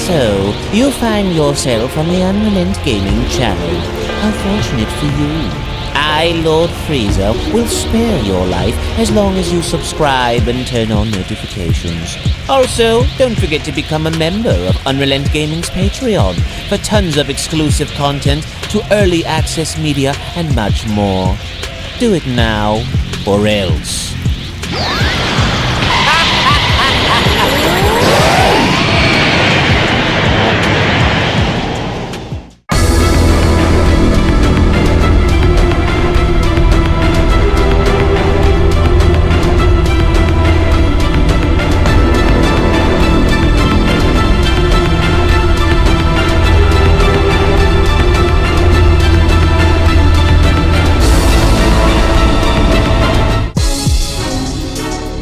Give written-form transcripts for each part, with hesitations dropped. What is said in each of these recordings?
So, you find yourself on the UnrealEntGaming channel. How fortunate for you. I, Lord Frieza, will spare your life as long as you subscribe and turn on notifications. Also, don't forget to become a member of UnrealEntGaming's Patreon for tons of exclusive content to early access media and much more. Do it now, or else.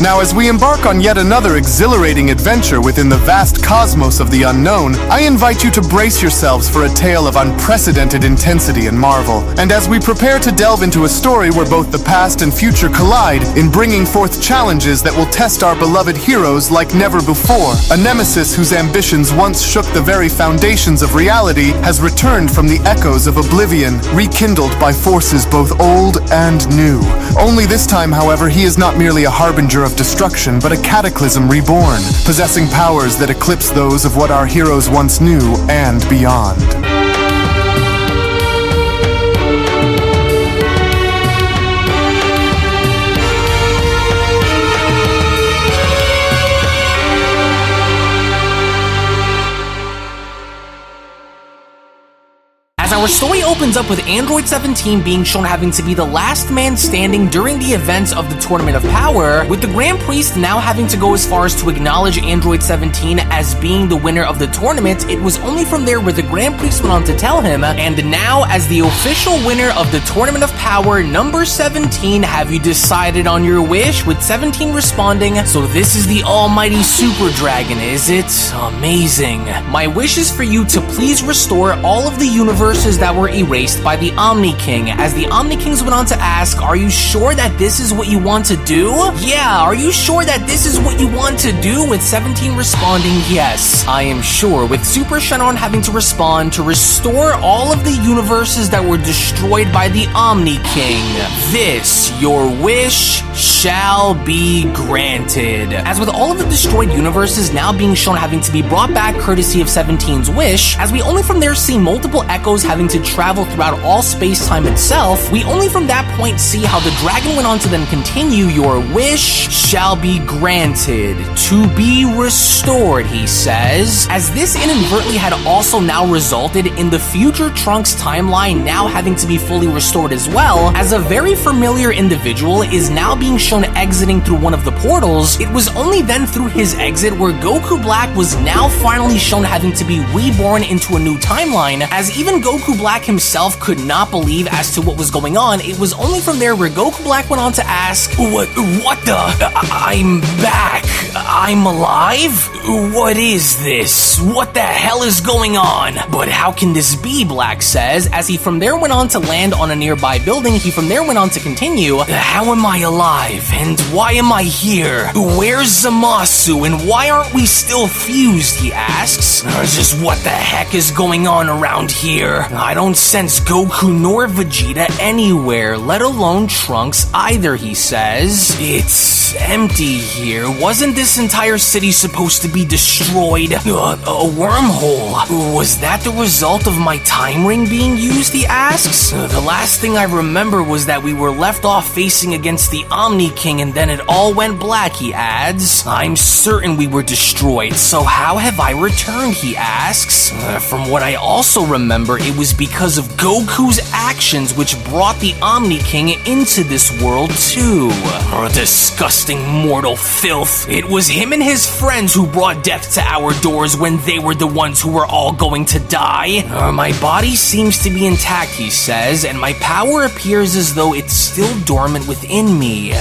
Now, as we embark on yet another exhilarating adventure within the vast cosmos of the unknown, I invite you to brace yourselves for a tale of unprecedented intensity and marvel. And as we prepare to delve into a story where both the past and future collide in bringing forth challenges that will test our beloved heroes like never before, a nemesis whose ambitions once shook the very foundations of reality has returned from the echoes of oblivion, rekindled by forces both old and new. Only this time, however, he is not merely a harbinger of destruction, but a cataclysm reborn, possessing powers that eclipse those of what our heroes once knew and beyond. Our story opens up with Android 17 being shown having to be the last man standing during the events of the Tournament of Power, with the Grand Priest now having to go as far as to acknowledge Android 17 as being the winner of the tournament. It was only from there where the Grand Priest went on to tell him, and now as the official winner of the Tournament of Power, number 17, have you decided on your wish? With 17 responding, so this is the almighty Super Dragon, is it? Amazing. My wish is for you to please restore all of the universes that were erased by the Omni King. As the Omni Kings went on to ask, are you sure that this is what you want to do? Yeah, are you sure that this is what you want to do? With 17 responding, yes, I am sure. With Super Shenron having to respond to restore all of the universes that were destroyed by the Omni King. This, your wish, shall be granted. As with all of the destroyed universes now being shown having to be brought back courtesy of 17's wish, as we only from there see multiple echoes having to travel throughout all space-time itself, we only from that point see how the dragon went on to then continue, your wish shall be granted, to be restored, he says, as this inadvertently had also now resulted in the future Trunks timeline now having to be fully restored as well, as a very familiar individual is now being shown exiting through one of the portals. It was only then through his exit where Goku Black was now finally shown having to be reborn into a new timeline, as even Goku Black himself could not believe as to what was going on. It was only from there where Goku Black went on to ask, what the? I'm back. I'm alive? What is this? What the hell is going on? But how can this be, Black says, as he from there went on to land on a nearby building. He from there went on to continue, how am I alive? And why am I here? Where's Zamasu? And why aren't we still fused, he asks. Just what the heck is going on around here? I don't sense Goku nor Vegeta anywhere, let alone Trunks either, he says. It's empty here. Wasn't this entire city supposed to be destroyed? A wormhole. Was that the result of my time ring being used, he asks. The last thing I remember was that we were left off facing against the Omni King and then it all went black, he adds. I'm certain we were destroyed, so how have I returned, he asks. From what I also remember, it was because of Goku's actions which brought the Omni King into this world too. Disgusting mortal filth. It was him and his friends who brought death to our doors when they were the ones who were all going to die. My body seems to be intact, he says, and my power appears as though it's still dormant within me.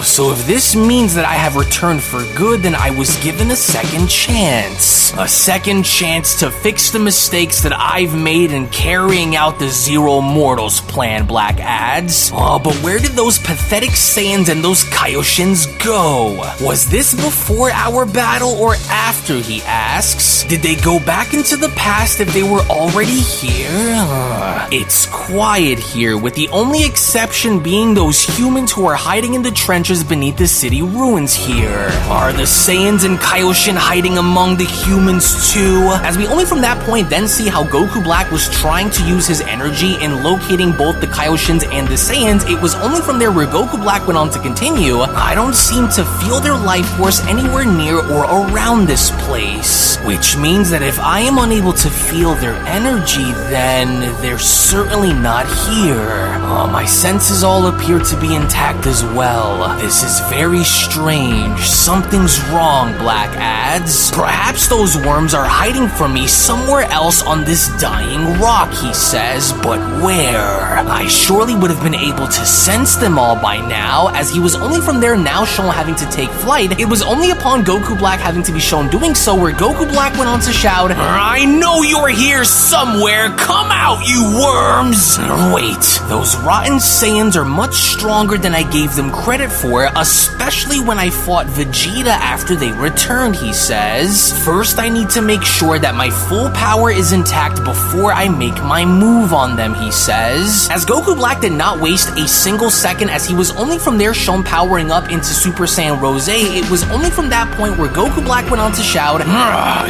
So if this means that I have returned for good, then I was given a second chance. A second chance to fix the mistakes that I've made in carrying out the Zero Mortals plan, Black adds. But where did those pathetic Saiyans and those Kaioshins go? Was this before before our battle or after, he asks. Did they go back into the past if they were already here? It's quiet here, with the only exception being those humans who are hiding in the trenches beneath the city ruins here. Are the Saiyans and Kaioshin hiding among the humans too? As we only from that point then see how Goku Black was trying to use his energy in locating both the Kaioshins and the Saiyans, it was only from there where Goku Black went on to continue, I don't seem to feel their life force anywhere near or around this place. Which means that if I am unable to feel their energy, then they're certainly not here. My senses all appear to be intact as well. This is very strange. Something's wrong, Black adds. Perhaps those worms are hiding from me somewhere else on this dying rock, he says, but where? I surely would have been able to sense them all by now, as he was only from there now shown having to take flight. It was only upon Goku Black having to be shown doing so where Goku Black went on to shout, I know you're here somewhere! Come out, you worms! Wait, those rotten Saiyans are much stronger than I gave them credit for, especially when I fought Vegeta after they returned, he says. First, I need to make sure that my full power is intact before I make my move on them, he says. As Goku Black did not waste a single second, as he was only from there shown powering up into Super Saiyan Rose, it was only from that point where Goku Black went on to shout,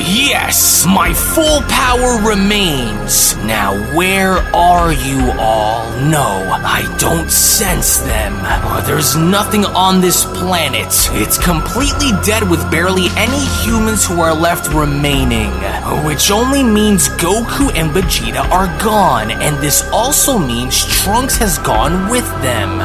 yes, my full power remains. Now where are you all? No, I don't sense them. There's nothing on this planet. It's completely dead with barely any humans who are left remaining. Which only means Goku and Vegeta are gone, and this also means Trunks has gone with them.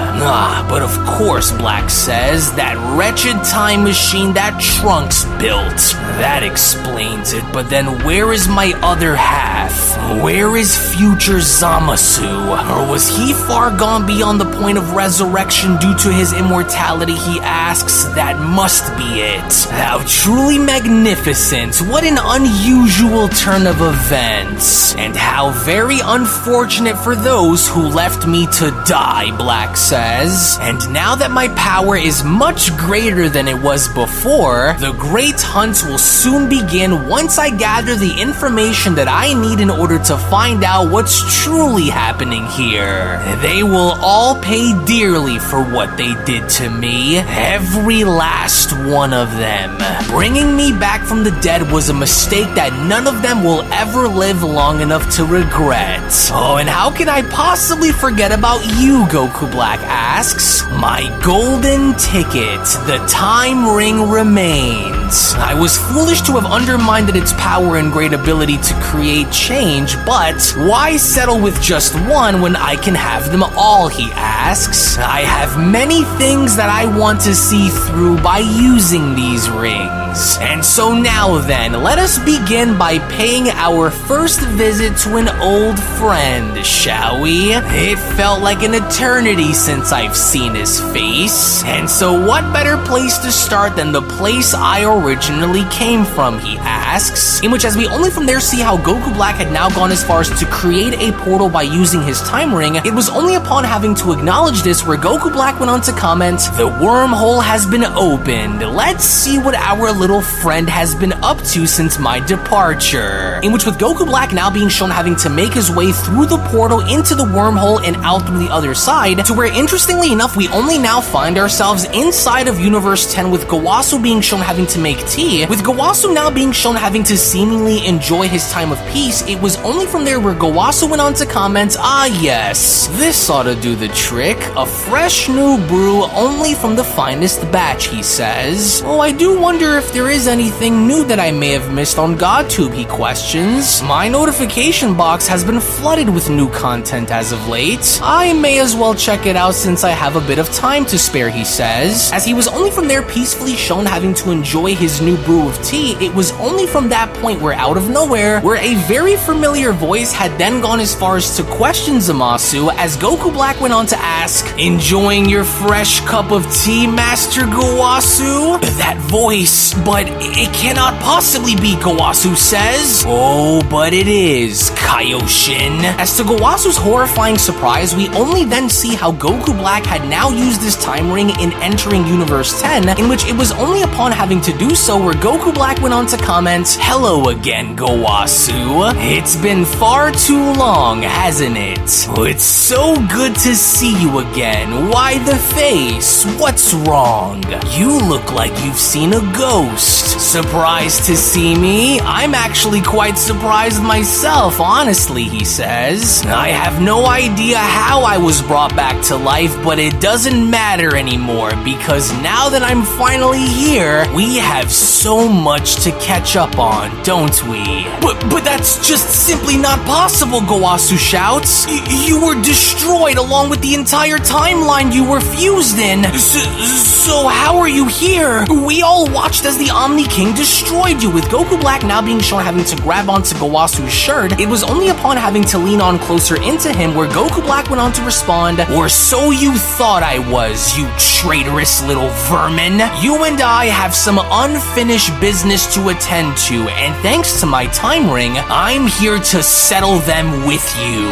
But of course, Black says, that wretched time machine that Trunks built. That explains it, but then where is my other half? Where is future Zamasu? Or was he far gone beyond the point of resurrection due to his immortality, he asks. That must be it. How truly magnificent. What an unusual turn of events. And how very unfortunate for those who left me to die, Black says. And now that my power is much greater than it was before, the great hunts will soon begin once I gather the information that I need in order to find out what's truly happening here. They will all pay dearly for what they did to me. Every last one of them. Bringing me back from the dead was a mistake that none of them will ever live long enough to regret. And how can I possibly forget about you, Goku Black asks. My golden ticket. The time ring remains. I was foolish to have undermined its power and great ability to create change, but why settle with just one when I can have them all, he asks. I have many things that I want to see through by using these rings. And so now then, let us begin by paying our first visit to an old friend, shall we? It felt like an eternity since I've seen his face. And so what better place to start than the place I originally came from, he asks. In which, as we only from there see how Goku Black had now gone as far as to create a portal by using his time ring, it was only upon having to acknowledge this where Goku Black went on to comment, the wormhole has been opened. Let's see what our little friend has been up to since my departure. In which, with Goku Black now being shown having to make his way through the portal into the wormhole and out through the other side, to where interestingly enough we only now find ourselves inside of Universe 10 with Gowasu being shown having to make tea. With Gowasu now being shown having to seemingly enjoy his time of peace, it was only from there where Gowasu went on to comment, yes, this ought to do the trick. A fresh new brew only from the finest batch, he says. I do wonder if there is anything new that I may have missed on GodTube, he questions. My notification box has been flooded with new content as of late. I may as well check it out since I have a bit of time to spare, he says. As he was only from there peacefully shown having to enjoy his new brew of tea, it was only from that point where out of nowhere, where a very familiar voice had then gone as far as to question Zamasu, as Goku Black went on to ask, enjoying your fresh cup of tea, Master Gowasu? that voice, but it cannot possibly be, Gowasu says. Oh, but it is, Kaioshin. As to Gowasu's horrifying surprise, we only then see how Goku Black had now used this time ring in entering Universe 10, in which it was only upon having to do so where Goku Black went on to comment, "Hello again, Gowasu. It's been far too long, hasn't it? It's so good to see you again. Why the face? What's wrong? You look like you've seen a ghost. Surprised to see me? I'm actually quite surprised myself, honestly," he says. "I have no idea how I was brought back to life, but it doesn't matter anymore because now that I'm finally here, we have so much to catch up on, don't we?" But that's just simply not possible, Gowasu shouts. You were destroyed along with the entire timeline you were fused in. So how are you here? We all watched as the Omni King destroyed you. With Goku Black now being shown having to grab onto Gowasu's shirt, it was only upon having to lean on closer into him where Goku Black went on to respond, "Or so you thought I was, you traitorous little vermin. You and I have some unfinished business to attend to, and thanks to my time ring, I'm here to settle them with you.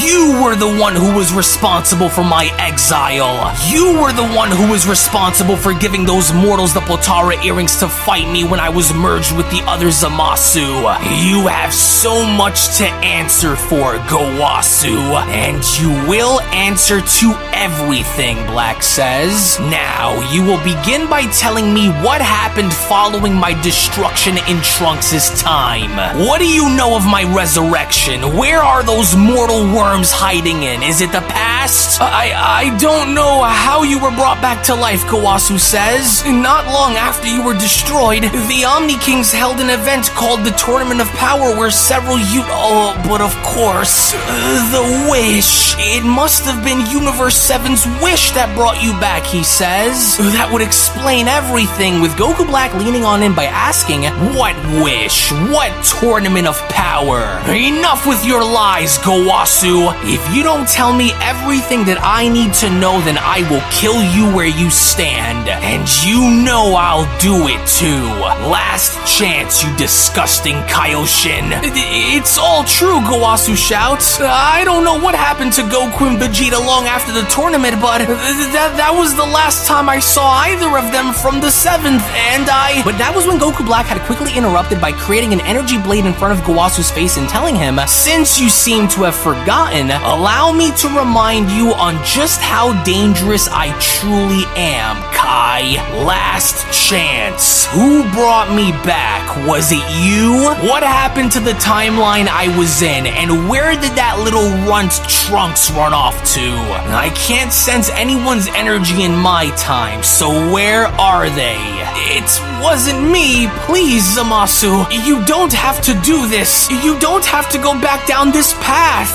You were the one who was responsible for my exile. You were the one who was responsible for giving those mortals the Potara earrings to fight me when I was merged with the other Zamasu. You have so much to answer for, Gowasu, and you will answer to everything," Black says. "Now, you will begin by telling me what happened following my destruction in Trunks' time. What do you know of my resurrection? Where are those mortal worms hiding in? Is it the past?" I don't know how you were brought back to life," Gowasu says. "Not long after you were destroyed, the Omni Kings held an event called the Tournament of Power where several but of course, the wish. It must have been Universe 7's wish that brought you back," he says. That would explain everything, with Goku Black leaning on in by asking, "What wish? What Tournament of Power? Enough with your lies, Gowasu. If you don't tell me everything that I need to know, then I will kill you where you stand. And you know I'll do it too. Last chance, you disgusting Kaioshin." It's all true, Gowasu shouts. "I don't know what happened to Goku and Vegeta long after the tournament, but that was the last time I saw either of them from the 7th, and I..." But that was when Goku Black had quickly interrupted by creating an energy blade in front of Gowasu's face and telling him, "Since you seem to have forgotten, allow me to remind you on just how dangerous I truly am, Kai. Last chance. Who brought me back? Was it you? What happened to the timeline I was in, and where did that little runt Trunks run off to? I can't sense anyone's energy in my time, so where are they? It wasn't me. Please, Zamasu, you don't have to do this. You don't have to go back down this path.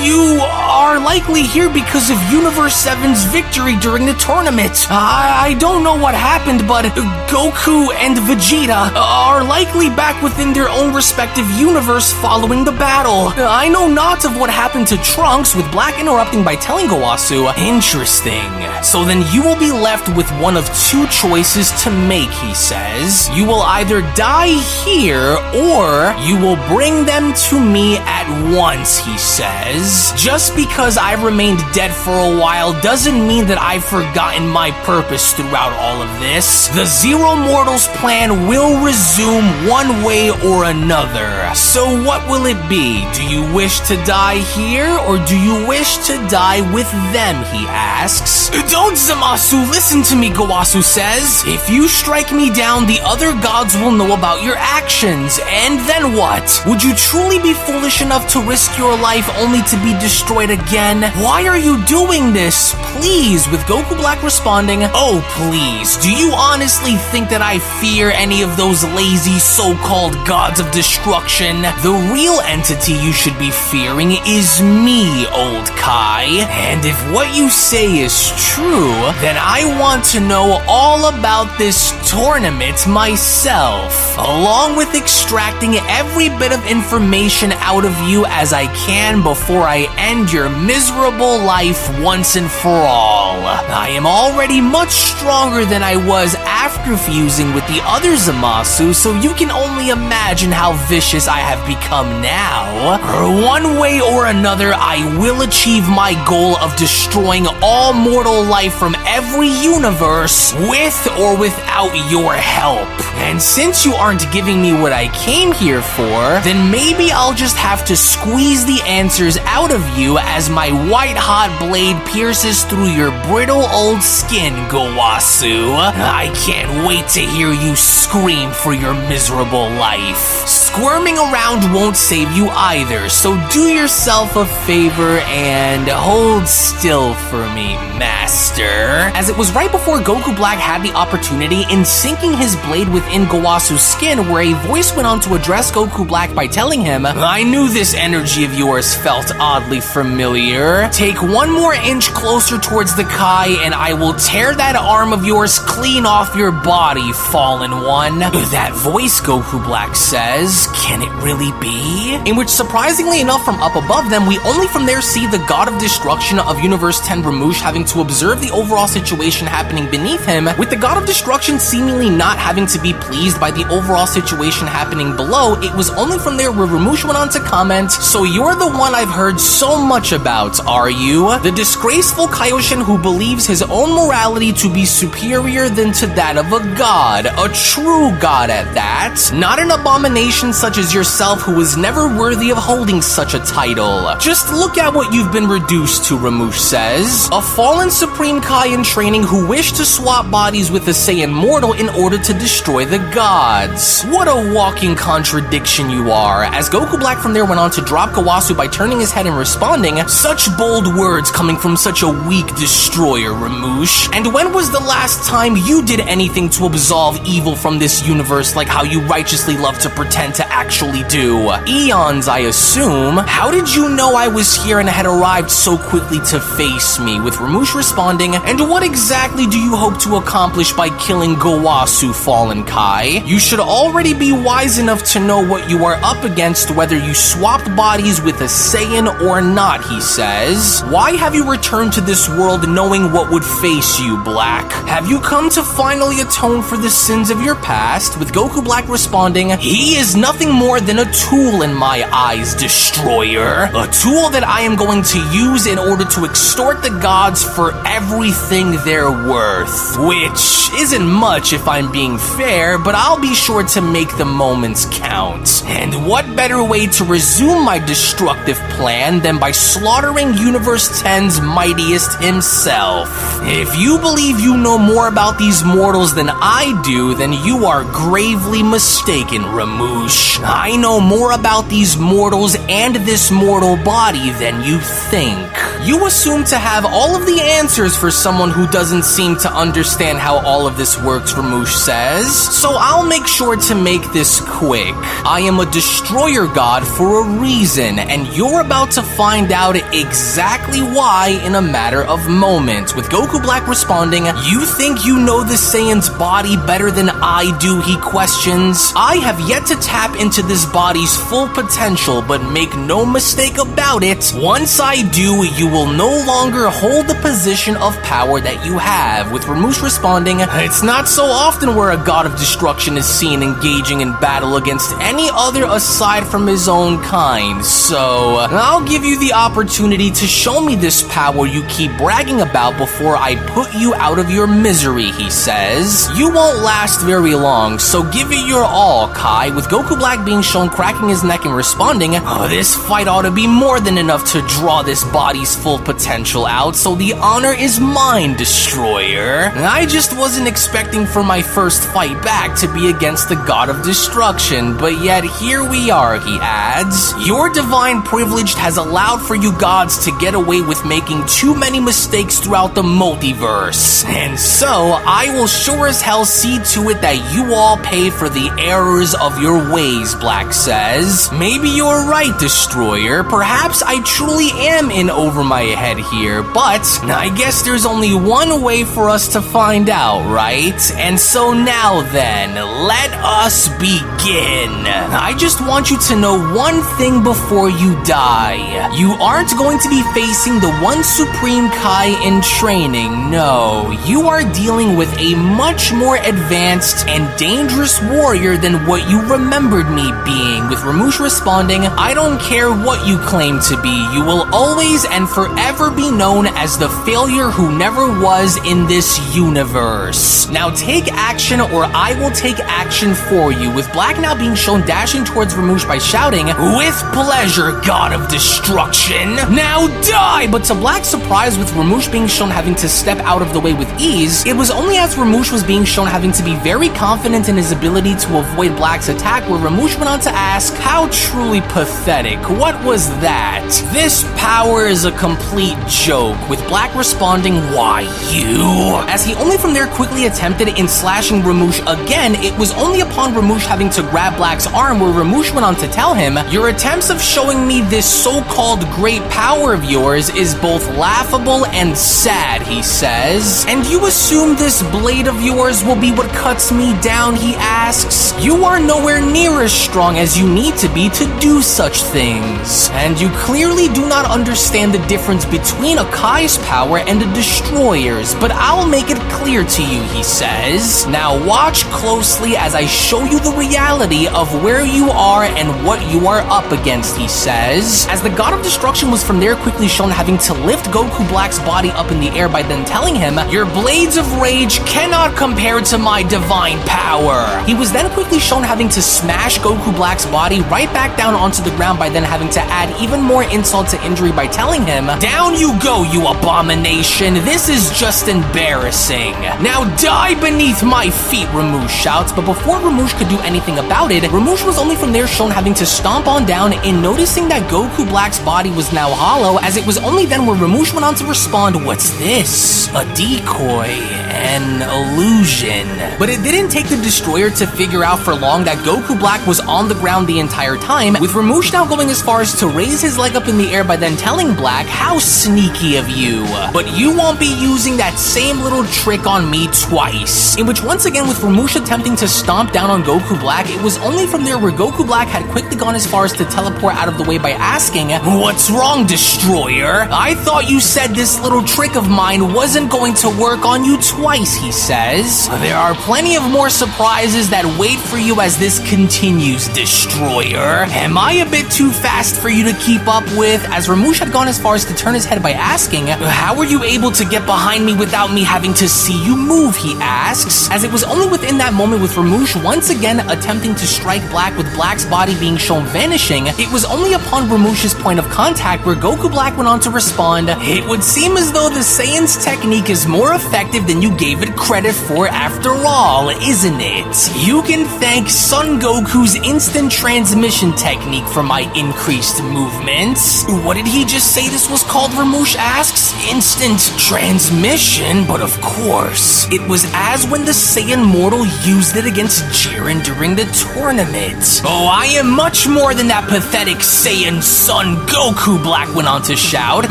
You are likely here because of Universe 7's victory during the tournament. I don't know what happened, but Goku and Vegeta are likely back within their own respective universe following the battle. I know not of what happened to Trunks," with Black interrupting by telling Gowasu, "Interesting. So then you will be left with one of two choices to make," he says. "You will either die here, or you will bring them to me at once," he says. "Just because I've remained dead for a while doesn't mean that I've forgotten my purpose throughout all of this. The Zero Mortals plan will resume one way or another. So what will it be? Do you wish to die here, or do you wish to die with them?" he asks. "Don't, Zamasu, listen to me," Gowasu says. "If you strike me down, the other gods will know about your actions, and then what? Would you truly be foolish enough to risk your life only to be destroyed again? Why are you doing this? Please," with Goku Black responding, "Oh, please, do you honestly think that I fear any of those lazy so-called gods of destruction? The real entity you should be fearing is me, old Kai. And if what you say is true, then I want to know all about this tournament myself, along with extracting every bit of information out of you as I can before I end your miserable life once and for all. I am already much stronger than I was after fusing with the other Zamasu, so you can only imagine how vicious I have become now. One way or another, I will achieve my goal of destroying all mortal life from every universe, with or without your help. And since you aren't giving me what I came here for, then maybe I'll just have to squeeze the answers out of you as my white-hot blade pierces through your brittle old skin, Gowasu. I can't wait to hear you scream for your miserable life. Squirming around won't save you either, so do yourself a favor and hold still for me, Master. As it was right before Goku Black had the opportunity in sinking his blade within Gowasu's skin, where a voice went on to address Goku Black by telling him, I knew this energy of yours felt oddly familiar. Take one more inch closer towards the Kai and I will tear that arm of yours clean off your body, fallen one. That voice, Goku Black says, can it really be? In which, surprisingly enough, from up above them, we only from there see the god of destruction of Universe 10 Ramush having to observe the overall situation happening beneath him, with the god of destruction seemingly not having to be pleased by the overall situation happening below. It was only from there where Ramush went on to comment, so you're the one I've heard so much about, are you? The disgraceful Kaioshin who believes his own morality to be superior than to that of a god, a true god at that, not an abomination such as yourself who was never worthy of holding such a title. Just look at what you've been reduced to, Ramush says. A fallen Supreme Kai in training who wished to swap bodies with a Saiyan mortal in order to destroy the gods. What a walking contradiction you are. As Goku Black from there went on to drop Kawasu by turning his head and responding, such bold words coming from such a weak destroyer, Ramush. And when was the last time you did anything to absolve evil from this universe like how you righteously love to pretend to actually do? Eons, I assume. How did you know I was here and had arrived so quickly to face me? With Ramush responding, and what exactly do you hope to accomplish by killing Gowasu, Fallen Kai? You should already be wise enough to know what you are up against whether you swapped bodies with a Saiyan or not, he says. Why have you returned to this world knowing what would face you, Black? Have you come to finally atone for the sins of your past? With Goku Black responding, he is nothing more than a tool in my eyes, Destroyer. A tool that I am going to use in order to extort the gods for everything they're worth. Which isn't much if I'm being fair, but I'll be sure to make the moments count. And what better way to resume my destructive plan than by slaughtering Universe 10's mightiest himself? If you believe you know more about these mortals than I do, then you are gravely mistaken, Ramush. I know more about these mortals and this mortal body than you think. You assume to have all of the answers for someone who doesn't seem to understand how all of this works, Ramush says. So I'll make sure to make this quick. I am a destroyer god for a reason, and you're about to find out exactly why in a matter of moments. With Goku Black responding, you think you know the Saiyan's body better than I do, he questions. I have yet to tap into this body's full potential, but make no mistake about it, once I do, you will no longer hold the position of power that you have. With Ramush responding, it's not so often where a god of destruction is seen engaging in battle against any other aside from his own kind, so I'll give you the opportunity to show me this power you keep bragging about before I put you out of your misery, he says. You won't last very long, so give it your all, Kai. With Goku Black being shown cracking his neck and responding, this fight ought to be more than enough to draw this body's full potential out, so the honor is mine, Destroyer. I just wasn't expecting for my first fight back to be against the god of destruction, but yet here we are, he adds. Your divine privilege has allowed for you gods to get away with making too many mistakes throughout the multiverse, and so I will sure as hell see to it that you all pay for the errors of your ways, Black says. Maybe you're right, Destroyer. Perhaps I truly am in over my head here, but I guess there's only one way for us to find out, right? And so now then, let us begin. I just want you to know one thing before you die. You aren't going to be facing the one Supreme Kai in training, no. You are dealing with a much more advanced and dangerous warrior than what you remembered me being, with Ramush responding, I don't care what you claim to be, you will always and forever be known as the failure who never was in this universe. Now take action or I will take action for you, with Black now being shown dashing towards Ramush by shouting, with pleasure, God of Destruction, now die! But to Black's surprise, with Ramush being shown having to step out of the way with ease, it was only as Ramush was being shown having to be very confident in his ability to avoid Black's attack where Ramush went on to ask, how truly pathetic, what was that? This power is a complete joke, with Black responding, why you? As he only from there quickly attempted in slashing Ramush again, it was only upon Ramush having to grab Black's arm where Ramush went on to tell him, your attempts of showing me this so-called great power of yours is both laughable and sad, he says. And you assume this blade of yours will be what cuts me down, he asks. You are nowhere near as strong as you need to be to do such things. And you clearly do not understand the difference between a Kai's power and a destroyer's, but I'll make it clear to you, he says. Now watch closely as I show you the reality of where you are and what you are up against, he says. As the God of Destruction was from there quickly shown having to lift Goku Black's body up in the air by then telling him, your blades of rage cannot compare to my divine power. He was then quickly shown having to smash Goku Black's body right back down onto the ground by then having to add even more insult to injury by telling him, down you go, you abomination, this is just embarrassing. Now die beneath my feet, Ramush shouts, but before Ramush could do anything about it, Ramush was only from there shown having to stomp on down in noticing that Goku Black's body was now hollow, as it was only then where Ramush went on to respond, what's this? A decoy, an illusion. But it didn't take the destroyer to figure out for long that Goku Black was on the ground the entire time, with Ramush now going as far as to raise his leg up in the air by then telling Black, how sneaky of you. But you won't be using that same little trick on me twice. In which once again with Ramush attempting to stomp down on Goku Black, it was only from there where Goku Black had quickly gone as far as to teleport out of the way by asking, what's wrong, Destroyer? I thought you said this little trick of mine wasn't going to work on you twice, he says. There are plenty of more surprises that wait for you as this continues, Destroyer. Am I a bit too fast for you to keep up with? As Ramush had gone as far as to turn his head by asking, how were you able to get behind me without me having to see you move, he asks. As it was only within that moment with Ramush once again attempting to strike Black with Black's body being shown vanishing, it was only upon Ramush's point of contact where Goku Black went on to respond, it would seem as though the Saiyan's technique is more effective than you gave it credit for after all, isn't it? You can thank Son Goku's instant transmission technique for my increased movements. What did he just say this was called, Ramush asks? Instant transmission? But of course, it was as when the Saiyan mortal used it against Jiren during the tournament. Oh, I am much more than that pathetic Saiyan Son Goku, Black went on to shout.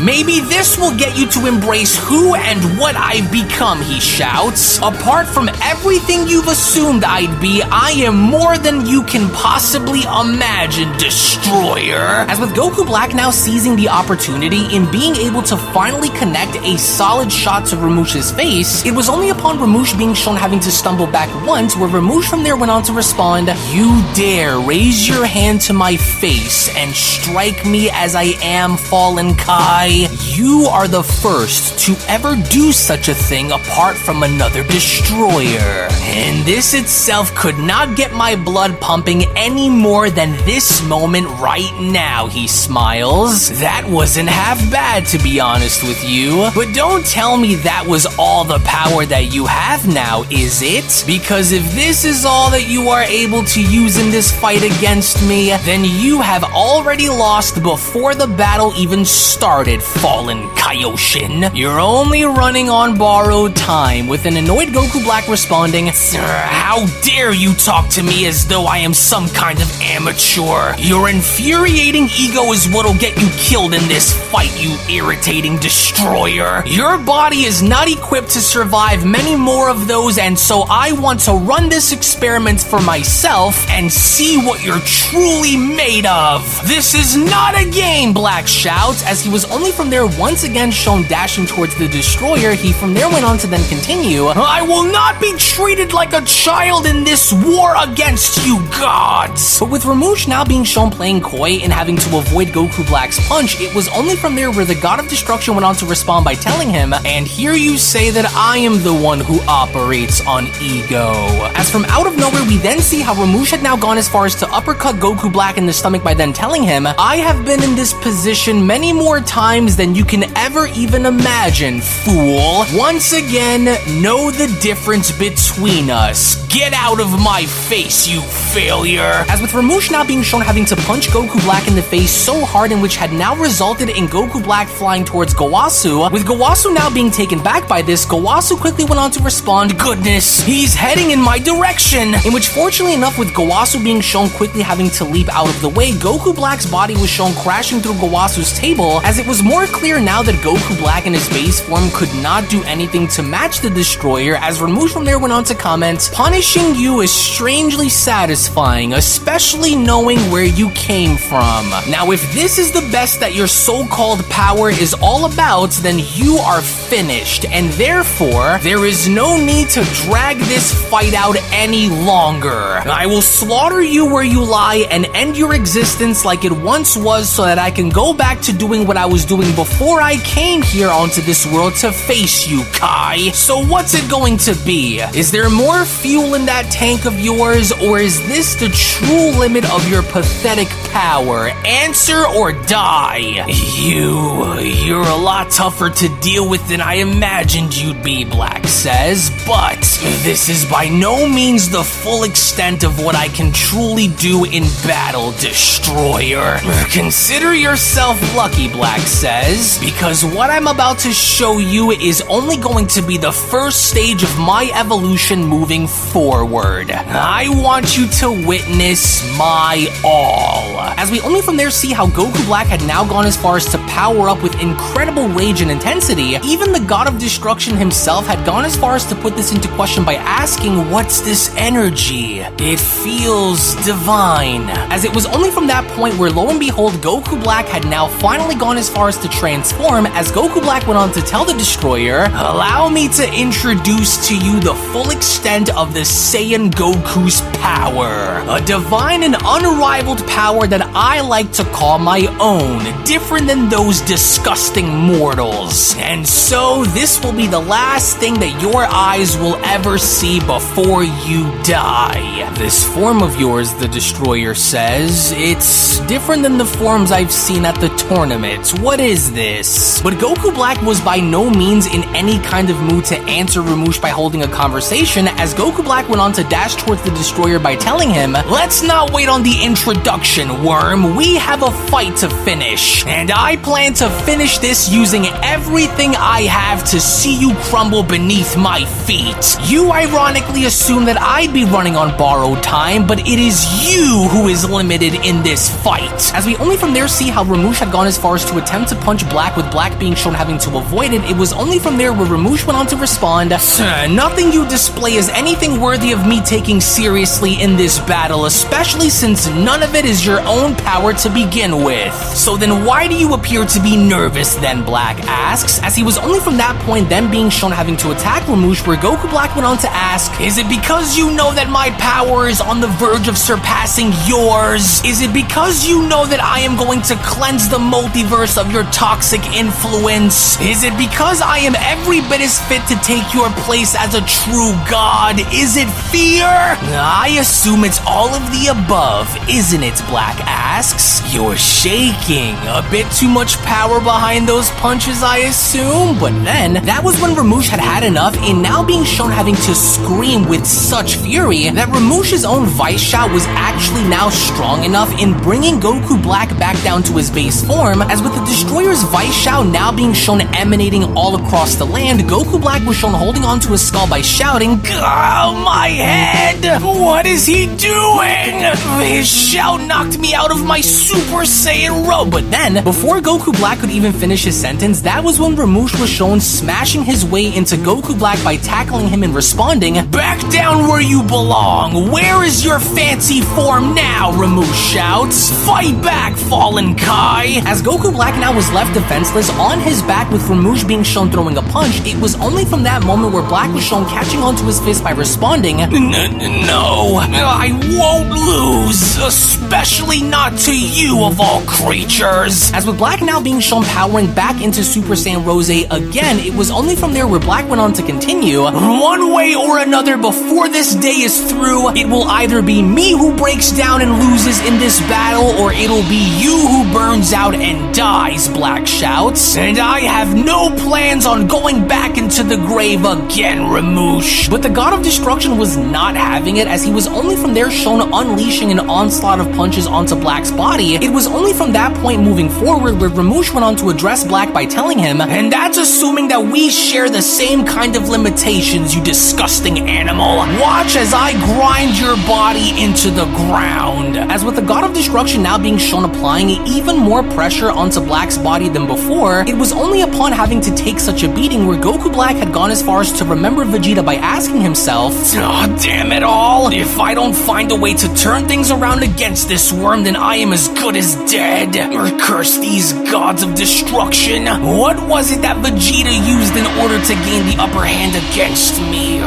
Maybe this will get you to embrace who and what I've become, he shouts. Apart from everything you've assumed I'd be, I am more than you can possibly imagine, Destroyer. As with Goku Black now seizing the opportunity in being able to finally connect a solid shot to Ramush's face, it was only upon Ramush being shown having to stumble back once where Ramush from there went on to respond, you dare raise your hand to my face and strike me as I am, Fallen Kai? You are the first to ever do such a thing apart from another Destroyer. And this itself could not get my blood pumping any more than this moment right now, he smiles. That wasn't half bad, to be honest with you. But don't tell me that was all the power that you have now, is it? Because if this is all that you are able to use in this fight against me, then you have already lost before the battle even started, Fallen Kaioshin. You're only running on borrowed time, with an annoyed Goku Black responding, how dare you talk to me as though I am some kind of amateur? Your infuriating ego is what'll get you killed in this fight, you irritating destroyer. Your body is not equipped to survive many more of those, and so I want to run this experiment for myself and see what you're truly made of. This is not a game, Black shouts, as he was only from there once again shown dashing towards the destroyer. He from there went on to then continue, I will not be treated like a child in this war against you gods. But with Ramush now being shown playing coy and having to avoid Goku Black's punch, it was only from there where the God of Destruction went on to respond by telling him, and here you say that I am the one who operates on ego. As from out of nowhere, we then see how Ramush had now gone as far as to uppercut Goku Black in the stomach by then telling him, I have been in this position many more times than you can ever even imagine, fool. Once again, know the difference between us. Get out of my face, you failure. As with Ramush now being shown having to punch Goku Black in the face so hard, in which had now resulted in Goku Black flying towards Gowasu. With Gowasu now being taken back by this, Gowasu quickly went on to respond, goodness, he's heading in my direction. In which, fortunately enough, with Gowasu being shown quickly having to leap out of the way, Goku Black's body was shown crashing through Gowasu's table, as it was more clear now that Goku Black in his base form could not do anything to match the destroyer, as Ramush from there went on to comment, punishing you is strangely satisfying, especially knowing where you came from. Now, if this is the best that your so-called power is all about, then you are finished, and therefore, there is no need to drag this fight out any longer. I will slaughter you where you lie and end your existence like it once was, so that I can go back to doing what I was doing before I came here onto this world to face you, Kai. So what's it going to be? Is there more fuel in that tank of yours, or is this the true limit of your pathetic power? Answer or die. You're a lot tougher to deal with than I imagined you'd be, Black says, but this is by no means the full extent of what I can truly do in battle, destroyer. Consider yourself lucky, Black says, because what I'm about to show you is only going to be the first stage of my evolution moving forward. I want you to witness my all. As we only from there see how Goku Black had now gone as far as to power up with incredible rage and intensity, even the God of Destruction himself had gone as far as to put this into question by asking, what's this energy? It feels divine. As it was only from that point where, lo and behold, Goku Black had now finally gone as far as to transform, as Goku Black went on to tell the destroyer, allow me to introduce to you the full extent of the Saiyan Goku's power. A divine and unrivaled power that I like to call my own, different than those disgusting mortals. And so this will be the last thing that your eyes will ever see before you die. This form of yours, the destroyer says, it's different than the forms I've seen at the tournaments. What is this? But Goku Black was by no means in any kind of mood to answer Ramush by holding a conversation, as Goku Black went on to dash towards the destroyer by telling him, let's not wait on the introduction, worm. We have a fight to finish, and I plan to finish this using everything I have to see you crumble beneath my feet. You ironically assume that I'd be running on borrowed time, but it is you who is limited in this fight. As we only from there see how Ramush had gone as far as to attempt to punch Black, with Black being shown having to avoid it, it was only from there where Ramush went on to respond, sir, nothing you display is anything worthy of me taking seriously in this battle, especially since none of it is your own power to begin with. So then why do you appear to be nervous then, Black asks, as he was only from that point then being shown having to attack Ramush, where Goku Black went on to ask, is it because you know that my power is on the verge of surpassing yours? Is it because you know that I am going to cleanse the multiverse of your toxic influence? Is it because I am every bit as fit to take your place as a true god? Is it fear? I assume it's all of the above, isn't it, Black asks. You're shaking. A bit too much power behind those punches, I assume? But then, that was when Ramush had had enough, and now being shown having to scream with such fury that Ramush's own Vice Shout was actually now strong enough in bringing Goku Black back down to his base form, as with the Destroyer's Vice Shout now being shown emanating all across the land, Goku Black was shown holding onto his skull by shouting, oh, my head! What is he doing? His shout knocked me out of my Super Saiyan robe. But then, before Goku Goku Black could even finish his sentence, that was when Ramush was shown smashing his way into Goku Black by tackling him and responding, "Back down where you belong! Where is your fancy form now?" Ramush shouts. "Fight back, Fallen Kai!" As Goku Black now was left defenseless on his back with Ramush being shown throwing a punch, it was only from that moment where Black was shown catching onto his fist by responding, "No, I won't lose, especially not to you of all creatures." As with Black now being shown powering back into Super Saiyan Rose again, it was only from there where Black went on to continue, "One way or another, before this day is through, it will either be me who breaks down and loses in this battle, or it'll be you who burns out and dies," Black shouts. "And I have no plans on going back into the grave again, Ramush." But the God of Destruction was not having it, as he was only from there shown unleashing an onslaught of punches onto Black's body. It was only from that point moving forward where Ramush went on to address Black by telling him, "And that's assuming that we share the same kind of limitations, you disgusting animal. Watch as I grind your body into the ground." As with the God of Destruction now being shown applying even more pressure onto Black's body than before, it was only upon having to take such a beating where Goku Black had gone as far as to remember Vegeta by asking himself, "Oh, damn it all. If I don't find a way to turn things around against this worm, then I am as good as dead. Or curse these gods of destruction. What was it that Vegeta used in order to gain the upper hand against me?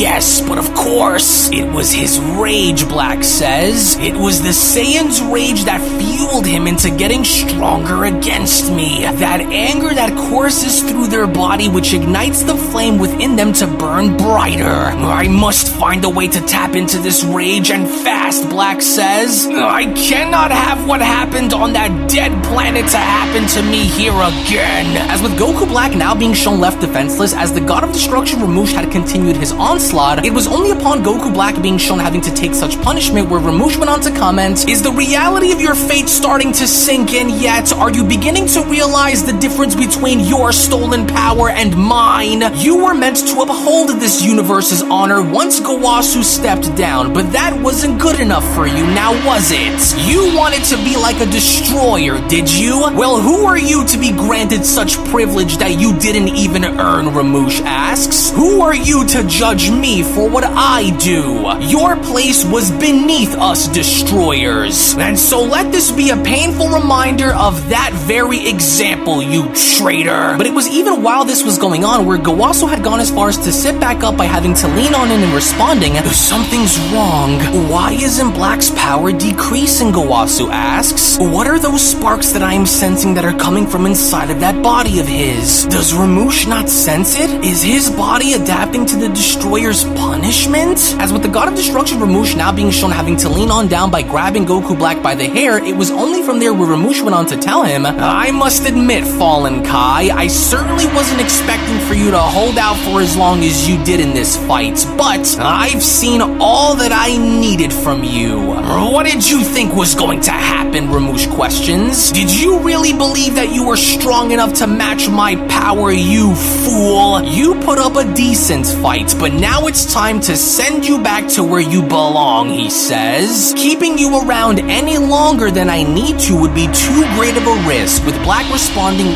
Yes, but of course, it was his rage," Black says. "It was the Saiyan's rage that fueled him into getting stronger against me. That anger that courses through their body, which ignites the flame within them to burn brighter. I must find a way to tap into this rage, and fast," Black says. "I cannot have what happened on that dead planet to happen to me here again." As with Goku Black now being shown left defenseless, as the God of Destruction Ramush had continued his onslaught, it was only upon Goku Black being shown having to take such punishment where Ramush went on to comment, "Is the reality of your fate starting to sink in yet? Are you beginning to realize the difference between your stolen power and mine? You were meant to uphold this universe's honor once Gowasu stepped down, but that wasn't good enough for you, now was it? You wanted to be like a destroyer, did you? Well, who are you to be granted such privilege that you didn't even earn?" Ramush asks. "Who are you to judge me for what I do? Your place was beneath us destroyers. And so let this be a painful reminder of that very example, you traitor." But it was even while this was going on where Gowasu had gone as far as to sit back up by having to lean on in and responding, "Something's wrong. Why isn't Black's power decreasing?" Gowasu asks. "What are those sparks that I am sensing that are coming from inside of that body of his? Does Ramush not sense it? Is his body adapting to the destroyer's punishment?" As with the God of Destruction Ramush now being shown having to lean on down by grabbing Goku Black by the hair, it was only from there where Ramush went on to tell him, "I must admit, Fallen Kai, I certainly wasn't expecting for you to hold out for as long as you did in this fight, but I've seen all that I needed from you." "What did you think was going to happen?" Ramush questions. "Did you really believe that you were strong enough to match my power, you fool? You put up a decent fight, but now it's time to send you back to where you belong," he says. "Keeping you around any longer than I need to would be too great of a risk," with Black responding,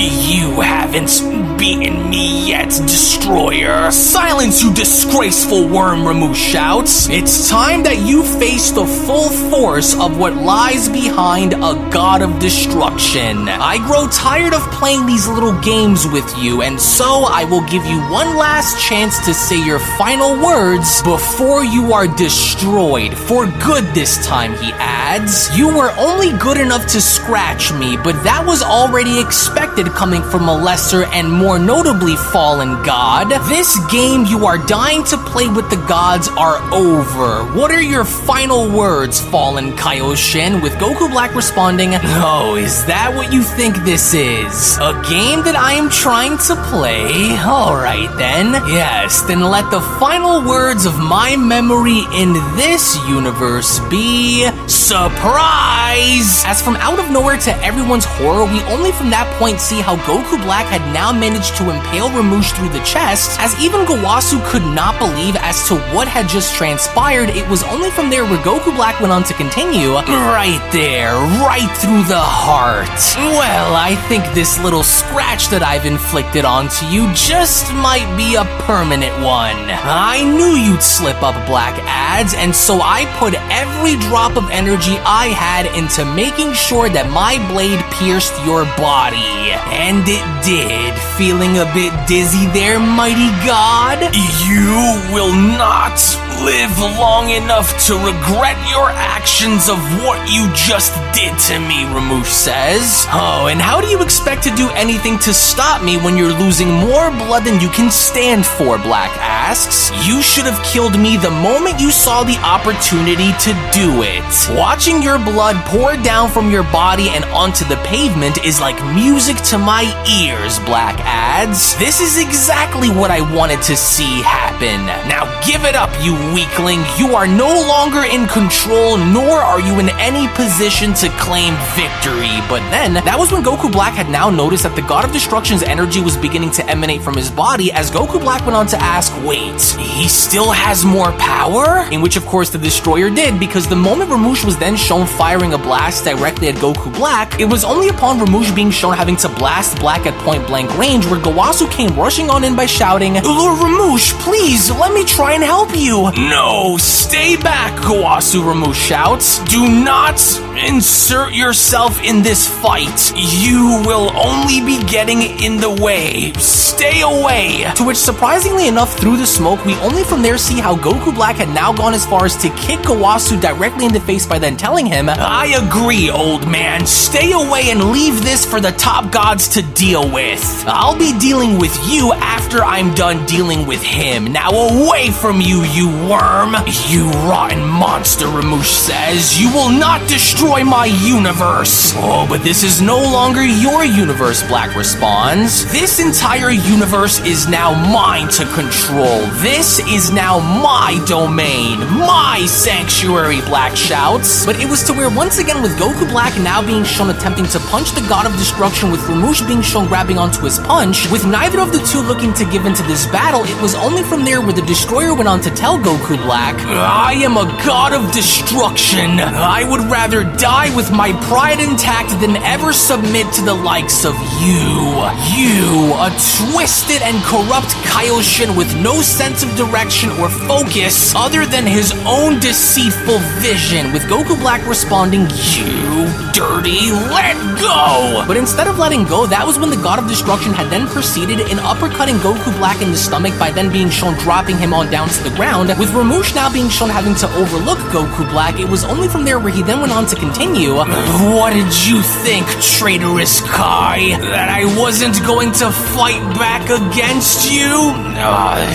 You haven't beaten me yet, destroyer." "Silence, you disgraceful worm," Ramush shouts. "It's time that you face the full force of what lies behind a God of Destruction. I grow tired of playing these little games with you, and so I will give you one last chance to say your final words before you are destroyed. For good this time," he adds. "You were only good enough to scratch me, but that was already expected coming from a lesser and more notably fallen god. This game you are dying to play with the gods are over. What are your final words, fallen Kaioshin?" With Goku Black responding, "Oh, is that what you think this is? A game that I am trying to play? Alright then. Yes, then let the final words of my memory in this universe be surprise!" As from out of nowhere to everyone's horror, we only from that point see how Goku Black had now managed managed to impale Ramush through the chest, as even Gowasu could not believe as to what had just transpired. It was only from there where Goku Black went on to continue, right there, right through the heart. Well, I think this little scratch that I've inflicted onto you just might be a permanent one. I knew you'd slip up, Black Adz, and so I put every drop of energy I had into making sure that my blade pierced your body. And it did. Feeling a bit dizzy there, mighty god? You will not live long enough to regret your actions of what you just did to me, Ramush says. Oh, and how do you expect to do anything to stop me when you're losing more blood than you can stand for, Black asks. You should have killed me the moment you saw the opportunity to do it. Watching your blood pour down from your body and onto the pavement is like music to my ears, Black adds. This is exactly what I wanted to see happen. Now give it up, you weakling. You are no longer in control, nor are you in any position to claim victory. But then, that was when Goku Black had now noticed that the God of Destruction's energy was beginning to emanate from his body, as Goku Black went on to ask, wait, he still has more power? In which, of course, the Destroyer did, because the moment Ramush was then shown firing a blast directly at Goku Black, it was only upon Ramush being shown having to blast Black at point-blank range where Gowasu came rushing on in by shouting, Lord Ramush, please, let me try and help you. No, stay back, Gowasu, Ramush shouts. Do not insert yourself in this fight. You will only be getting in the way. Stay away. To which, surprisingly enough, through the smoke, we only from there see how Goku Black had now gone as far as to kick Gowasu directly in the face by then telling him, I agree, old man. Stay away and leave this for the top gods to deal with. I'll be dealing with you after I'm done dealing with him. Now away from you, you worm. You rotten monster, Ramush says. You will not destroy my universe. Oh, but this is no longer your universe, Black responds. This entire universe is now mine to control. This is now my domain, my sanctuary, Black shouts. But it was to where once again with Goku Black now being shown attempting to punch the God of Destruction, with Ramush being shown grabbing onto his punch, with neither of the two looking to give into this battle, it was only from there where the Destroyer went on to tell Goku Black, I am a god of destruction. I would rather die with my pride intact than ever submit to the likes of you. You, a twisted and corrupt Kaioshin with no sense of direction or focus other than his own deceitful vision, with Goku Black responding, you dirty, let go! But instead of letting go, that was when the God of Destruction had then proceeded in uppercutting Goku Black in the stomach by then being shown dropping him on down to the ground, with Ramush now being shown having to overlook Goku Black. It was only from there where he then went on to continue, what did you think, traitorous Kai? That I wasn't going to fight back against you?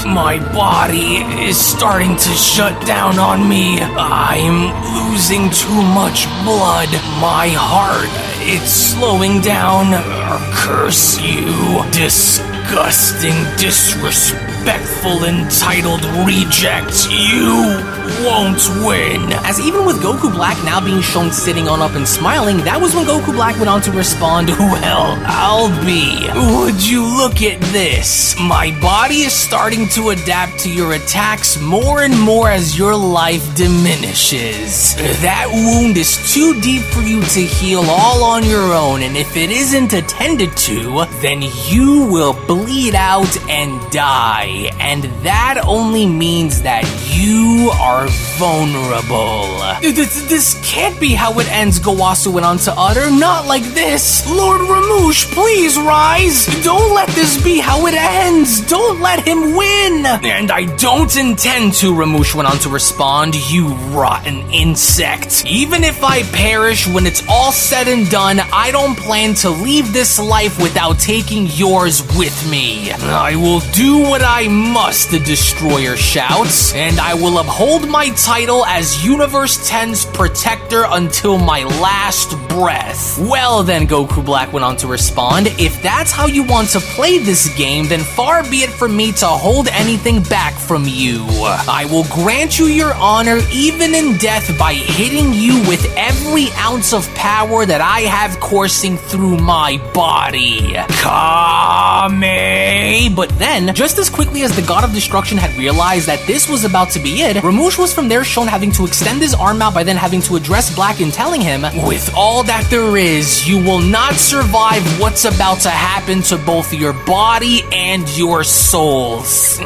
My body is starting to shut down on me. I'm losing too much blood. My heart, it's slowing down. Curse you, disgusting, disrespectful, entitled reject. You won't win. As even with Goku Black now being shown sitting on up and smiling, that was when Goku Black went on to respond, well, I'll be. Would you look at this? My body is starting to adapt to your attacks more and more as your life diminishes. That wound is too deep for you to heal all on your own, and if it isn't attended to, then you will bleed out and die. And that only means that you are vulnerable. This can't be how it ends, Gowasu went on to utter. Not like this. Lord Ramush, please rise. Don't let this be how it ends. Don't let him win. And I don't intend to, Ramush went on to respond, you rotten insect. Even if I perish when it's all said and done, I don't plan to leave this life without taking yours with me. I will do what I I must, the Destroyer shouts, and I will uphold my title as Universe 10's protector until my last breath. Well then, Goku Black went on to respond, if that's how you want to play this game, then far be it from me to hold anything back from you. I will grant you your honor even in death by hitting you with every ounce of power that I have coursing through my body. Kame! But then, just as quickly as the God of Destruction had realized that this was about to be it, Ramush was from there shown having to extend his arm out by then having to address Black and telling him, with all that there is, you will not survive what's about to happen to both your body and your souls.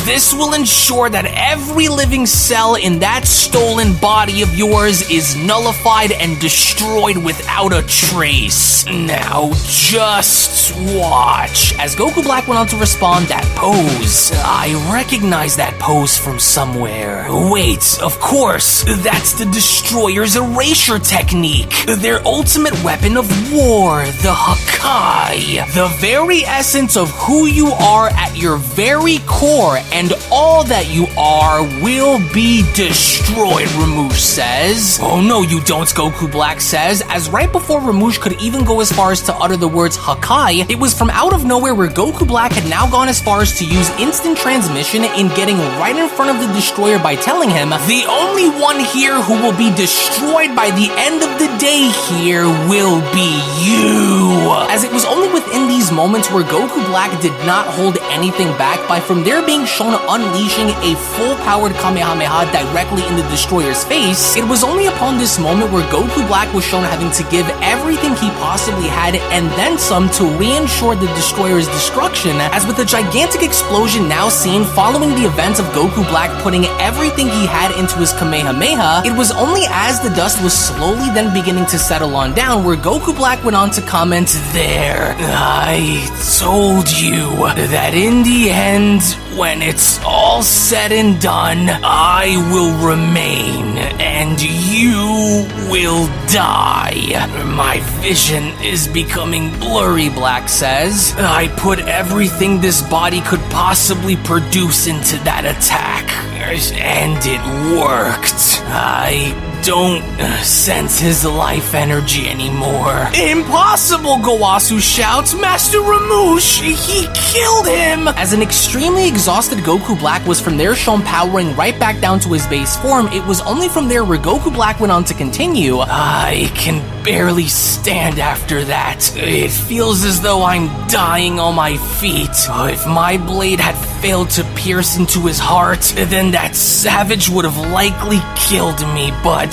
This will ensure that every living cell in that stolen body of yours is nullified and destroyed without a trace. Now just watch. As Goku Black went on to respond, that pose. I recognize that pose from somewhere. Wait, of course, that's the Destroyer's erasure technique. Their ultimate weapon of war, the Hakai. The very essence of who you are at your very core, and all that you are will be destroyed, Ramush says. Oh no, you don't, Goku Black says, as right before Ramush could even go as far as to utter the words Hakai, it was from out of nowhere where Goku Black had now gone as far as to use instant transmission in getting right in front of the Destroyer by telling him, the only one here who will be destroyed by the end of the day here will be you. As it was only within these moments where Goku Black did not hold anything back by from there being shown unleashing a full-powered Kamehameha directly in the Destroyer's face, it was only upon this moment where Goku Black was shown having to give everything he possibly had and then some to reinsure the Destroyer's destruction, as with a gigantic explosion now seen following the events of Goku Black putting everything he had into his Kamehameha, it was only as the dust was slowly then beginning to settle on down where Goku Black went on to comment, there, I told you that in the end, when it's all said and done, I will remain and you will die. My vision is becoming blurry, Black says. I put everything this body could possibly produce into that attack, and it worked. I don't sense his life energy anymore. Impossible, Gowasu shouts. Master Ramush, he killed him! As an extremely exhausted Goku Black was from there shown powering right back down to his base form, it was only from there where Goku Black went on to continue. I can barely stand after that. It feels as though I'm dying on my feet. If my blade had failed to pierce into his heart, then that savage would have likely killed me, but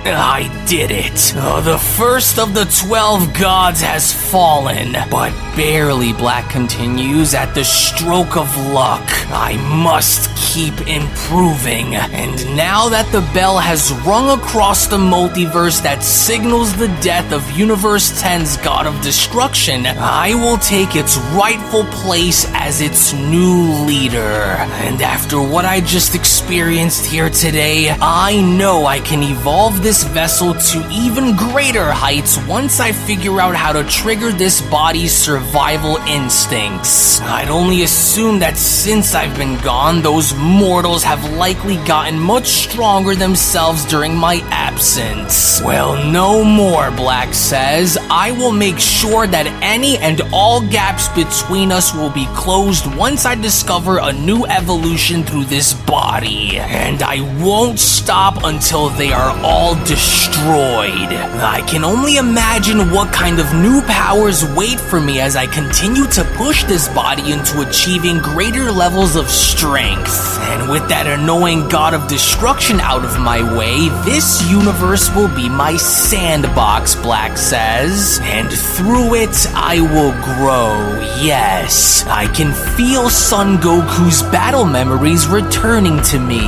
I did it. The first of the 12 gods has fallen, but barely, Black continues, at the stroke of luck. I must keep improving. And now that the bell has rung across the multiverse that signals the death of Universe 10's God of Destruction, I will take its rightful place as its new leader. And after what I just experienced here today, I know I can evolve this vessel to even greater heights once I figure out how to trigger this body's survival instincts. I'd only assume that since I've been gone, those mortals have likely gotten much stronger themselves during my absence. Well, no more, Black says. I will make sure that any and all gaps between us will be closed once I discover a new evolution through this body. And I won't stop until they are all destroyed. I can only imagine what kind of new powers wait for me as I continue to push this body into achieving greater levels of strength. And with that annoying God of Destruction out of my way, this universe will be my sandbox, Black says. And through it, I will grow. Yes, I can feel Son Goku's battle memories returning to me.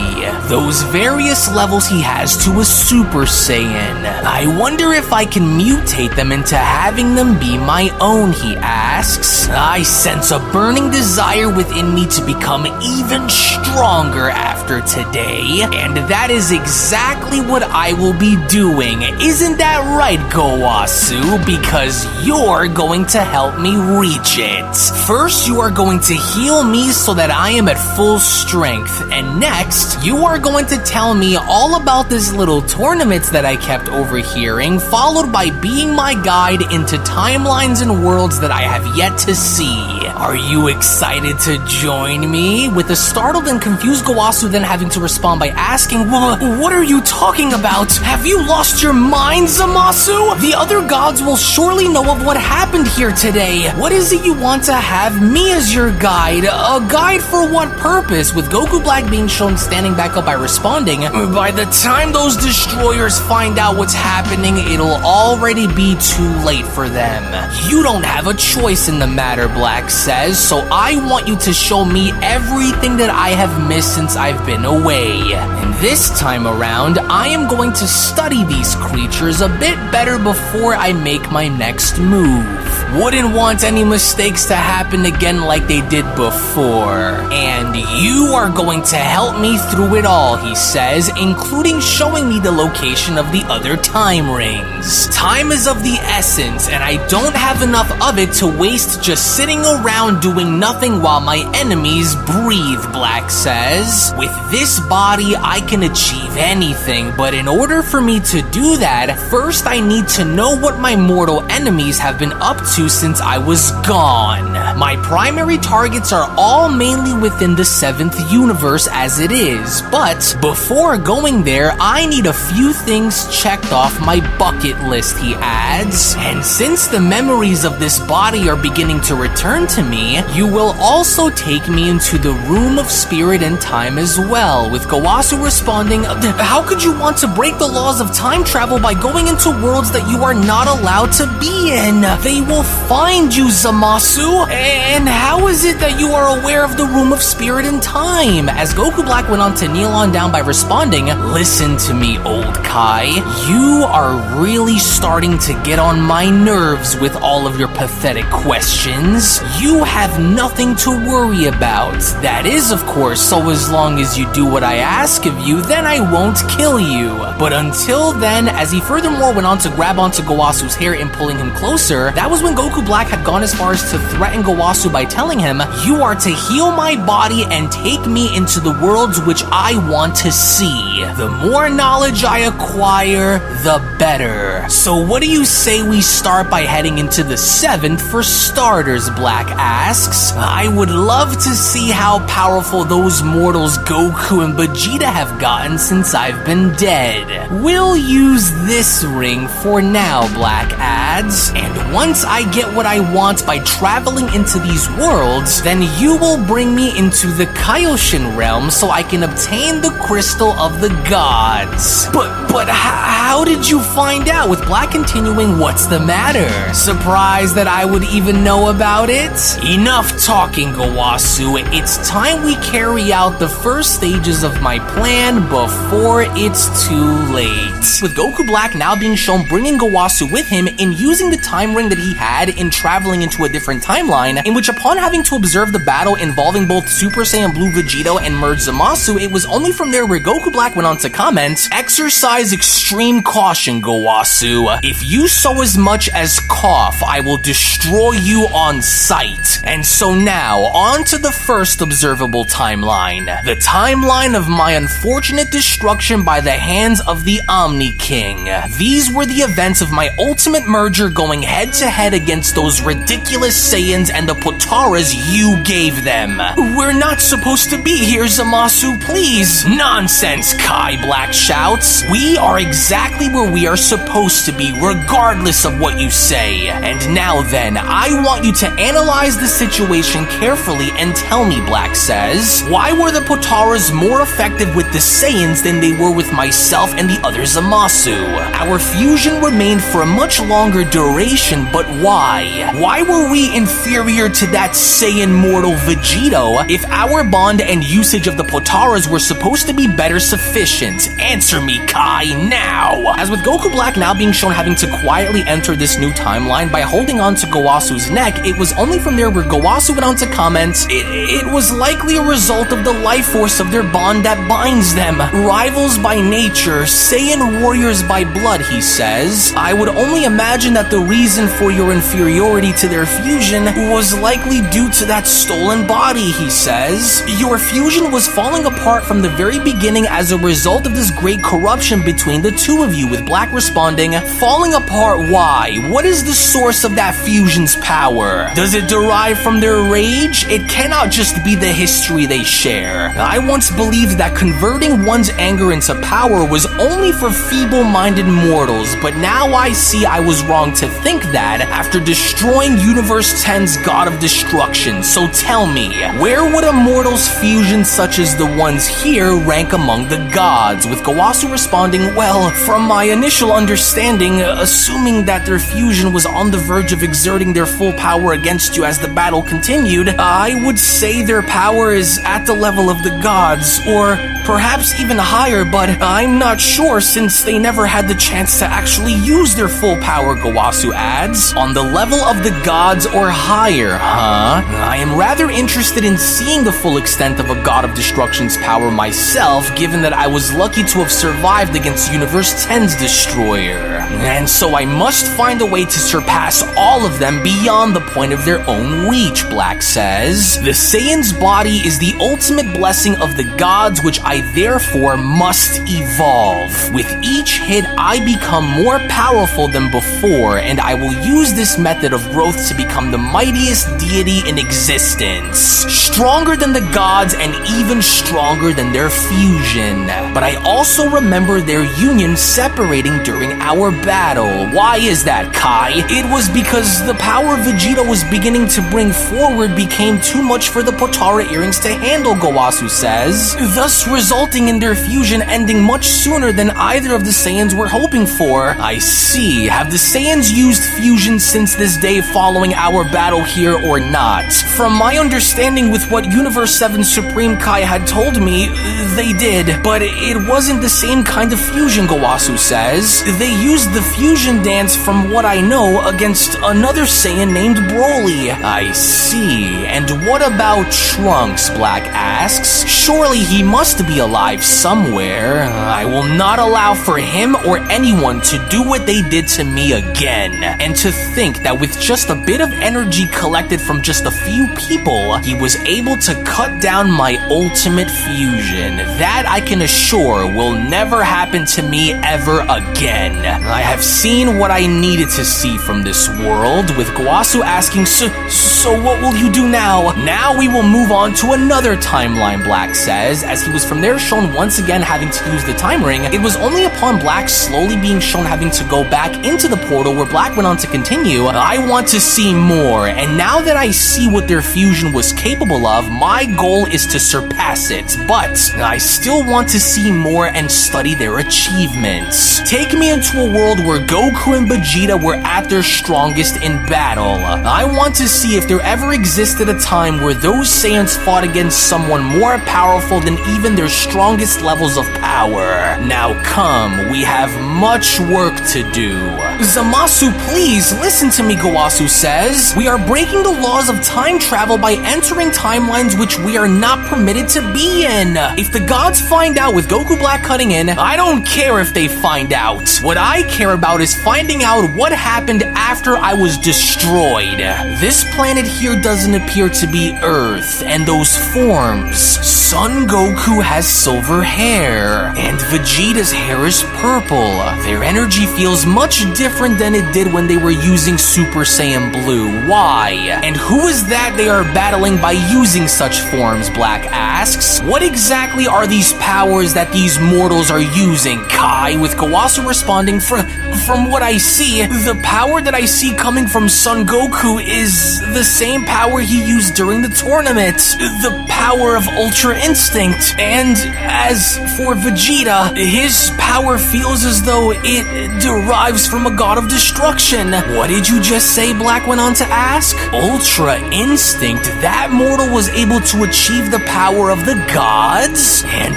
Those various levels he has to a Super Saiyan. I wonder if I can mutate them into having them be my own, he asks. I sense a burning desire within me to become even stronger after after today, and that is exactly what I will be doing. Isn't that right, Gowasu? Because you're going to help me reach it. First, you are going to heal me so that I am at full strength, and next, you are going to tell me all about this little tournament that I kept overhearing, followed by being my guide into timelines and worlds that I have yet to see. Are you excited to join me? With a startled and confused Gowasu then having to respond by asking, what are you talking about? Have you lost your mind, Zamasu? The other gods will surely know of what happened here today. What is it you want to have me as your guide? A guide for what purpose? With Goku Black being shown standing back up by responding, by the time those destroyers find out what's happening, it'll already be too late for them. You don't have a choice in the matter, Black says, so I want you to show me everything that I have missed since I've been away. And this time around, I am going to study these creatures a bit better before I make my next move. Wouldn't want any mistakes to happen again like they did before. And you are going to help me through it all, he says, including showing me the location of the other time rings. Time is of the essence, and I don't have enough of it to waste just sitting around doing nothing while my enemies breathe, Black says. With this body, I can achieve anything, but in order for me to do that, first I need to know what my mortal enemies have been up to since I was gone. My primary targets are all mainly within the 7th universe as it is, but before going there, I need a few things checked off my bucket list, he adds. And since the memories of this body are beginning to return to me, you will also take me into the room of spirit and time as well, with Gowasu responding, how could you want to break the laws of time travel by going into worlds that you are not allowed to be in? They will find you, Zamasu. And how is it that you are aware of the room of spirit and time? As Goku Black went on to kneel on down by responding, listen to me, old Kai. You are really starting to get on my nerves with all of your pathetic questions. You have nothing to worry about. That is, of course, so as long as you do what I ask of you, then I won't kill you. But until then, as he furthermore went on to grab onto Gowasu's hair and pulling him closer, that was when Goku Black had gone as far as to threaten Gowasu by telling him, you are to heal my body and take me into the worlds which I want to see. The more knowledge I acquire, the better. So what do you say we start by heading into the 7th for starters, Black asks. I would love to see how powerful those mortals Goku and Vegeta have gotten since I've been dead. We'll use this ring for now, Black adds, and once I get what I want by traveling into these worlds, then you will bring me into the Kaioshin realm so I can obtain the Crystal of the Gods. But how did you find out? With Black continuing, what's the matter? Surprised that I would even know about it? Enough talking, Gowasu. It's time we carry out the first stages of my plan before it's too late. With Goku Black now being shown bringing Gowasu with him and using the time ring that he had in traveling into a different timeline, in which upon having to observe the battle involving both Super Saiyan Blue Vegito and Merged Zamasu, it was only from there where Goku Black went on to comment, exercise extreme caution, Gowasu. If you so as much as cough, I will destroy you on sight. And so now, on to the first observable timeline. The timeline of my unfortunate destruction by the hands of the Omni King. These were the events of my ultimate merger going head to head against those ridiculous Saiyans and the Potaras you gave them. We're not supposed to be here, Zamasu, please. Nonsense, Kai, Black shouts. We are exactly where we are supposed to be, regardless of what you say. And now then, I want you to analyze the situation carefully and tell me, Black says, why were the Potaras more effective with the Saiyans than they were with myself and the other Zamasu? Our fusion remained for a much longer duration, but why? Why were we inferior to that Saiyan mortal Vegito if our bond and usage of the Potaras were supposed to be better sufficient? Answer me, Kai, now! As with Goku Black now being shown having to quietly enter this new timeline by holding on to Goasu's neck, it was only from there where Goasu went on to comment, it was likely a result of the life force of their bond that binds them. Rivals by nature, Saiyan warriors by blood, he says. I would only imagine that the reason for your inferiority to their fusion was likely due to that stolen body, he says. Your fusion was falling apart from the very beginning as a result of this great corruption between the two of you, with Black responding, falling apart why? What is the source of that fusion's power? Does it derive from their rage? It cannot just be the history they share. I once believed that converting one's anger into power was only for feeble-minded mortals, but now I see I was wrong to think that after destroying Universe 10's God of Destruction. So tell me, where would a mortal's fusion such as the ones here rank among the gods? With Goasu responding, well, from my initial understanding, assuming that their fusion was on the verge of exerting their full power against you as the battle continued, I would say their power is at the level of the gods, or perhaps even higher, but I'm not sure since they never had the chance to actually use their full power, Goasu adds. On the level of the gods or higher, huh? I am rather interested in seeing the full extent of a God of Destruction's power myself, given that I was lucky to have survived against Universe 10's destroyer. And so I must find a way to surpass all of them beyond the point of their own reach, Black says. The Saiyan's body is the ultimate blessing of the gods, which I therefore must evolve. With each hit, I become more powerful than before, and I will use this method of growth to become the mightiest deity in existence. Stronger than the gods and even stronger than their fusion. But I also remember their union separating during our battle. Why is that, Kai? It was because the power Vegeta was beginning to bring forward became too much for the Potara earrings to handle, Goasu says, thus resulting in their fusion ending much sooner than either of the Saiyans were hoping for. I see. Have the Saiyans used fusion since this day following our battle here or not? From my understanding with what Universe 7 Supreme Kai had told me, they did, but it wasn't the same kind of fusion, Goasu says. They used the fusion dance, from what I know, against another Saiyan named Broly. I see. And what about Trunks, Black asks. Surely he must be alive somewhere. I will not allow for him or anyone to do what they did to me again. And to think that with just a bit of energy collected from just a few people, he was able to cut down my ultimate fusion. That I can assure will never happen to me ever again. I have seen what I needed to see from this world, with Goasu asking, so what will you do now? Now we will move on to another timeline, Black says, as he was from there shown once again having to use the time ring. It was only upon Black slowly being shown having to go back into the portal where Black went on to continue, I want to see more, and now that I see what their fusion was capable of, my goal is to surpass it, but I still want to see more and study their achievements. Take me into a world where Goku and Vegeta were at their strongest in battle. I want to see if there ever existed a time where those Saiyans fought against someone more powerful than even their strongest levels of power. Now come, we have much work to do. Zamasu, please, listen to me, Goasu says. We are breaking the laws of time travel by entering timelines which we are not permitted to be in. If the gods find out with Goku Black cutting in, I don't care if they find out. What I care about is finding out what happened after I was destroyed. This planet here doesn't appear to be Earth, and those forms. Son Goku has silver hair, and Vegeta's hair is purple. Their energy feels much different than it did when they were using Super Saiyan Blue. Why? And who is that they are battling by using such forms, Black asks. What exactly are these powers that these mortals are using, Kai? With Goasu responding, from what I see, the power that I see coming from Son Goku is the same power he used during the tournament. The power of Ultra Instinct. And And as for Vegeta, his power feels as though it derives from a god of destruction. What did you just say? Black went on to ask. Ultra Instinct, that mortal was able to achieve the power of the gods? And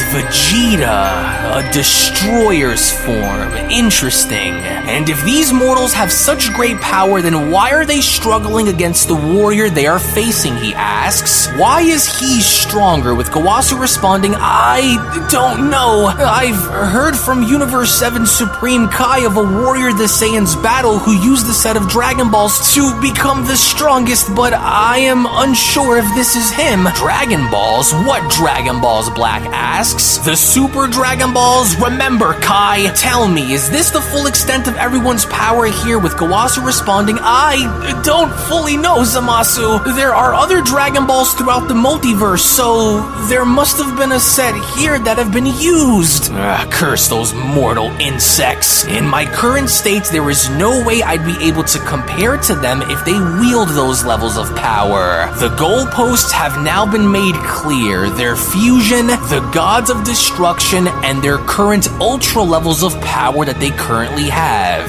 Vegeta, a destroyer's form. Interesting. And if these mortals have such great power, then why are they struggling against the warrior they are facing, he asks. Why is he stronger? With Gowasu responding, I don't know. I've heard from Universe 7 Supreme Kai of a warrior the Saiyans battle who used the set of Dragon Balls to become the strongest, but I am unsure if this is him. Dragon Balls? What Dragon Balls? Black asks. The Super Dragon Balls? Remember, Kai, tell me, is this the full extent of everyone's power here? With Gowasu responding, I don't fully know, Zamasu. There are other Dragon Balls throughout the multiverse, so there must have been a set here that have been used. Curse those mortal insects. In my current state, there is no way I'd be able to compare to them if they wield those levels of power. The goalposts have now been made clear. Their fusion, the gods of destruction, and their current ultra levels of power that they currently have.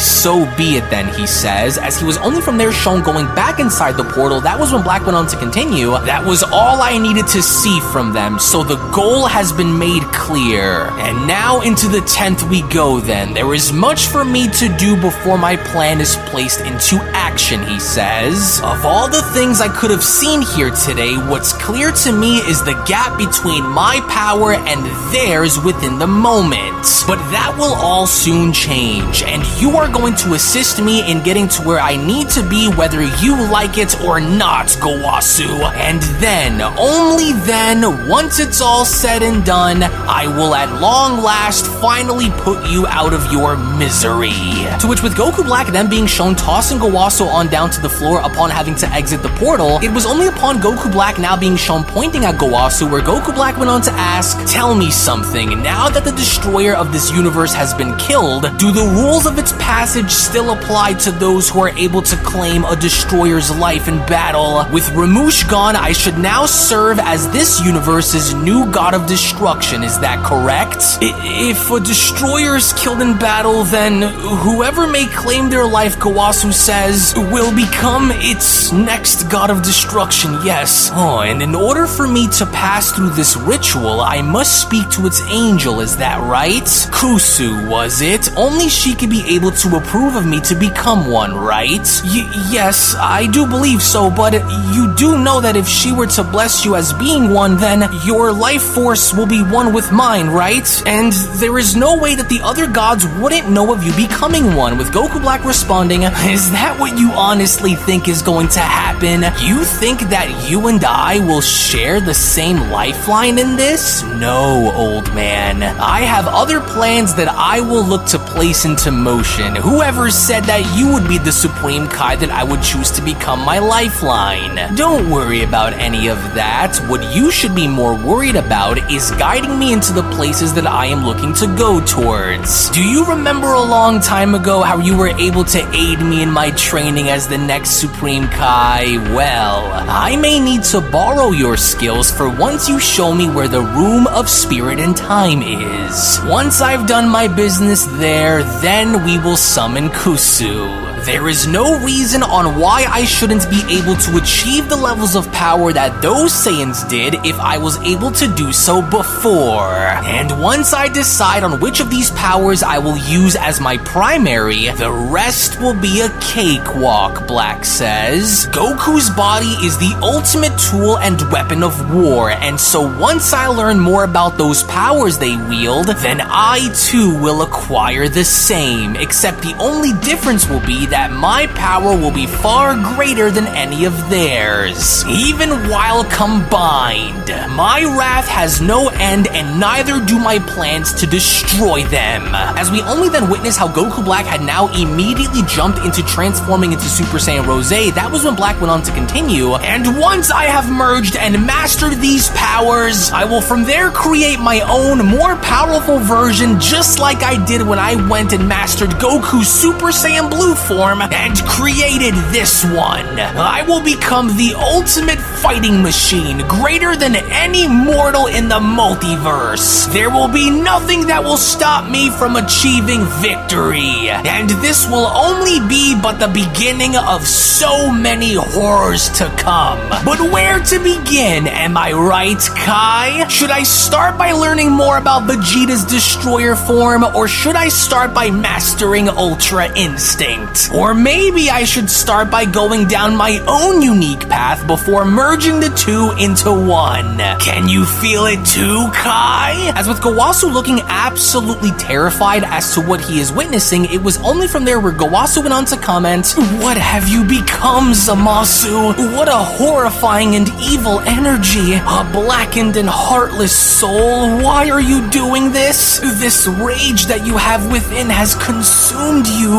So be it then, he says, as he was only from there shown going back inside the portal. That was when Black went on to continue. That was all I needed to see from them, so the goal has been made clear. And now into the 10th we go then. There is much for me to do before my plan is placed into action, he says. Of all the things I could have seen here today, what's clear to me is the gap between my power and theirs within the moment. But that will all soon change, and you are going to assist me in getting to where I need to be, whether you like it or not, Gowasu. And then, only then, once it's all said and done, I will at long last finally put you out of your misery. To which, with Goku Black then being shown tossing Gowasu on down to the floor upon having to exit the portal, it was only upon Goku Black now being shown pointing at Gowasu where Goku Black went on to ask, tell me something, now that the destroyer of this universe has been killed, do the rules of its passage still apply to those who are able to claim a destroyer's life in battle? With Ramush gone, I should now serve as this universe's new god of destruction, is that correct? If a destroyer is killed in battle, then whoever may claim their life, Gowasu says, will become its next god of destruction, yes. Oh, and in order for me to pass through this ritual, I must speak to its angel, is that right? Kusu, was it? Only she could be able to approve of me to become one, right? Yes, I do believe so, but you do know that if she were to bless you as being one, then your life force will be one with mine, right? And there is no way that the other gods wouldn't know of you becoming one, with Goku Black responding, is that what you honestly think is going to happen? You think that you and I will share the same lifeline in this? No, old man. I have other plans that I will look to place into motion. Whoever said that you would be the Supreme Kai that I would choose to become my lifeline? Don't worry about any of that. What you should be more worried about is guiding me into the places that I am looking to go towards. Do you remember a long time ago how you were able to aid me in my training as the next Supreme Kai? Well, I may need to borrow your skills for once you show me where the Room of Spirit and Time is. Once I've done my business there, then we will summon Kusu. There is no reason on why I shouldn't be able to achieve the levels of power that those Saiyans did if I was able to do so before. And once I decide on which of these powers I will use as my primary, the rest will be a cakewalk, Black says. Goku's body is the ultimate tool and weapon of war, and so once I learn more about those powers they wield, then I too will acquire the same, except the only difference will be that my power will be far greater than any of theirs. Even while combined, my wrath has no end, and neither do my plans to destroy them. As we only then witness how Goku Black had now immediately jumped into transforming into Super Saiyan Rose, that was when Black went on to continue, and once I have merged and mastered these powers, I will from there create my own more powerful version, just like I did when I went and mastered Goku's Super Saiyan Blue form and created this one. I will become the ultimate fighting machine, greater than any mortal in the multiverse. multiverse. There will be nothing that will stop me from achieving victory. And this will only be but the beginning of so many horrors to come. But where to begin, am I right, Kai? Should I start by learning more about Vegeta's destroyer form, or should I start by mastering Ultra Instinct? Or maybe I should start by going down my own unique path before merging the two into one. Can you feel it too, Kai? As with Gowasu looking absolutely terrified as to what he is witnessing, it was only from there where Gowasu went on to comment, "What have you become, Zamasu? What a horrifying and evil energy. A blackened and heartless soul. Why are you doing this? This rage that you have within has consumed you.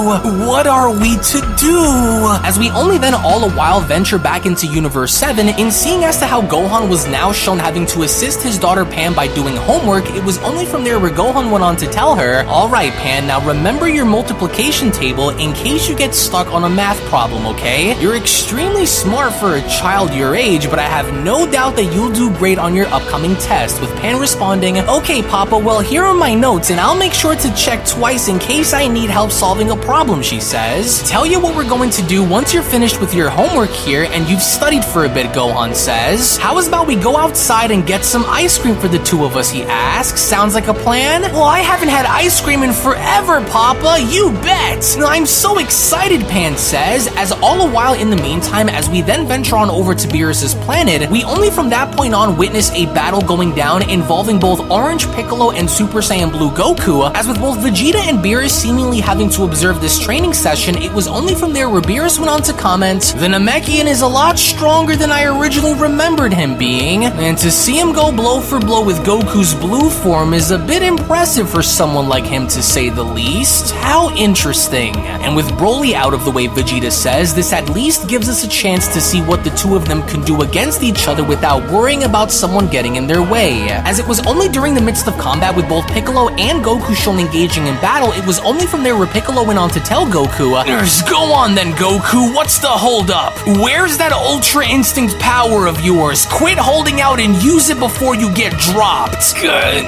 What are we to do?" As we only then all a while venture back into Universe 7, in seeing as to how Gohan was now shown having to assist his daughter Pan by doing homework, it was only from there where Gohan went on to tell her, "Alright Pan, now remember your multiplication table in case you get stuck on a math problem, okay? You're extremely smart for a child your age, but I have no doubt that you'll do great on your upcoming test," with Pan responding, "Okay Papa, well here are my notes and I'll make sure to check twice in case I need help solving a problem," she says. "Tell you what we're going to do once you're finished with your homework here and you've studied for a bit," Gohan says. "How about we go outside and get some ice cream for the two of us," he asks. "Sounds like a plan?" "Well, I haven't had ice cream in forever, Papa, you bet." "I'm so excited," Pan says, as all a while in the meantime, as we then venture on over to Beerus's planet, we only from that point on witness a battle going down involving both Orange Piccolo and Super Saiyan Blue Goku, as with both Vegeta and Beerus seemingly having to observe this training session, it was only from there where Beerus went on to comment, "The Namekian is a lot stronger than I originally remembered him being, and to see him go blow for blow with Goku's blue form is a bit impressive for someone like him to say the least. How interesting." And with Broly out of the way, Vegeta says, "This at least gives us a chance to see what the two of them can do against each other without worrying about someone getting in their way." As it was only during the midst of combat with both Piccolo and Goku shown engaging in battle, it was only from there where Piccolo went on to tell Goku, "Go on then, Goku, what's the holdup? Where's that Ultra Instinct power of yours? Quit holding out and use it before you get dropped."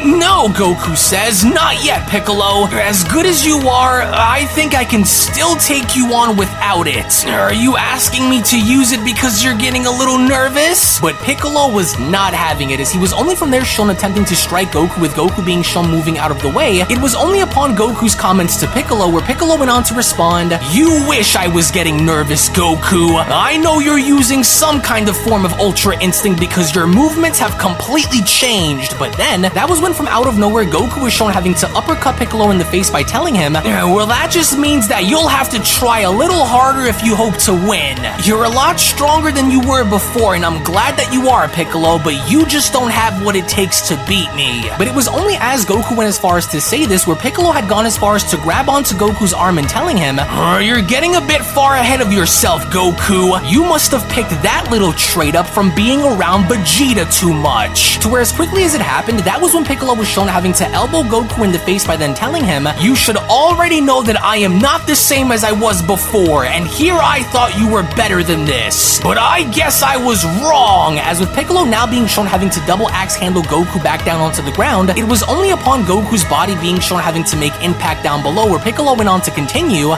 "No," Goku says, "not yet, Piccolo. As good as you are, I think I can still take you on without it." "Are you asking me to use it because you're getting a little nervous?" But Piccolo was not having it, as he was only from there shown attempting to strike Goku, with Goku being shown moving out of the way. It was only upon Goku's comments to Piccolo where Piccolo went on to respond, "You wish I was getting nervous, Goku. I know you're using some kind of form of Ultra Instinct because your movements have completely changed." But then, that was when from out of nowhere, Goku was shown having to uppercut Piccolo in the face by telling him, "Well, that just means that you'll have to try a little harder if you hope to win. You're a lot stronger than you were before, and I'm glad that you are, Piccolo, but you just don't have what it takes to beat me." But it was only as Goku went as far as to say this where Piccolo had gone as far as to grab onto Goku's arm and telling him, "You're getting a bit far ahead of yourself, Goku. You must have picked that little trait up from being around Vegeta too much." To where as quickly as it happened, that was when Piccolo was shown having to elbow Goku in the face by then telling him, "You should already know that I am not the same as I was before, and here I thought you were better than this. But I guess I was wrong." As with Piccolo now being shown having to double axe handle Goku back down onto the ground, it was only upon Goku's body being shown having to make impact down below where Piccolo went on to continue,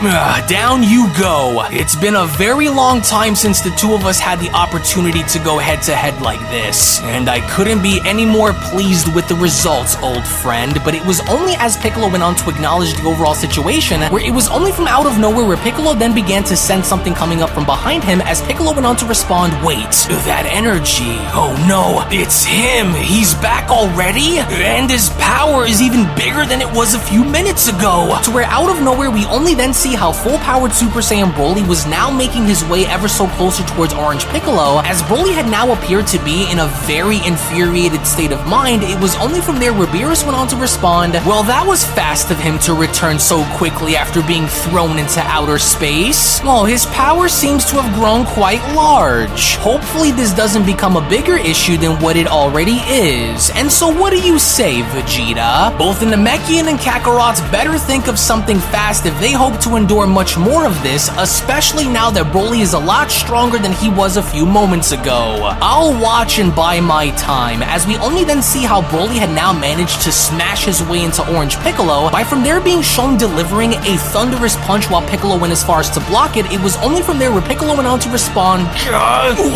"Down you go. It's been a very long time since the two of us had the opportunity to go head to head like this, and I couldn't be any more pleased with the results, old friend." But it was only as Piccolo went on to acknowledge the overall situation where it was only from out of nowhere where Piccolo then began to sense something coming up from behind him, as Piccolo went on to respond, "Wait, that energy. Oh no, it's him. He's back already? And his power is even bigger than it was a few minutes ago." To where out of nowhere we only then see how full-powered Super Saiyan Broly was now making his way ever so closer towards Orange Piccolo, as Broly had now appeared to be in a very infuriated state of mind. It was only from there where Beerus went on to respond, "Well, that was fast of him to return so quickly after being thrown into outer space. Well, his power seems to have grown quite large. Hopefully this doesn't become a bigger issue than what it already is. And so what do you say, Vegeta? Both the Namekian and Kakarot's better think of something fast if they hope to endure much more of this, especially now that Broly is a lot stronger than he was a few moments ago. I'll watch and bide my time," as we only then see how Broly had now managed to smash his way into Orange Piccolo by from there being shown delivering a thunderous punch while Piccolo went as far as to block it. It was only from there where Piccolo went on to respond,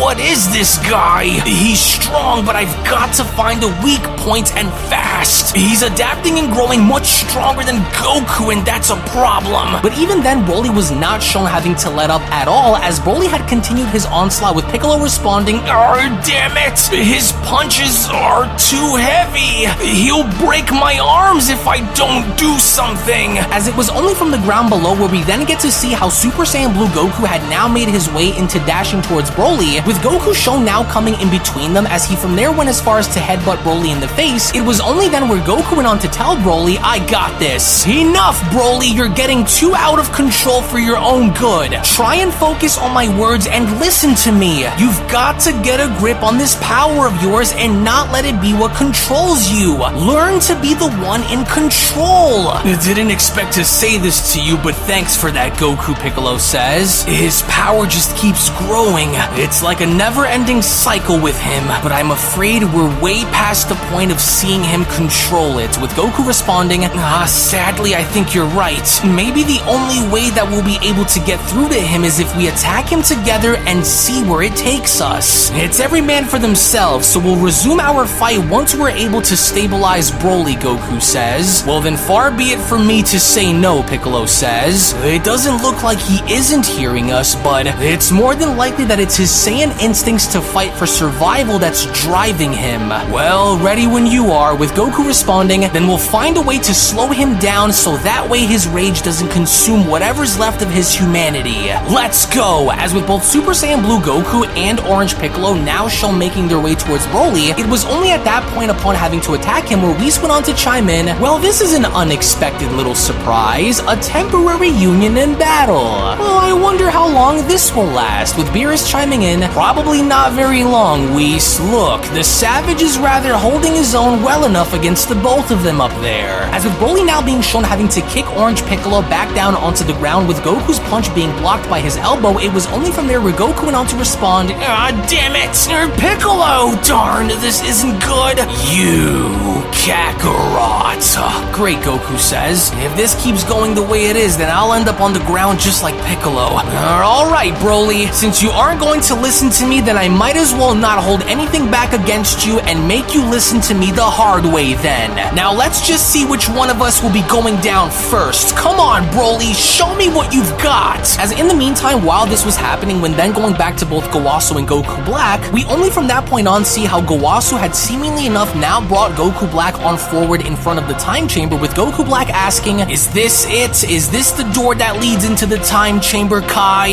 What is this guy? He's strong, but I've got to find a weak point and fast. He's adapting and growing much stronger than Goku, and that's a problem. But even then, Broly was not shown having to let up at all, as Broly had continued his onslaught with Piccolo responding, Damn it! His punches are too heavy. He'll break my arms if I don't do something. As it was only from the ground below where we then get to see how Super Saiyan Blue Goku had now made his way into dashing towards Broly, with Goku shown now coming in between them as he from there went as far as to headbutt Broly in the face. It was only then where Goku went on to tell Broly, I got this. Enough, Broly, you're getting too out of control for your own good. Try and focus on my words and listen to me. You've got to get a grip on this power of yours and not let it be what controls you. Learn to be the one in control. I didn't expect to say this to you, but thanks for that, Goku, Piccolo says. His power just keeps growing. It's like a never-ending cycle with him, but I'm afraid we're way past the point of seeing him control it, with Goku responding, sadly, I think you're right. Maybe the only way that we'll be able to get through to him is if we attack him together and see where it takes us. It's every man for themselves, so we'll resume our fight once we're able to stabilize Broly, Goku says. Well then, far be it from me to say no, Piccolo says. It doesn't look like he isn't hearing us, but it's more than likely that it's his Saiyan instincts to fight for survival that's driving him. Well, ready when you are, with Goku responding, then we'll find a way to slow him down so that way his rage doesn't consume whatever's left of his humanity. Let's go! As with both Super Saiyan Blue Goku and Orange Piccolo now shown making their way towards Broly, it was only at that point upon having to attack him where Whis went on to chime in, well, this is an unexpected little surprise, a temporary union in battle. Well, I wonder how long this will last, with Beerus chiming in, probably not very long, Whis. Look, the Savage is rather holding his own well enough against the both of them up there. As with Broly now being shown having to kick Orange Piccolo back down onto the ground with Goku's punch being blocked by his elbow, it was only from there where Goku went on to respond, damn it! Piccolo! Darn, this isn't good! You Kakarot! Great, Goku says. If this keeps going the way it is, then I'll end up on the ground just like Piccolo. Alright, Broly, since you aren't going to listen to me, then I might as well not hold anything back against you and make you listen to me the hard way then. Now let's just see which one of us will be going down first. Come on, Broly, show me what you've got! As in the meantime, while this was happening, when then going back to both Gowasu and Goku Black, we only from that point on see how Gowasu had seemingly enough now brought Goku Black on forward in front of the time chamber, with Goku Black asking, is this it? Is this the door that leads into the time chamber, Kai?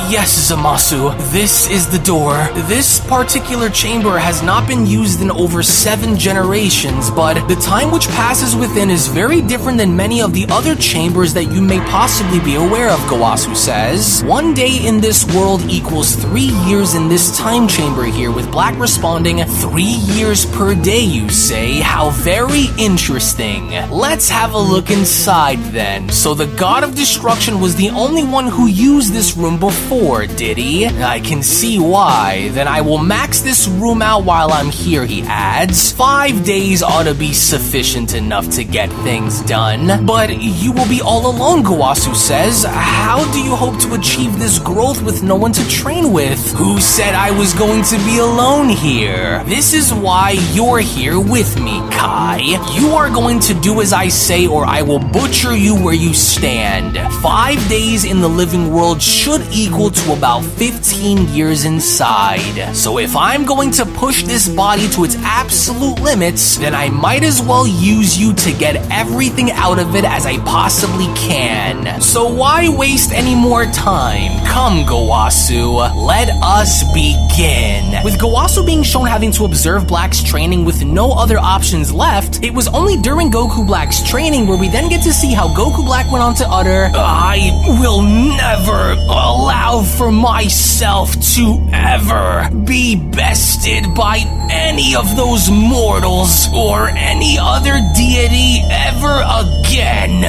Yes, Zamasu, this is the door. This particular chamber has not been used in over 7 generations, but the time which passes within is very different than many of the other chambers that you may possibly be aware of, Gowasu says. 1 day in this world equals 3 years in this time chamber here, with Black responding, 3 years per day, you say? How very interesting. Let's have a look inside then. So the God of Destruction was the only one who used this room before, did he? I can see why. Then I will max this room out while I'm here, he adds. 5 days ought to be sufficient enough to get things done. But you will be all alone, Gowasu says. How do you hope to achieve this growth with no one to train with? Who said I was going to be alone here? This is why you're here with me, Kai. You are going to do as I say or I will butcher you where you stand. 5 days in the living world should equal to about 15 years inside. So if I'm going to push this body to its absolute limits, then I might as well use you to get everything out of it as I possibly can. So why waste any more time? Come, Gowasu, let us begin. With Gowasu being shown having to observe Black's training with no other option options left, it was only during Goku Black's training where we then get to see how Goku Black went on to utter, I will never allow for myself to ever be bested by any of those mortals or any other deity ever again.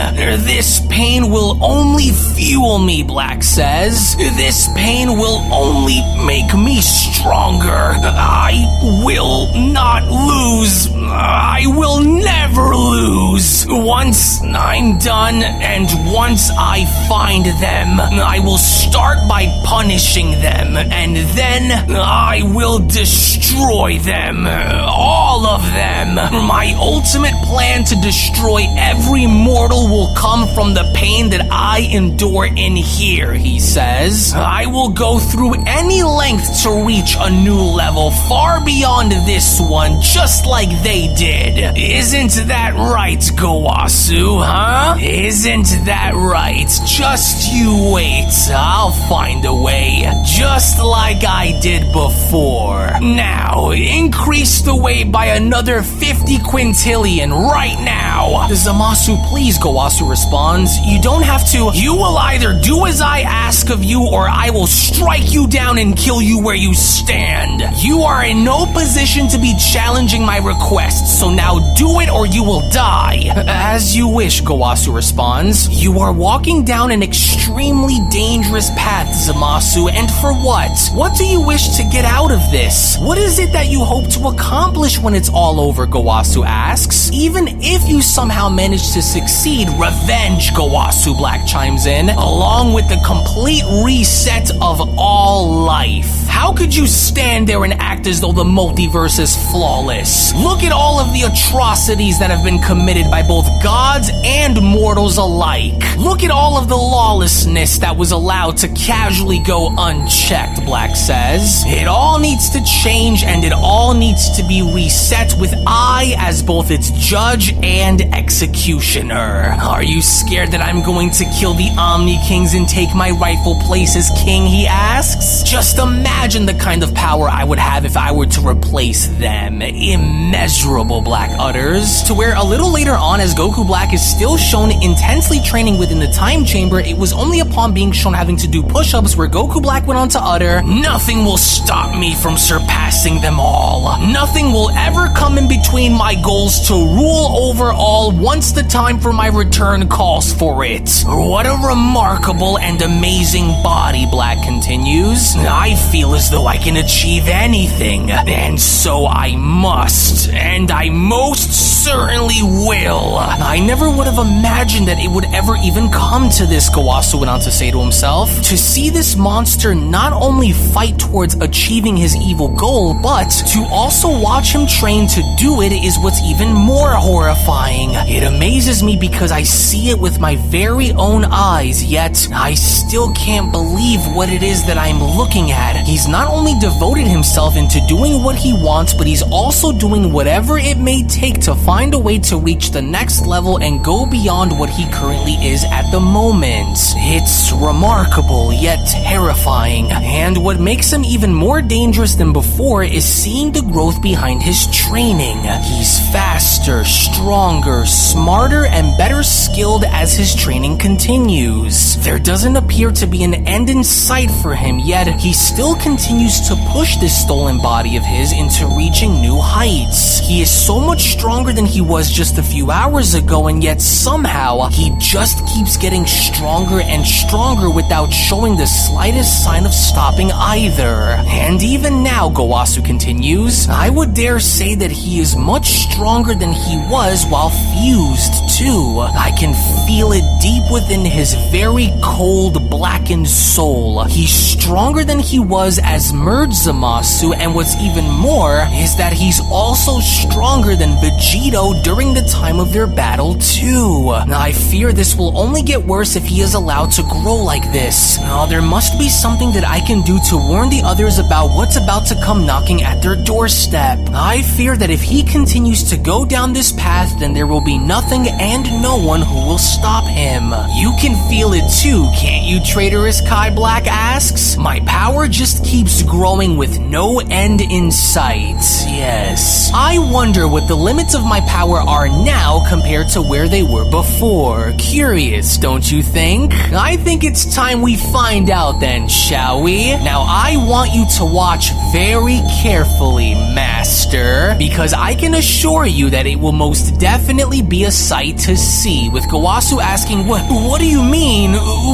This pain will only fuel me, Black says. This pain will only make me stronger. I will not lose. I will never lose. Once I'm done and once I find them, I will start by punishing them and then I will destroy them. All of them. My ultimate plan to destroy every mortal will come from the pain that I endure in here, he says. I will go through any length to reach a new level far beyond this one, just like they did. Isn't that right, Gowasu, huh? Isn't that right? Just you wait. I'll find a way. Just like I did before. Now, increase the weight by another 50 quintillion right now. Zamasu, please, Gowasu responds. You don't have to. You will either do as I ask of you or I will strike you down and kill you where you stand. You are in no position to be challenging my requests, so now do it or you will die. As you wish, Gowasu responds. You are walking down an extremely dangerous path, Zamasu, and for what? What do you wish to get out of this? What is it that you hope to accomplish when it's all over, Gowasu asks. Even if you somehow manage to succeed, revenge, Gowasu, Black chimes in, along with the complete reset of all life. How could you stand there and act as though the multiverse is flawless? Look at all of the atrocities that have been committed by both gods and mortals alike. Look at all of the lawlessness that was allowed to casually go unchecked, Black says. It all needs to change and it all needs to be reset with I as both its judge and executioner. Are you scared that I'm going to kill the Omni Kings and take my rightful place as king, he asks? Just imagine the kind of power I would have if I were to replace them. Immeasurable, Black utters. To where a little later on, as Goku Black is still shown intensely training within the time chamber, it was only upon being shown having to do push-ups where Goku Black went on to utter, nothing will stop me from surpassing them all. Nothing will ever come in between my goals to rule over all once the time for my return calls for it. What a remarkable and amazing body, Black continues. I feel as though I can achieve anything, and so I must, and I most certainly will. I never would have imagined that it would ever even come to this, Gowasu went on to say to himself. To see this monster not only fight towards achieving his evil goal, but to also watch him train to do it is what's even more horrifying. It amazes me because I see it with my very own eyes, yet I still can't believe what it is that I'm looking at. He's not only devoted himself into doing what he wants, but he's also doing whatever it may take to find a way to reach the next level and go beyond what he currently is at the moment. It's remarkable, yet terrifying. And what makes him even more dangerous than before is seeing the growth behind his training. He's faster, stronger, smarter, and better skilled as his training continues. There doesn't appear to be an end in sight for him, yet he still continues to push this stolen body of his into reaching new heights. He is so much stronger than he was just a few hours ago, and yet somehow he just keeps getting stronger and stronger without showing the slightest sign of stopping either. And even now, Gowasu continues, I would dare say that he is much stronger than he was while fused too. I can feel it deep within his very cold, blackened soul. He's stronger than he was as merged Zamasu, and what's even more is that he's also stronger than Vegito during the time of their battle too. I fear this will only get worse if he is allowed to grow like this. There must be something that I can do to warn the others about what's about to come knocking at their doorstep. I fear that if he continues to go down this path, then there will be nothing and no one who will stop him. You can feel it too, can't you, traitorous Kai, Black asks? My power just keeps growing with no end in sight. Yes, I wonder what the limits of my power are now compared to where they were before. Curious, don't you think? I think it's time we find out then, shall we? Now I want you to watch very carefully, Master, because I can assure you that it will most definitely be a sight to see, with Gowasu asking, what do you mean?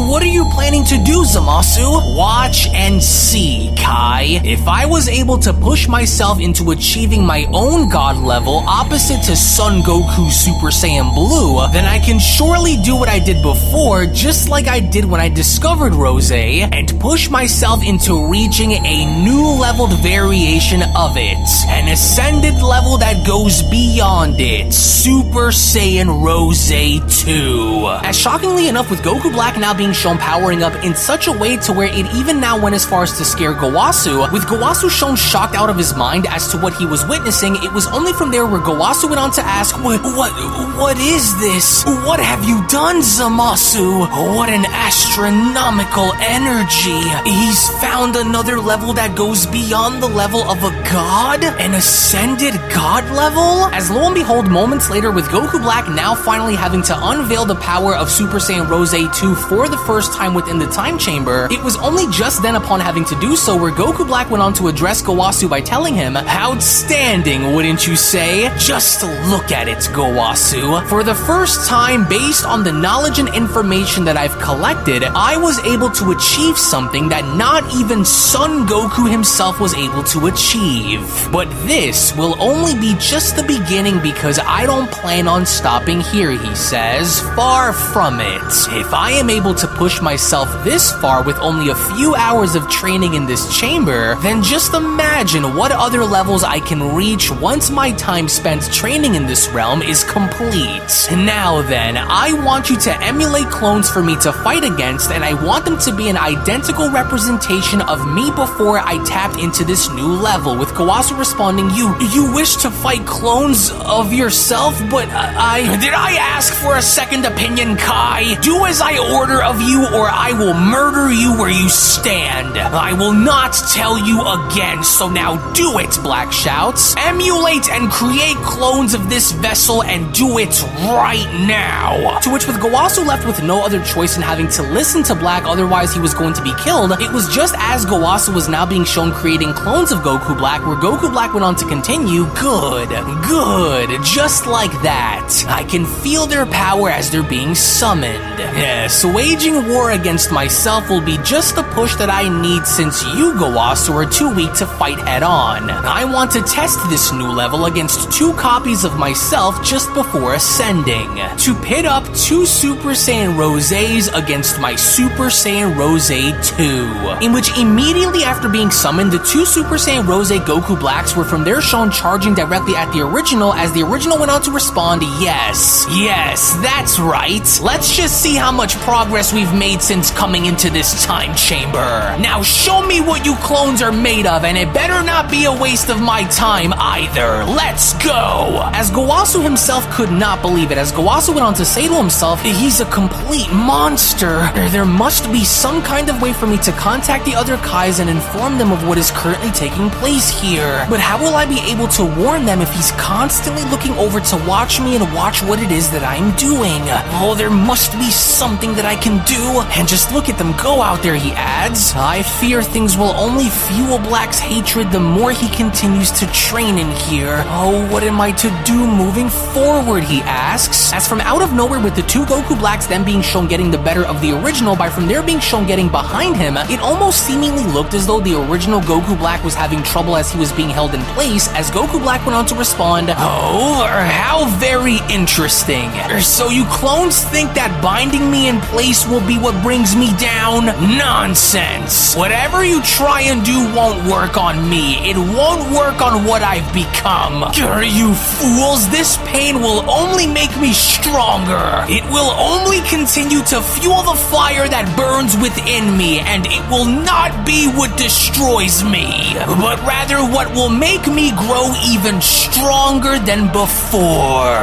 What are you planning to do, Zamasu? Watch and see, Kai. If I was able to push myself into achieving my own god level opposite to Son Goku Super Saiyan Blue, then I can surely do what I did before, just like I did when I discovered Rose, and push myself into reaching a new leveled variation of it. An ascended level that goes beyond it. Super Saiyan Rose 2. As shockingly enough, with Goku Black now being shown powering up in such a way to where it even now went as far as to scare Gowasu, with Gowasu shown shocked out of his mind as to what he was witnessing, it was only from there where Gowasu went on to ask, what is this? What have you done, Zamasu? What an astronomical energy. He's found another level that goes beyond the level of a god? An ascended god level? As lo and behold, moments later, with Goku Black now finally having to unveil the power of Super Saiyan Rose 2 for the first time within the time chamber, it was only just then upon having to do so where Goku Black went on to address Gowasu by telling him, outstanding, wouldn't you say? Just look at it, Gowasu. For the first time, based on the knowledge and information that I've collected, I was able to achieve something that not even Son Goku himself was able to achieve. But this will only be just the beginning because I don't plan on stopping here, he says. Far from it. If I am able to push myself this far with only a few hours of training in this chamber, then just imagine what other levels I can reach once my time spent training in this realm is complete. Now then, I want you to emulate clones for me to fight against, and I want them to be an identical representation of me before I tapped into this new level, with Gowasu responding, You wish to fight clones of yourself? But Did I ask for a second opinion, Kai? Do as I order of you, or I will murder you where you stand. I will not tell you again, so now do it, Black shouts. Emulate and create clones of this vessel and do it right now. To which, with Gowasu left with no other choice in having to listen to Black, otherwise he was going to be killed, it was just as Gowasu was now being shown creating clones of Goku Black, where Goku Black went on to continue, good, just like that. I can feel their power as they're being summoned. Yes, waging war against myself will be just the push that I need, since you, Gowasu, are too weak to fight head on. I want to test this new level against 2 copies of myself just before ascending, to pit up 2 Super Saiyan Roses against my Super Saiyan Rose 2, in which immediately after being summoned, the 2 Super Saiyan Rose Goku Blacks were from there shown charging directly at the original, as the original went on to respond, yes, that's right. Let's just see how much progress we've made since coming into this time chamber. Now show me what you clones are made of, and it better not be a waste of my time either. Let's go! As Gowasu himself could not believe it, as Gowasu went on to say to himself, he's a complete monster. There must be some kind of way for me to contact the other Kais and inform them of what is currently taking place here. But how will I be able to warn them if he's constantly looking over to watch me and watch what it is that I'm doing? Oh, there must be something that I can do. And just look at them go out there, he adds. I fear things will only fuel Black's hatred the more he continues to train in here. Oh, what am I to do moving forward, he asks. As from out of nowhere, with the 2 Goku Blacks then being shown getting the better of the original, by from there being shown getting behind him, it almost seemingly looked as though the original Goku Black was having trouble as he was being held in place, as Goku Black went on to respond, oh, how very interesting. So you clones think that binding me in place will be what brings me down? Nonsense. Whatever you try and do won't work on me. It won't work on what I've become. You fools, this pain will only make me stronger. It will only continue to fuel the fire that burns within me, and it will not be what destroys me, but rather what will make me grow even stronger than before.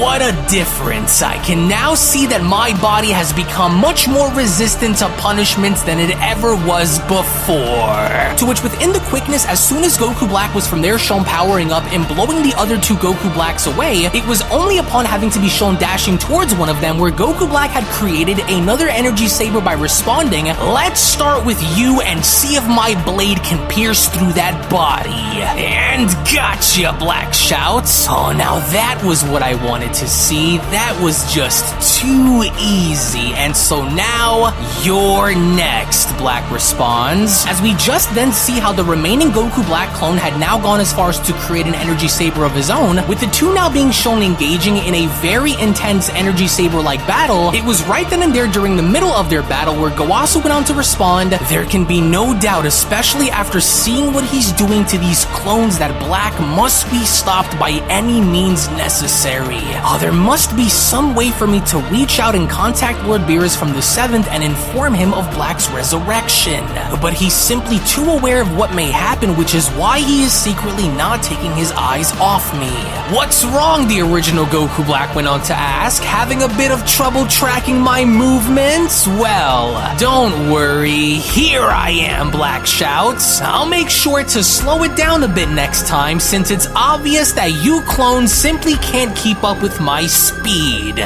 What a difference. I can now see that my body has become much more resistant to punishments than it ever was before. To which, within the quickness, as soon as Goku Black was from there shown powering up, and blowing the other two Goku Blacks away, it was only upon having to be shown dashing towards one of them where Goku Black had created another energy saber by responding, "Let's start with you and see if my blade can pierce through that body." And gotcha, Black shouts. "Oh, now that was what I wanted to see. That was just too easy. And so now, you're next," Black responds. As we just then see how the remaining Goku Black clone had now gone as far as to create an energy saber of his own, with the two now being shown engaging in a very intense energy saber-like battle. It was right then and there during the middle of their battle where Gowasu went on to respond, "There can be no doubt, especially after seeing what he's doing to these clones, that Black must be stopped by any means necessary. There must be some way for me to reach out and contact Lord Beerus from the 7th and inform him of Black's resurrection. But he's simply too aware of what may happen, which is why he is secretly not taking his eyes off me." "What's wrong?" the original Goku Black went on to ask. "Having a bit of trouble tracking my movements? Well, don't worry. Here I am," Black shouts. "I'll make sure to slow it down a bit next time, since it's obvious that you clones simply can't keep up with my speed."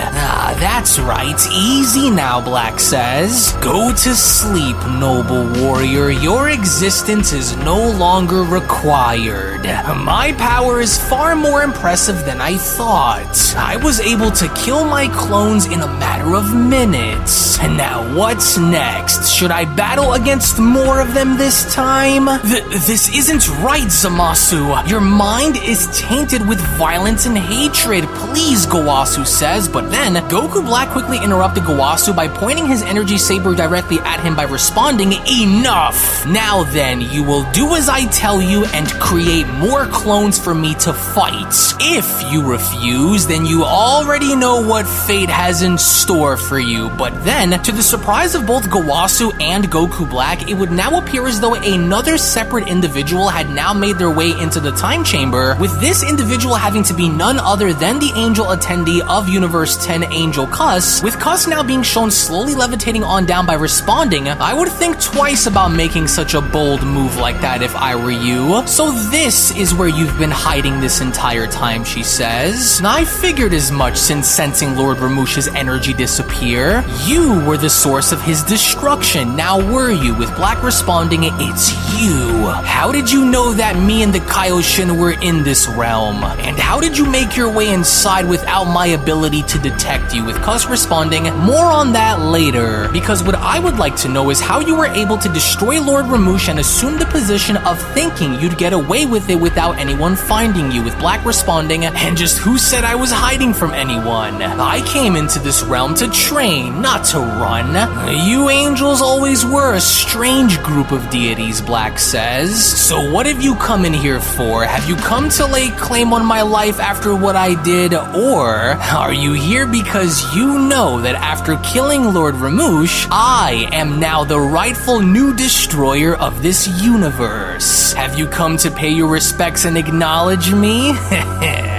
"That's right. Easy now," Black says. "Go to sleep, noble warrior. Your existence is no longer required. My power is far more impressive than I thought. I was able to kill my clones in a matter of minutes. And now what's next? Should I battle against more of them this time?" This isn't right, Zamasu. Your mind is tainted with violence and hatred. Please," Gowasu says, but then Goku Black quickly interrupted Gowasu by pointing his energy saber directly at him by responding, "Enough! Now then, you will do as I tell you and create more clones for me to fight. If you refuse, then you already know what fate has in store for you." But then, to the surprise of both Gowasu and Goku Black, it would now appear as though another separate individual had now made their way into the time chamber, with this individual having to be none other than the angel attendee of Universe 10, Angel Cuss, with Cuss now being shown slowly levitating on down by responding, "I would think twice about making such a bold move like that if I were you. So this is where you've been hiding this entire time," she says. "I figured as much since sensing Lord Ramush's energy disappear. You were the source of his destruction, now were you?" With Black responding, "It's you. How did you know that me and the Kaioshin were in this realm? And how did you make your way inside without my ability to detect you?" With Cuss responding, "More on that later, because what I would like to know is how you were able to destroy Lord Ramush and assume the position of thinking you'd get away with it without anyone finding you." With Black responding, "And just who said I was hiding from anyone? I came into this realm to train, not to run. You angels always were a strange group of deities," Black says. "So what have you come in here for? Have you come to lay claim on my life after what I did? Or are you here because you know that after killing Lord Ramush, I am now the rightful new destroyer of this universe? Have you come to pay your respects and acknowledge me?"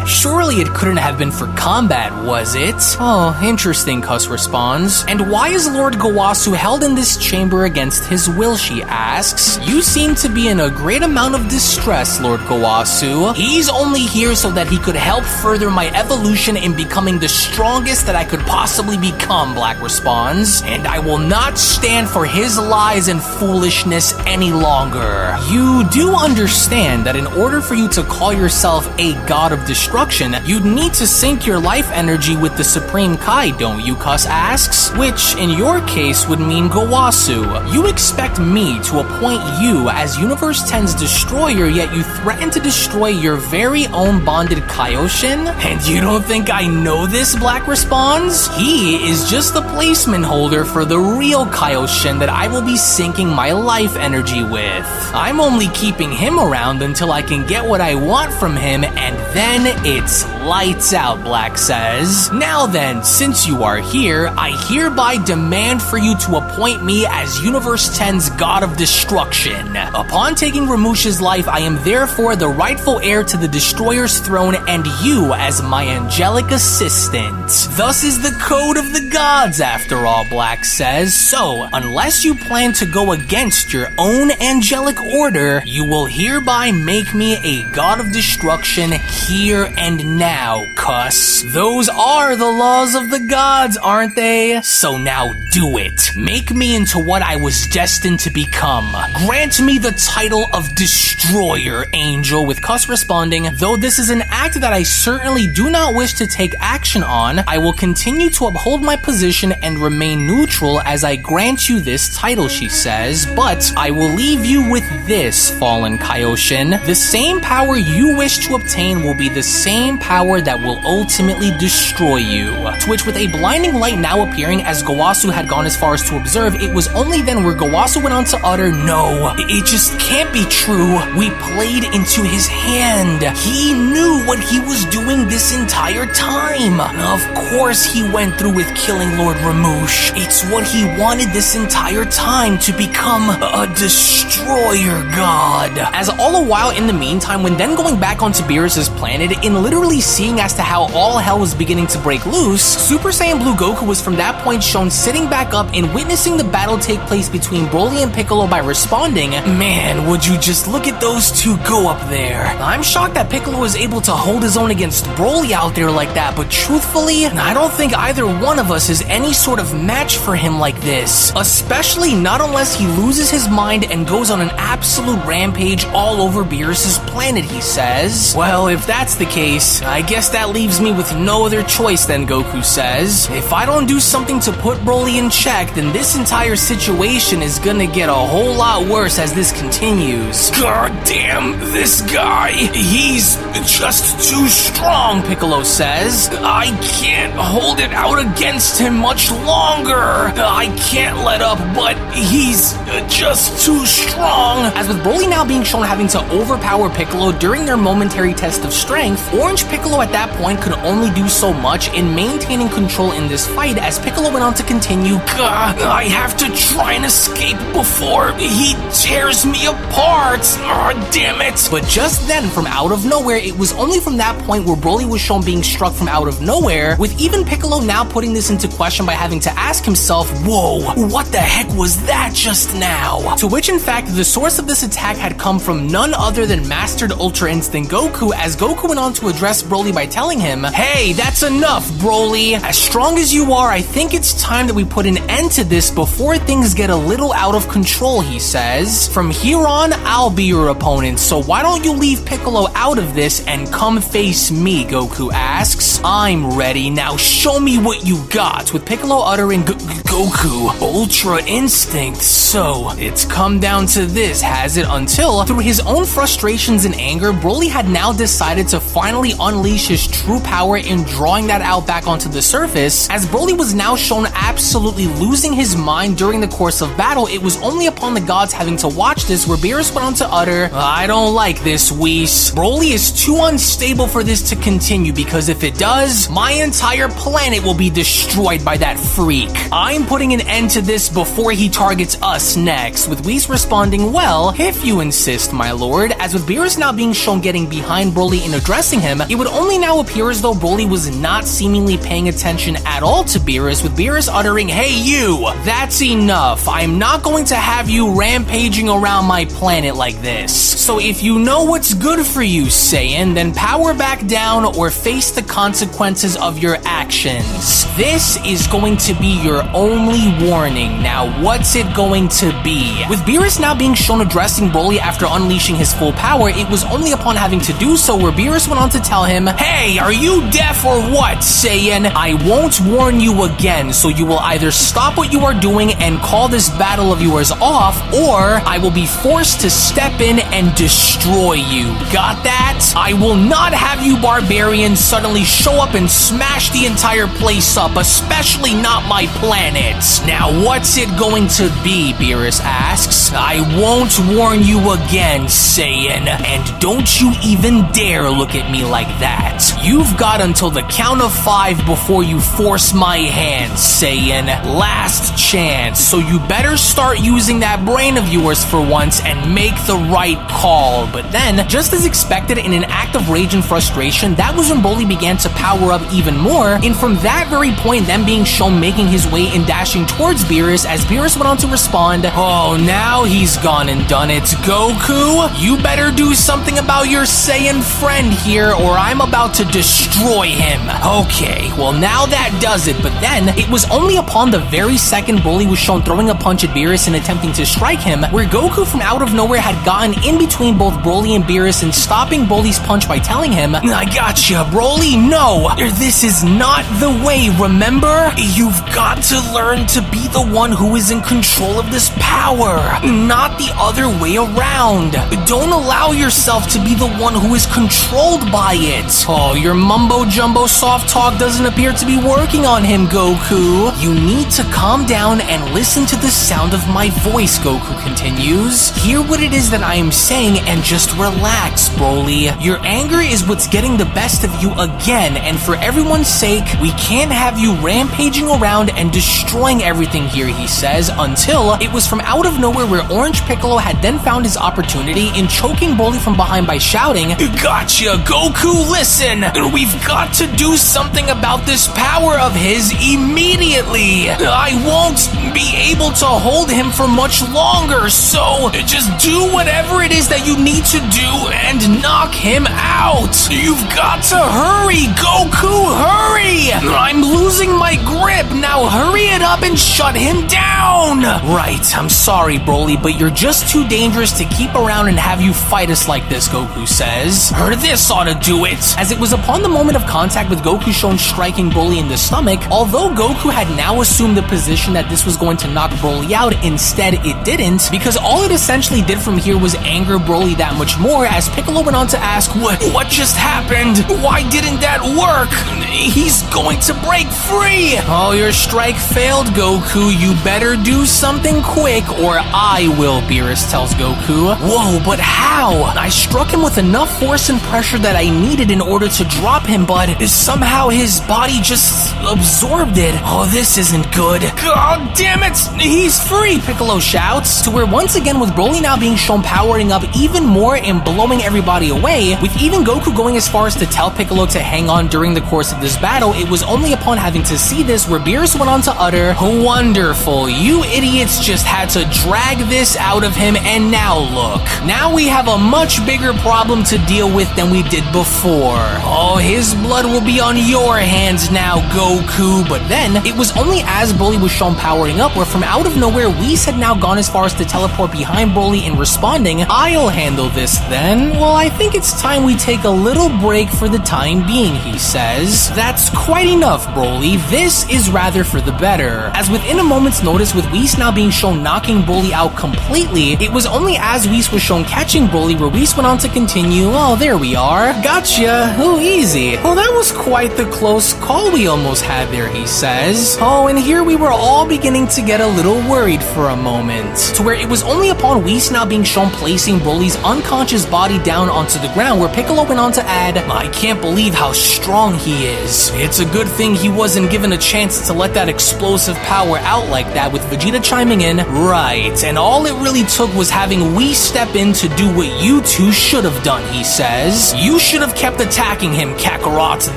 "Surely it couldn't have been for combat, was it?" "Oh, interesting," Cuss responds. "And why is Lord Gowasu held in this chamber against his will?" she asks. "You seem to be in a great amount of distress, Lord Gowasu." "He's only here so that he could help further my evolution in becoming the strongest that I could possibly become," Black responds. "And I will not stand for his lies and foolishness any longer. You do understand that in order for you to call yourself a god of destruction, you'd need to sync your life energy with the Supreme Kai, don't you?" Cuss asks. "Which, in your case, would mean Gowasu. You expect me to appoint you as Universe 10's destroyer, yet you threaten to destroy your very own bonded Kaioshin? And you don't think I know this?" Black responds. "He is just the placement holder for the real Kaioshin that I will be syncing my life energy with. I'm only keeping him around until I can get what I want from him, and then It's lights out, Black says. Now then, since you are here, I hereby demand for you to appoint me as Universe 10's God of Destruction. Upon taking Ramusha's life, I am therefore the rightful heir to the Destroyer's throne and you as my angelic assistant. Thus is the code of the gods, after all, Black says. So, unless you plan to go against your own angelic order, you will hereby make me a God of Destruction here and now, cuss. Those are the laws of the gods, aren't they? So now do it. Make me into what I was destined to become. Grant me the title of Destroyer, Angel, with Cuss responding, though this is an act that I certainly do not wish to take action on, I will continue to uphold my position and remain neutral as I grant you this title, she says, but I will leave you with this, Fallen Kaioshin. The same power you wish to obtain will be the same power that will ultimately destroy you. To which, with a blinding light now appearing as Gowasu had gone as far as to observe, it was only then where Gowasu went on to utter, no, it just can't be true. We played into his hand. He knew what he was doing this entire time. Of course he went through with killing Lord Ramush. It's what he wanted this entire time, to become a destroyer god. As all the while in the meantime, when then going back onto Beerus's planet, in literally seeing as to how all hell was beginning to break loose, Super Saiyan Blue Goku was from that point shown sitting back up and witnessing the battle take place between Broly and Piccolo by responding, man, would you just look at those two go up there. I'm shocked that Piccolo was able to hold his own against Broly out there like that, but truthfully, I don't think either one of us is any sort of match for him like this. Especially not unless he loses his mind and goes on an absolute rampage all over Beerus's planet, he says. Well, if that's the case, I guess that leaves me with no other choice then, Goku says. If I don't do something to put Broly in check, then this entire situation is gonna get a whole lot worse as this continues. God damn, this guy, he's just too strong, Piccolo says. I can't hold it out against him much longer. I can't let up, but he's just too strong. As with Broly now being shown having to overpower Piccolo during their momentary test of strength, Orange Piccolo at that point could only do so much in maintaining control in this fight, as Piccolo went on to continue, I have to try and escape before he tears me apart. Oh, damn it. But just then, from out of nowhere, it was only from that point where Broly was shown being struck from out of nowhere, with even Piccolo now putting this into question by having to ask himself, whoa, what the heck was that just now? To which, in fact, the source of this attack had come from none other than Mastered Ultra Instinct Goku, as Goku went on to address Broly by telling him, hey, that's enough, Broly. As strong as you are, I think it's time that we put an end to this before things get a little out of control, he says. From here on, I'll be your opponent, so why don't you leave Piccolo out of this and come face me, Goku asks. I'm ready, now show me what you got, with Piccolo uttering, Goku, Ultra Instinct, so it's come down to this, has it? Until, through his own frustrations and anger, Broly had now decided to finally unleash his true power in drawing that out back onto the surface. As Broly was now shown absolutely losing his mind during the course of battle, it was only upon the gods having to watch this where Beerus went on to utter, I don't like this, Whis. Broly is too unstable for this to continue, because if it does, my entire planet will be destroyed by that freak. I'm putting an end to this before he targets us next, with Whis responding, well, if you insist, my lord. As with Beerus now being shown getting behind Broly and addressing him, it would only now appear as though Broly was not seemingly paying attention at all to Beerus, with Beerus uttering, hey you, that's enough. I'm not going to have you rampaging around my planet like this. So if you know what's good for you, Saiyan, then power back down or face the consequences of your actions. This is going to be your only warning. Now, what's it going to be? With Beerus now being shown addressing Broly after unleashing his full power, it was only upon having to do so where Beerus went on to tell him, hey, are you deaf or what, Saiyan? I won't warn you again, so you will either stop what you are doing and call this battle of yours off, or I will be forced to step in and destroy you. Got that? I will not have you barbarians suddenly show up and smash the entire place up, especially not my planet. it. Now what's it going to be, Beerus asks. I won't warn you again, Saiyan, and don't you even dare look at me like that. You've got until the count of 5 before you force my hand, Saiyan. Last chance, so you better start using that brain of yours for once and make the right call. But then, just as expected, in an act of rage and frustration, that was when Broly began to power up even more, and from that very point, them being shown making his way and dashing towards Beerus, as Beerus went on to respond, oh, now he's gone and done it. Goku, you better do something about your Saiyan friend here, or I'm about to destroy him. Okay, well now that does it, but then, it was only upon the very second Broly was shown throwing a punch at Beerus and attempting to strike him, where Goku from out of nowhere had gotten in between both Broly and Beerus and stopping Broly's punch by telling him, I gotcha, Broly, no, this is not the way, remember? You've got to learn to be the one who is in control of this power, not the other way around. Don't allow yourself to be the one who is controlled by it. Oh, your mumbo-jumbo soft talk doesn't appear to be working on him, Goku. You need to calm down and listen to the sound of my voice, Goku continues. Hear what it is that I am saying and just relax, Broly. Your anger is what's getting the best of you again, and for everyone's sake, we can't have you rampaging around and destroying everything here, he says, until it was from out of nowhere where Orange Piccolo had then found his opportunity in choking Broly from behind by shouting, Gotcha, Goku, listen! We've got to do something about this power of his immediately! I won't be able to hold him for much longer, so just do whatever it is that you need to do and knock him out! You've got to hurry, Goku, hurry! I'm losing my grip, now hurry it up and shut him down! Right, I'm sorry, Broly, but you're just too dangerous to keep around and have you fight us like this, Goku says. Or this ought to do it! As it was upon the moment of contact with Goku shown striking Broly in the stomach, although Goku had now assumed the position that this was going to knock Broly out, instead it didn't, because all it essentially did from here was anger Broly that much more, as Piccolo went on to ask, What just happened? Why didn't that work? He's going to break free! Oh, your strike failed, Goku. You better do something quick, or I will, Beerus tells Goku. Whoa, but how? I struck him with enough force and pressure that I needed in order to drop him, but somehow his body just absorbed it. Oh, this isn't good. God damn it! He's free, Piccolo shouts, to where once again with Broly now being shown powering up even more and blowing everybody away, with even Goku going as far as to tell Piccolo to hang on during the course of this battle. It was only upon having to see this where Beerus went on to utter, Wonderful, you idiots just had to drag this out of him, and now look. Now we have a much bigger problem to deal with than we did before. Oh, his blood will be on your hands now, Goku. But then, it was only as Broly was shown powering up where from out of nowhere, Whis had now gone as far as to teleport behind Broly and responding, I'll handle this then. Well, I think it's time we take a little break for the time being, he says. That's quite enough, Broly. This is rather for the better. As within a moment's notice, with Whis now being shown knocking Broly out completely, it was only as Whis was shown catching Broly where Whis went on to continue, oh, there we are. Gotcha. Oh, easy. Well, that was quite the close call we almost had there, he says. Oh, and here we were all beginning to get a little worried for a moment, to where it was only upon Whis now being shown placing Broly's unconscious body down onto the ground where Piccolo went on to add, I can't believe how strong he is. It's a good thing he wasn't given a chance to let that explosive power out like that, with Vegeta chiming in, right, and all it really took was having Whis step in to do what you two should have done, he says. You should have kept attacking him, Kakarot.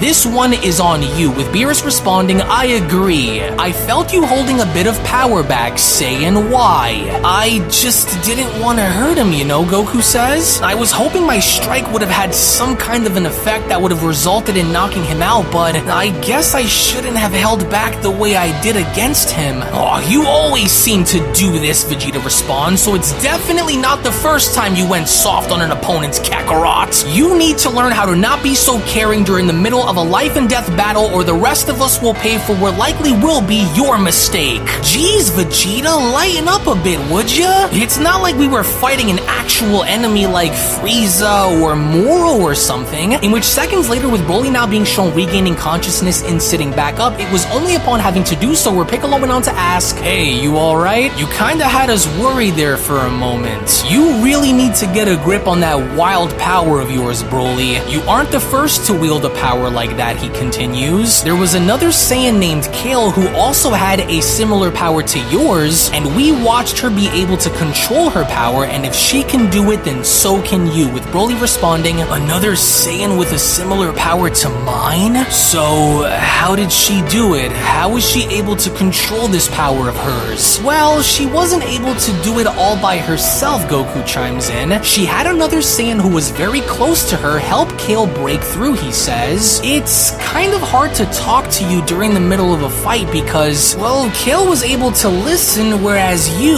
This one is on you, with Beerus responding, I agree. I felt you holding a bit of power back, Saiyan. Why? I just didn't want to hurt him, you know, Goku says. I was hoping my strike would have had some kind of an effect that would have resulted in knocking him out, but I guess I shouldn't have held back the way I did against him. Oh, you always seem to do this, Vegeta responds, so it's definitely not the first time you went soft on an opponent's Kakarot. You need to learn how to not be so caring during the middle of a life and death battle, or the rest of us will pay for what likely will be your mistake. Jeez, Vegeta, lighten up a bit, would ya? It's not like we were fighting an actual enemy like Frieza or Moro or something, in which seconds later, with Broly now being shown regaining consciousness and sitting back up, it was only upon having to do so where Piccolo went on to ask, "Hey, you alright? You kinda had us worried there for a moment. You really need to get a grip on that wild power of yours, Broly. You aren't the first to wield a power like that," he continues. "There was another Saiyan named Kale who also had a similar power to yours, and we watched her be able to control her power, and if she can do it, then so can you," with Broly responding, "Another Saiyan with a similar power to mine? So, how did she do it? How was she able to control this power of hers?" "Well, she wasn't able to do it all by herself," Goku chimes in. "She had another Saiyan who was very close to her help Kale break through," he says. "It's kind of hard to talk to you during the middle of a fight because, well, Kale was able to listen, whereas you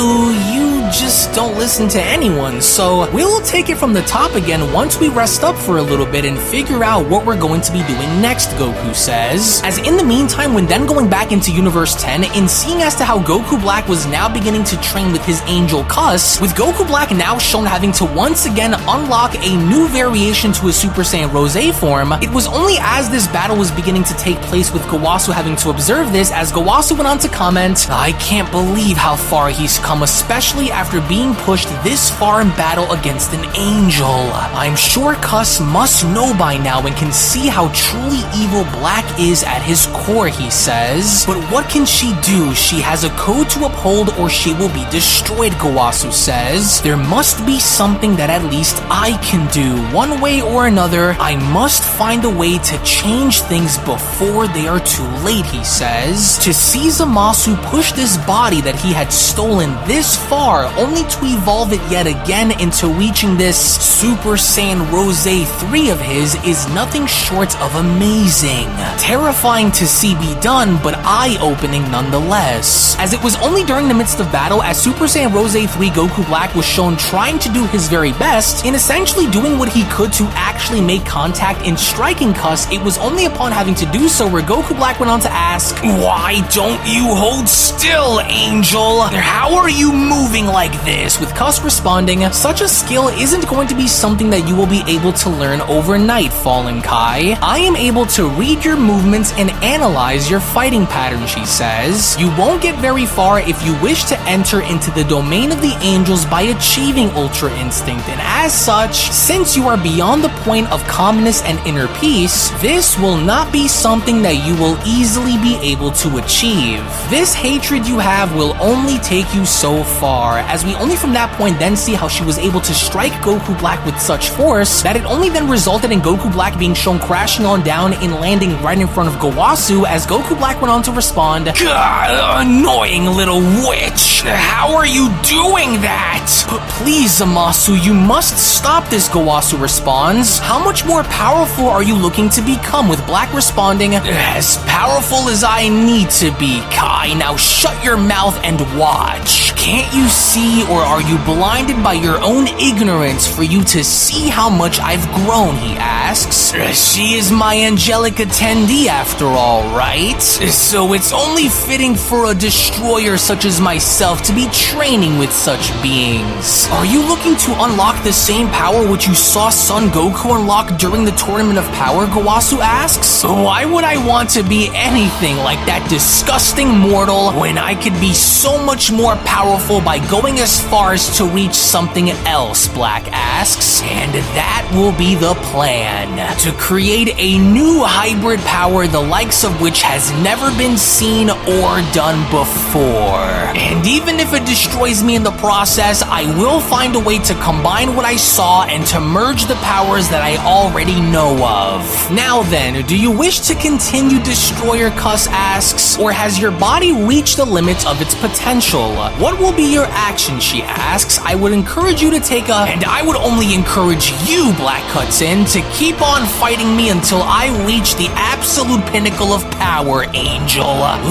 just don't listen to anyone, so we'll take it from the top again once we rest up for a little bit and figure out what we're going to be doing next," Goku says. As in the meantime, when then going back into Universe 10 and seeing as to how Goku Black was now beginning to train with his Angel Cuss, with Goku Black now shown having to once again unlock a new variation to his Super Saiyan Rose form, it was only as this battle was beginning to take place with Gowasu having to observe this as Gowasu went on to comment, "I can't believe how far he's come, especially after being pushed this far in battle against an angel. I'm sure Cuss must know by now and can see how truly evil Black is at his core," he says. "But what can she do? She has a code to uphold or she will be destroyed," Gowasu says. "There must be something that at least I can do. One way or another, I must find a way to change things before they are too late," he says. To see Zamasu push this body that he had stolen this far, only to evolve it yet again into reaching this Super Saiyan Rose 3 of his, is nothing short of amazing. Terrifying to see be done, but eye-opening nonetheless. As it was only during the midst of battle, as Super Saiyan Rose 3 Goku Black was shown trying to do his very best in essentially doing what he could to actually make contact in striking Cuss, it was only upon having to do so where Goku Black went on to ask, "Why don't you hold still, Angel? How are you moving like this?" with Cuss responding, "Such a skill isn't going to be something that you will be able to learn overnight, Fallen Kai. I am able to read your movements and analyze your fighting pattern," she says. "You won't get very far if you wish to enter into the domain of the angels by achieving Ultra Instinct, and as such, since you are beyond the point of calmness and inner peace, this will not be something that you will easily be able to achieve. This hatred you have will only take you so far," as we only from that point then see how she was able to strike Goku Black with such force that it only then resulted in Goku Black being shown crashing on down and landing right in front of Gowasu, as Goku Black went on to respond, "God, annoying little witch. How are you doing that?" "But please, Zamasu, you must stop this," Gowasu responds. "How much more powerful are you looking to become?" with Black responding, "As powerful as I need to be, Kai. Now shut your mouth and watch. Can't you see, or are you blinded by your own ignorance for you to see how much I've grown?" he asks. "She is my angelic attendee after all, right? So it's only fitting for a destroyer such as myself to be training with such beings. Are you looking to unlock the same power which you saw Son Goku unlock during the Tournament of Power?" Gowasu asks. "Why would I want to be anything like that disgusting mortal when I could be so much more powerful by going as far as to reach something else?" Black asks. "And that will be the plan. To create a new hybrid power the likes of which has never been seen or done before. And even if it destroys me in the process, I will find a way to combine what I saw and to merge the powers that I already know of. Now then, do you wish to continue Destroyer?" Cuss asks, "or has your body reached the limits of its potential? What will be your action, she asks, I would encourage you to take a... And I would only encourage you, Black cuts in, to keep on fighting me until I reach the absolute pinnacle of power, Angel.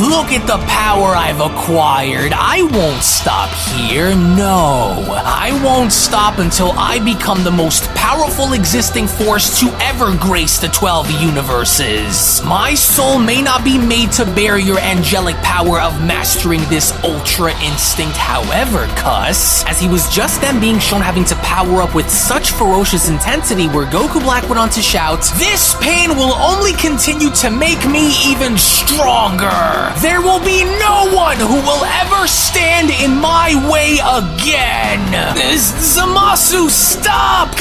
Look at the power I've acquired. I won't stop here, no. I won't stop until I become the most powerful existing force to ever grace the 12 universes. My soul may not be made to bear your angelic power of mastering this ultra instinct, however, Cuss, as he was just then being shown having to power up with such ferocious intensity where Goku Black went on to shout, this pain will only continue to make me even stronger. There will be no one who will ever stand in my way again. Zamasu, stop!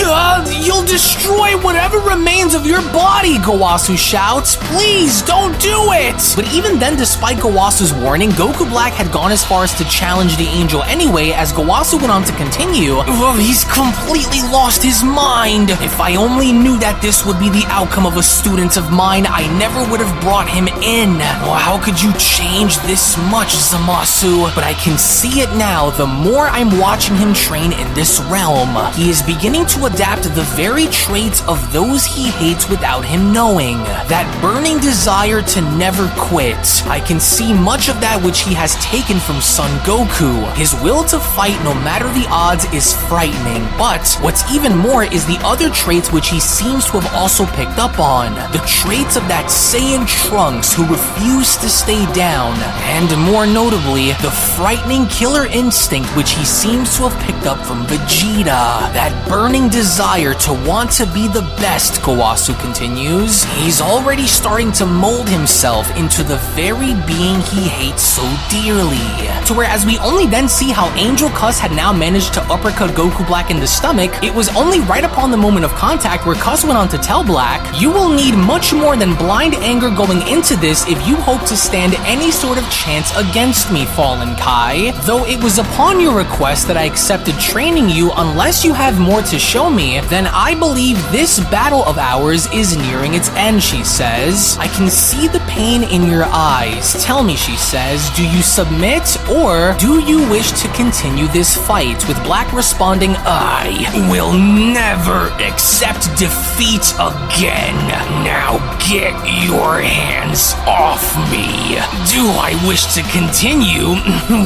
You'll destroy whatever remains of your body, Gowasu shouts. Please, don't do it! But even then, despite Gowasu's warning, Goku Black had gone as far as to challenge the Angel anyway, as Gowasu went on to continue. He's completely lost his mind. If I only knew that this would be the outcome of a student of mine, I never would have brought him in. How could you change this much, Zamasu? But I can see it now, the more I'm watching him train in this realm. He is beginning to adapt the very traits of those he hates without him knowing. That burning desire to never quit. I can see much of that which he has taken from Son Goku. His will to fight no matter the odds is frightening, but what's even more is the other traits which he seems to have also picked up on. The traits of that Saiyan Trunks who refused to stay down, and more notably, the frightening killer instinct which he seems to have picked up from Vegeta. That burning desire to want to be the best, Gowasu continues. He's already starting to mold himself into the very being he hates so dearly. To where as we only then see how Angel Cuss had now managed to uppercut Goku Black in the stomach, it was only right upon the moment of contact where Cuss went on to tell Black, you will need much more than blind anger going into this if you hope to stand any sort of chance against me, Fallen Kai. Though it was upon your request that I accepted training you, unless you have more to show me, then I believe this battle of ours is nearing its end, she says. I can see the pain in your eyes. Tell me, she says, do you submit or do you wish to continue this fight? With Black responding, I will never accept defeat again. Now get your hands off me. Do I wish to continue?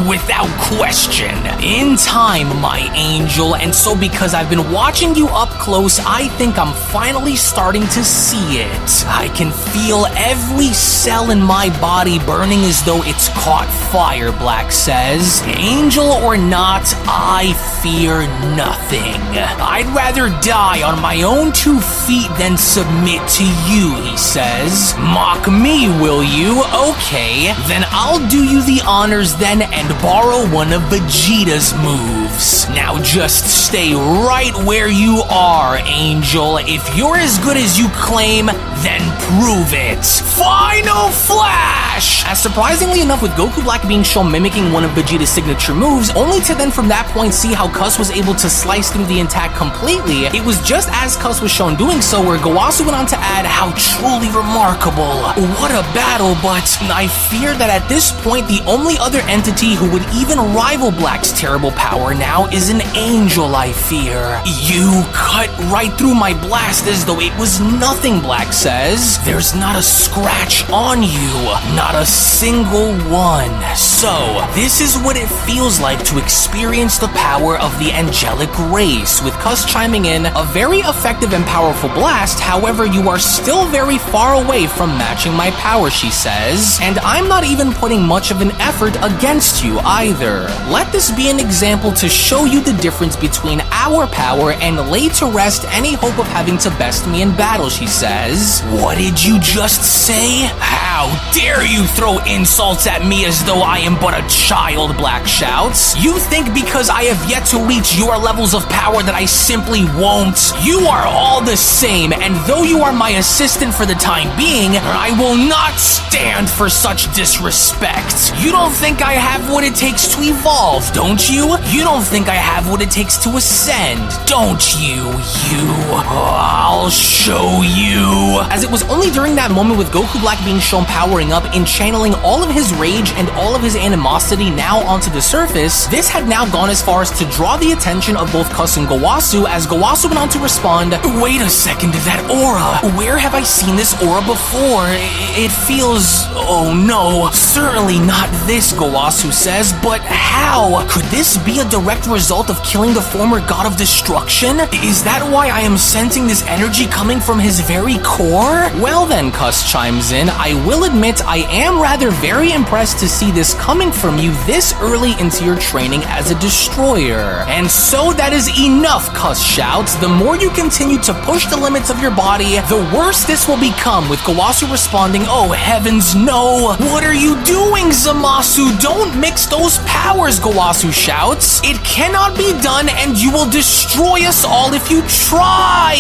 Without question. In time, my angel, and so because I've been watching you up close, I think I'm finally starting to see it. I can feel every cell in my body burning as though it's caught fire, Black says. Angel or not, I fear nothing. I'd rather die on my own 2 feet than submit to you, he says. Mock me, will you? Okay, then I'll do you the honors then and borrow one of Vegeta's moves. Now just stay right where you are, Angel. If you're as good as you claim, then prove it. Final Flash! As surprisingly enough, with Goku Black being shown mimicking one of Vegeta's signature moves, only to then from that point see how Cuss was able to slice through the attack completely, it was just as Cuss was shown doing so where Gowasu went on to add, how truly remarkable. What a battle, but I fear that at this point, the only other entity who would even rival Black's terrible power now is an angel, I fear. You cut right through my blast as though it was nothing, Black says. There's not a scratch on you, not a single one. So, this is what it feels like to experience the power of the angelic race, with Cuss chiming in, a very effective and powerful blast, however you are still very far away from matching my power, she says, and I'm not even putting much of an effort against you either. Let this be an example to show you the difference between our power and lay to rest any hope of having to best me in battle, she says. What did you just say? How dare you throw insults at me as though I am but a child, Black shouts. You think because I have yet to reach your levels of power that I simply won't? You are all the same, and though you are my assistant for the time being, I will not stand for such disrespect. You don't think I have what it takes to evolve, don't you? You don't think I have what it takes to ascend, don't you? I'll show you. As it was only during that moment with Goku Black being shown powering up and channeling all of his rage and all of his animosity now onto the surface, this had now gone as far as to draw the attention of both Cus and Gowasu, as Gowasu went on to respond, "Wait a second, that aura. Where have I seen this aura before? It feels... oh no. Certainly not this," Gowasu says, "but how? Could this be a direct result of killing the former god of destruction? Is that why I am sensing this energy coming from his very core?" Well then, Cus chimes in, "I will admit I am rather very impressed to see this coming from you this early into your training as a destroyer." "And so that is enough," Cus shouts. "The more you continue to push the limits of your body, the worse this will become," with Gowasu responding, "Oh heavens no! What are you doing, Zamasu? Don't mix those powers," Gowasu shouts. "It cannot be done and you will destroy us all if you try!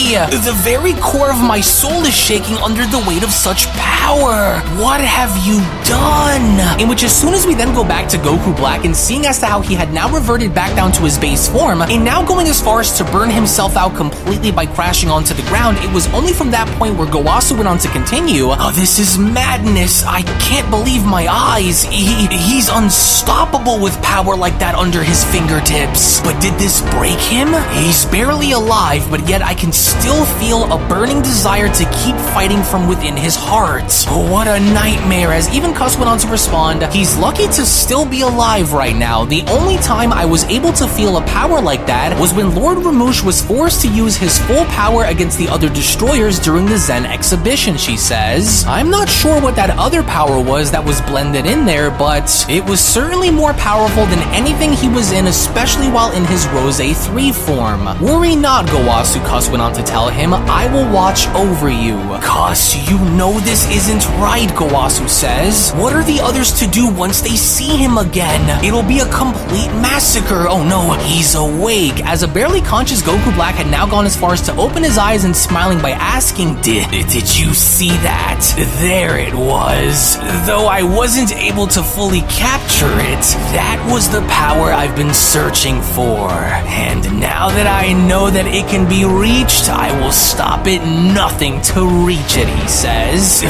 The very core of my soul is shaking under the weight of such power. What have you done?" In which, as soon as we then go back to Goku Black and seeing as to how he had now reverted back down to his base form, and now going as far as to burn himself out completely by crashing onto the ground, it was only from that point where Gowasu went on to continue, "Oh, this is madness. I can't believe my eyes. He's unstoppable with power like that under his fingertips. But did this break him? He's barely alive, but yet I can still feel a burning desire to keep fighting from within his heart. What a nightmare," as even Cus went on to respond, "He's lucky to still be alive right now. The only time I was able to feel a power like that was when Lord Ramush was forced to use his full power against the other destroyers during the Zen exhibition," she says. "I'm not sure what that other power was that was blended in there, but it was certainly more powerful than anything he was in, especially while in his Rose 3 form. Worry not, Gowasu," Cus went on to tell him, "I will watch over you." "Cus, you know this isn't right," Gowasu says. "What are the others to do once they see him again? It'll be a complete massacre." "Oh no, he's awake," as a barely conscious Goku Black had now gone as far as to open his eyes and smiling by asking, Did you see that? There it was. Though I wasn't able to fully capture it, that was the power I've been searching for. And now that I know that it can be reached, I will stop at nothing to reach it," he says.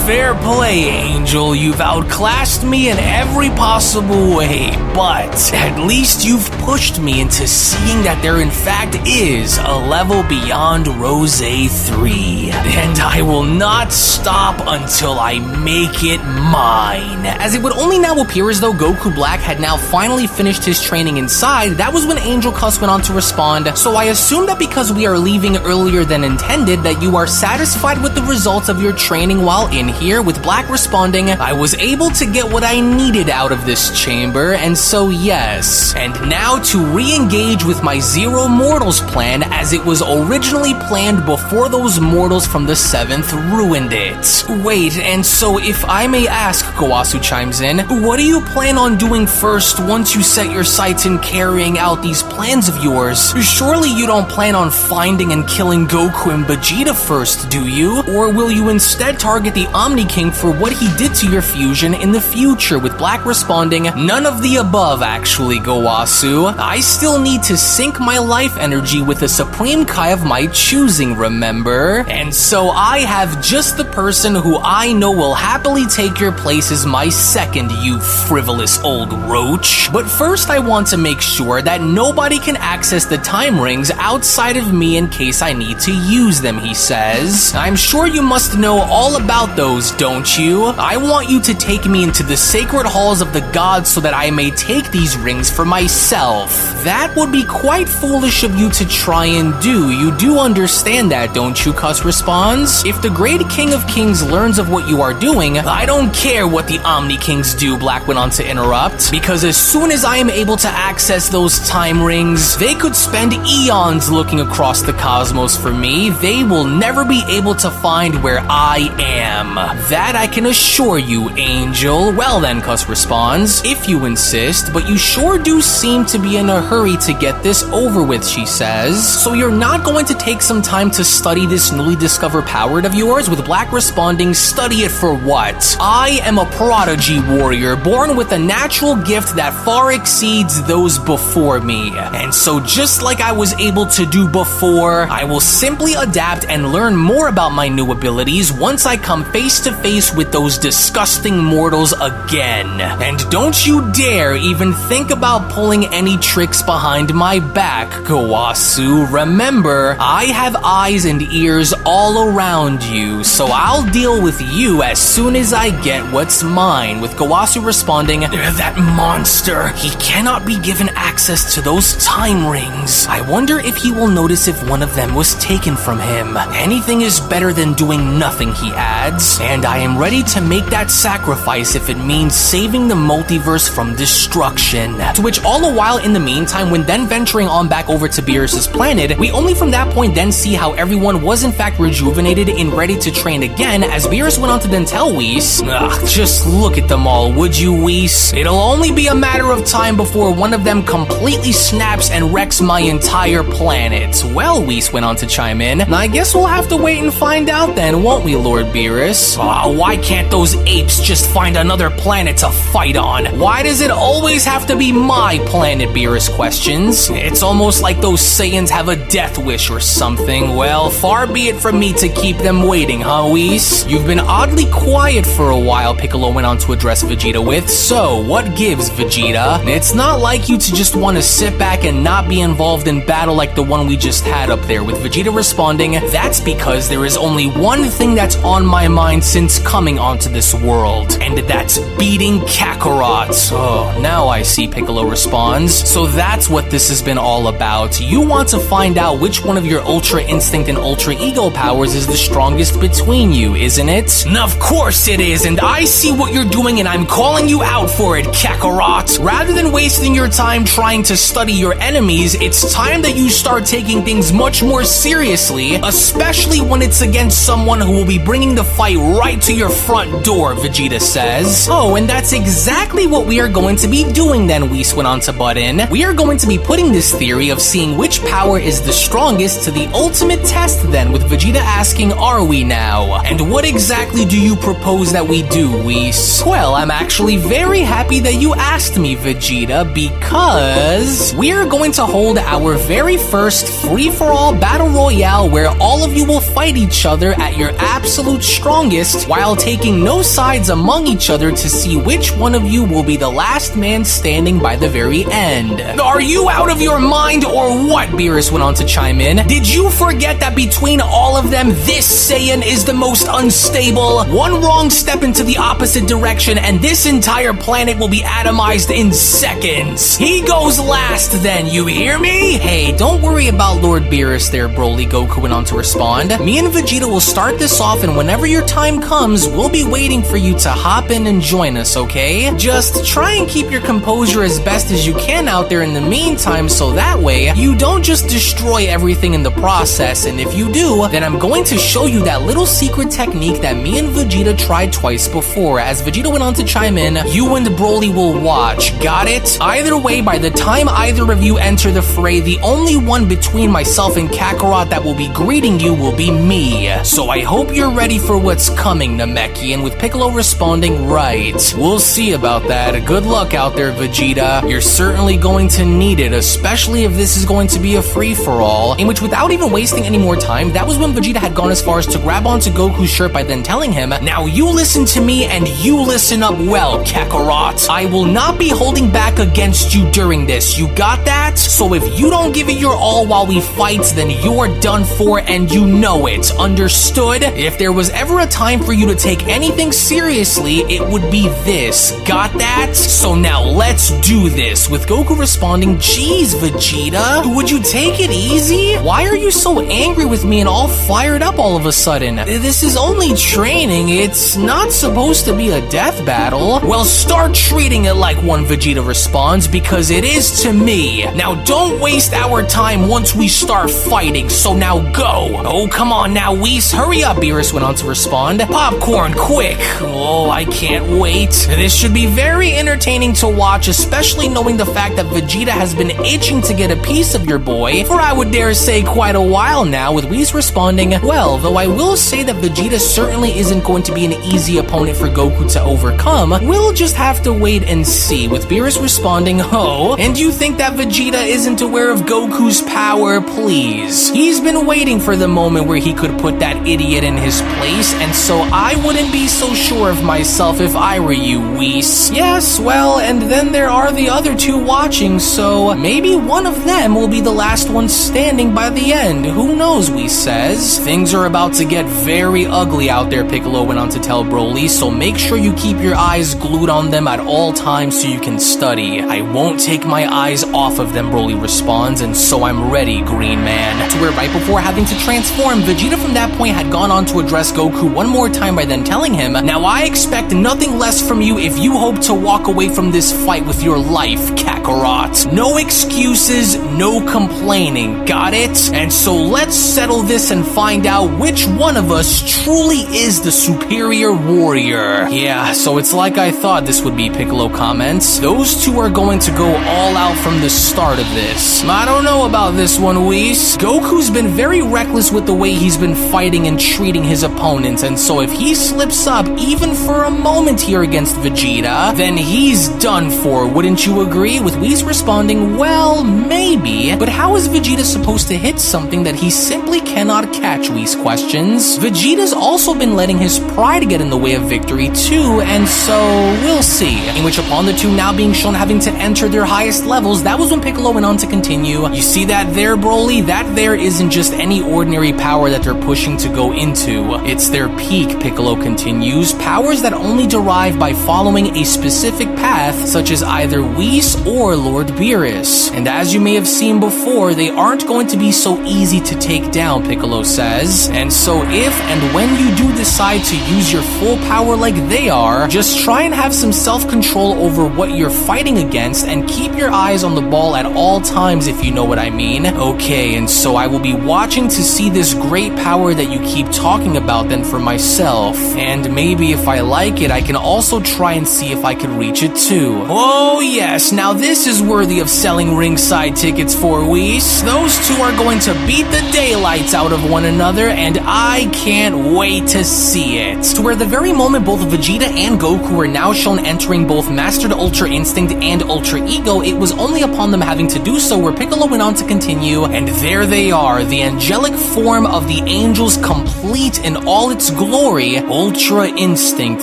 Fair play, Angel. You've outclassed me in every possible way, but at least you've pushed me into seeing that there in fact is a level beyond Rose 3. And I will not stop until I make it mine. As it would only now appear as though Goku Black had now finally finished his training inside, that was when Angel Cus went on to respond, "So I assume that because we are leaving earlier than intended, that you are satisfied with the results of your training while in here," with Black responding, "I was able to get what I needed out of this chamber, and so yes. And now to re-engage with my Zero Mortals plan, as it was originally planned before those mortals from the 7th ruined it." "Wait, and so if I may ask," Gowasu chimes in, "what do you plan on doing first once you set your sights in carrying out these plans of yours? Surely you don't plan on finding and killing Goku and Vegeta first, do you? Or will you instead target the Omni King for what he did to your fusion in the future?" with Black responding, "None of the above, actually, Gowasu. I still need to sync my life energy with a Supreme Kai of my choosing, remember? And so I have just the person who I know will happily take your place as my second, you frivolous old roach. But first I want to make sure that nobody can access the time rings outside of me in case I need to use them," he says. "I'm sure you must know all about those, don't you? I want you to take me into the sacred halls of the gods so that I may take these rings for myself." "That would be quite foolish of you to try and do. You do understand that, don't you?" Cus responds. "If the great King of Kings learns of what you are doing, I don't care what the Omni Kings do," Black went on to interrupt, "because as soon as I am able to access those time rings, they could spend eons looking across the cosmos for me. They will never be able to find where I am. That I can assure you, Angel." "Well then," Cus responds, "if you insist, but you sure do seem to be in a hurry to get this over with," she says. "So you're not going to take some time to study this newly discovered power of yours?" with Black responding, "Study it for what? I am a prodigy warrior, born with a natural gift that far exceeds those before me. And so just like I was able to do before, I will simply adapt and learn more about my new abilities once I come face face to face with those disgusting mortals again. And don't you dare even think about pulling any tricks behind my back, Gowasu. Remember, I have eyes and ears all around you, so I'll deal with you as soon as I get what's mine, with Gowasu responding, "That monster, he cannot be given access to those time rings. I wonder if he will notice if one of them was taken from him. Anything is better than doing nothing," he adds, "and I am ready to make that sacrifice if it means saving the multiverse from destruction." To which all the while in the meantime, when then venturing on back over to Beerus's planet, we only from that point then see how everyone was in fact rejuvenated and ready to train again, as Beerus went on to then tell Whis, "Just look at them all, would you, Whis? It'll only be a matter of time before one of them completely snaps and wrecks my entire planet." Well, Whis went on to chime in, "I guess we'll have to wait and find out then, won't we, Lord Beerus?" Why can't those apes just find another planet to fight on? Why does it always have to be my planet, Beerus questions? It's almost like those Saiyans have a death wish or something. Well, far be it from me to keep them waiting, huh, Whis? You've been oddly quiet for a while, Piccolo went on to address Vegeta with. So, what gives, Vegeta? It's not like you to just want to sit back and not be involved in battle like the one we just had up there, with Vegeta responding, "That's because there is only one thing that's on my mind since coming onto this world, and that's beating Kakarot." Oh, now I see, Piccolo responds. "So that's what this has been all about. You want to find out which one of your Ultra Instinct and Ultra Ego powers is the strongest between you, isn't it?" "Of course it is, and I see what you're doing and I'm calling you out for it, Kakarot. Rather than wasting your time trying to study your enemies, it's time that you start taking things much more seriously, especially when it's against someone who will be bringing the fight right to your front door," Vegeta says. "Oh, and that's exactly what we are going to be doing then," Whis went on to butt in. "We are going to be putting this theory of seeing which power is the strongest to the ultimate test then, with Vegeta asking, are we now? And what exactly do you propose that we do, Whis?" "Well, I'm actually very happy that you asked me, Vegeta, because we're going to hold our very first free-for-all battle royale where all of you will fight each other at your absolute strongest while taking no sides among each other to see which one of you will be the last man standing by the very end." "Are you out of your mind or what?" Beerus went on to chime in. "Did you forget that between all of them, this Saiyan is the most unstable? One wrong step into the opposite direction and this entire planet will be atomized in seconds. He goes last then, you hear me?" "Hey, don't worry about Lord Beerus there, Broly," Goku went on to respond. "Me and Vegeta will start this off, and whenever your time comes, we'll be waiting for you to hop in and join us, okay? Just try and keep your composure as best as you can out there in the meantime, so that way you don't just destroy everything in the process, and if you do, then I'm going to show you that little secret technique that me and Vegeta tried twice before." As Vegeta went on to chime in, "You and Broly will watch, got it? Either way, by the time either of you enter the fray, the only one between myself and Kakarot that will be greeting you will be me. So I hope you're ready for what's coming, Namekian," with Piccolo responding, "Right. We'll see about that. Good luck out there, Vegeta. You're certainly going to need it, especially if this is going to be a free-for-all." In which, without even wasting any more time, that was when Vegeta had gone as far as to grab onto Goku's shirt by then telling him, "Now you listen to me and you listen up well, Kakarot. I will not be holding back against you during this. You got that? So if you don't give it your all while we fight, then you're done for and you know it. Understood? If there was ever a time for you to take anything seriously, it would be this. Got that? So now let's do this," with Goku responding, "Jeez, Vegeta, would you take it easy? Why are you so angry with me and all fired up all of a sudden? This is only training. It's not supposed to be a death battle." "Well, start treating it like one," Vegeta responds, "because it is to me. Now don't waste our time once we start fighting, so now go." "Oh, come on now, Whis, hurry up," Beerus went on to respond. "Popcorn, quick. Oh, I can't wait. This should be very entertaining to watch, especially knowing the fact that Vegeta has been itching to get a piece of your boy for I would dare say quite a while now," with Whis responding, "Well, though I will say that Vegeta certainly isn't going to be an easy opponent for Goku to overcome, we'll just have to wait and see," with Beerus responding, "Oh, and you think that Vegeta isn't aware of Goku's power? Please. He's been waiting for the moment where he could put that idiot in his place, and so I wouldn't be so sure of myself if I were you, Whis. Yes, well, and then there are the other two watching, so maybe one of them will be the last one standing by the end. Who knows, Whis says. Things are about to get very ugly out there, Piccolo went on to tell Broly, so make sure you keep your eyes glued on them at all times so you can study. I won't take my eyes off of them, Broly responds, and so I'm ready, Green Man. To where right before having to transform, Vegeta from that point had gone on to address Goku one more time by then telling him, now I expect nothing less from you if you hope to walk away from this fight with your life, Kakarot. No excuses, no complaining, got it? And so let's settle this and find out which one of us truly is the superior warrior. Yeah, so it's like I thought this would be, Piccolo comments. Those two are going to go all out from the start of this. I don't know about this one, Whis. Goku's been very reckless with the way he's been fighting and treating his opponents, and so if he slips up even for a moment here against Vegeta, then he's done for, wouldn't you agree? With Whis responding, well, maybe, but how is Vegeta supposed to hit something that he simply cannot catch, Whis questions. Vegeta's also been letting his pride get in the way of victory too, and so we'll see. In which upon the two now being shown having to enter their highest levels, that was when Piccolo went on to continue. You see that there, Broly? That there isn't just any ordinary power that they're pushing to go into. It's their peak, Piccolo continues. Powers that only derive by following a specific path, such as either Whis or Lord Beerus. And as you may have seen before, they aren't going to be so easy to take down, Piccolo says. And so if and when you do decide to use your full power like they are, just try and have some self-control over what you're fighting against and keep your eyes on the ball at all times, if you know what I mean. Okay, and so I will be watching to see this great power that you keep talking about then for myself. And maybe if I like it, I can also try and see if I can reach it too. Oh yes, now this is worthy of selling ringside tickets for, Whis. Those two are going to beat the daylights out of one another, and I can't wait to see it. To where the very moment both Vegeta and Goku are now shown entering both Mastered Ultra Instinct and Ultra Ego, it was only upon them having to do so where Piccolo went on to continue, and there they are, the angelic form of the angels complete in all its glory. Ultra Instinct,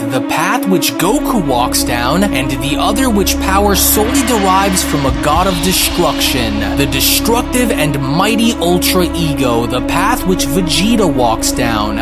the path which Goku walks down, and the other which power solely derives from a god of destruction, the destructive and mighty Ultra Ego, the path which Vegeta walks down.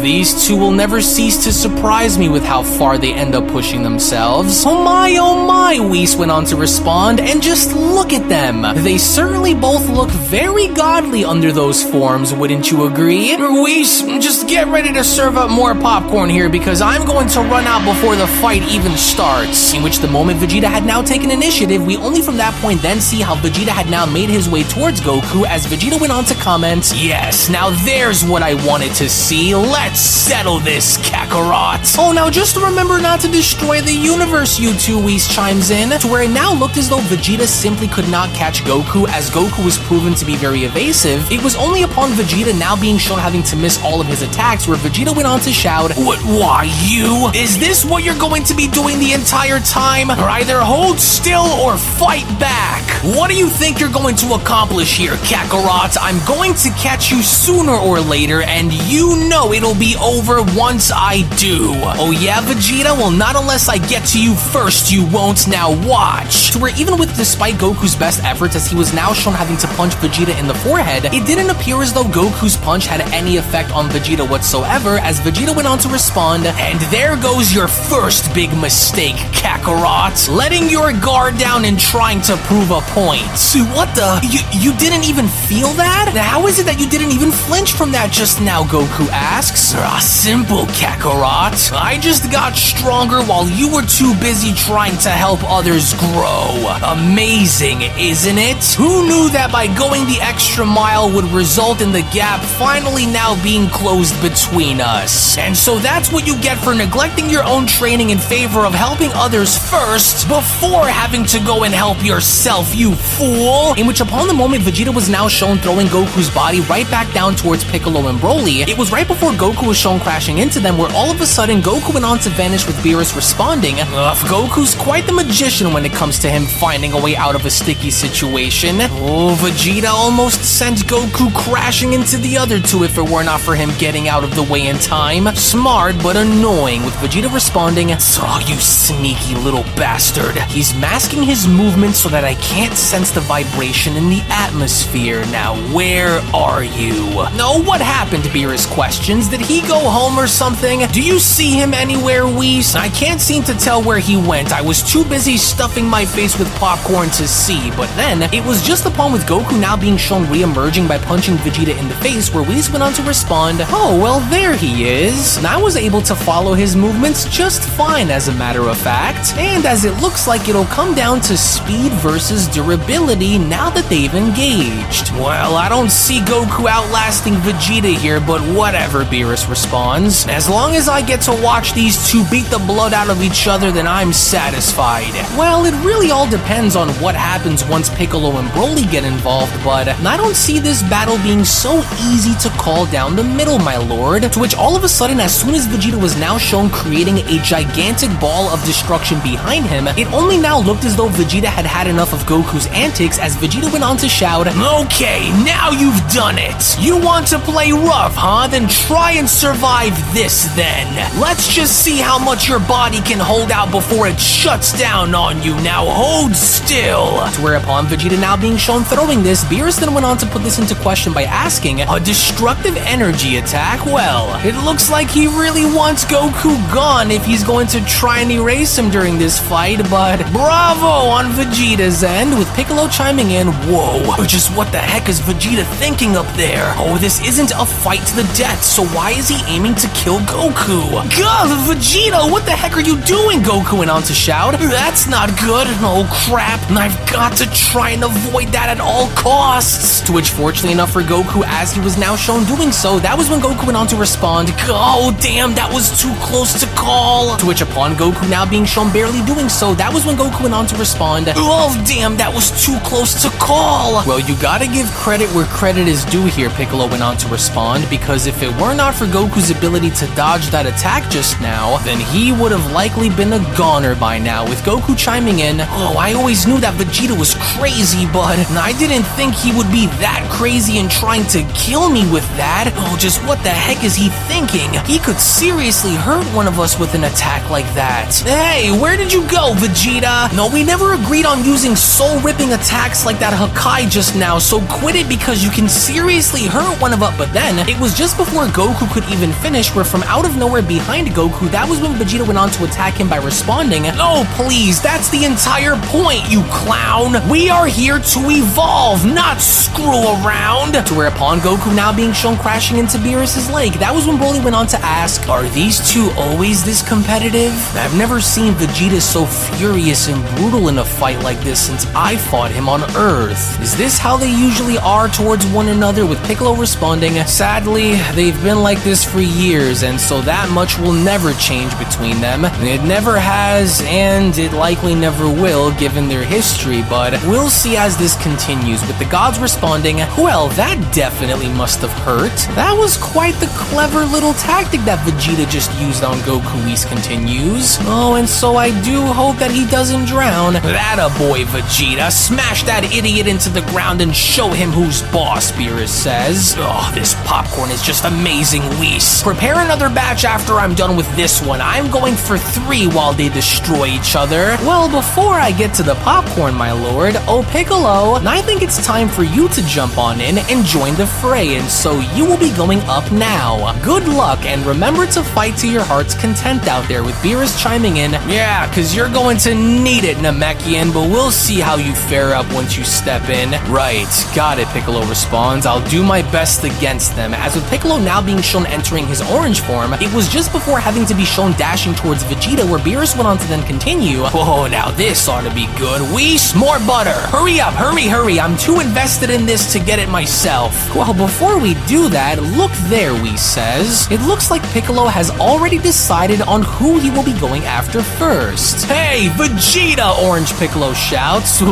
These two will never cease to surprise me with how far they end up pushing themselves. Oh my, Whis went on to respond, and just look at them. They certainly both look very godly under those forms, wouldn't you agree? Whis, just get ready to serve up more popcorn here because I'm going to run out before the fight even starts. In which the moment Vegeta had now taken initiative, we only from that point then see how Vegeta had now made his way towards Goku as Vegeta went on to comment, yes, now there's what I wanted to see. Let's settle this, Kakarot. Oh, now just remember not to destroy the universe, you two, Whis chimes in, to where it now looked as though Vegeta simply could not catch Goku as Goku was proven to be very evasive. It was only upon Vegeta now being shown having to miss all of his attacks where Vegeta went on to shout, what, why you? Is this what you're going to be doing the entire time? Or either hold still or fight back? What do you think you're going to accomplish here, Kakarot? I'm going to catch you sooner or later, and you know it'll be over once I do. Oh yeah, Vegeta? Well, not unless I get to you first, you won't. Now watch. To where even with despite Goku's best efforts as he was now shown having to punch Vegeta in the forehead, it didn't appear as though Goku's punch had any effect on Vegeta whatsoever as Vegeta went on to respond, and there goes your first big mistake, Kakarot. Letting your guard down and trying to prove a point. What the? You didn't even feel that? How is it that you didn't even flinch from that just now, Goku asks. Simple, Kakarot. I just got stronger while you were too busy trying to help others grow. Amazing, isn't it? Who knew that by going the extra mile would result in the gap finally now being closed between us? And so that's what you get for neglecting your own training in favor of helping others first before having to go and help yourself, you fool. In which upon the moment, Vegeta was now shown throwing Goku's body right back down towards Piccolo and Broly. It was right before Goku was shown crashing into them where all of a sudden Goku went on to vanish with Beerus responding, Goku's quite the magician when it comes to him finding a way out of a sticky situation. Oh, Vegeta almost sent Goku crashing into the other two if it were not for him getting out of the way in time. Smart but annoying, with Vegeta responding, "Oh, you sneaky little bastard. He's masking his movements so that I can't sense the vibration in the atmosphere. Now, where are you?" No, what happened, Beerus questions. Did he go home or something? Do you see him anywhere, Whis? I can't seem to tell where he went. I was too busy stuffing my face with popcorn to see. But then, it was just upon with Goku now being shown re-emerging by punching Vegeta in the face where Whis went on to respond, "Oh, well, there he is." And I was able to follow his movements just fine, as a matter of fact. And as it looks like it'll come down to speed versus durability now that they've engaged. Well, I don't see Goku outlasting Vegeta here, but whatever, Beerus responds. As long as I get to watch these two beat the blood out of each other, then I'm satisfied. Well, it really all depends on what happens once Piccolo and Broly get involved, but I don't see this battle being so easy to call down the middle, my lord. To which all of a sudden, as soon as Vegeta was now shown creating a gigantic ball of destruction behind him, it only now looked as though Vegeta had had enough of Goku's antics as Vegeta went on to shout, "Okay, now you've done it. You want to play rough, huh? Then try and survive this then. Let's just see how much your body can hold out before it shuts down on you. Now hold still." To whereupon Vegeta now being shown throwing this, Beerus then went on to put this into question by asking, "A destructive energy attack? Well, it looks like he really wants Goku gone if he's going to try and erase him during this fight, but bravo on Vegeta's end," with Piccolo chiming in, "Whoa, just what the heck is Vegeta thinking up there? Oh, this isn't a fight to the death, so why is he aiming to kill Goku?" "God, Vegeta, what the heck are you doing?" Goku went on to shout. "That's not good. Oh crap, I've got to try and avoid that at all costs." To which, fortunately enough for Goku, as he was now shown doing so, that was when Goku went on to respond, "Oh damn, that was too close to call." To which, upon Goku now being shown barely doing so, that was when Goku went on to respond, "Oh damn, that was too close to call." Well, you gotta give credit where credit is due here, Piccolo went on to respond, because if it were not for Goku's ability to dodge that attack just now, then he would have likely been a goner by now, with Goku chiming in, "Oh, I always knew that Vegeta was crazy, but I didn't think he would be that crazy and trying to kill me with that. Oh, just what the heck is he thinking? He could seriously hurt one of us with an attack like that. Hey, where did you go, Vegeta? No, we never agreed on using soul-ripping attacks like that Hakai just now, so quit it because you can seriously hurt one of us." But then, it was just before Goku could even finish where from out of nowhere behind Goku, that was when Vegeta went on to attack him by responding, "Oh, please, that's the entire point, you clown. We are here to evolve, not screw around." To whereupon Goku now being shown crashing into Beerus' leg, that was when Broly went on to ask, "Are these two always this competitive? I've never seen Vegeta so furious and brutal in a fight like this since I fought him on Earth. Is this how they usually are towards one another?" With Piccolo responding, "Sadly, they've been like this for years, and so that much will never change between them. It never has, and it likely never will given their history, but we'll see as this continues." With the gods responding, "Well, that definitely must have hurt. That was quite the clever little tactic that Vegeta just used on Goku," Whis continues. "Oh, and so I do hope that he doesn't drown." "That a boy, Vegeta. Smash that idiot into the ground and show him who's boss," Beerus says. "Oh, this popcorn is just amazing, Whis. Prepare another batch after I'm done with this one. I'm going for 3 while they destroy each other." Well, before I get to the popcorn, my lord, oh Piccolo, I think it's time for you to jump on in and join the fray, and so you will be going up now. Good luck, and remember to fight to your heart's content out there, with Beerus chiming in, "Yeah, cause you're going to need it, Namekian, but we'll see how you fare up once you step in." "Right, got it," Piccolo responds. "I'll do my best against them." As with Piccolo now being shown entering his orange form, it was just before having to be shown dashing towards Vegeta where Beerus went on to then continue, "Whoa, now this ought to be good. Whis, more butter. Hurry up, hurry, I'm too invested in this to get it myself." Well, before we do that, look there, Whis says. It looks like Piccolo has already decided on who he will be going after first. first. Hey, Vegeta, Orange Piccolo shouts. Ooh.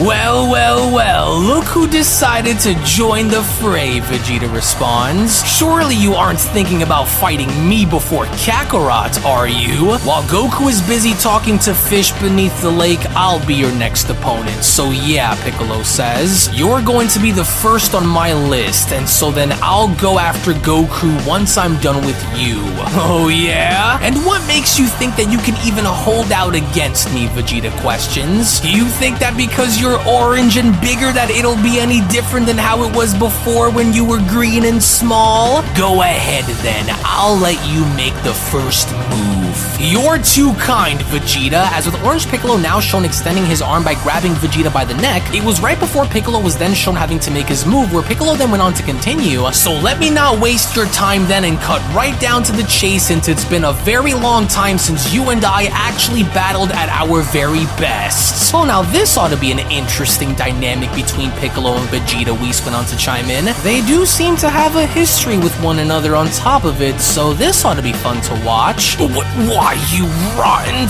Well, look who decided to join the fray, Vegeta responds. Surely you aren't thinking about fighting me before Kakarot, are you? While Goku is busy talking to fish beneath the lake, I'll be your next opponent. So yeah, Piccolo says, you're going to be the first on my list, and so then I'll go after Goku once I'm done with you. Oh yeah? And what makes you think that you can even hold out against me, Vegeta questions. You think that because you're orange and bigger that it'll be any different than how it was before when you were green and small? Go ahead then, I'll let you make the first move. You're too kind, Vegeta. As with Orange Piccolo now shown extending his arm by grabbing Vegeta by the neck, it was right before Piccolo was then shown having to make his move, where Piccolo then went on to continue. So let me not waste your time then and cut right down to the chase, since it's been a very long time since you and I actually battled at our very best. Well, now this ought to be an interesting dynamic between Piccolo and Vegeta, Whis went on to chime in. They do seem to have a history with one another on top of it, so this ought to be fun to watch. Why, you rotten...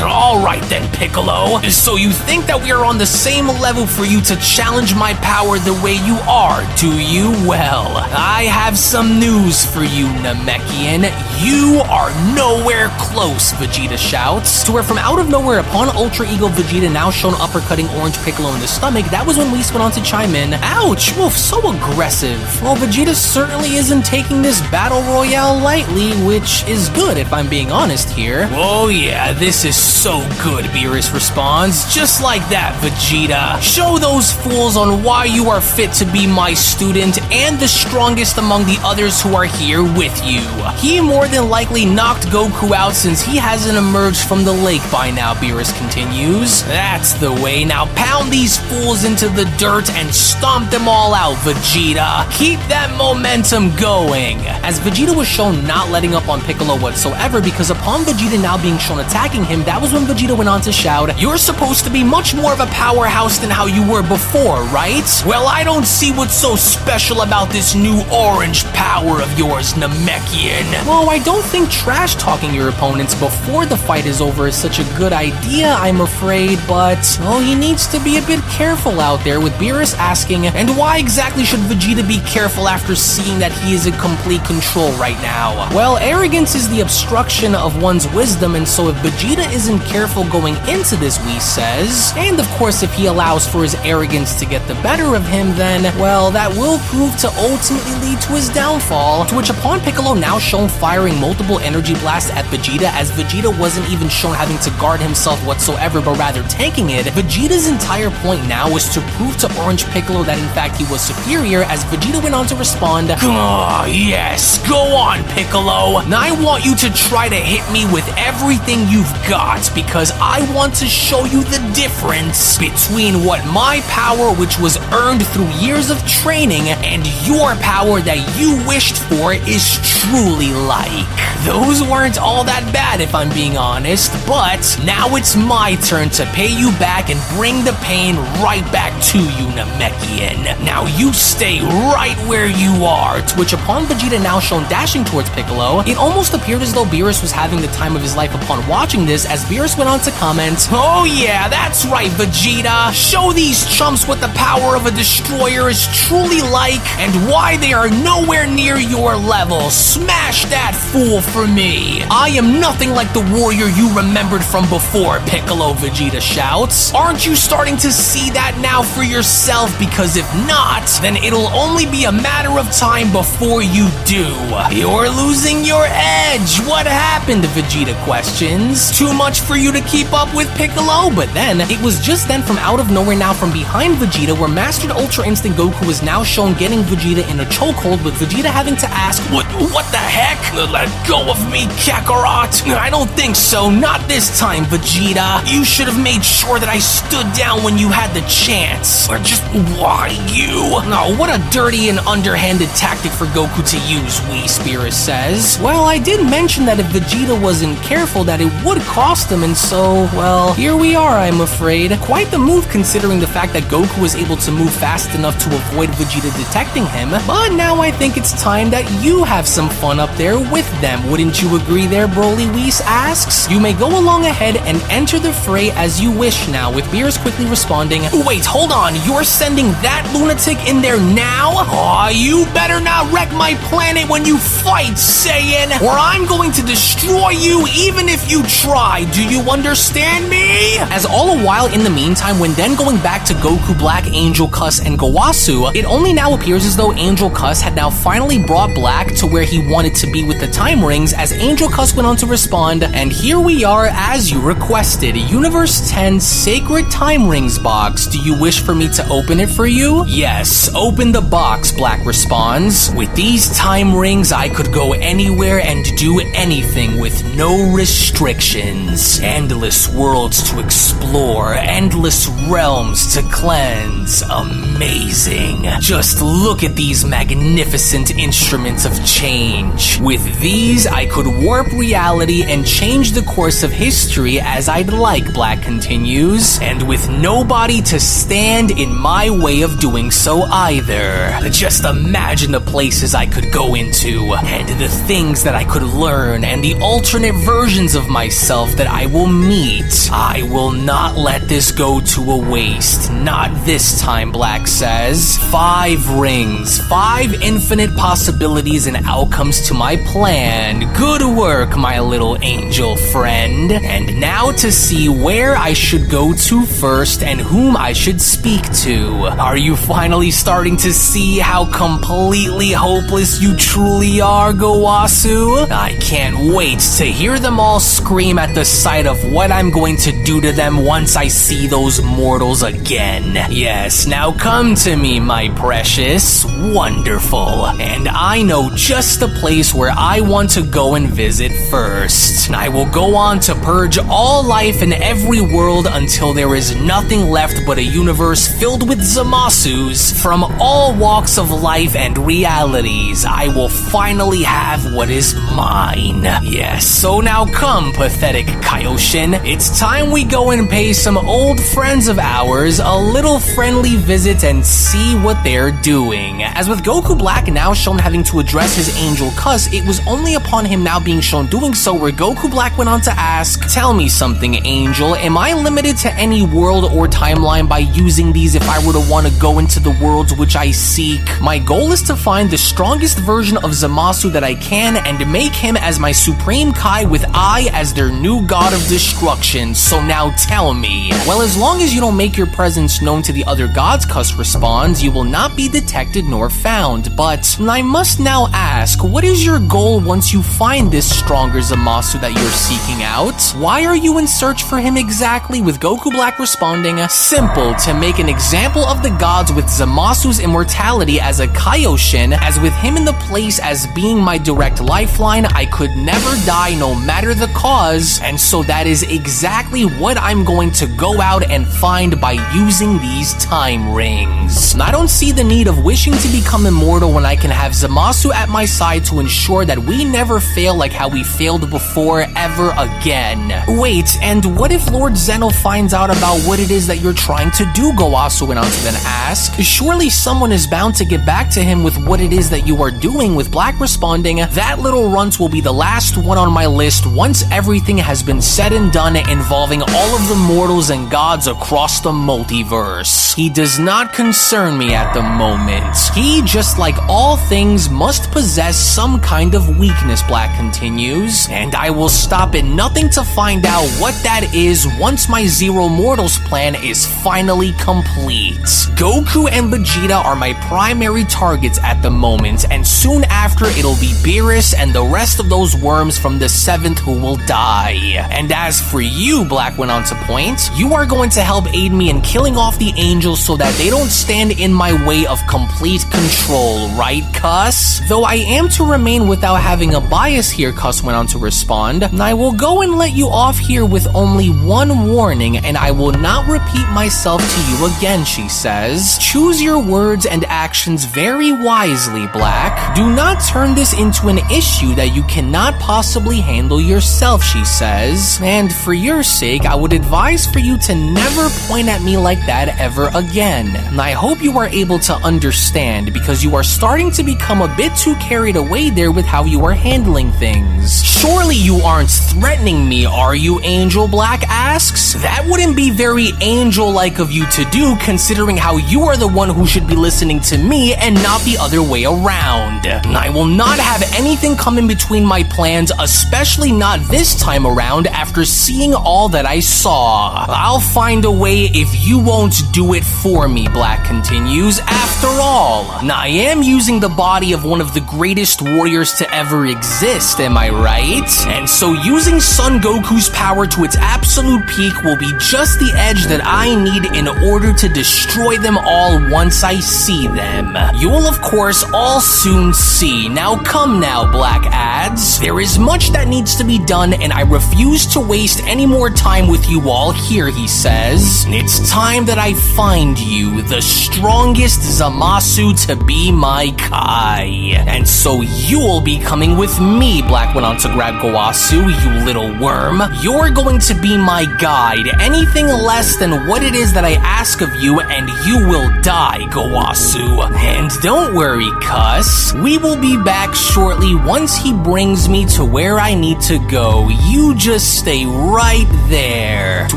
Alright then, Piccolo. So you think that we are on the same level for you to challenge my power the way you are, do you? Well, I have some news for you, Namekian. You are nowhere close, Vegeta shouts. To where from out of nowhere, upon Ultra Ego Vegeta now shown uppercutting Orange Piccolo in the stomach, that was when Whis went on to chime in. Ouch, woof, so aggressive. Well, Vegeta certainly isn't taking this battle royale lightly, which is good if I'm being honest here. Oh yeah, this is so good, Beerus responds. Just like that, Vegeta. Show those fools on why you are fit to be my student and the strongest among the others who are here with you. He more than likely knocked Goku out since he hasn't emerged from the lake by now, Beerus continues. That's the way. Now pound these fools into the dirt and stomp them all out, Vegeta. Keep that momentum going. As Vegeta was shown not letting up on Piccolo whatsoever, because upon Vegeta now being shown attacking him, that was when Vegeta went on to shout, you're supposed to be much more of a powerhouse than how you were before, right? Well, I don't see what's so special about this new orange power of yours, Namekian. Well, I don't think trash-talking your opponents before the fight is over is such a good idea, I'm afraid, but, well, he needs to be a bit careful out there, with Beerus asking, and why exactly should Vegeta be careful after seeing that he is in complete control right now? Well, arrogance is the obstruction of one's wisdom, and so if Vegeta isn't careful going into this, Whis says, and of course if he allows for his arrogance to get the better of him, then, well, that will prove to ultimately lead to his downfall, to which upon Piccolo now shown firing multiple energy blasts at Vegeta, as Vegeta wasn't even shown having to guard himself whatsoever, but rather tanking it, Vegeta's entire point now was to prove to Orange Piccolo that in fact he was superior, as Vegeta went on to respond, yes, go on, Piccolo. Now I want you to try to hit me with everything you've got, because I want to show you the difference between what my power, which was earned through years of training, and your power that you wished for is truly like. Those weren't all that bad if I'm being honest, but now it's my turn to pay you back and bring the pain right back to you, Namekian. Now you stay right where you are, to which upon Vegeta now shown dashing towards Piccolo, it almost appeared as though Beerus was having the time of his life upon watching this, as Beerus went on to comment, oh yeah, that's right, Vegeta. Show these chumps what the power of a destroyer is truly like, and why they are nowhere near your level. Smash that fool for me. I am nothing like the warrior you remembered from before, Piccolo, Vegeta shouts. Aren't you starting to see that now for yourself? Because if not, then it'll only be a matter of time before you do. You're losing your edge. What happened, Vegeta questions. Too much for you to keep up with, Piccolo? But then, it was just then from out of nowhere now from behind Vegeta, where Mastered Ultra Instinct Goku was now shown getting Vegeta in a chokehold, with Vegeta having to ask, What the heck? Let go of me, Kakarot. I don't think so. Not this time, Vegeta. You should have made sure that I stood down when you had the chance. Or just, why you? No, what a dirty and underhanded tactic for Goku to use, Whis, Beerus says. Well, I did mention that if Vegeta Vegeta wasn't careful that it would cost him, and so, well, here we are, I'm afraid. Quite the move considering the fact that Goku was able to move fast enough to avoid Vegeta detecting him, but now I think it's time that you have some fun up there with them. Wouldn't you agree there, Broly Whis asks? You may go along ahead and enter the fray as you wish now, with Beerus quickly responding, wait, hold on, you're sending that lunatic in there now? Aw, you better not wreck my planet when you fight, Saiyan, or I'm going to destroy you even if you try. Do you understand me? As all the while in the meantime, when then going back to Goku Black, Angel Cuss, and Gowasu, it only now appears as though Angel Cuss had now finally brought Black to where he wanted to be with the time rings, as Angel Cuss went on to respond, and here we are as you requested, Universe 10 Sacred Time Rings box. Do you wish for me to open it for you? Yes, open the box, Black responds. With these time rings, I could go anywhere and do anything with no restrictions. Endless worlds to explore, endless realms to cleanse. Amazing. Just look at these magnificent instruments of change. With these, I could warp reality and change the course of history as I'd like, Black continues, and with nobody to stand in my way of doing so either. Just imagine the places I could go into, and the things that I could learn, and the alternate versions of myself that I will meet. I will not let this go to a waste. Not this time, Black says. 5 rings, 5 infinite possibilities and outcomes to my plan. Good work, my little angel friend. And now to see where I should go to first and whom I should speak to. Are you finally starting to see how completely hopeless you truly are, Gowasu? I can't wait to hear them all scream at the sight of what I'm going to do to them once I see those mortals again. Yes, now come to me, my precious. Wonderful. And I know just the place where I want to go and visit first. I will go on to purge all life in every world until there is nothing left but a universe filled with Zamasus from all walks of life and realities. I will finally have what is mine. Yes, so now come, pathetic Kaioshin. It's time we go and pay some old friends of ours a little friendly visit and see what they're doing. As with Goku Black now shown having to address his Angel Cuss, it was only upon him now being shown doing so where Goku Black went on to ask, tell me something, Angel, am I limited to any world or timeline by using these if I were to want to go into the worlds which I seek? My goal is to find the strongest version of Zamasu that I can and make him as my Supreme Kai with I as their new god of destruction, so now tell me. Well, as long as you don't make your presence known to the other gods, Cuss responds, you will not be detected nor found, but I must now ask, what is your goal once you find this stronger Zamasu that you're seeking out? Why are you in search for him exactly? With Goku Black responding, simple, to make an example of the gods with Zamasu's immortality as a Kaioshin, as with him in the place as being my direct lifeline, I could never die no matter the cause, and so that is exactly what I'm going to go out and find by using these time rings. I don't see the need of wishing to become immortal when I can have Zamasu at my side to ensure that we never fail like how we failed before ever again. Wait, and what if Lord Zeno finds out about what it is that you're trying to do, Gowasu went on to then ask. Surely someone is bound to get back to him with what it is that you are doing, with Black responding, that little runt will be the last one on my list once everything has been said and done involving all of the mortals and gods across the multiverse. He does not concern me at the moment. He, just like all things, must possess some kind of weakness, Black continues, and I will stop at nothing to find out what that is once my Zero Mortals plan is finally complete. Goku and Vegeta are my primary targets at the moment, and soon after it'll be Beerus and the rest of those worms from the 7th who will die. And as for you, Black went on to point, you are going to help aid me in killing off the angels so that they don't stand in my way of complete control, right, Cuss? Though I am to remain without having a bias here, Cuss went on to respond, I will go and let you off here with only one warning, and I will not repeat myself to you again, she says. Choose your words and actions very wisely, Black. Do not turn this into an issue that you cannot possibly possibly handle yourself, she says. And for your sake, I would advise for you to never point at me like that ever again. And I hope you are able to understand, because you are starting to become a bit too carried away there with how you are handling things. Surely you aren't threatening me, are you, Angel? Black asks. That wouldn't be very angel-like of you to do, considering how you are the one who should be listening to me and not the other way around. I will not have anything come in between my plans, especially not this time around after seeing all that I saw. I'll find a way if you won't do it for me, Black continues. After all, I am using the body of one of the greatest warriors to ever exist, am I right? And so using Son Goku's power to its absolute peak will be just the edge that I need in order to destroy them all once I see them. You will of course all soon see. Now come now, Black adds. There is much that needs to be done and I refuse to waste any more time with you all here, he says. It's time that I find you, the strongest Zamasu to be my Kai. And so you'll be coming with me, Black went on to grab Gowasu, you little worm. You're going to be my guide. Anything less than what it is that I ask of you and you will die, Gowasu. And don't worry, cuss. We will be back shortly once he brings me to where I need to go. You just stay right there. To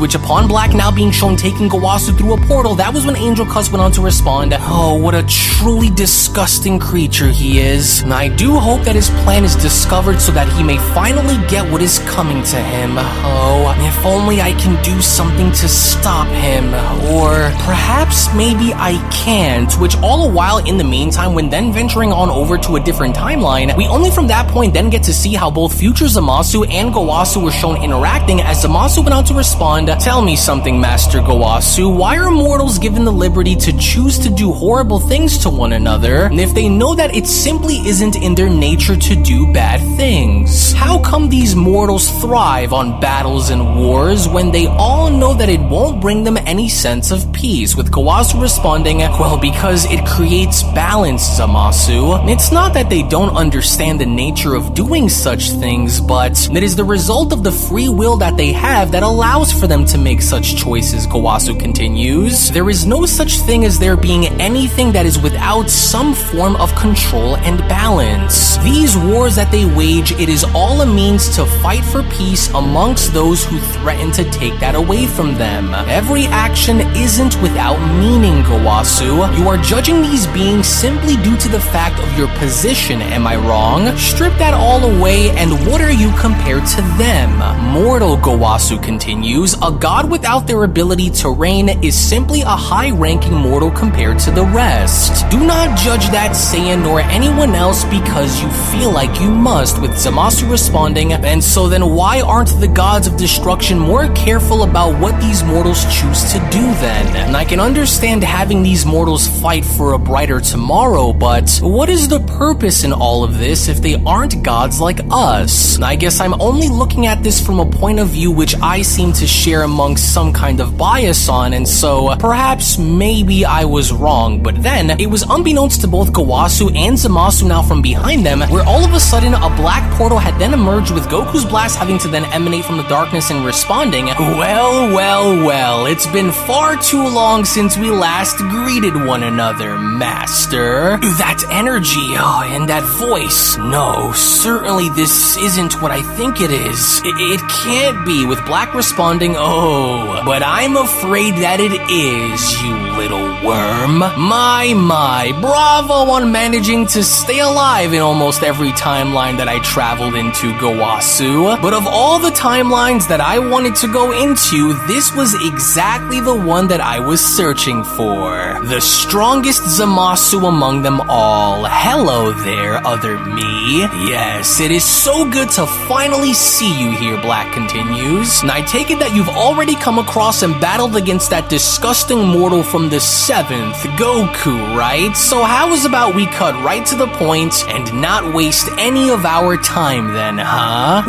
which upon Black now being shown taking Gowasu through a portal, that was when Angel Cuss went on to respond, oh, what a truly disgusting creature he is. And I do hope that his plan is discovered so that he may finally get what is coming to him. Oh, if only I can do something to stop him. Or perhaps maybe I can. To which all the while in the meantime, when then venturing on over to a different timeline, we only from that point then get to see how both future Zamasu and Gowasu were shown interacting as Zamasu went on to respond, tell me something, Master Gowasu, why are mortals given the liberty to choose to do horrible things to one another, and if they know that it simply isn't in their nature to do bad things? How come these mortals thrive on battles and wars when they all know that it won't bring them any sense of peace? With Gowasu responding, well, because it creates balance, Zamasu. It's not that they don't understand the nature of doing such things, but it is the result of the free will that they have that allows for them to make such choices, Gowasu continues. There is no such thing as there being anything that is without some form of control and balance. These wars that they wage, it is all a means to fight for peace amongst those who threaten to take that away from them. Every action isn't without meaning, Gowasu. You are judging these beings simply due to the fact of your position, am I wrong? Strip that all away and what are you compared to them? Mortal, Gowasu continues, a god without their ability to reign is simply a high-ranking mortal compared to the rest. Do not judge that Saiyan nor anyone else because you feel like you must, with Zamasu responding, and so then why aren't the gods of destruction more careful about what these mortals choose to do then? And I can understand having these mortals fight for a brighter tomorrow, but what is the purpose in all of this if they aren't gods like us? I guess I'm only looking at this from a point of view which I seem to share amongst some kind of bias on, and so perhaps maybe I was wrong, but then it was unbeknownst to both Gowasu and Zamasu now from behind them, where all of a sudden a black portal had then emerged with Goku's blast having to then emanate from the darkness and responding, well, it's been far too long since we last greeted one another, Master. That energy, and that voice. No, certainly this isn't what I think it is. It can't be, with Black responding, oh, but I'm afraid that it is, you little worm. My, bravo on managing to stay alive in almost every timeline that I traveled into, Gowasu. But of all the timelines that I wanted to go into, this was exactly the one that I was searching for. The strongest Zamasu among them all. Hello there, other me. Yes, it is so good to finally see you here, Black continues. And I take it that you've already come across and battled against that disgusting mortal from the 7th, Goku, right? So how is about we cut right to the point and not waste any of our time then, huh?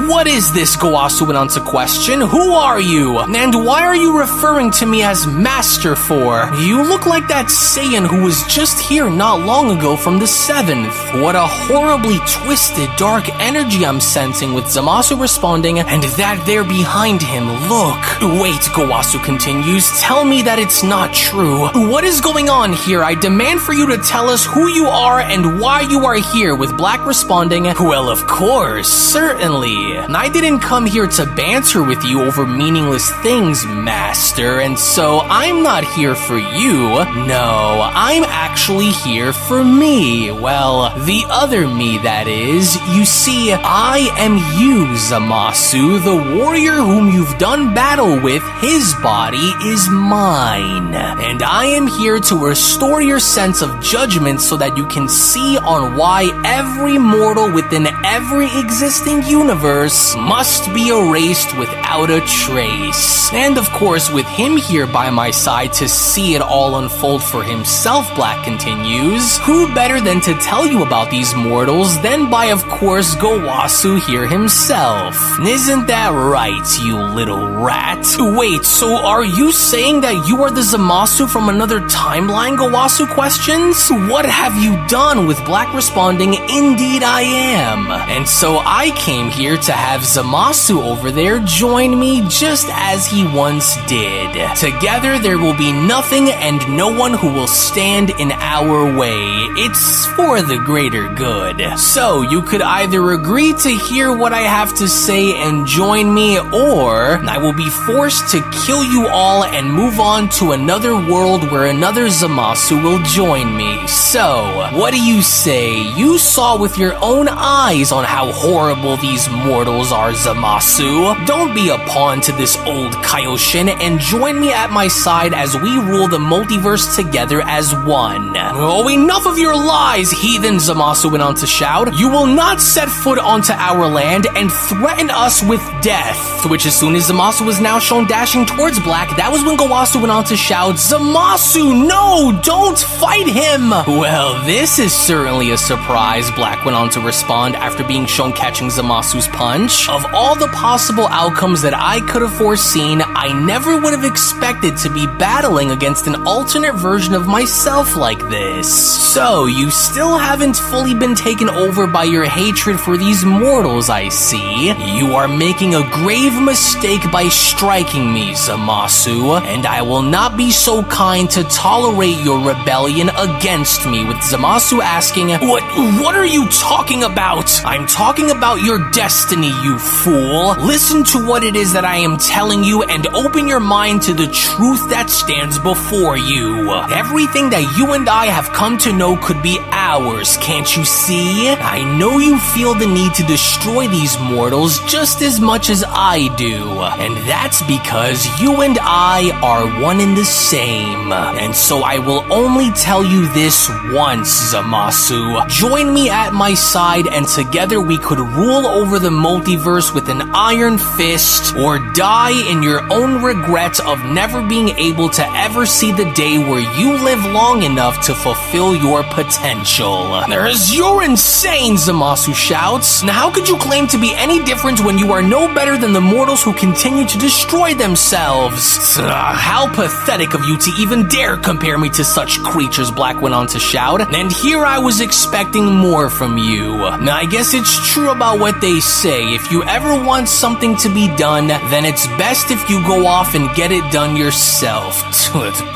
What is this, Gowasu went on to question? Who are you? And why are you referring to me as Master for? You look like that Saiyan who was just here not long ago from the 7th. What a horribly twisted, dark energy I'm sensing with Zamasu responding, and that they're behind him. Look. Wait, Gowasu continues. Tell me that it's not true. What is going on here? I demand for you to tell us who you are and why you are here, with Black responding, well, of course, certainly. I didn't come here to banter with you over meaningless things, Master, and so I'm not here for you. No, I'm actually here for me. Well, the other me, that is. You see, I am you, Zamasu, the warrior whom you've done battle with. His body is mine, and I am here to restore your sense of judgment so that you can see on why every mortal within every existing universe must be erased without a trace. And of course, with him here by my side to see it all unfold for himself, Black continues, who better than to tell you about these mortals than by, of course, Gowasu here himself. Isn't that right, you little rat? Wait, so are you saying that you are the Zamasu from another timeline, Gowasu questions? What have you done? With Black responding, indeed I am. And so I came here to have Zamasu over there join me just as he once did. Together there will be nothing and no one who will stand in our way. It's for the greater good. So you could either agree to hear what I have to say and join me, or I will be forced to kill you all and move on to another world where another Zamasu will join me. So, what do you say? You saw with your own eyes on how horrible these mortals are, Zamasu. Don't be a pawn to this old Kaioshin and join me at my side as we rule the multiverse together as one. Oh, enough of your lies, heathen, Zamasu went on to shout. You will not set foot onto our land and threaten us with death. To which, as soon as Zamasu was now shown dashing towards Black, that was when Gowasu went on to shout, Zamasu, no, don't fight him! Well, this is certainly a surprise, Black went on to respond after being shown catching Zamasu's punch. Of all the possible outcomes that I could have foreseen, I never would have expected to be battling against an alternate version of myself like this. So, you still haven't fully been taken over by your hatred for these mortals, I see. You are making a grave mistake by striking me, Zamasu, and I will not be so kind to tolerate your rebellion against me, with Zamasu asking, What are you talking about? I'm talking about your destiny, you fool. Listen to what it is that I am telling you and open your mind to the truth that stands before you. Everything that you and I have come to know could be ours, can't you see? I know you feel the need to destroy these mortals just as much as I do, and that's because you and I are one and the same. And so I will only tell you this once, Zamasu. Join me at my side and together we could rule over the multiverse with an iron fist, or die in your own regret of never being able to ever see the day where you live long enough to fulfill your potential. You're insane, Zamasu shouts. Now how could you claim to be any different when you are no better than the mortals who continue to destroy themselves? How pathetic of you to even dare compare me to such creatures, Black went on to shout. And here I was expecting more from you. Now I guess it's true about what they say. If you ever want something to be done, then it's best if you go off and get it done yourself.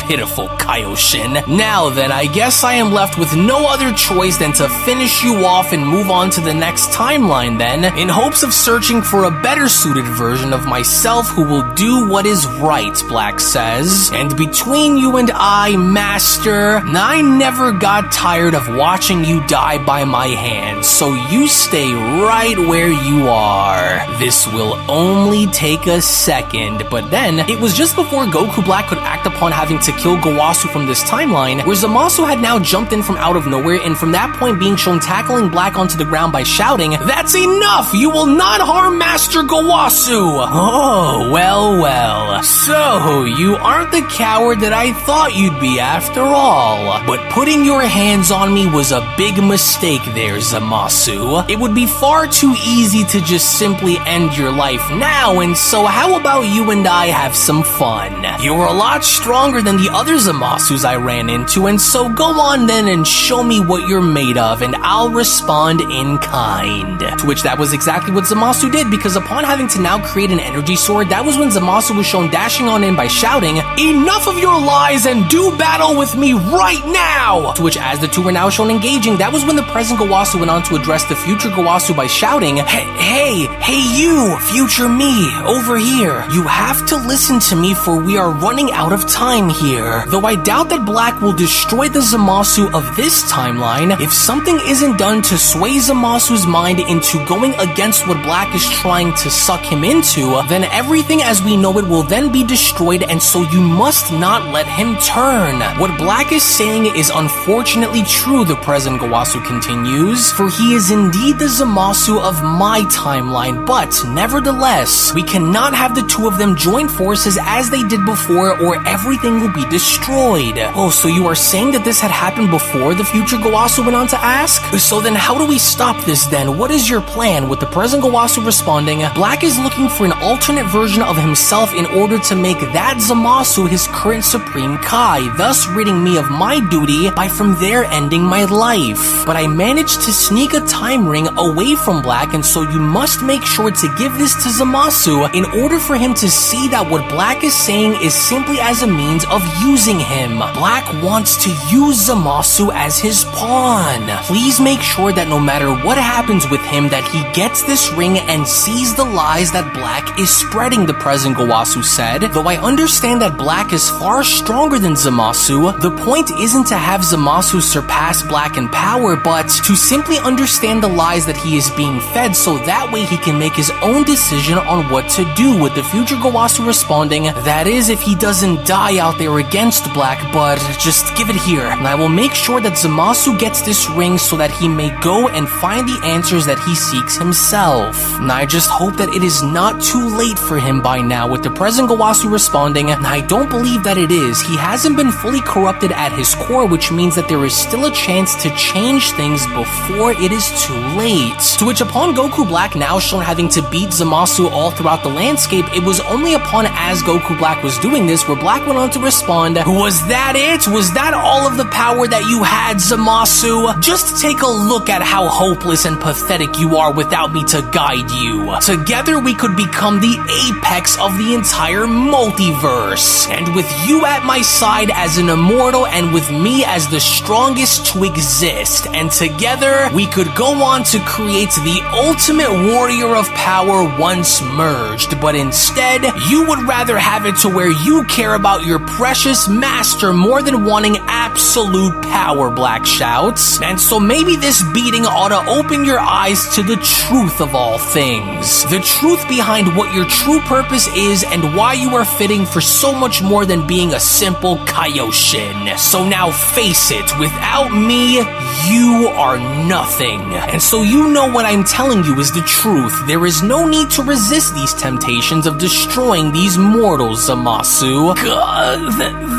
Pitiful Kaioshin. Now then, I guess I am left with no other choice than to finish you off and move on to the next timeline then, in hopes of searching for a better suited version of myself who will do what is right, Black says. And between you and I, Master, I never got tired of watching you die by my hand, so you stay right where you are. This will only take a second, but then, it was just before Goku Black could act upon having to kill Gowasu from this timeline, where Zamasu had now jumped in from out of nowhere, and from that point being shown tackling Black onto the ground by shouting, That's enough! You will not harm Master Gowasu! Oh, well. So, you aren't the coward that I thought you'd be after all. But putting your hands on me was a big mistake there, Zamasu. It would be far too easy to just simply end your life now, and so how about you and I have some fun? You're a lot stronger than the other Zamasus I ran into, and so go on then and show me what you're made of, and I'll respond in kind. To which that was exactly what Zamasu did, because upon having to now create an energy sword, that was when Zamasu was shown dashing on in by shouting, "Enough of your lies and do battle with me right now!" To which, as the two were now shown engaging, that was when the present Gowasu went on to address the future Gowasu by shouting, Hey you, future me, over here. You have to listen to me, for we are running out of time here. Though I doubt that Black will destroy the Zamasu of this timeline, if something isn't done to sway Zamasu's mind into going against what Black is trying to suck him into, then everything as we know it will then be destroyed, and so you must not let him turn. What Black is saying is unfortunately true, the present Gowasu continues, for he is indeed the Zamasu of my timeline, but nevertheless, we cannot have the two of them join forces as they did before, or everything will be destroyed. Oh, so you are saying that this had happened before, the future Gowasu went on to ask? So then how do we stop this then? What is your plan? With the present Gowasu responding, Black is looking for an alternate version of himself in order to make that Zamasu his current Supreme Kai, thus ridding me of my duty by from there ending my life. But I managed to sneak a time ring away from Black, and so you must make sure to give this to Zamasu in order for him to see that what Black is saying is simply as a means of using him. Black wants to use Zamasu as his pawn. Please make sure that no matter what happens with him, that he gets this ring and sees the lies that Black is spreading, the present Gowasu said. Though I understand that Black is far stronger than Zamasu, the point isn't to have Zamasu surpass Black in power, but to simply understand the lies that he is being fed, so that way he can make his own decision on what to do, with the future Gowasu responding, that is if he doesn't die out there against Black, but just give it here, and I will make sure that Zamasu gets this ring so that he may go and find the answers that he seeks himself. And I just hope that it is not too late for him by now, with the present Gowasu responding, and I don't believe that it is. He hasn't been fully corrupted at his core, which means that there is still a chance to change things before it is too late. To which upon Goku Black now shown having to beat Zamasu all throughout the landscape, it was only upon as Goku Black was doing this where Black went on to respond, "Was that it? Was that all of the power that you had, Zamasu? Just take a look at how hopeless and pathetic you are without me to guide you. Together we could become the apex of the entire multiverse. And with you at my side as an immortal and with me as the strongest to exist. And together we could go on to create the ultimate warrior of power once merged. But instead, you would rather have it to where you care about your precious master more than wanting absolute power," Black shouts. And so maybe this beating ought to open your eyes to the truth of all things. The truth behind what your true purpose is and why you are fitting for so much more than being a simple Kaioshin. So now face it, without me, you are nothing. And so you know what I'm telling you is the truth. There is no need to resist these temptations of destroying these mortals, Zamasu.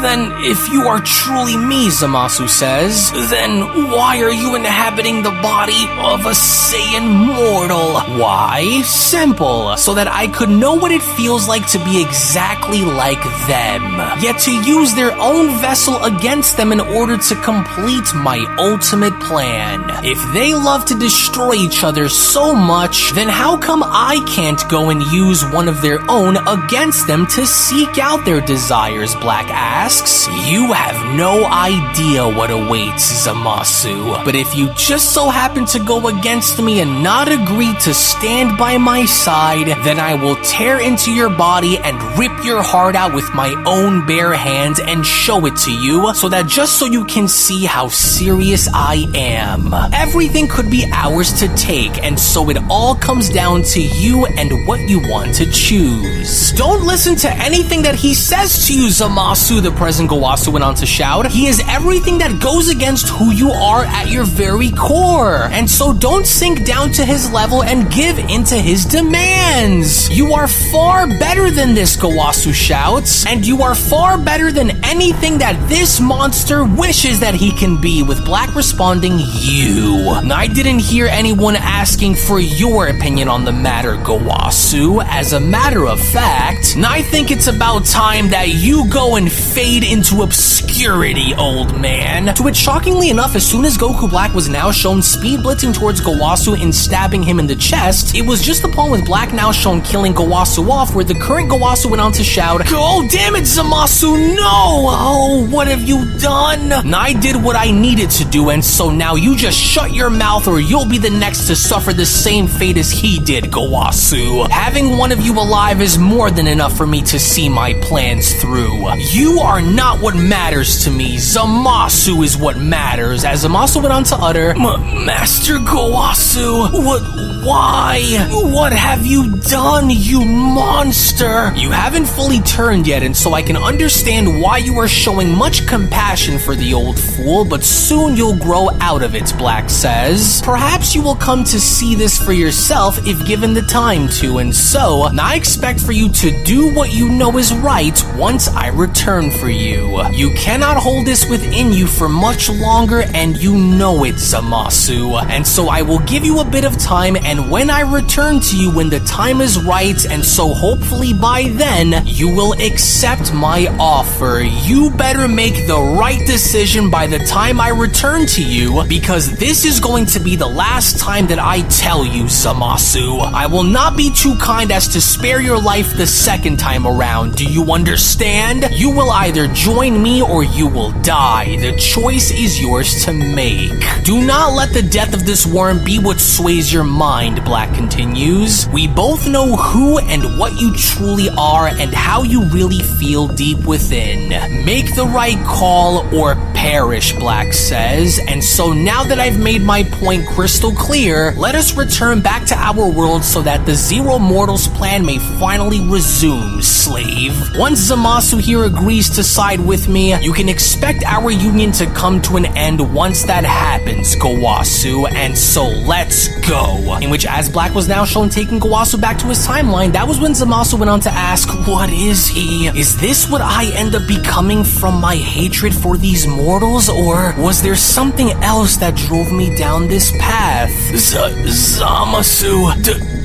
Then if you are truly me, Zamasu says, then why are you inhabiting the body of a Saiyan mortal? Why? Simple. So that I could know what it feels like to be exactly like them. Yet to use their own vessel against them in order to complete my ultimate plan. If they love to destroy each other so much, then how come I can't go and use one of their own against them to seek out their desires, Black asks. You have no idea what awaits, Zamasu. But if you just so happen to go against me and not agree to stand by my side, then I will tear into your body and rip your heart out with my own bare hands and show it to you, so that just so you can see how serious I am. Everything could be ours to take, and so it all comes down to you and what you want to choose. Don't listen to anything that he says to you, Zamasu, the present Gowasu went on to shout. He is everything that goes against who you are at your very core, and so don't sink down to his level and give into his demands. You are far better than this, Gowasu shouts, and you are far better than anything that this monster wishes that he can be, with Black responding, you. I didn't hear anyone asking for your opinion on the matter, Gowasu. As a matter of fact, I think it's about time that you go and fade into obscurity. stupidity, old man. To which, shockingly enough, as soon as Goku Black was now shown speed blitzing towards Gowasu and stabbing him in the chest, it was just upon with Black now shown killing Gowasu off where the current Gowasu went on to shout, "Oh, damn it, Zamasu, no! Oh, what have you done?" And I did what I needed to do, and so now you just shut your mouth or you'll be the next to suffer the same fate as he did, Gowasu. Having one of you alive is more than enough for me to see my plans through. You are not what matters to me. Zamasu is what matters. As Zamasu went on to utter, Master Gowasu, why? What have you done, you monster? You haven't fully turned yet, and so I can understand why you are showing much compassion for the old fool, but soon you'll grow out of it, Black says. Perhaps you will come to see this for yourself if given the time to, and so I expect for you to do what you know is right once I return for you. You cannot hold this within you for much longer, and you know it, Zamasu. And so I will give you a bit of time, and when I return to you when the time is right, and so hopefully by then, you will accept my offer. You better make the right decision by the time I return to you, because this is going to be the last time that I tell you, Zamasu. I will not be too kind as to spare your life the second time around. Do you understand? You will either join me or you will die. The choice is yours to make. Do not let the death of this worm be what sways your mind, Black continues. We both know who and what you truly are and how you really feel deep within. Make the right call or perish, Black says. And so now that I've made my point crystal clear, let us return back to our world so that the Zero Mortals plan may finally resume, slave. Once Zamasu here agrees to side with me, you can expect our union to come to an end once that happens, Gowasu, and so let's go. In which, as Black was now shown taking Gowasu back to his timeline, that was when Zamasu went on to ask, what is he? Is this what I end up becoming from my hatred for these mortals, or was there something else that drove me down this path? Zamasu,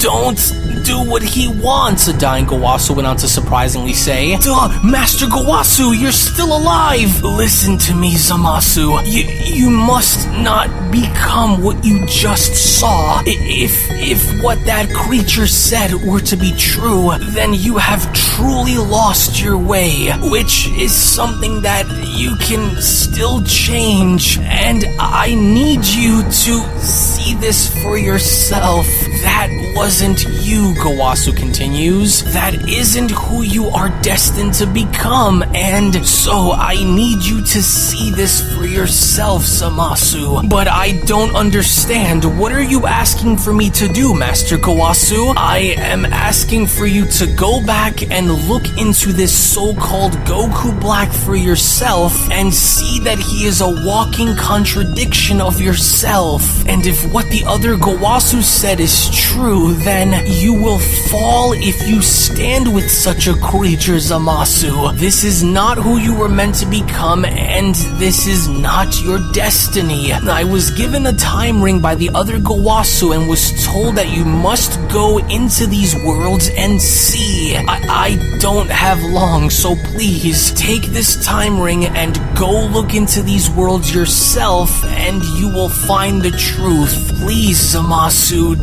don't do what he wants, a dying Gowasu went on to surprisingly say. Master Gowasu, you're still alive! Listen to me, Zamasu. You must not become what you just saw. If what that creature said were to be true, then you have truly lost your way, which is something that you can still change, and I need you to see this for yourself. That wasn't you, Gowasu continues. That isn't who you are destined to become, and so I need you to see this for yourself, Zamasu. But I don't understand. What are you asking for me to do, Master Gowasu? I am asking for you to go back and look into this so-called Goku Black for yourself and see that he is a walking contradiction of yourself. And if what the other Gowasu said is true, then you will fall if you stand with such a creature, Zamasu. This is not who you were meant to become, and this is not your destiny. I was given a time ring by the other Gowasu and was told that you must go into these worlds and see. I don't have long, so please take this time ring and go look into these worlds yourself, and you will find the truth. Please, Zamasu,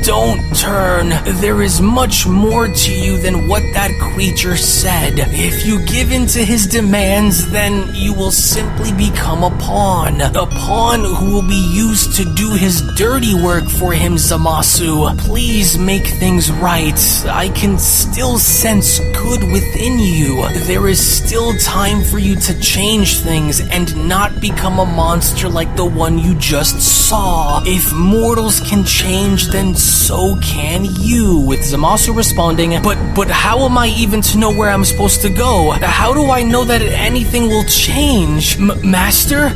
don't turn. There is much more to you than what that creature said. If you give in to his demands, then you will simply become a pawn who will be used to do his dirty work for him, Zamasu. Please make things right. I can still sense good within you. There is still time for you to change things and not become a monster like the one you just saw. If mortals can change, then so can you, with Zamasu responding, but how am I even to know where I'm supposed to go? How do I know that anything will change? Master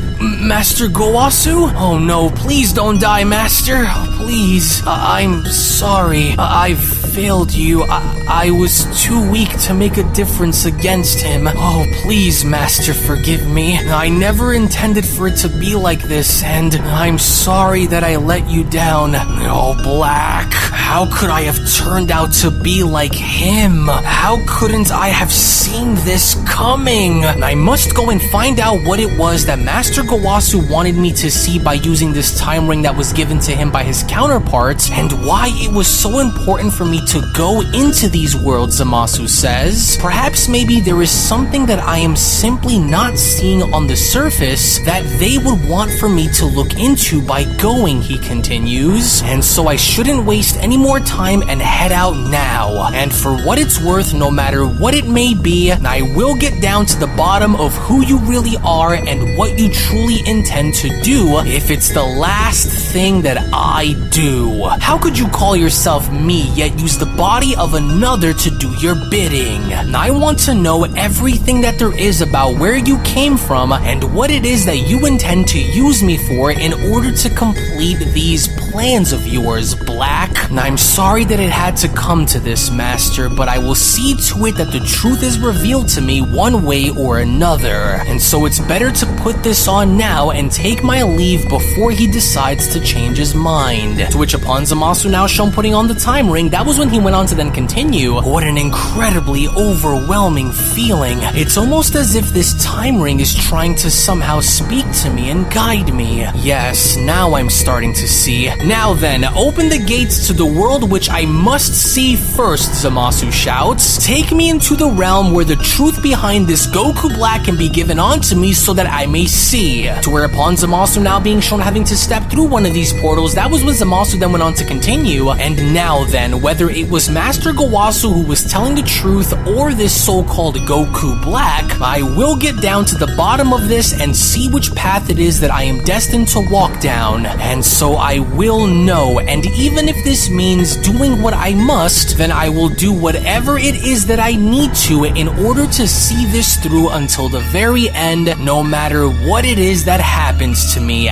Gowasu? Oh no, please don't die, Master. Please, I'm sorry. I've failed you. I was too weak to make a difference against him. Oh, please, Master, forgive me. I never intended for it to be like this, and I'm sorry that I let you down. Oh, Black, how could I have turned out to be like him? How couldn't I have seen this coming? I must go and find out what it was that Master Gowasu wanted me to see by using this time ring that was given to him by his counterparts, and why it was so important for me to go into these worlds, Zamasu says. Perhaps maybe there is something that I am simply not seeing on the surface that they would want for me to look into by going, he continues. And so I shouldn't waste any more time and head out now. And for what it's worth, no matter what it may be, I will get down to the bottom of who you really are and what you truly intend to do if it's the last thing that I do. How could you call yourself me yet use the body of another to do your bidding? I want to know everything that there is about where you came from and what it is that you intend to use me for in order to complete these plans of yours, Black. I'm sorry that it had to come to this, Master, but I will see to it that the truth is revealed to me one way or another. And so it's better to put this on now and take my leave before he decides to change his mind. To which upon Zamasu now shown putting on the time ring, that was when he went on to then continue. What an incredibly overwhelming feeling. It's almost as if this time ring is trying to somehow speak to me and guide me. Yes, now I'm starting to see. Now then, open the gates to the world which I must see first, Zamasu shouts. Take me into the realm where the truth behind this Goku Black can be given onto me so that I may see. To whereupon Zamasu now being shown having to step through one of these portals, that was when Zamasu then went on to continue. And now then, whether it was Master Gowasu who was telling the truth or this so-called Goku Black, I will get down to the bottom of this and see which path it is that I am destined to walk down. And so I will know, and even if this means doing what I must, then I will do whatever it is that I need to in order to see this through until the very end, no matter what it is that happens to me.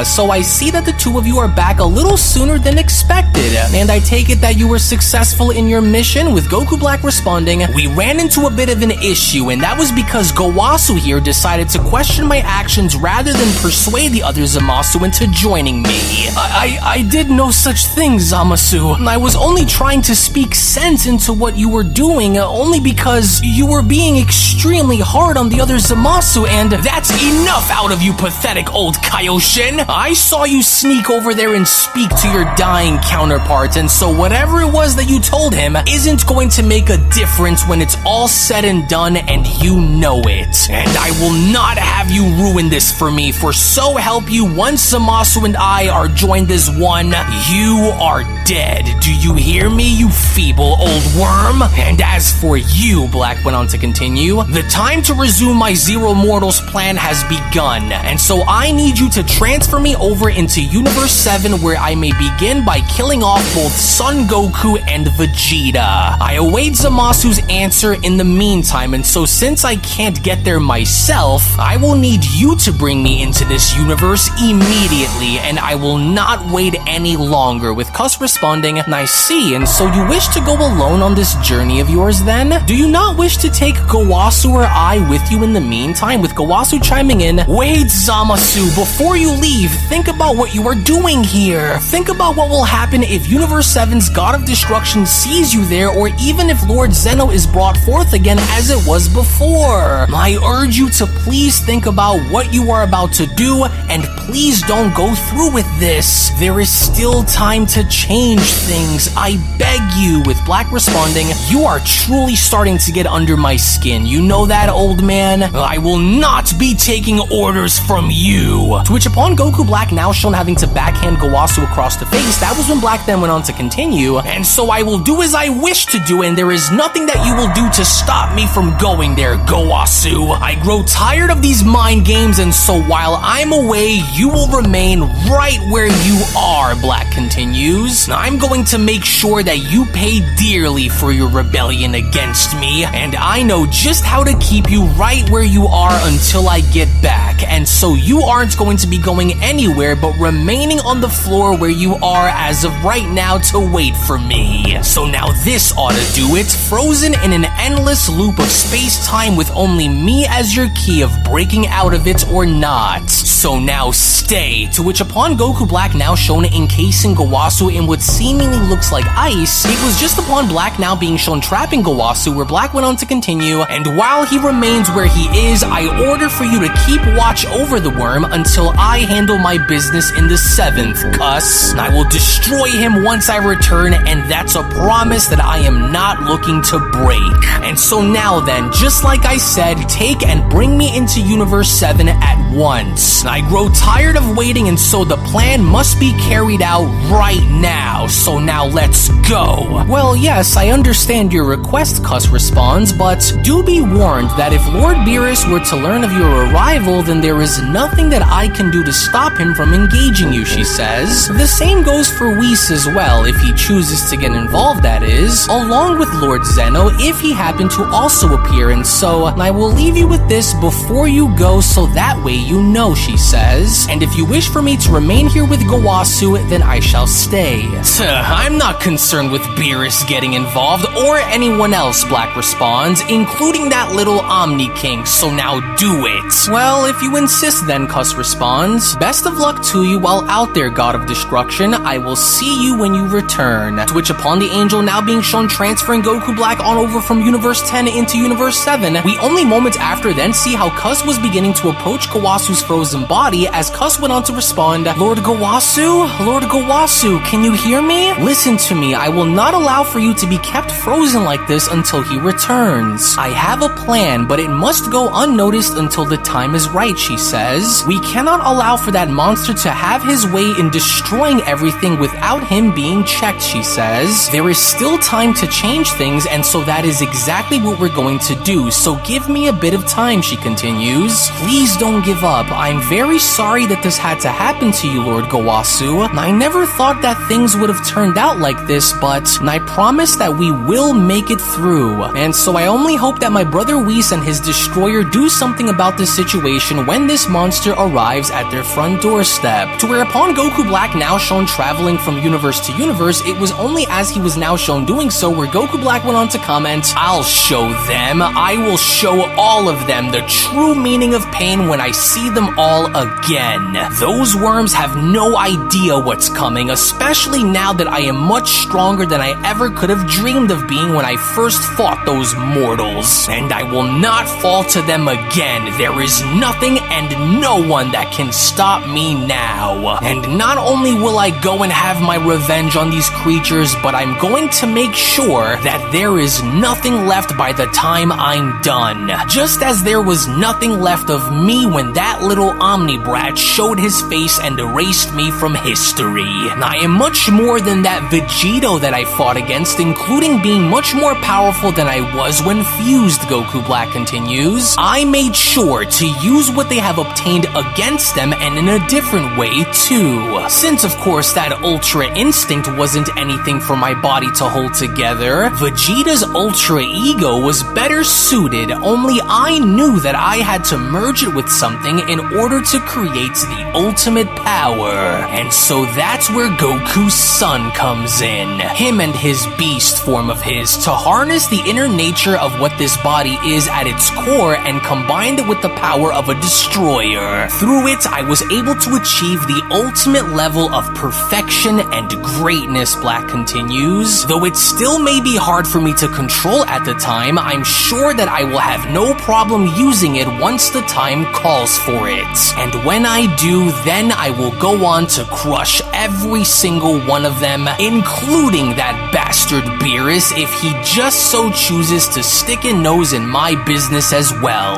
So I see that the two of you are back a little sooner than expected, and I take it that you were successful in your mission, with Goku Black responding, we ran into a bit of an issue, and that was because Gowasu here decided to question my actions rather than persuade the other Zamasu into joining me. I did no such thing, Zamasu. I was only trying to speak sense into what you were doing, only because you were being extremely hard on the other Zamasu, and that's enough out of you, pathetic old Kaioshin. I saw you sneak over there and speak to your dying counterpart, and so whatever it was that you told him isn't going to make a difference when it's all said and done, and you know it. And I will not have you ruin this for me, for so help you, once Zamasu and I are joined as one, you are dead. Do you hear me, you feeble old worm? And as for you, Black went on to continue, the time to resume my Zero Mortals plan has begun, and so I need you to transfer me over into Universe 7 where I may begin by killing off both Son Goku and Vegeta. I await Zamasu's answer in the meantime, and so since I can't get there myself, I will need you to bring me into this universe immediately, and I will not wait any longer, with Cuss responding, I see, and so you wish to go alone on this journey of yours then? Do you not wish to take Gowasu or I with you in the meantime? With Gowasu chiming in, wait, Zamasu, before you leave, think about what you are doing here. Think about what will happen if Universe 7's God of Destruction sees you there, or even if Lord Zeno is brought forth again as it was before. I urge you to please think about what you are about to do, and please don't go through with this. There is still time to change things, I beg you. With Black responding, you are truly starting to get under my skin. You know that, old man? I will not be taking orders from you. To which upon Goku Black now shown having to backhand Gowasu across the face, that was when Black then went on to continue, and so I will do as I wish to do, and there is nothing that you will do to stop me from going there, Gowasu. I grow tired of these mind games, and so while I'm away, you will remain right where you are, Black continues. I'm going to make sure that you pay dearly for your rebellion against me, and I know just how to keep you right where you are until I get back, and so you aren't going to be going anywhere but remaining on the floor where you are as of right now to wait for me. me. So now this ought to do it, frozen in an endless loop of space-time with only me as your key of breaking out of it or not. So now stay. To which upon Goku Black now shown encasing Gowasu in what seemingly looks like ice, it was just upon Black now being shown trapping Gowasu where Black went on to continue, and while he remains where he is, I order for you to keep watch over the worm until I handle my business in the 7th, cuss. I will destroy him once I return, and that's a promise that I am not looking to break. And so now then, just like I said, take and bring me into Universe 7 at once. I grow tired of waiting, and so the plan must be carried out right now. So now let's go. Well, yes, I understand your request, Cuss responds, but do be warned that if Lord Beerus were to learn of your arrival, then there is nothing that I can do to stop him from engaging you, she says. The same goes for Whis as well, if he chooses to get involved, that is, along with Lord Zeno, if he happened to also appear, and so I will leave you with this before you go so that way you know, she says. And if you wish for me to remain here with Gowasu, then I shall stay. I'm not concerned with Beerus getting involved, or anyone else, Black responds, including that little Omni King, so now do it. Well, if you insist then, Cuss responds. Best of luck to you while out there, God of Destruction. I will see you when you return. To which upon the angel now being shown transferring Goku Black on over from Universe 10 into Universe 7, we only moments after then see how Cuss was beginning to approach Gowasu's frozen body, as Cuss went on to respond, Lord Gowasu? Lord Gowasu, can you hear me? Listen to me, I will not allow for you to be kept frozen like this until he returns. I have a plan, but it must go unnoticed until the time is right, she says. We cannot allow for that monster to have his way in destroying everything without him being checked, she says. There is still time to change things, and so that is exactly what we're going to do, so give me a bit of time, she continues. Please don't give up. I'm very sorry that this had to happen to you, Lord Gowasu. I never thought that things would have turned out like this, but I promise that we will make it through. And so I only hope that my brother Whis and his destroyer do something about this situation when this monster arrives at their front doorstep. To where upon Goku Black now shown traveling from universe to universe, it was only as he was now shown doing so where Goku Black went on to comment, I'll show them. I will show all of them the true meaning of pain when I see them all again. Those worms have no idea what's coming, especially now that I am much stronger than I ever could have dreamed of being when I first fought those mortals. And I will not fall to them again. There is nothing and no one that can stop me now. And not only will I go and have my revenge on these creatures, but I'm going to make sure that there is nothing left by the time I'm done. Just as there was nothing left of me when that little Omni brat showed his face and erased me from history. I am much more than that Vegito that I fought against, including being much more powerful than I was when fused, Goku Black continues. I made sure to use what they have obtained against them, and in a different way too. Since of course that Ultra Instinct wasn't anything for my body to hold together, Vegeta's Ultra Ego was better suited, only I knew that I had to merge it with something in order to create the ultimate power. And so that's where Goku's son comes in. Him and his beast form of his, to harness the inner nature of what this body is at its core and combined it with the power of a destroyer. Through it, I was able to achieve the ultimate level of perfection and greatness, Black continues. Though it still may be hard for me to control at the time, I'm sure that I will have no problem using it once the time calls for it. And when I do, then I will go on to crush every single one of them, including that bastard Beerus, if he just so chooses to stick a nose in my business as well.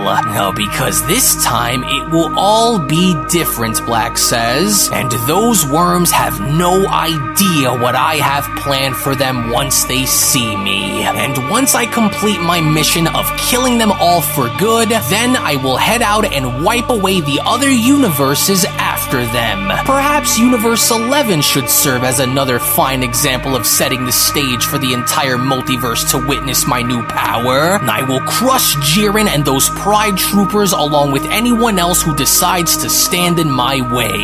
Because this time it will all be different, Black says, and those worms have no idea what I have planned for them once they see me. And once I complete my mission of killing them all for good, then I will head out and wipe away the other universes after them. Perhaps Universe 11 should serve as another fine example of setting the stage for the entire multiverse to witness my new power. I will crush Jiren and those Pride Troopers along with anyone else who decides to stand in my way.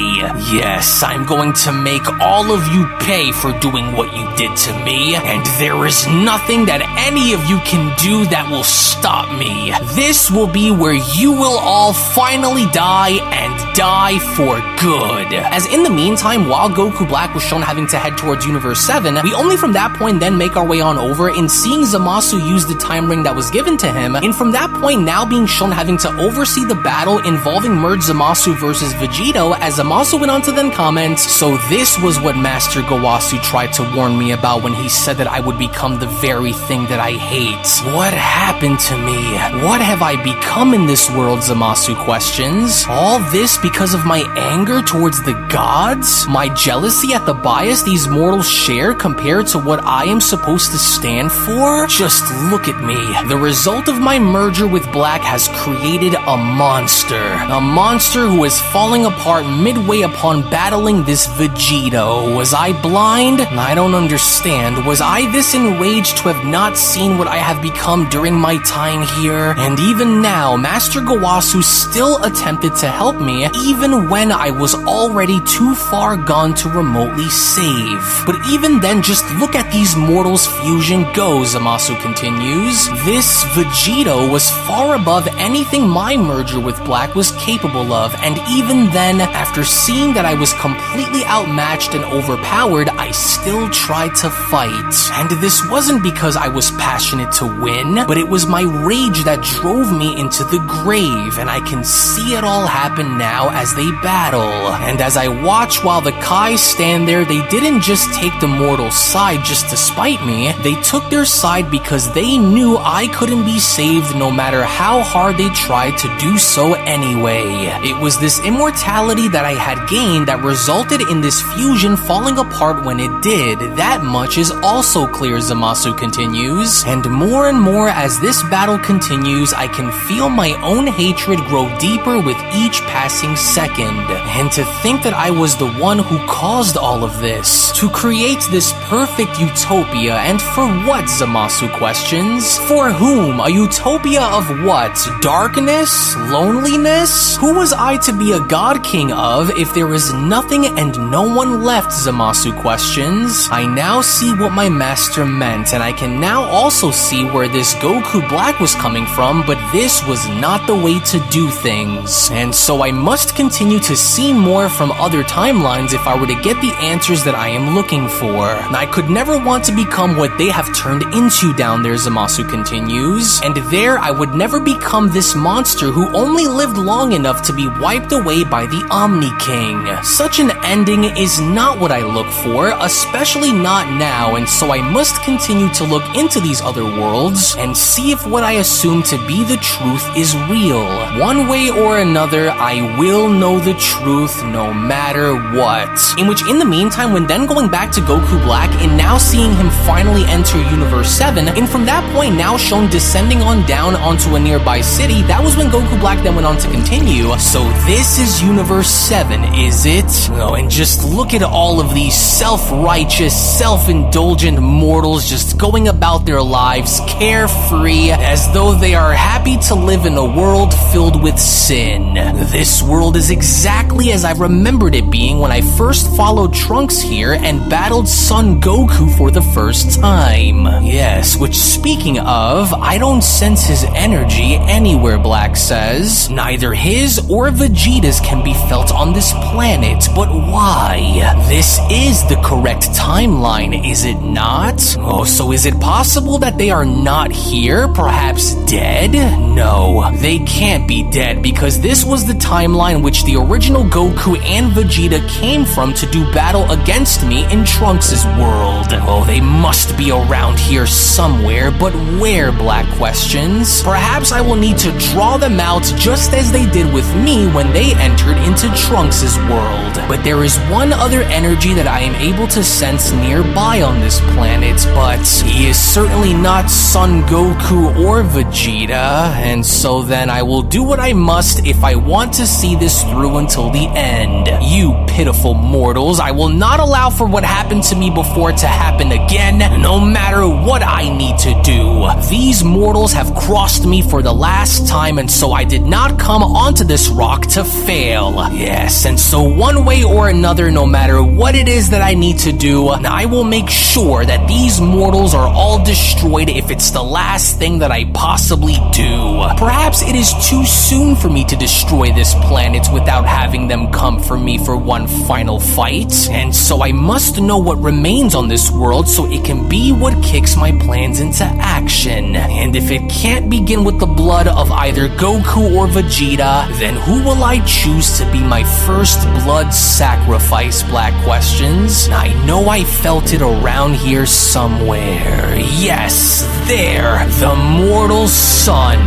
Yes, I'm going to make all of you pay for doing what you did to me, and there is nothing that any of you can do that will stop me. This will be where you will all finally die, and die for good. As in the meantime, while Goku Black was shown having to head towards Universe 7, we only from that point then make our way on over in seeing Zamasu use the time ring that was given to him, and from that point now being shown having to oversee the battle involving Merge Zamasu versus Vegito, as Zamasu went on to then comment, "So this was what Master Gowasu tried to warn me about when he said that I would become the very thing that I hate. What happened to me? What have I become in this world?" Zamasu questions. All this because of my anger towards the gods? My jealousy at the bias these mortals share compared to what I am supposed to stand for? Just look at me. The result of my merger with Black has created a monster. A monster who is falling apart midway upon battling this Vegito. Was I blind? I don't understand. Was I this enraged to have not seen what I have become during my time here? And even now, Master Gowasu still attempted to help me, even when I was already too far gone to remotely save. But even then, just look at these mortals' fusion go, Zamasu continues. This Vegito was far above anything my merger with Black was capable of, and even then, after seeing that I was completely outmatched and overpowered, I still tried to fight. And this wasn't because I was passionate to win, but it was my rage that drove me into the grave, and I can see it all happen now as they battle. And as I watch while the Kai stand there, they didn't just take the mortal side just to spite me, they took their side because they knew I couldn't be saved no matter how hard they tried to do so anyway. It was this immortality that I had gained that resulted in this fusion falling apart when it did. That much is also clear, Zamasu continues. And more as this battle continues, I can feel my own hatred grow deeper with each passing second. And to think that I was the one who caused all of this, to create this perfect utopia, and for what, Zamasu questions? For whom? A utopia of what? Darkness? Loneliness? Who was I to be a god king of if there is nothing and no one left, Zamasu questions? I now see what my master meant, and I can now also see where this Goku Black was coming from, but this was not the way to do things. And so I must continue to see more from other timelines if I were to get the answers that I am looking for. I could never want to become what they have turned into down there, Zamasu continues. And there I would never become this monster who only lived long enough to be wiped away by the Omni King. Such an ending is not what I look for, especially not now, and so I must continue to look into these other worlds and see if what I assume to be the truth is real. One way or another, I will know the truth no matter what. In which, in the meantime, when then going back to Goku Black and now seeing him finally enter Universe 7, and from that point now shown descending on down onto a nearby city, that was when Goku Black then went on to continue. So this is Universe 7, is it? Oh, and just look at all of these self-righteous, self-indulgent mortals just going about their lives carefree, as though they are happy to live in a world filled with sin. This world is exactly as I remembered it being when I first followed Trunks here and battled Son Goku for the first time. Yes, which speaking of, I don't sense his energy anywhere, Black says. Neither his or Vegeta's can be felt on this planet, but why? This is the correct timeline, is it not? Oh, so is it possible that they are not here, perhaps dead? No, they can't be dead because this was the timeline which the original Goku and Vegeta came from to do battle against me in Trunks' world. Oh, they must be around here somewhere, but where, Black questions? Perhaps I will need to draw them out just as they did with me when they entered into Trunks' world. But there is one other energy that I am able to sense nearby on this planet, but he is certainly not Son Goku or Vegeta, and so then I will do what I must if I want to see this through until the end. You pitiful mortals. I will not allow for what happened to me before to happen again, no matter what I need to do. These mortals have crossed me for the last time, and so I did not come onto this rock to fail. Yes, and so one way or another, no matter what it is that I need to do, I will make sure that these mortals are all destroyed if it's the last thing that I possibly do. Perhaps it is too soon for me to destroy this planet without having them come for me for one final fight, and so I must know what remains on this world so it can be what kicks my plans into action. And if it can't begin with the blood of either Goku or Vegeta, then who will I choose to be my first blood sacrifice? Black questions. I know I felt it around here somewhere. Yes, there, the mortal son,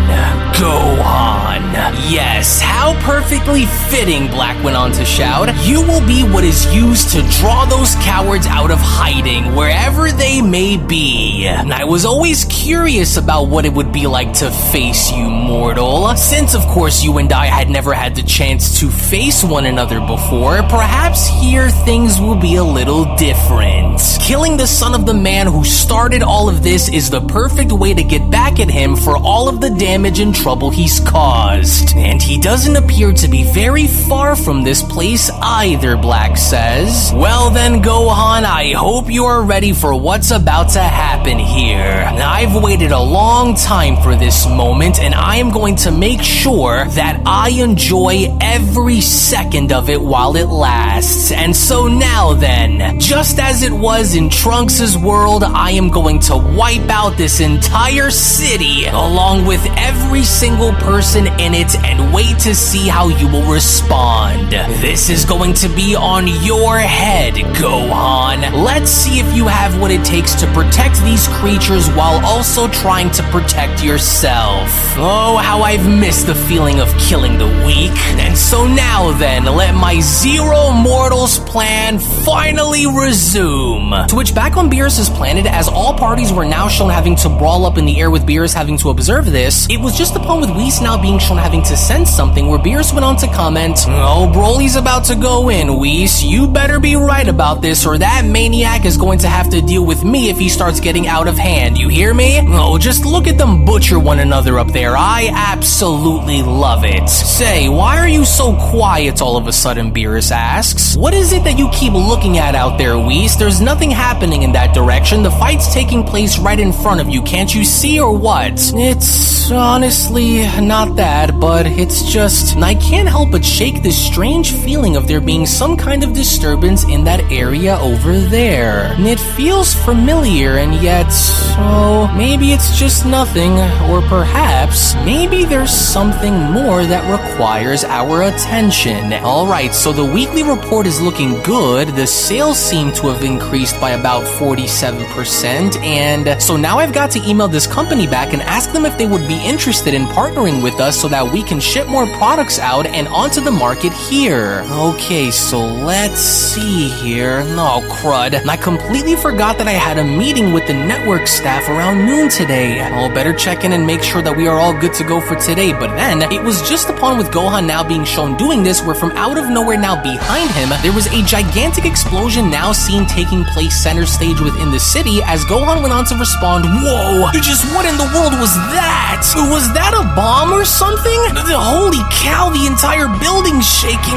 Gohan. Yes, how perfectly fitting, Black went on to shout. You will be what is used to draw those cowards out of hiding, wherever they may be. And I was always curious about what it would be like to face you, mortal. Since, of course, you and I had never had the chance to face one another before, perhaps here things will be a little different. Killing the son of the man who started all of this is the perfect way to get back at him for all of the damage and trouble he's caused. And he doesn't appear to be very far from this place either, Black says. Well then, Gohan, I hope you are ready for what's about to happen here. I've waited a long time for this moment, and I am going to make sure that I enjoy every second of it while it lasts. And so now then, just as it was in Trunks' world, I am going to wipe out this entire city along with every single person in it and wait to see how you will respond. This is going to be on your head, Gohan. Let's see if you have what it takes to protect these creatures while also trying to protect yourself. Oh, how I've missed the feeling of killing the weak. And so now then, let my Zero Mortals plan finally resume. To which back on Beerus' planet, as all parties were now shown having to brawl up in the air with Beerus having to observe this, it was just upon with Whis now being shown having to sense something where Beerus went on to comment, "Oh, Broly's about to go in, Whis. You better be right about this or that maniac is going to have to deal with me if he starts getting out of hand. You hear me? Oh, just look at them butcher one another up there. I absolutely love it." Say, why are you so quiet all of a sudden, Beerus asks. What is it that you keep looking at out there, Whis? There's nothing happening in that direction. The fight's taking place right in front of you. Can't you see or what? It's honestly not that, but it's just, I can't help but shake this strange feeling of there being some kind of disturbance in that area over there. And it feels familiar, and yet, oh, maybe it's just nothing, or perhaps, maybe there's something more that requires our attention. Alright, so the weekly report is looking good. The sales seem to have increased by about 47%, and so now I've got to email this company back and ask them if they would be interested in partnering with us so that we can ship more products out and onto the market here. Okay, so let's see here. Oh, crud. I completely forgot that I had a meeting with the network staff around noon today. I'll better check in and make sure that we are all good to go for today, but then it was just upon with Gohan now being shown doing this where from out of nowhere now behind him, there was a gigantic explosion now seen taking place center stage within the city as Gohan went on to respond, "Whoa, just what in the world was that? Was that a bomb or something? Holy cow, the entire building's shaking.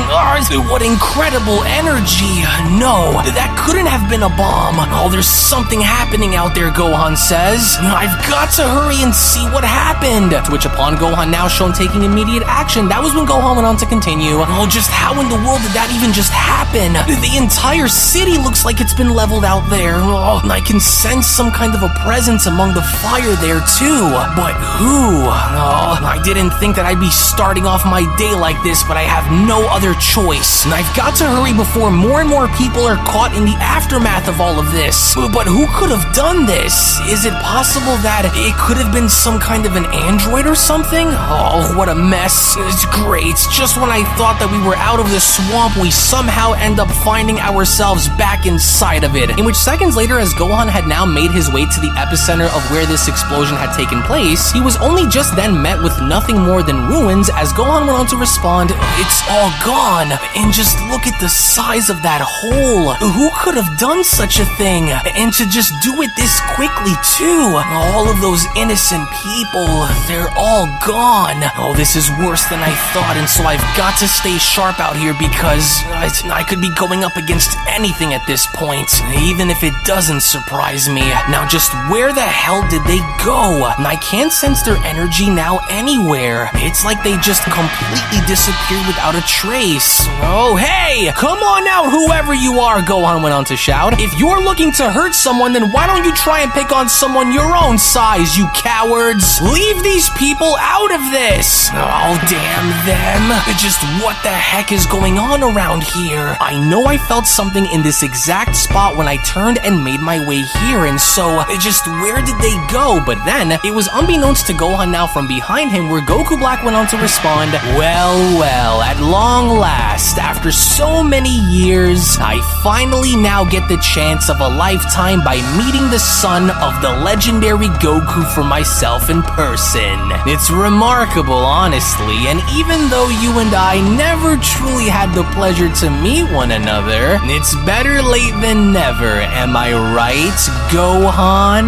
What incredible energy. No, that couldn't have been a bomb. Oh, there's something happening out there," Gohan says. "I've got to hurry and see what happened." To which upon Gohan now shown taking immediate action, that was when Gohan went on to continue, "Oh, just how in the world did that even just happen? The entire city looks like it's been leveled out there. Oh, I can sense some kind of a presence among the fire there too. But who? Oh, I didn't think that I'd be starting off my day like this, but I have no other choice. And I've got to hurry before more and more people are caught in the aftermath of all of this. But who could have done this? Is it possible that it could have been some kind of an android or something? Oh, what a mess. It's great. Just when I thought that we were out of the swamp, we somehow end up finding ourselves back inside of it." In which seconds later, as Gohan had now made his way to the epicenter of where this explosion had taken place, he was only just then met with nothing more than ruins as Gohan went on to respond, "It's all gone. And just look at the size of that hole. Who could have done such a thing? And to just do it this quickly, too. All of those innocent people, they're all gone. Oh, this is worse than I thought, and so I've got to stay sharp out here because I could be going up against anything at this point, even if it doesn't surprise me. Now, just where the hell did they go? And I can't sense their energy now anywhere. It's like they just completely disappeared without a trace. Oh, hey! Come on out, whoever you are, Gohan went on to shout. If you're looking to hurt someone, then why don't you try and pick on someone your own size, you cowards? Leave these people out of this! Oh, damn them. Just what the heck is going on around here? I know I felt something in this exact spot when I turned and made my way here, and so just where did they go? But then it was unbeknownst to Gohan now from behind him where Goku Black went on to respond, well, at long last, after so many years, I finally now get the chance of a lifetime by meeting the son of the legendary Goku for myself in person. It's remarkable, honestly, and even though you and I never truly had the pleasure to meet one another, it's better late than never, am I right, Gohan?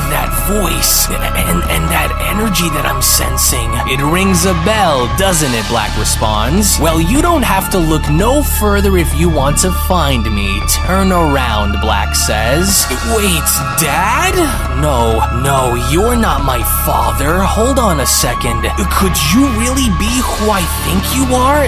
That voice, and that energy that I'm sensing, it rings a bell, doesn't it, Black responds. Well, you don't have to look no further if you want to find me. Turn around, Black says. Wait, Dad? No, you're not my father. Hold on a second. Could you really be who I think you are?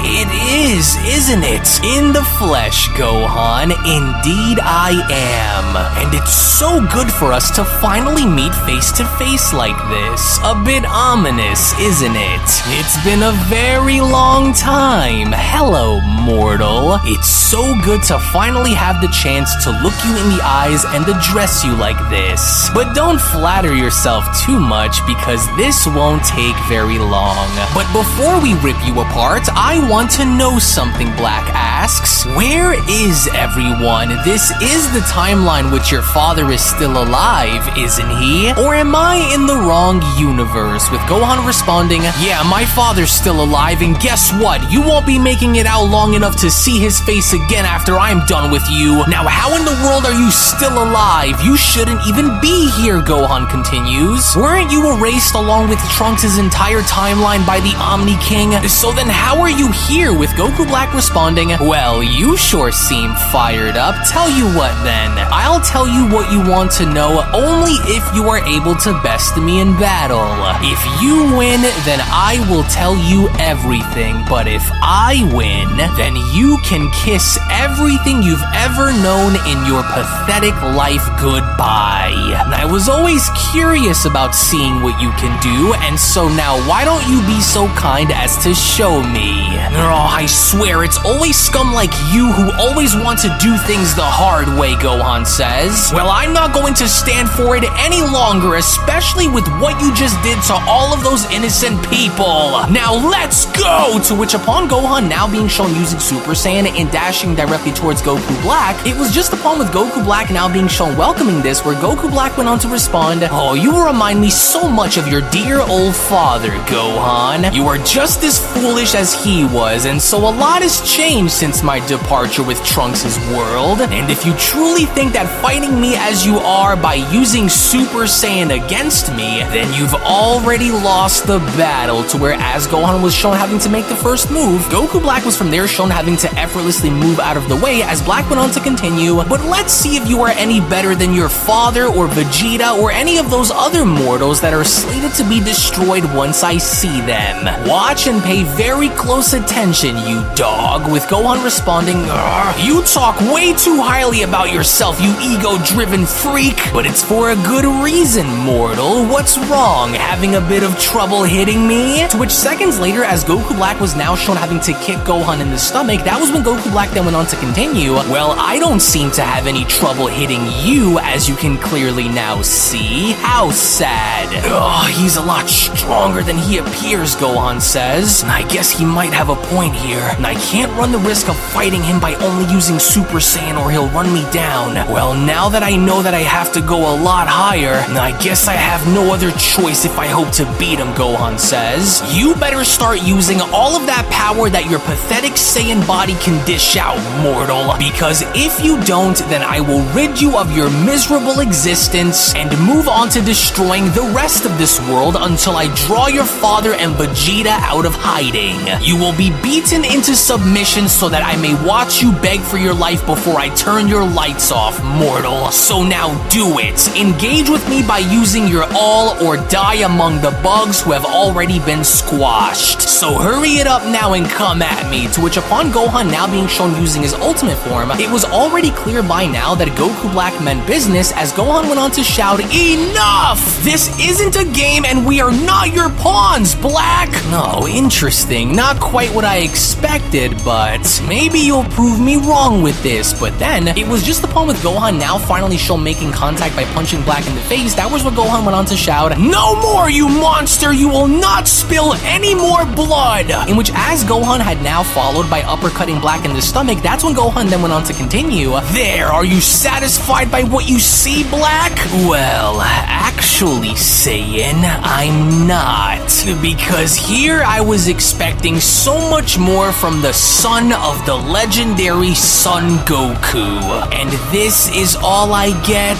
It is, isn't it? In the flesh, Gohan. Indeed I am. And it's so good for us to finally meet face to face like this. A bit ominous, isn't it? It's been a very long time. Hello, mortal. It's so good to finally have the chance to look you in the eyes and address you like this. But don't flatter yourself too much because this won't take very long. But before we rip you apart, I want to know something, Black asks. Where is everyone? This is the timeline which your father is still alive, isn't he? Or am I in the wrong universe? With Gohan responding, yeah, my father's still alive, and guess what? You won't be making it out long enough to see his face again after I'm done with you. Now, how in the world are you still alive? You shouldn't even be here, Gohan continues. Weren't you erased along with Trunks' entire timeline by the Omni King? So then how are you here? With Goku Black responding, well, you sure seem fired up. Tell you what then, I'll tell you what you want to know only if you are able to best me in battle. If you win, then I will tell you everything, but if I win, then you can kiss everything you've ever known in your pathetic life goodbye. And I was always curious about seeing what you can do, and so now why don't you be so kind as to show me? Oh, I swear, it's always scum like you who always want to do things the hard way, Gohan says. Well, I'm not going to stand for it any longer, especially with what you just did to all of those innocent people. Now let's go! To which upon Gohan now being shown using Super Saiyan and dashing directly towards Goku Black, it was just upon with Goku Black now being shown welcoming this where Goku Black went on to respond, oh, you remind me so much of your dear old father, Gohan. You are just as foolish as he was, and so a lot has changed since my departure with Trunks' world. And if you truly think that fighting me as you are by using Super Saiyan against me, then you've already lost the battle. To where as Gohan was shown having to make the first move, Goku Black was from there shown having to effortlessly move out of the way as Black went on to continue, but let's see if you are any better than your father or Vegeta or any of those other mortals that are slated to be destroyed once I see them. Watch and pay very close attention, you dog, with Gohan responding, you talk way too highly about yourself, you ego-driven freak, but it's for a good reason, mortal. What's wrong? Having a bit of trouble hitting me? To which seconds later, as Goku Black was now shown having to kick Gohan in the stomach, that was when Goku Black then went on to continue, well, I don't seem to have any trouble hitting you, as you can clearly now see. How sad. He's a lot stronger than he appears, Gohan says. I guess he might have a a point here, and I can't run the risk of fighting him by only using Super Saiyan or he'll run me down. Well, now that I know that I have to go a lot higher, I guess I have no other choice if I hope to beat him, Gohan says. You better start using all of that power that your pathetic Saiyan body can dish out, mortal. Because if you don't, then I will rid you of your miserable existence and move on to destroying the rest of this world until I draw your father and Vegeta out of hiding. You will be beaten into submission so that I may watch you beg for your life before I turn your lights off, mortal. So now do it. Engage with me by using your all or die among the bugs who have already been squashed. So hurry it up now and come at me. To which upon Gohan now being shown using his ultimate form, it was already clear by now that Goku Black meant business as Gohan went on to shout, "Enough! This isn't a game and we are not your pawns, Black!" Oh, interesting. Not quite what I expected, but maybe you'll prove me wrong with this. But then, it was just upon with Gohan now finally shown making contact by punching Black in the face, that was when Gohan went on to shout, "No more, you monster! You will not spill any more blood!" In which, as Gohan had now followed by uppercutting Black in the stomach, that's when Gohan then went on to continue, "There, are you satisfied by what you see, Black?" Well, actually, Saiyan, I'm not. Because here I was expecting so much more from the son of the legendary Son Goku. And this is all I get?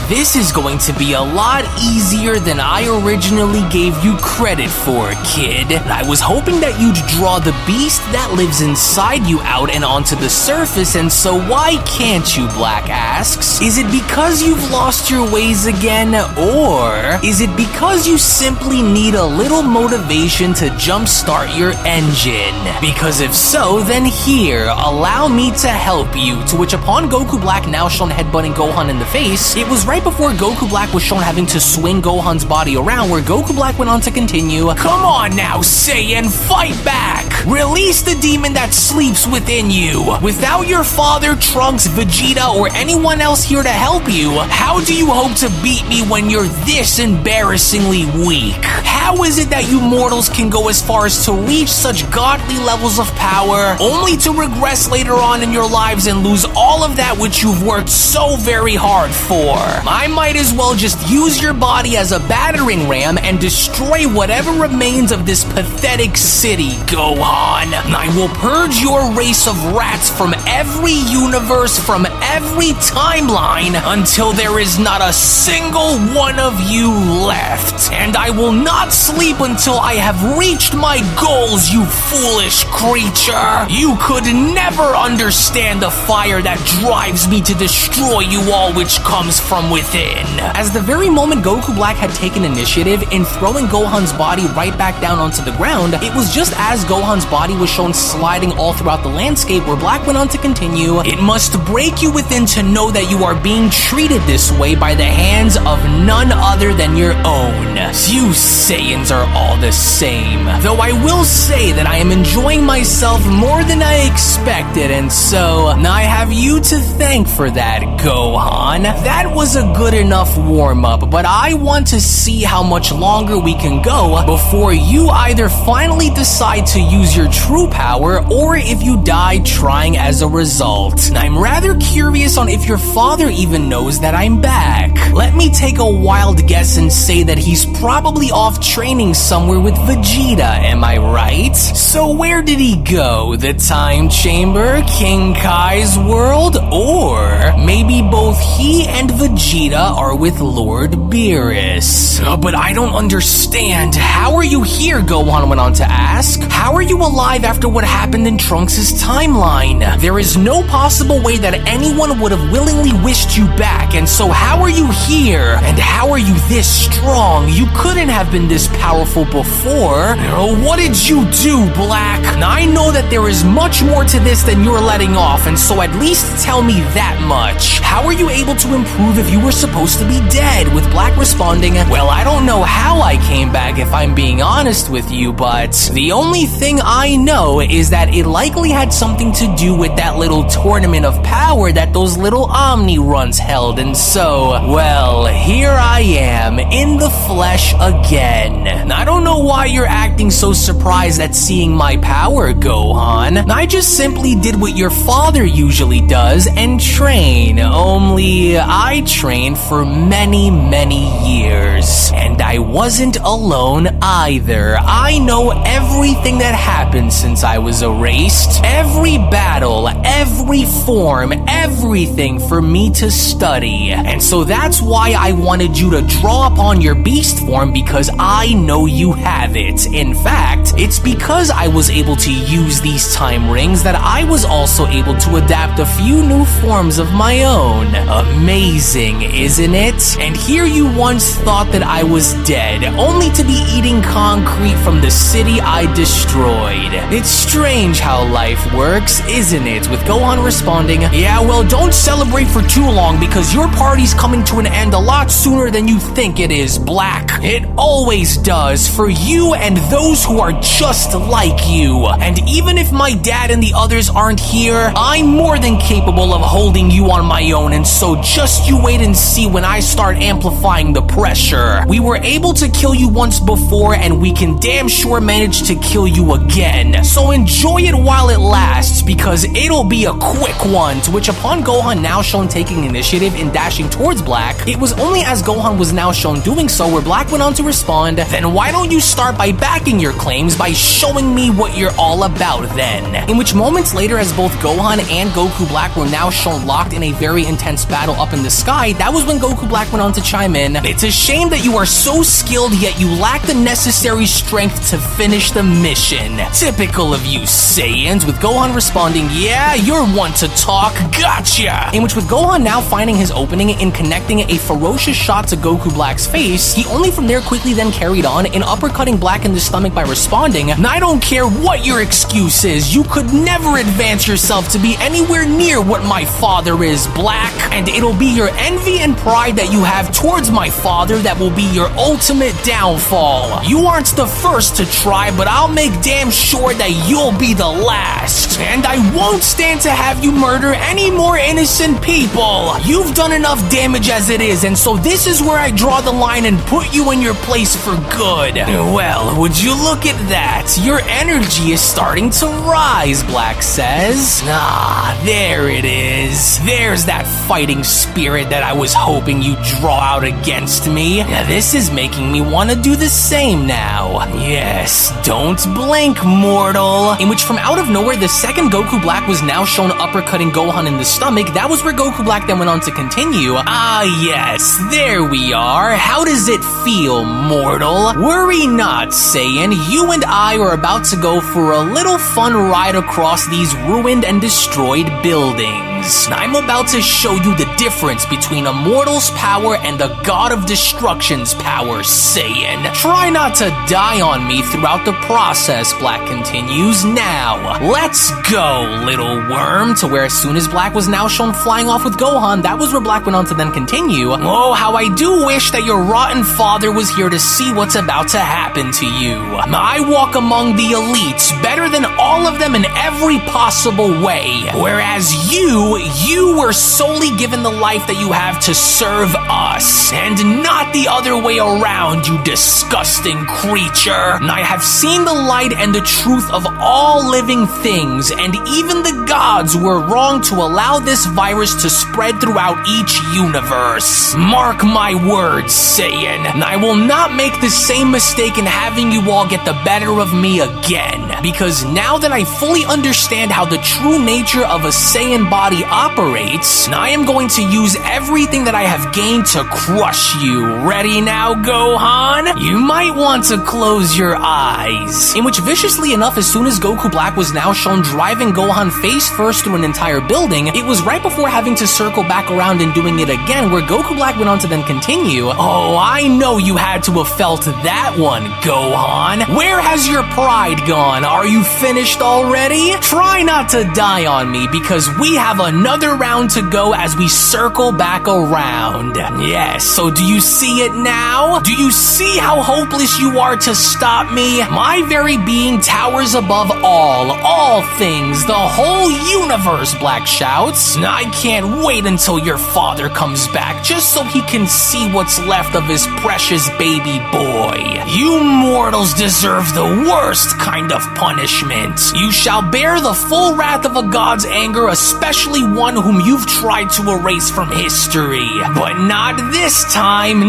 This is going to be a lot easier than I originally gave you credit for, kid. I was hoping that you'd draw the beast that lives inside you out and onto the surface, and so why can't you, Black asks? Is it because you've lost your ways again, or is it because you simply need a little motivation to jumpstart your engine? Because if so, then here, allow me to help you. To which upon Goku Black now shown headbutting Gohan in the face, it was right before Goku Black was shown having to swing Gohan's body around where Goku Black went on to continue, "Come on now, Saiyan, fight back! Release the demon that sleeps within you! Without your father, Trunks, Vegeta, or anyone else here to help you, how do you hope to beat me when you're this embarrassingly weak? How is it that you mortals can go as far as to reach such godly levels of power, only to regress later on in your lives and lose all of that which you've worked so very hard for? I might as well just use your body as a battering ram and destroy whatever remains of this pathetic city, Gohan. I will purge your race of rats from every universe, from every timeline, until there is not a single one of you left. And I will not sleep until I have reached my goals, you foolish creature. You could never understand the fire that drives me to destroy you all, which comes from within." As the very moment Goku Black had taken initiative in throwing Gohan's body right back down onto the ground, it was just as Gohan's body was shown sliding all throughout the landscape where Black went on to continue, "It must break you within to know that you are being treated this way by the hands of none other than your own. You Saiyans are all the same. Though I will say that I am enjoying myself more than I expected, and so I have you to thank for that, Gohan. That was a good enough warm-up, but I want to see how much longer we can go before you either finally decide to use your true power or if you die trying as a result. I'm rather curious on if your father even knows that I'm back. Let me take a wild guess and say that he's probably off training somewhere with Vegeta, am I right? So where did he go? The time chamber? King Kai's world? Or maybe both he and Vegeta are with Lord Beerus. But I don't understand. How are you here? Gohan went on to ask. How are you alive after what happened in Trunks' timeline? There is no possible way that anyone would have willingly wished you back, and so how are you here? And how are you this strong? You couldn't have been this powerful before. What did you do, Black? I know that there is much more to this than you're letting off, and so at least tell me that much. How are you able to improve if you were supposed to be dead? With Black responding, well, I don't know how I came back if I'm being honest with you, but the only thing I know is that it likely had something to do with that little tournament of power that those little Omni runs held, and so, well, here I am, in the flesh again. I don't know why you're acting so surprised at seeing my power, Gohan. I just simply did what your father usually does and train, only I trained for many, many years. And I wasn't alone either. I know everything that happened since I was erased. Every battle, every form, everything for me to study. And so that's why I wanted you to draw upon your beast form, because I know you have it. In fact, it's because I was able to use these time rings that I was also able to adapt a few new forms of my own. Amazing, isn't it? And here you once thought that I was dead, only to be eating concrete from the city I destroyed. It's strange how life works, isn't it? With Gohan responding, yeah, well, don't celebrate for too long because your party's coming to an end a lot sooner than you think it is, Black. It always does, for you and those who are just like you. And even if my dad and the others aren't here, I'm more than capable of holding you on my own, and so just you wait and see when I start amplifying the pressure. We were able to kill you once before, and we can damn sure manage to kill you again. So enjoy it while it lasts, because it'll be a quick one. To which, upon Gohan now shown taking initiative in dashing towards Black, it was only as Gohan was now shown doing so where Black went on to respond, then why don't you start by backing your claims by showing me what you're all about then? In which moments later, as both Gohan and Goku Black were now shown locked in a very intense battle up in the sky, that was when Goku Black went on to chime in, it's a shame that you are so skilled yet you lack the necessary strength to finish the mission. Typical of you Saiyans, with Gohan responding, yeah, you're one to talk, gotcha! In which, with Gohan now finding his opening in connecting a ferocious shot to Goku Black's face, he only from there quickly then carried on in uppercutting Black in the stomach by responding, I don't care what your excuse is, you could never advance yourself to be anywhere near what my father is, Black, and it'll be your envy and pride that you have towards my father that will be your ultimate downfall. You aren't the first to try, but I'll make damn sure that you'll be the last. And I won't stand to have you murder any more innocent people. You've done enough damage as it is, and so this is where I draw the line and put you in your place for good. Well, would you look at that? Your energy is starting to rise, Black says. Ah, there it is. There's that fighting spirit that I was hoping you'd draw out against me. Now, this is making me want to do the same now. Yes, don't blink, mortal. In which, from out of nowhere, the second Goku Black was now shown uppercutting Gohan in the stomach. That was where Goku Black then went on to continue. Ah, yes, there we are. How does it feel, mortal? Worry not, Saiyan. You and I are about to go for a little fun ride across these ruined and destroyed buildings. I'm about to show you the difference between a mortal's power and a god of destruction's power, Saiyan. Try not to die on me throughout the process, Black continues. Now, let's go, little worm. To where as soon as Black was now shown flying off with Gohan, that was where Black went on to then continue. Oh, how I do wish that your rotten father was here to see what's about to happen to you. I walk among the elites, better than all of them in every possible way. Whereas you were solely given the life that you have to serve us, and not the other way around, you disgusting creature. I have seen the light and the truth of all living things, and even the gods were wrong to allow this virus to spread throughout each universe. Mark my words, Saiyan, I will not make the same mistake in having you all get the better of me again, because now that I fully understand how the true nature of a Saiyan body operates, I am going to use everything that I have gained to crush you. Ready now, Gohan? You might want to close your eyes. In which, viciously enough, as soon as Goku Black was now shown driving Gohan face first through an entire building, it was right before having to circle back around and doing it again where Goku Black went on to then continue. Oh, I know you had to have felt that one, Gohan. Where has your pride gone? Are you finished already? Try not to die on me, because we have a another round to go as we circle back around. Yes, so do you see it now? Do you see how hopeless you are to stop me? My very being towers above all things, the whole universe, Black shouts. I can't wait until your father comes back, just so he can see what's left of his precious baby boy. You mortals deserve the worst kind of punishment. You shall bear the full wrath of a god's anger, especially one whom you've tried to erase from history. But not this time,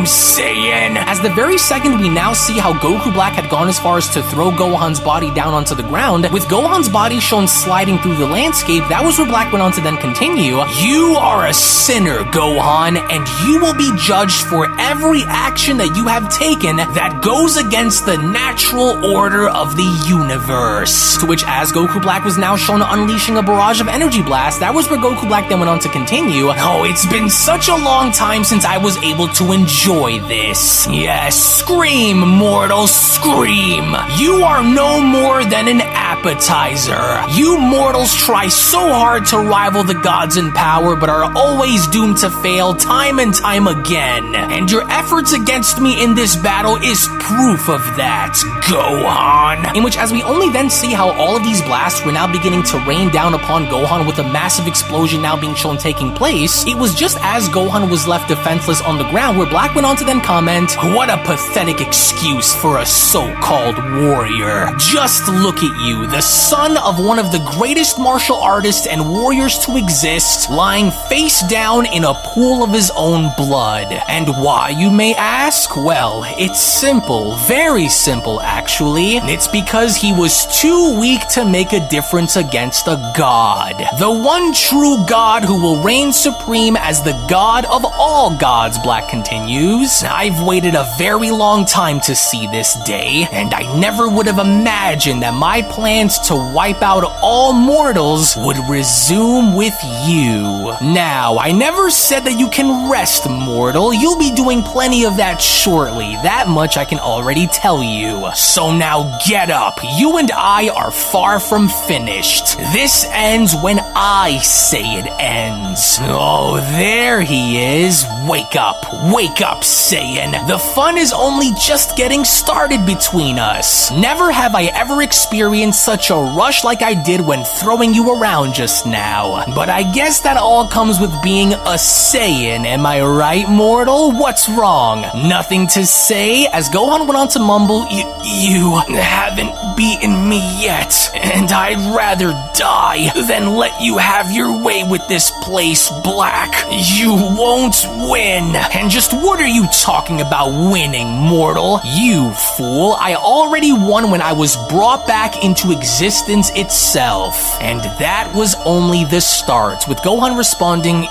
Saiyan. As the very second we now see how Goku Black had gone as far as to throw Gohan's body down onto the ground, with Gohan's body shown sliding through the landscape, that was where Black went on to then continue. You are a sinner, Gohan, and you will be judged for every action that you have taken that goes against the natural order of the universe. To which, as Goku Black was now shown unleashing a barrage of energy blast, that was where Goku Black then went on to continue. Oh, it's been such a long time since I was able to enjoy this. Yes, scream, mortals, scream. You are no more than an appetizer. You mortals try so hard to rival the gods in power, but are always doomed to fail time and time again. And your efforts against me in this battle is proof of that, Gohan. In which, as we only then see how all of these blasts were now beginning to rain down upon Gohan, with a massive explosion now being shown taking place, it was just as Gohan was left defenseless on the ground where Black went on to then comment, "What a pathetic excuse for a so-called warrior. Just look at you, the son of one of the greatest martial artists and warriors to exist, lying face down in a pool of his own blood. And why, you may ask? Well, it's simple, very simple actually. It's because he was too weak to make a difference against a god. The one true god who will reign supreme as the god of all gods," Black continues. "I've waited a very long time to see this day, and I never would have imagined that my plans to wipe out all mortals would resume with you. Now, I never said that you can rest, mortal. You'll be doing plenty of that shortly. That much I can already tell you. So now get up. You and I are far from finished. This ends when I say it ends." Oh, there he is. Wake up, Saiyan. The fun is only just getting started between us. Never have I ever experienced such a rush like I did when throwing you around just now. But I guess that all comes with being a Saiyan, am I right, mortal? What's wrong? Nothing to say? As Gohan went on to mumble, You haven't beaten me yet, and I'd rather die than let you have your way with this place, Black. You won't win. And just what are you talking about winning, mortal? You fool, I already won when I was brought back into existence itself. And that was only the start, with Gohan responding,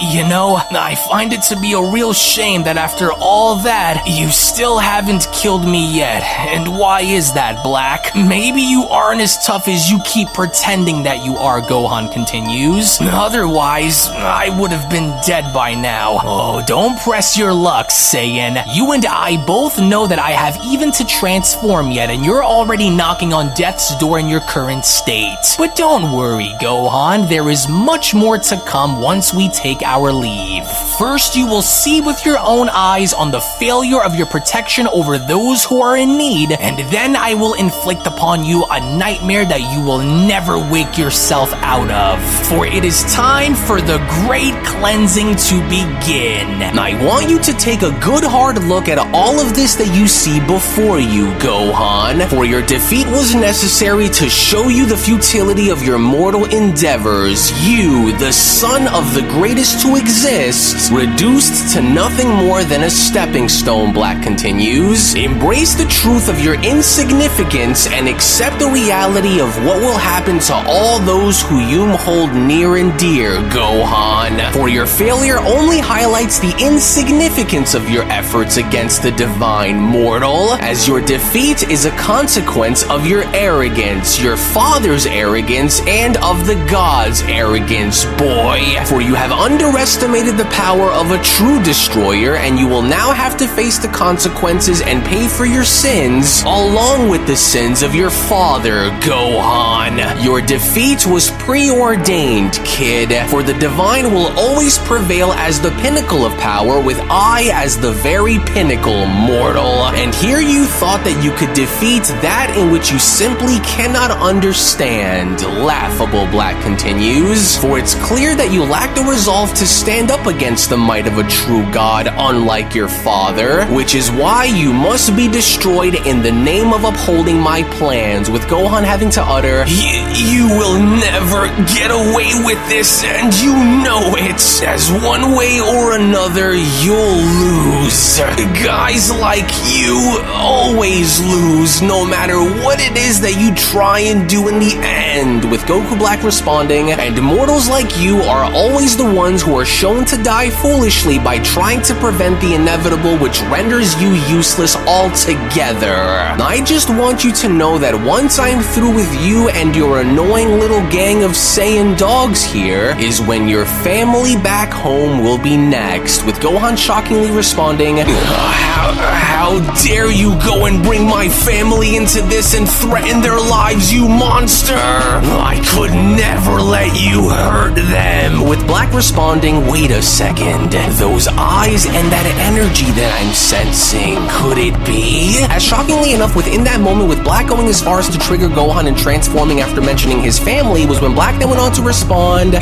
I find it to be a real shame that after all that, you still haven't killed me yet. And why is that, Black? Maybe you aren't as tough as you keep pretending that you are, Gohan continues. Otherwise, I would have been dead by now. Oh, don't press your luck, Saiyan. You and I both know that I have even to transform yet, and you're already knocking on death's door in your current state. But don't worry, Gohan, there is much more to come once we take our leave. First, you will see with your own eyes on the failure of your protection over those who are in need, and then I will inflict upon you a nightmare that you will never wake yourself out of. For it is time for the great cleansing to begin. I want you to take a good hard look at all of this that you see before you, Gohan. For your defeat was necessary to show you the futility of your mortal endeavors. You, the son of the greatest to exist, reduced to nothing more than a stepping stone, Black continues. Embrace the truth of your insignificance and accept the reality of what will happen to all those who you hold near and dear, Gohan. For your failure only highlights the insignificance of your efforts against the divine, mortal, as your defeat is a consequence of your arrogance, your father's arrogance, and of the gods' arrogance, boy. For you have underestimated the power of a true destroyer, and you will now have to face the consequences and pay for your sins, along with the sins of your father, Gohan. Your defeat was preordained, kid, for the divine will always prevail as the pinnacle of power, with I as the very pinnacle, mortal. And here you thought that you could defeat that in which you simply cannot understand. Laughable, Black continues, for it's clear that you lack the resolve to stand up against the might of a true god, unlike your father, which is why you must be destroyed in the name of upholding my plans, with Gohan having to utter, You will never get away with this, and you know it. As one way or another, you'll lose. Guys like you always lose, no matter what it is that you try and do in the end, with Goku Black responding, and mortals like you are always the ones who are shown to die foolishly by trying to prevent the inevitable, which renders you useless altogether. I just want you to know that once I'm through with you and your annoying little gang of Saiyan dogs here, is when your family back home will be next, with Gohan shockingly responding, How dare you go and bring my family into this and threaten their lives, you monster! I could never let you hurt them. With Black responding, wait a second, those eyes and that energy that I'm sensing, could it be? As shockingly enough, within that moment, with Black going as far as to trigger Gohan and transforming after mentioning his family, was when Black then went on to respond,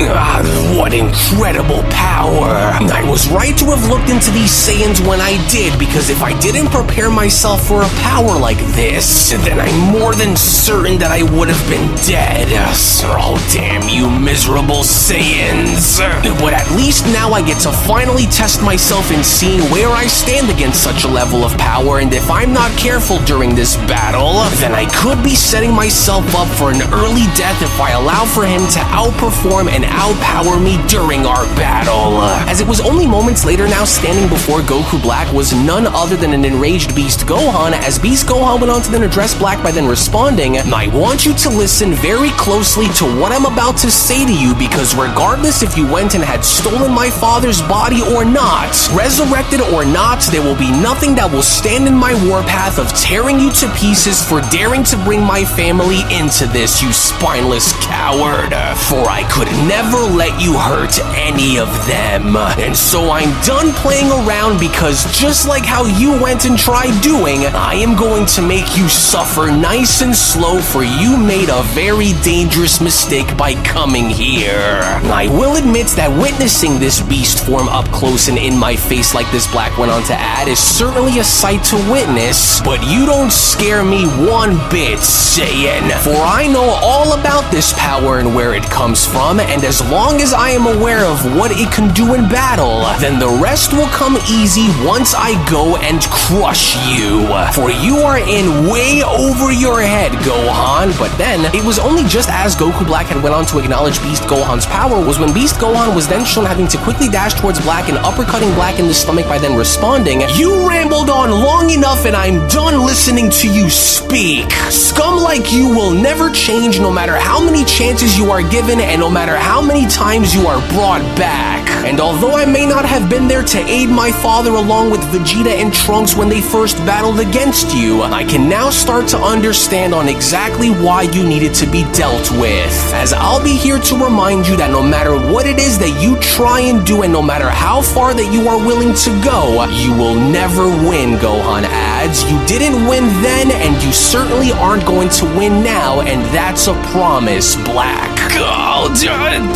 What incredible power! I was right to have looked into these Saiyans when I did, because if I didn't prepare myself for a power like this, then I'm more than certain that I would have been dead. Oh, damn you miserable Saiyans! But at least now I get to finally test myself in seeing where I stand against such a level of power, and if I'm not careful during this battle, then I could be setting myself up for an early death if I allow for him to outperform and outpower me during our battle. As it was only moments later now, standing before Goku Black was none other than an enraged Beast Gohan, as Beast Gohan went on to then address Black by then responding, I want you to listen very closely to what I'm about to say to you, because regardless if you went and had stolen my father's body or not, resurrected or not, there will be nothing that will stand in my warpath of tearing you to pieces for daring to bring my family into this, you spineless coward. For I could never let you hurt any of them. And so I'm done playing around, because just like how you went and tried doing, I am going to make you suffer nice and slow, for you made a very dangerous mistake by coming here. I will admit that witnessing this beast form up close and in my face like this, Black went on to add, is certainly a sight to witness, but you don't scare me one bit, Saiyan, for I know all about this power and where it comes from, and as long as I am aware of what it can do in battle, then the rest will come easy once I go and crush you. For you are in way over your head, Gohan. But then, it was only just as Goku Black had went on to acknowledge Beast Gohan's power was when Beast Gohan was then shown having to quickly dash towards Black and uppercutting Black in the stomach by then responding, You rambled on long enough and I'm done listening to you speak. Scum like you will never change, no matter how many chances you are given and no matter how many times you are brought back. And although I may not have been there to aid my father along with Vegeta and Trunks when they first battled against you, I can now start to understand on exactly why you needed to be dealt with, as I'll be here to remind you that no matter what it is that you try and do and no matter how far that you are willing to go, you will never win, Gohan adds. You didn't win then and you certainly aren't going to win now, and that's a promise, Black. Oh,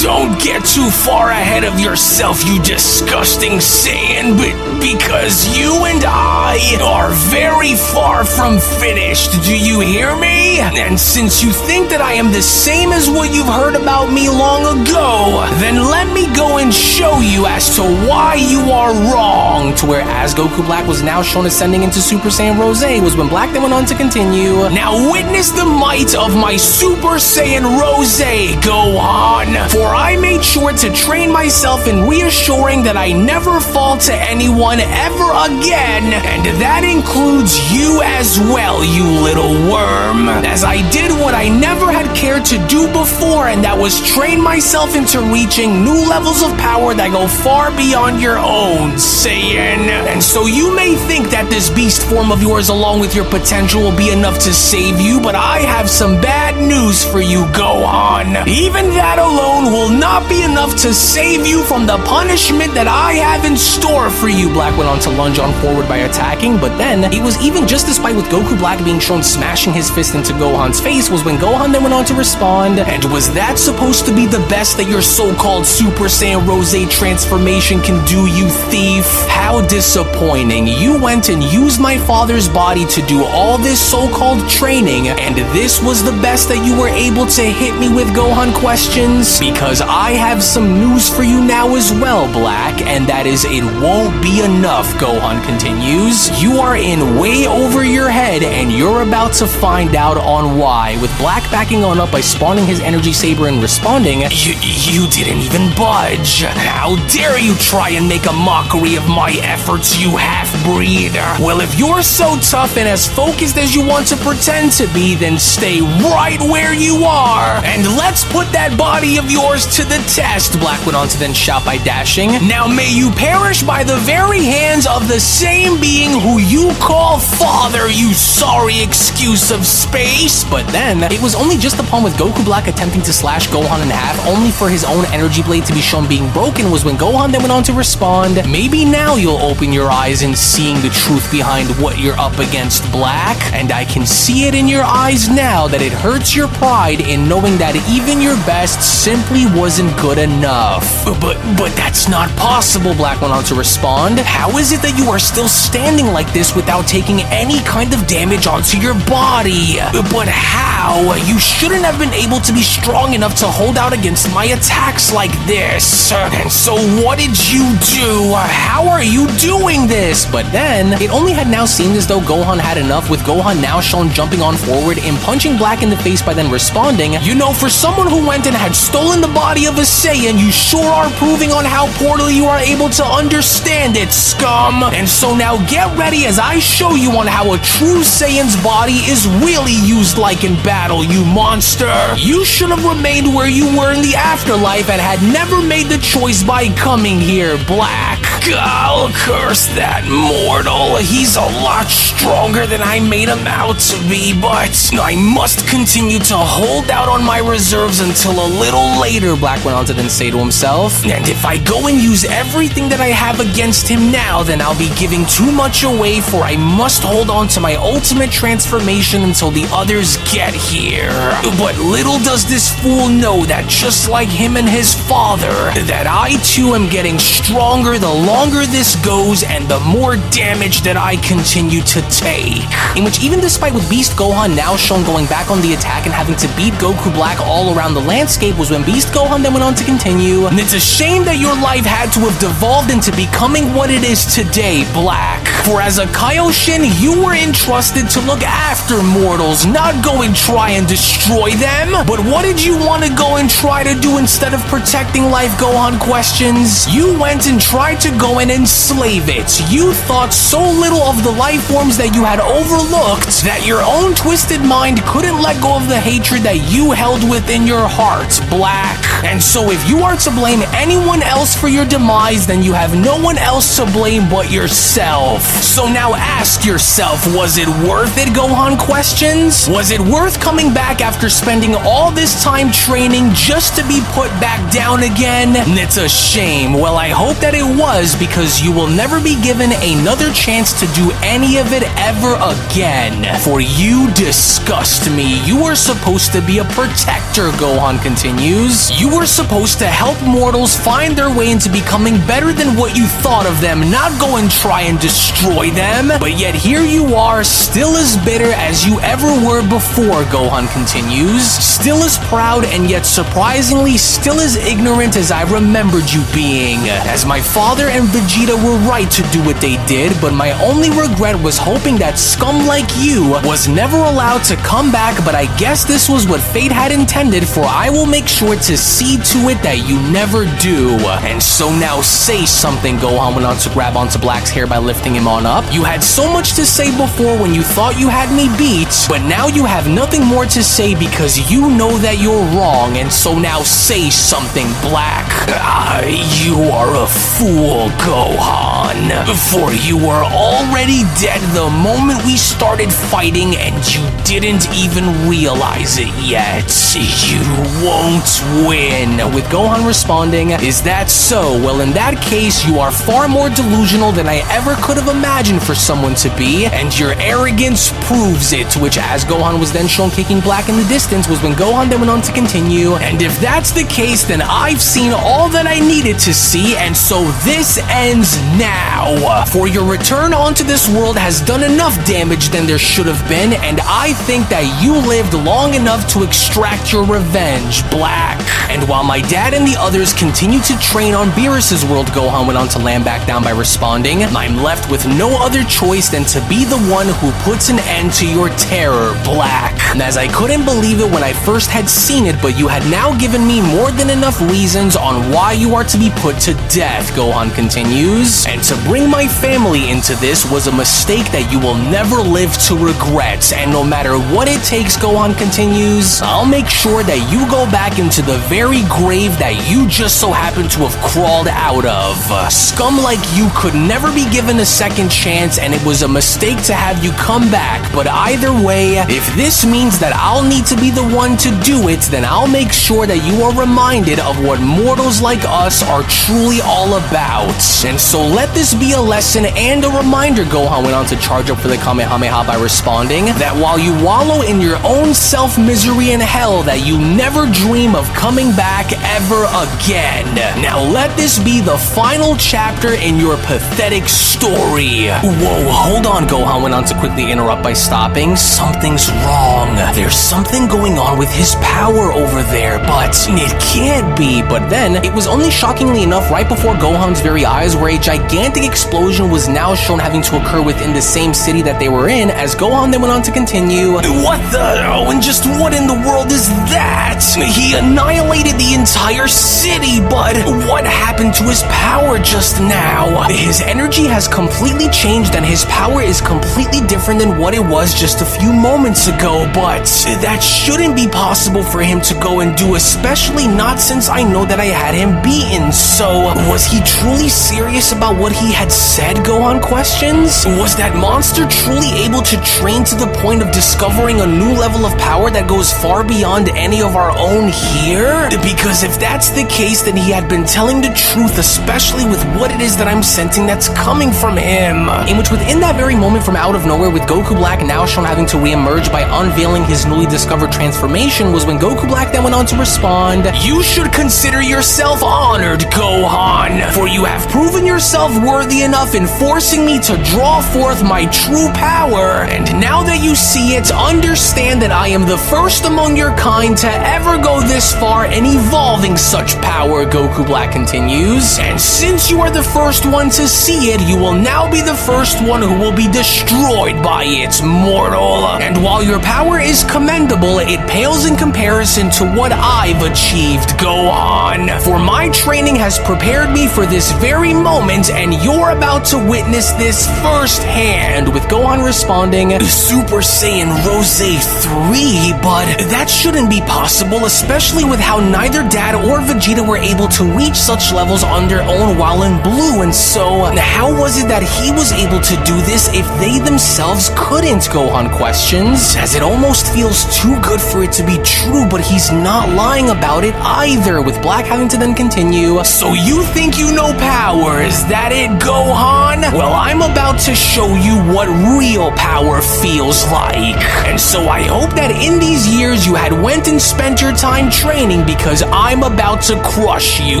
don't get too far ahead of yourself, you disgusting Saiyan, but because you and I are very far from finished, do you hear me? And since you think that I am the same as what you've heard about me long ago, then let me go and show you as to why you are wrong. To where as Goku Black was now shown ascending into Super Saiyan Rose was when Black then went on to continue, Now witness the might of my Super Saiyan Rose, Gohan. For I made sure to train myself in reassuring that I never fall to anyone ever again, and that includes you as well, you little worm. As I did what I never had cared to do before, and that was train myself into reaching new new levels of power that go far beyond your own, Saiyan. And so you may think that this beast form of yours along with your potential will be enough to save you, but I have some bad news for you, Gohan. Even that alone will not be enough to save you from the punishment that I have in store for you. Black went on to lunge on forward by attacking, but then it was even just despite with Goku Black being shown smashing his fist into Gohan's face was when Gohan then went on to respond. And was that supposed to be the best that your so-called Super Saiyan Rose transformation can do, you thief? How disappointing. You went and used my father's body to do all this so-called training, and this was the best that you were able to hit me with, Gohan questions? Because I have some news for you now as well, Black, and that is it won't be enough, Gohan continues. You are in way over your head, and you're about to find out on why, with Black backing on up by spawning his energy saber and responding, You didn't even budge. How dare you try and make a mockery of my efforts, you half-breed. Well, if you're so tough and as focused as you want to pretend to be, then stay right where you are. And let's put that body of yours to the test, Black went on to then shout by dashing. Now may you perish by the very hands of the same being who you call father, you sorry excuse of space. But then, it was only just upon with Goku Black attempting to slash Gohan in half, only for his own energy blade to be shown being broken, was when Gohan then went on to respond. Maybe now you'll open your eyes in seeing the truth behind what you're up against, Black. And I can see it in your eyes now that it hurts your pride in knowing that even your best simply wasn't good enough. But that's not possible, Black went on to respond. How is it that you are still standing like this without taking any kind of damage onto your body? But how? You shouldn't have been able to be strong enough to hold out against my attacks like this. And so what did you do? How are you doing this? But then, it only had now seemed as though Gohan had enough, with Gohan now shown jumping on forward and punching Black in the face by then responding, You know, for someone who went and had stolen the body of a Saiyan, you sure are proving on how poorly you are able to understand it, scum. And so now get ready as I show you on how a true Saiyan's body is really used like in battle, you monster. You should have remained where you were in the afterlife and had never made the choice by coming here, Black. I'll curse that mortal. He's a lot stronger than I made him out to be, but I must continue to hold out on my reserves until a little later, Black went on to then say to himself. And if I go and use everything that I have against him now, then I'll be giving too much away, for I must hold on to my ultimate transformation until the others get here. But little does this fool know that just like him and his father, that I too am getting stronger the longer this goes and the more damage that I continue to take. In which even despite with Beast Gohan now shown going back on the attack and having to beat Goku Black all around the landscape, was when Beast Gohan then went on to continue. And it's a shame that your life had to have devolved into becoming what it is today, Black. For as a Kaioshin, you were entrusted to look after mortals, not go and try and destroy them. But what did you want to go and try to do instead of protecting life, Gohan questions? You went and tried to go and enslave it. You thought so little of the life forms that you had overlooked that your own twisted mind couldn't let go of the hatred that you held within your heart, Black. And so if you are to blame anyone else for your demise, then you have no one else to blame but yourself. So now ask yourself, was it worth it, Gohan questions? Was it worth coming back after spending all this time training just to be put back down again? It's a shame. Well, I hope that it was, because you will never be given another chance to do any of it ever again. For you disgust me. You were supposed to be a protector, Gohan continues. You were supposed to help mortals find their way into becoming better than what you thought of them, not go and try and destroy them. But yet here you are, still as bitter as you ever were before, Gohan continues. Still as proud and yet surprisingly still as ignorant as I remembered you being. As my father and Vegeta were right to do what they did, but my only regret was hoping that scum like you was never allowed to come back, but I guess this was what fate had intended, for I will make sure to see to it that you never do. And so now say something, Gohan went on to grab onto Black's hair by lifting him on up. You had so much to say before when you thought you had me beat, but now you have nothing more to say because you know that you're wrong, and so now say something, Black. You are a fool, Gohan. For you were already dead the moment we started fighting and you didn't even realize it yet. You won't win. With Gohan responding, "Is that so? Well, in that case, you are far more delusional than I ever could have imagined for someone to be, and your arrogance proves it." To which, as Gohan was then shown kicking Black in the distance, was when Gohan then went on to continue, "And if that's the case, then I've seen all that I needed to see, and so this ends now. For your return onto this world has done enough damage than there should have been, and I think that you lived long enough to extract your revenge, Black." And while my dad and the others continue to train on Beerus's world, Gohan went on to land back down by responding, "I'm left with no other choice than to be the one who puts an end to your terror, Black. And as I couldn't believe it when I first had seen it, but you had now given me more than enough reasons on why you are to be put to death," Gohan continues. "And to bring my family into this was a mistake that you will never live to regret. And no matter what it takes," Gohan continues, "I'll make sure that you go back into the very grave that you just so happen to have crawled out of. Scum like you could never be given a second chance, and it was a mistake to have you come back. But either way, if this means that I'll need to be the one to do it, then I'll make sure that you are reminded of what mortals like us are truly all about. And so let this be a lesson and a reminder," Gohan went on to charge up for the Kamehameha by responding, "that while you wallow in your own self-misery and hell, that you never dream of coming back ever again. Now let this be the final chapter in your pathetic story." Whoa, hold on, Gohan went on to quickly interrupt by stopping. "Something's wrong. There's something going on with his power over there, but it can't be." But then, it was only shockingly enough right before Gohan's very eyes where a gigantic explosion was now shown having to occur within the same city that they were in, as Gohan then went on to continue, "What the? Oh, and just what in the world is that? He annihilated the entire city, but what happened to his power just now? His energy has completely changed and his power is completely different than what it was just a few moments ago, but that shouldn't be possible for him to go and do, especially not since I know that I had him beaten. So, was he truly serious about what he had said?" Gohan questions. "Was that monster truly able to train to the point of discovering a new level of power that goes far beyond any of our own here? Because if that's the case, then he had been telling the truth, especially with what it is that I'm sensing that's coming from him." In which, within that very moment from out of nowhere, with Goku Black now shown having to re-emerge by unveiling his newly discovered transformation, was when Goku Black then went on to respond, "You should consider yourself honored, Gohan, for you have proven yourself worthy enough in forcing me to draw forth my true power. And now that you see it, understand that I am the first among your kind to ever go this far in evolving such power," Goku Black continues. "And since you are the first one to see it, you will now be the first one who will be destroyed by it, mortal. And while your power is commendable, it pales in comparison to what I've achieved, Gohan. For my training has prepared me for this very moment, and you're about to witness this firsthand," with Gohan responding, "Super Saiyan Rose 3, but that shouldn't be possible, especially with how neither Dad or Vegeta were able to reach such levels on their own while in Blue, and so how was it that he was able to do this if they themselves couldn't?" Gohan questions, as it almost feels too good for it to be true, but he's not lying about it either, with Black having to then continue, "So you think you know power, is that it, Gohan? Well, I'm about to show you what real power feels like. And so I hope that in these years you had went and spent your time training, because I'm about to crush you,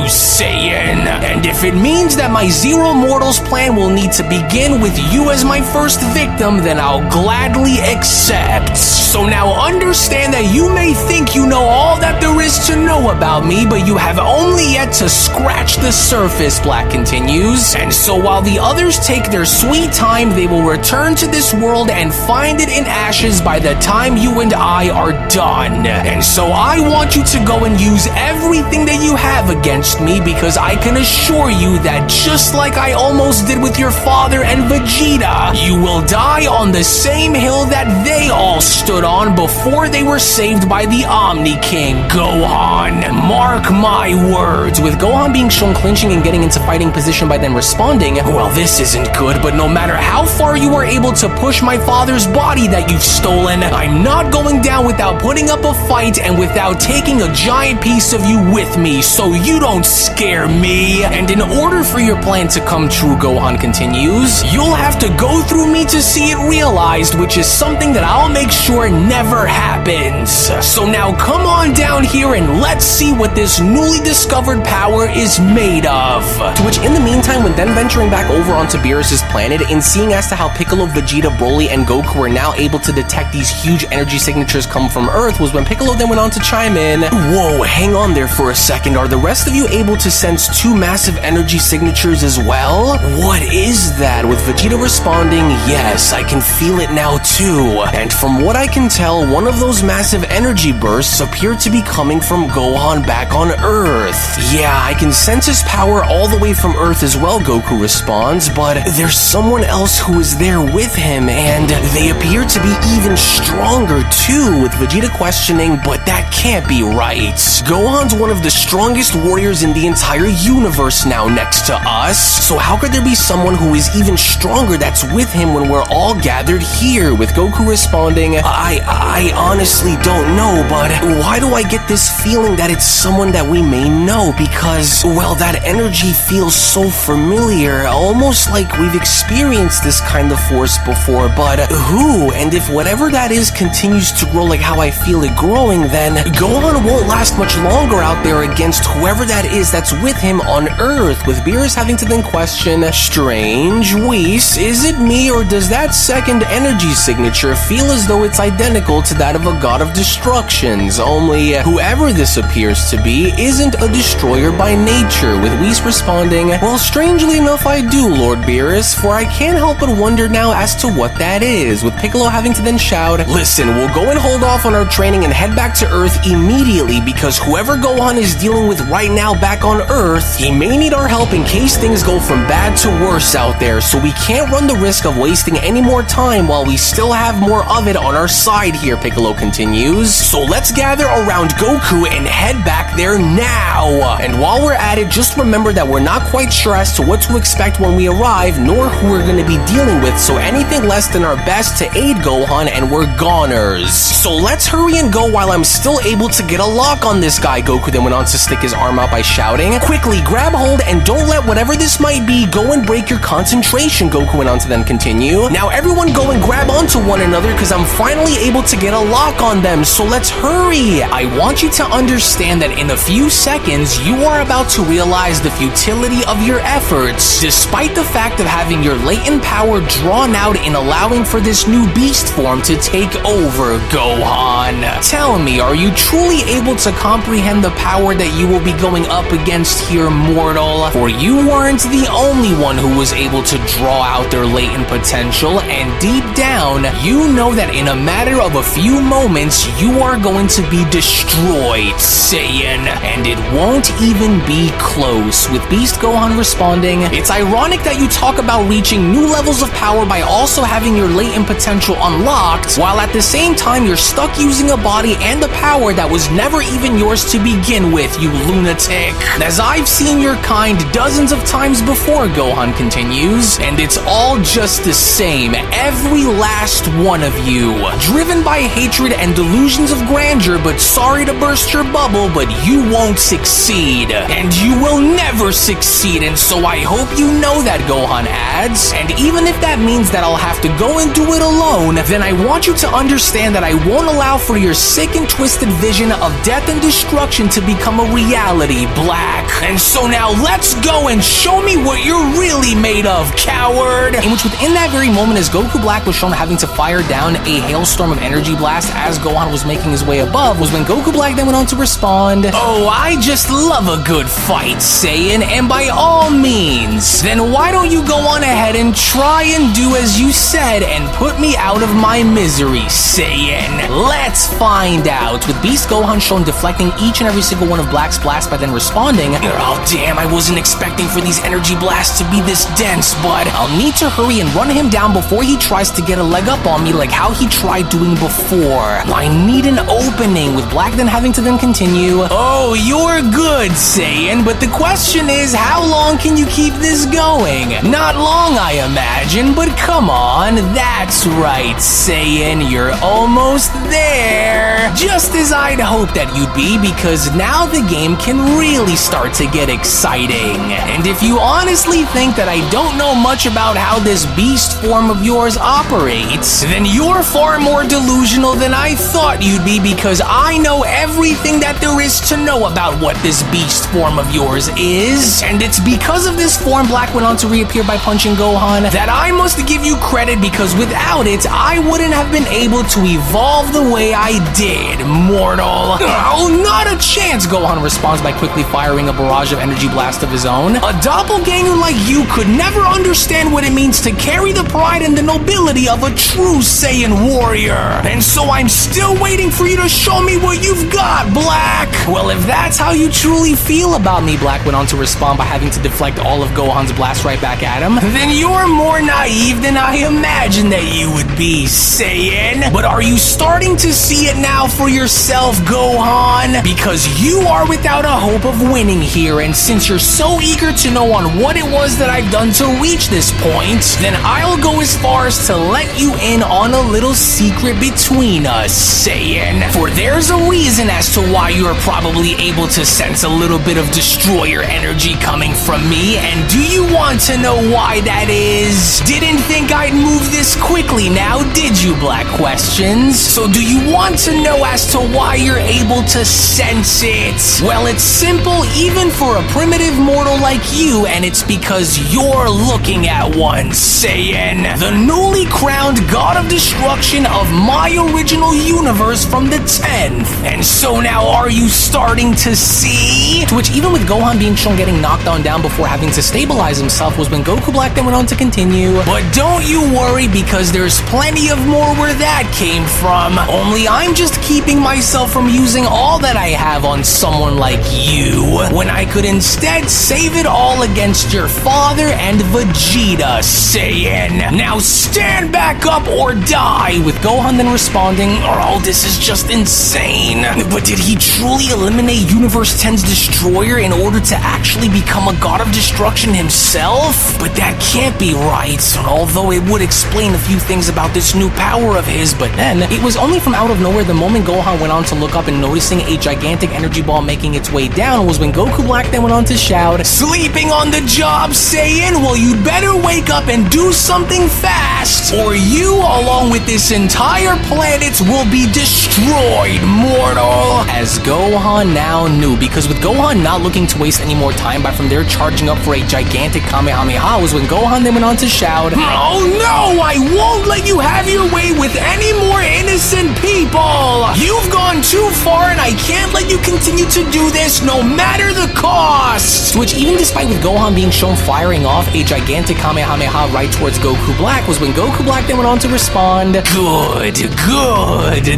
Saiyan. And if it means that my Zero Mortals plan will need to begin with you as my first victim, then I'll gladly accept. So now understand that you may think you know all that there is to know about me, but you have only yet to scratch the surface," Black continues. "And so while the others take their sweet time, they will return to this world and find it in ashes by the time you and I are done. And so I want you to go and use everything that you have against me, because I can assure you that just like I almost did with your father and Vegeta, you will die on the same hill that they all stood on before they were saved by the Omni King, Gohan. Mark my words, with Gohan being shown clinching and getting into fighting position by then responding, "Well, this isn't good, but no matter how far you are able to push my father's body that you've stolen, I'm not going down without putting up a fight and without taking a giant piece of you with me, so you don't scare me. And in order for your plan to come true," Gohan continues, "you'll have to go through me to see it realized, which is something that I'll make sure never happens. So now come on down here and let's see what this newly discovered power is made of." To which, in the meantime, when then venturing back over onto Beerus' planet and seeing as to how Piccolo, Vegeta, Broly, and Goku were now able to detect these huge energy signatures come from Earth, was when Piccolo then went on to chime in, "Whoa, hang on there for a second. Are the rest of you able to sense two massive energy signatures as well?" "What is that?" With Vegeta responding, "Yes, I can feel it now too. And from what I can tell, one of those massive energy bursts appear to be coming from Gohan back on Earth." "Yeah, I can sense his power all the way from Earth as well," Goku responds, "but there's someone else who is there with him, and they appear to be even stronger too," with Vegeta questioning, "But that can't be right. Gohan's one of the strongest warriors in the entire universe now next to us, so how could there be someone who is even stronger that's with him when we're all gathered here?" With Goku responding, I honestly don't know, but why do I get this feeling that it's someone that we may know? Because, well, that energy feels so familiar, almost like we've experienced this kind of force before, but who? And if whatever that is continues to grow like how I feel it growing, then Gohan won't last much longer out there against whoever that is that's with him on Earth, with Beerus having to then question, "Strange, Whis, is it me, or does that second energy signature feel as though it's identical to that of a god of destructions, only whoever this appears to be isn't a destroyer by nature?" With Whis responding, "Well, strangely enough I do, Lord Beerus, for I can't help but wonder now as to what that is." With Piccolo having to then shout, "Listen, we'll go and hold off on our training and head back to Earth immediately, because whoever Gohan is dealing with right now back on Earth, he may need our help in case things go from bad to worse out there, so we can't run the risk of wasting any more time while we still have more of it on our side here," Piccolo continues. "So let's gather around Goku and head back there now. And while we're at it, just remember that we're not quite sure as to what to expect when we arrive, nor who we're going to be dealing with, so anything less than our best to aid Gohan and we're goners. So let's hurry and go while I'm still able to get a lock on this guy." Goku then went on to stick his arm out by shouting, "Quickly, grab hold and don't let whatever this might be go and break your concentration," Goku went on to then continue. "Now everyone go and grab onto one another, because I'm finally able to get a lock on them, so let's hurry. I want you to understand that in a few seconds, you are about to realize the futility of your efforts, despite the fact of having your latent power drawn out in allowing for this new beast form to take over, Gohan. Tell me, are you truly able to comprehend the power that you will be going up against here, mortal? For you weren't the only one who was able to draw out their latent potential, and deep down, you know that in a matter of a few moments, you are going to be destroyed, Saiyan, and it won't even be close." With Beast Gohan responding, "It's ironic that you talk about reaching new levels of power by also having your latent potential unlocked, while at the same time you're stuck using a body and a power that was never even yours to begin with, you lunatic. As I've seen your kind dozens of times before," Gohan continues, "and it's all just the same, every last one of you. Driven by hatred and delusions of grandeur, but sorry to burst your bubble, but you won't succeed. And you will never succeed, and so I hope you know that," Gohan adds. "And even if that means that I'll have to go and do it alone, then I want you to understand that I won't allow for your sick and twisted vision of death and destruction to become a reality, Black. And so now let's go and show me what you're really made of, coward." In which within that very moment, as Goku Black was shown having to fire down a hailstorm of energy blast as Gohan was making his way above, was when Goku Black then went on to respond, "Oh, I just love a good fight, Saiyan, and by all means, then why don't you go on ahead and try and do as you said and put me out of my misery, Saiyan. Let's find out." With Beast Gohan shown deflecting each and every single one of Black's blasts by then responding, "Oh damn, I wasn't expecting for these energy blasts to be this dense, but I'll need to hurry and run him down before he tries to get a leg up on me like how he tried doing before. I need an opening." With Black then having to then continue, "Oh, you're good, Saiyan, but the question is, how long can you keep this going? Not long, I imagine, but come on, that's right, Saiyan, you're almost there. Just as I'd hoped that you'd be, because now the game can really start to get exciting. And if you honestly think that I don't know much about how this beast form of yours operates, then you're far more delusional than I thought you'd be, because I know everything that there is to know about what this beast form of yours is. And it's because of this form Black went on to reappear by punching Gohan that I must give you credit, because without it, I wouldn't have been able to evolve the way I did, mortal. Oh, not a chance, Gohan responds by quickly firing a barrage of energy blast of his own. A doppelganger like you could never understand what it means to carry the pride and the nobility of a true Saiyan warrior. And so I'm still waiting for you to show me what you've got, Black. Well, if that's how you truly feel about me, Black went on to respond by having to deflect all of Gohan's blast right back at him, then you're more naive than I imagined that you would be, Saiyan. But are you starting to see it now for yourself, Gohan? Because you are without a hope of winning here, and since you're so eager to know on what it was that I've done to reach this point, then I'll go as far as to let you in on a little secret between us, Saiyan. For there's a reason as to why you're probably able to sense a little bit of destroyer energy coming from me, and do you want to know why that is? Didn't think I'd move this quickly now, did you, Black Questions? So do you want to know as to why you're able to sense it? Well, it's simple even for a primitive mortal like you, and it's because you're looking at one, Saiyan. The newly crowned God of Destruction of my original universe from the 10th. And so now are you starting to see? To which, even with Gohan being shown getting knocked on down before having to stabilize himself, was when Goku Black then went on to continue. But don't you worry, because there's plenty of more where that came from. Only I'm just keeping myself from using all that I have on someone like you, when I could instead save it all against your father and Vegeta, Saiyan. Now stand back up or die, with Gohan then responding, oh, this is just insane. But did he truly eliminate Universe 10's destroyer in order to actually become a God of Destruction himself? But that can't be right, although it would explain a few things about this new power of his. But then, it was only from out of nowhere the moment Gohan went on to look up and noticing a gigantic energy ball making its way down was when Goku Black then went on to shout, sleeping on the job, Saiyan? Well, you'd better wake up and do something fast, or you, along with this entire planet, will be destroyed, mortal. As Gohan now knew, because with Gohan not looking to waste any more time by from there charging up for a gigantic Kamehameha, was when Gohan then went on to shout, oh no, I won't let you have your way with any more innocent people. You've gone too far, and I can't let you continue to do this no matter the cost. To which, even despite with Gohan being shown firing off a gigantic Kamehameha right towards Goku Black, was when Goku Black then went on to respond, good,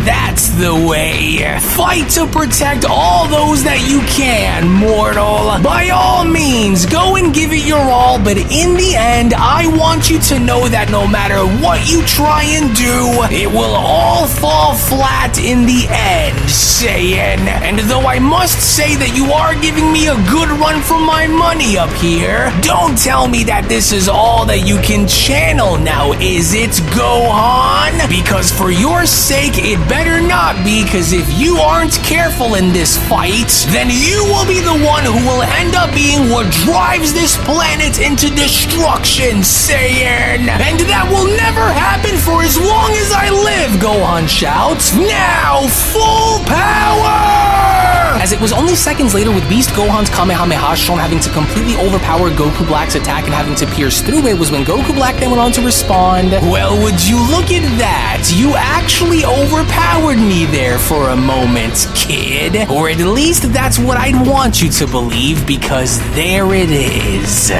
that's the way. Fight to protect all those that you can, mortal. By all means, go and give it your all, but in the end, I want you to know that no matter what you try and do, it will all fall flat in the end, Saiyan. And though I must say that you are giving me a good run for my money up here, don't tell me that this is all that you can channel now, is it, Gohan? Because for your sake, it better not be, because if you aren't careful in this fight, then you will be the one who will end up being what drives this planet into destruction, Saiyan. And that will never happen for as long as I live, Gohan shouts. Now, full power! As it was only seconds later, with Beast Gohan's Kamehameha shown having to completely overpower Goku Black's attack and having to pierce through it, was when Goku Black then went on to respond, well, would you look at that? You actually overpowered me there for a moment, kid. Or at least that's what I'd want you to believe, because there it is.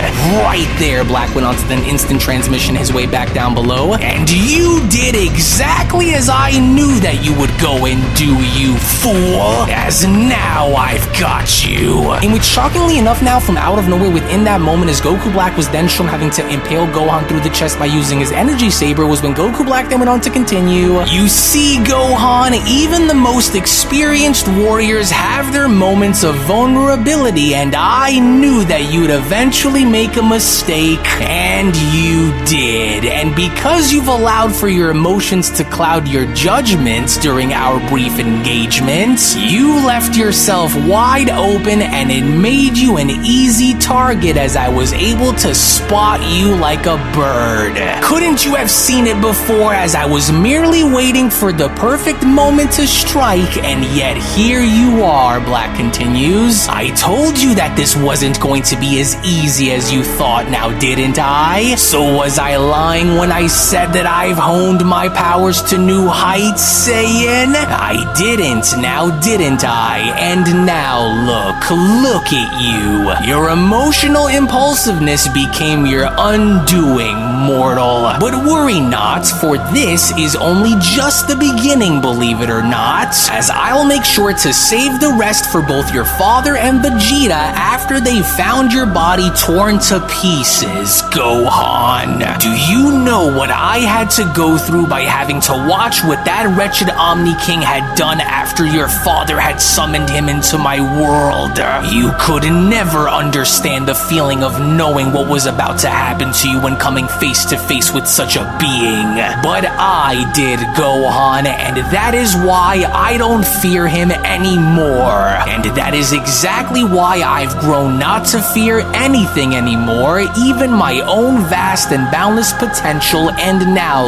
Right there, Black went on to then instant transmission his way back down below. And you did exactly as I knew that you would go and do, you fool. As now I've got you. In which, shockingly enough now, from out of nowhere within that moment, as Goku Black was then shown having to impale Gohan through the chest by using his energy saber, was when Goku Black then went on to continue, you see, Gohan, even the most experienced warriors have their moments moments of vulnerability, and I knew that you'd eventually make a mistake, and you did. And because you've allowed for your emotions to cloud your judgments during our brief engagement, you left yourself wide open, and it made you an easy target as I was able to spot you like a bird. Couldn't you have seen it before, as I was merely waiting for the perfect moment to strike, and yet here you are, Black continues. I told you that this wasn't going to be as easy as you thought, now didn't I? So was I lying when I said that I've honed my powers to new heights, Saiyan? I didn't, now didn't I? And now look at you. Your emotional impulsiveness became your undoing, mortal. But worry not, for this is only just the beginning, believe it or not, as I'll make sure to save the rest for both your father and Vegeta after they found your body torn to pieces, Gohan. Do you know what I had to go through by having to watch what that wretched Omni King had done after your father had summoned him into my world? You could never understand the feeling of knowing what was about to happen to you when coming face to face with such a being. But I did, Gohan, and that is why I don't fear him anymore. And that is exactly why I've grown not to fear anything anymore, even my own vast and boundless potential. And now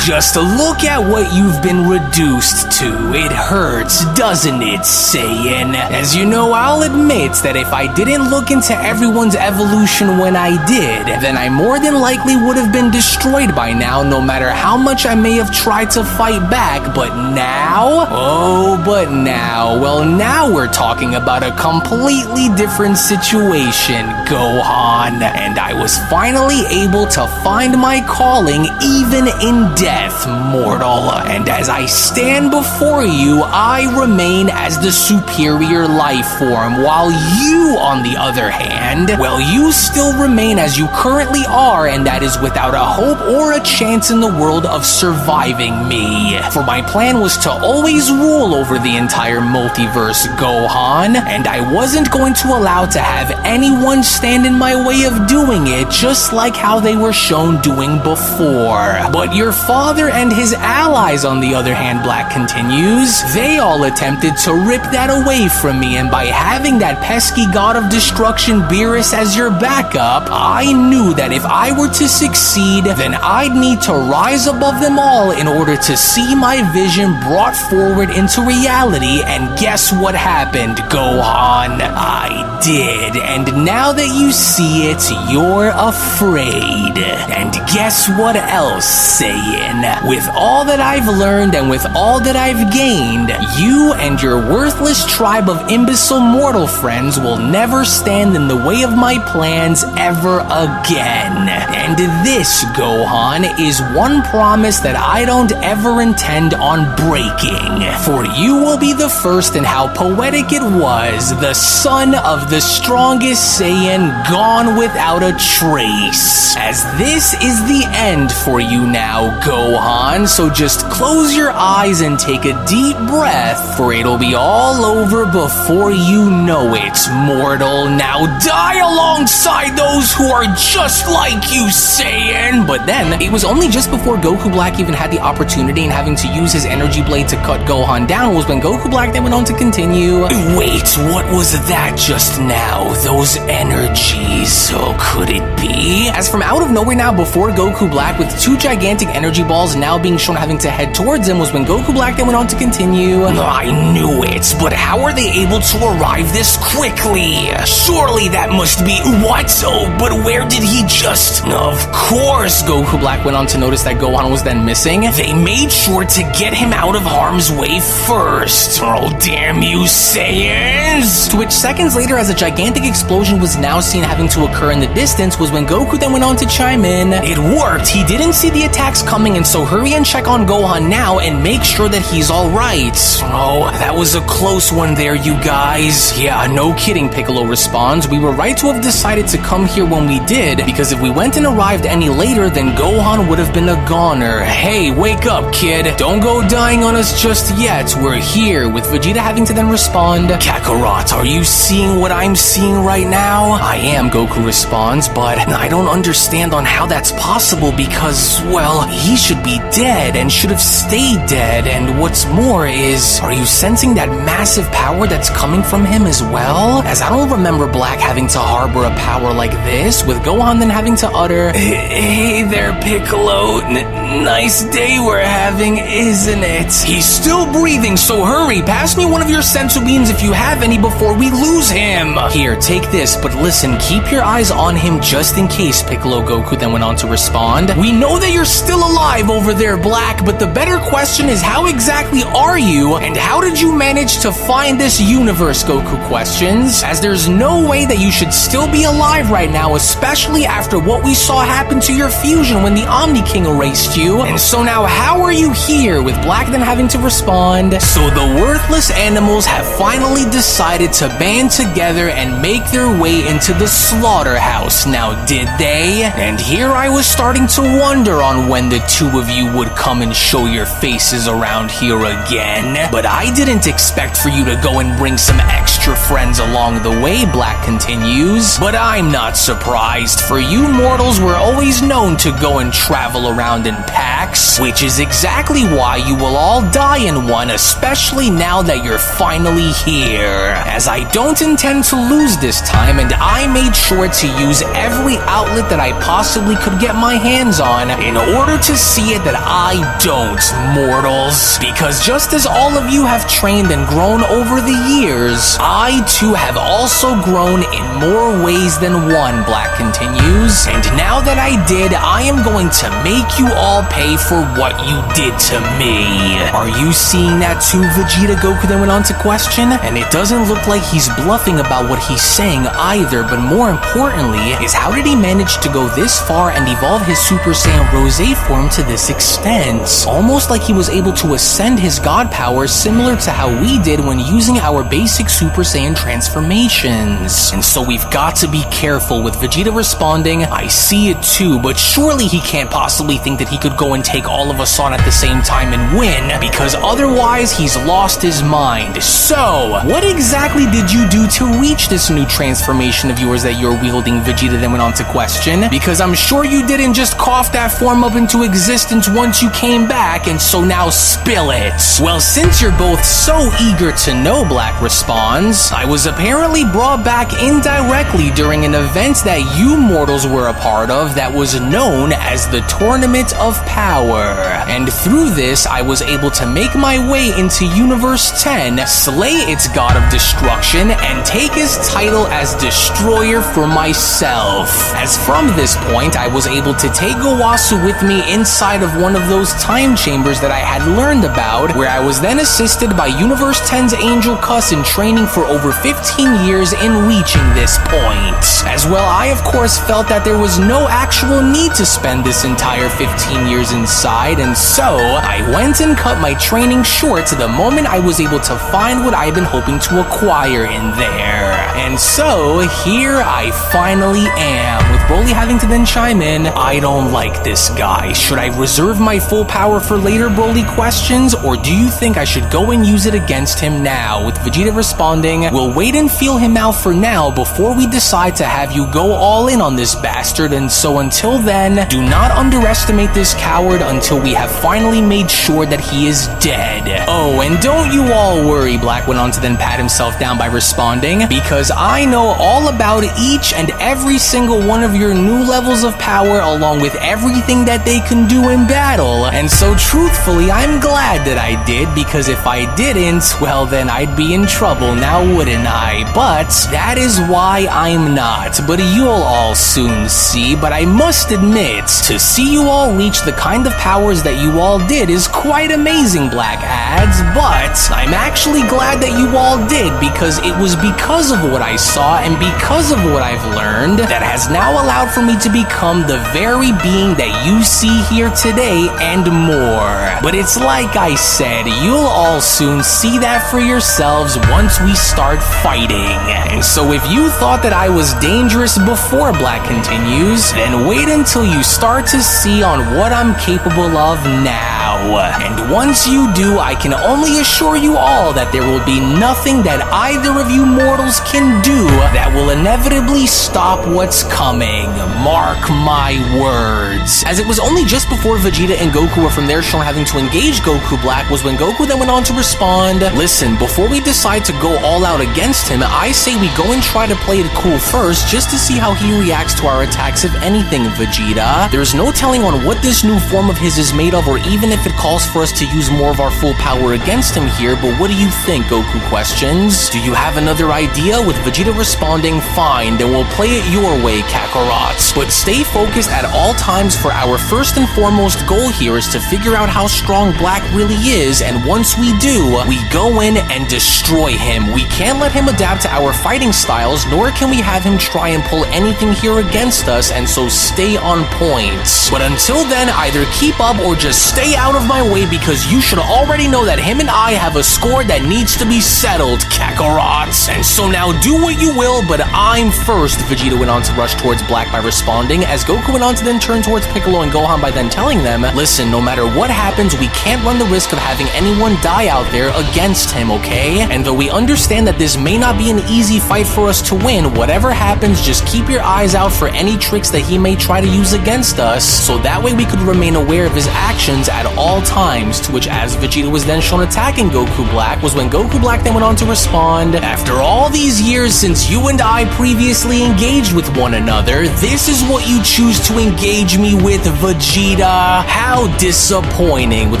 just look at what you've been reduced to. It hurts, doesn't it, Saiyan? As you know, I'll admit that if I didn't look into everyone's evolution when I did, then I more than likely would have been destroyed by now, no matter how much I may have tried to fight back. But now? Oh, but now. Well, now we're talking about a completely different situation, Gohan. And I was finally able to find my calling even in death, mortal. And as I stand before you, I remain as the superior life form, while you, on the other hand, well, you still remain as you currently are, and that is without a hope or a chance in the world of surviving me. For my plan was to always rule over the entire multiverse, Gohan, and I wasn't going to allow to have anyone stand in my way of doing it, just like how they were shown doing before. But your father and his allies, on the other hand, Black continues, they all attempted to rip that away from me, and by having that pesky god of destruction Beerus as your backup, I knew that if I were to succeed, then I'd need to rise above them all in order to see my vision brought forward into reality. And guess what happened, Gohan? I did, and now that you see it, you're afraid. And guess what else, Saiyan? With all that I've learned and with all that I've gained, you and your worthless tribe of imbecile mortal friends will never stand in the way of my plans ever again. And this, Gohan, is one promise that I don't ever intend on breaking. For you will be the first, and how poetic it was, the son of the strongest Saiyan gone without a trace. As this is the end for you now, Gohan, so just close your eyes and take a deep breath, for it'll be all over before you know it, mortal. Now die alongside those who are just like you, Saiyan! But then, it was only just before Goku Black even had the opportunity and having to use his energy blade to cut Gohan down was when Goku Black then went on to continue. Wait, what was that just now? Those energies, oh, could it be? As from out of nowhere now, before Goku Black, with two gigantic energy balls now being shown having to head towards him, was when Goku Black then went on to continue. I knew it, but how are they able to arrive this quickly? Surely that must be... What? Oh, but where did he just... Of course, Goku Black went on to notice that Gohan was then missing. They made sure to get him out of harm's way first. Oh, damn you, Saiyans! To which seconds later, as a gigantic explosion was now seen having to occur in the distance, was when Goku then went on to chime in. It worked. He didn't see the attacks coming, and so hurry and check on Gohan now and make sure that he's alright. Oh, that was a close one there, you guys. Yeah, no kidding, Piccolo responds. We were right to have decided to come here when we did, because if we went and arrived any later, then Gohan would have been a goner. Hey, wake up, kid. Don't go dying on us just yet. We're here, with Vegeta having to then respond respond, Kakarot, are you seeing what I'm seeing right now? I am, Goku responds, but I don't understand on how that's possible because, well, he should be dead and should have stayed dead, and what's more is, are you sensing that massive power that's coming from him as well? As I don't remember Black having to harbor a power like this, with Gohan then having to utter, Hey there, Piccolo, nice day we're having, isn't it? He's still breathing, so hurry, pass me one of your senzu beans if you have any before we lose him. Here, take this, but listen, keep your eyes on him just in case, Piccolo. Goku then went on to respond, we know that you're still alive over there, Black, but the better question is how exactly are you, and how did you manage to find this universe, Goku questions, as there's no way that you should still be alive right now, especially after what we saw happen to your fusion when the Omni King erased you, and so now how are you here, with Black then having to respond, so the worthless animals have finally decided to band together and make their way into the slaughterhouse, now did they? And here I was starting to wonder on when the two of you would come and show your faces around here again, but I didn't expect for you to go and bring some extra friends along the way, Black continues, but I'm not surprised, for you mortals were always known to go and travel around in packs, which is exactly why you will all die in one, especially now that you're finally here, as I don't intend to lose this time, and I made sure to use every outlet that I possibly could get my hands on in order to see it that I don't, mortals, because just as all of you have trained and grown over the years, I too have also grown in more ways than one, Black continues, and now that I did, I am going to make you all pay for what you did to me. Are you seeing that too, Vegeta? Goku then went on to question, and it doesn't look like he's bluffing about what he's saying either, but more importantly is how did he manage to go this far and evolve his Super Saiyan Rose form to this extent? Almost like he was able to ascend his god power similar to how we did when using our basic Super Saiyan transformations. And so we've got to be careful, with Vegeta responding, I see it too, but surely he can't possibly think that he could go and take all of us on at the same time and win, because otherwise he's lost his mind. So, what exactly did you do to reach this new transformation of yours that you're wielding, Vegeta then went on to question, because I'm sure you didn't just cough that form up into existence once you came back, and so now spill it. Well, since you're both so eager to know, Black responds, I was apparently brought back indirectly during an event that you mortals were a part of that was known as the Tournament of Power, and through this I was able to make my way into Universe 10, slay its god of destruction, and take his title as Destroyer for myself. As from this point, I was able to take Gowasu with me inside of one of those time chambers that I had learned about, where I was then assisted by Universe 10's Angel Cuss in training for over 15 years in reaching this point. As well, I of course felt that there was no actual need to spend this entire 15 years inside, and so I went and cut my training short the moment I was able to find what I'd been hoping to acquire in there. And so, here I finally am, with Broly having to then chime in, I don't like this guy. Should I reserve my full power for later, Broly questions, or do you think I should go and use it against him now? With Vegeta responding, we'll wait and feel him out for now before we decide to have you go all in on this bastard, and so until then, do not underestimate this coward until we have finally made sure that he is dead. Oh, and don't you all worry, Black went on to then pat himself down by responding, because I know all about each and every single one of your new levels of power, along with everything that they can do in battle, and so truthfully, I'm glad that I did, because if I didn't, well then I'd be in trouble now, wouldn't I? But that is why I'm not, but you'll all soon see. But I must admit, to see you all reach the kind of powers that you all did is quite amazing, Black adds, but I'm actually glad that you all did, because it was because of what I saw and because of what I've learned that has now allowed for me to become the very being that you see here today and more. But it's like I said, you'll all soon see that for yourselves once we start fighting. And so if you thought that I was dangerous before, Black continues, then wait until you start to see on what I'm capable of now. And once you do, I can only assure you all that there will be nothing that either of you mortals can do that will inevitably stop what's coming. Mark my words. As it was only just before Vegeta and Goku were from there shown having to engage Goku Black was when Goku then went on to respond, listen, before we decide to go all out against him, I say we go and try to play it cool first just to see how he reacts to our attacks, if anything, Vegeta. There's no telling on what this new form of his is made of or even if it calls for us to use more of our full power against him here, but what do you think, Goku questions? Do you have another idea? With Vegeta responding, fine, then we'll play it your way, Kakarot. But stay focused at all times, for our first and foremost goal here is to figure out how strong Black really is, and once we do, we go in and destroy him. We can't let him adapt to our fighting styles, nor can we have him try and pull anything here against us, and so stay on point. But until then, either keep up or just stay out of my way, because you should already know that him and I have a score that needs to be settled, Kakarot. And so now do what you will, but I'm first. Vegeta went on to rush towards Black by responding, as Goku went on to then turn towards Piccolo and Gohan by then telling them, listen, no matter what happens, we can't run the risk of having anyone die out there against him, okay? And though we understand that this may not be an easy fight for us to win, whatever happens, just keep your eyes out for any tricks that he may try to use against us, so that way we could remain aware of his actions at all times. To which, as Vegeta was then shown attacking Goku Black, was when Goku Black then went on to respond, after all these years since you and I previously engaged with one another, this is what you choose to engage me with, Vegeta? How disappointing. With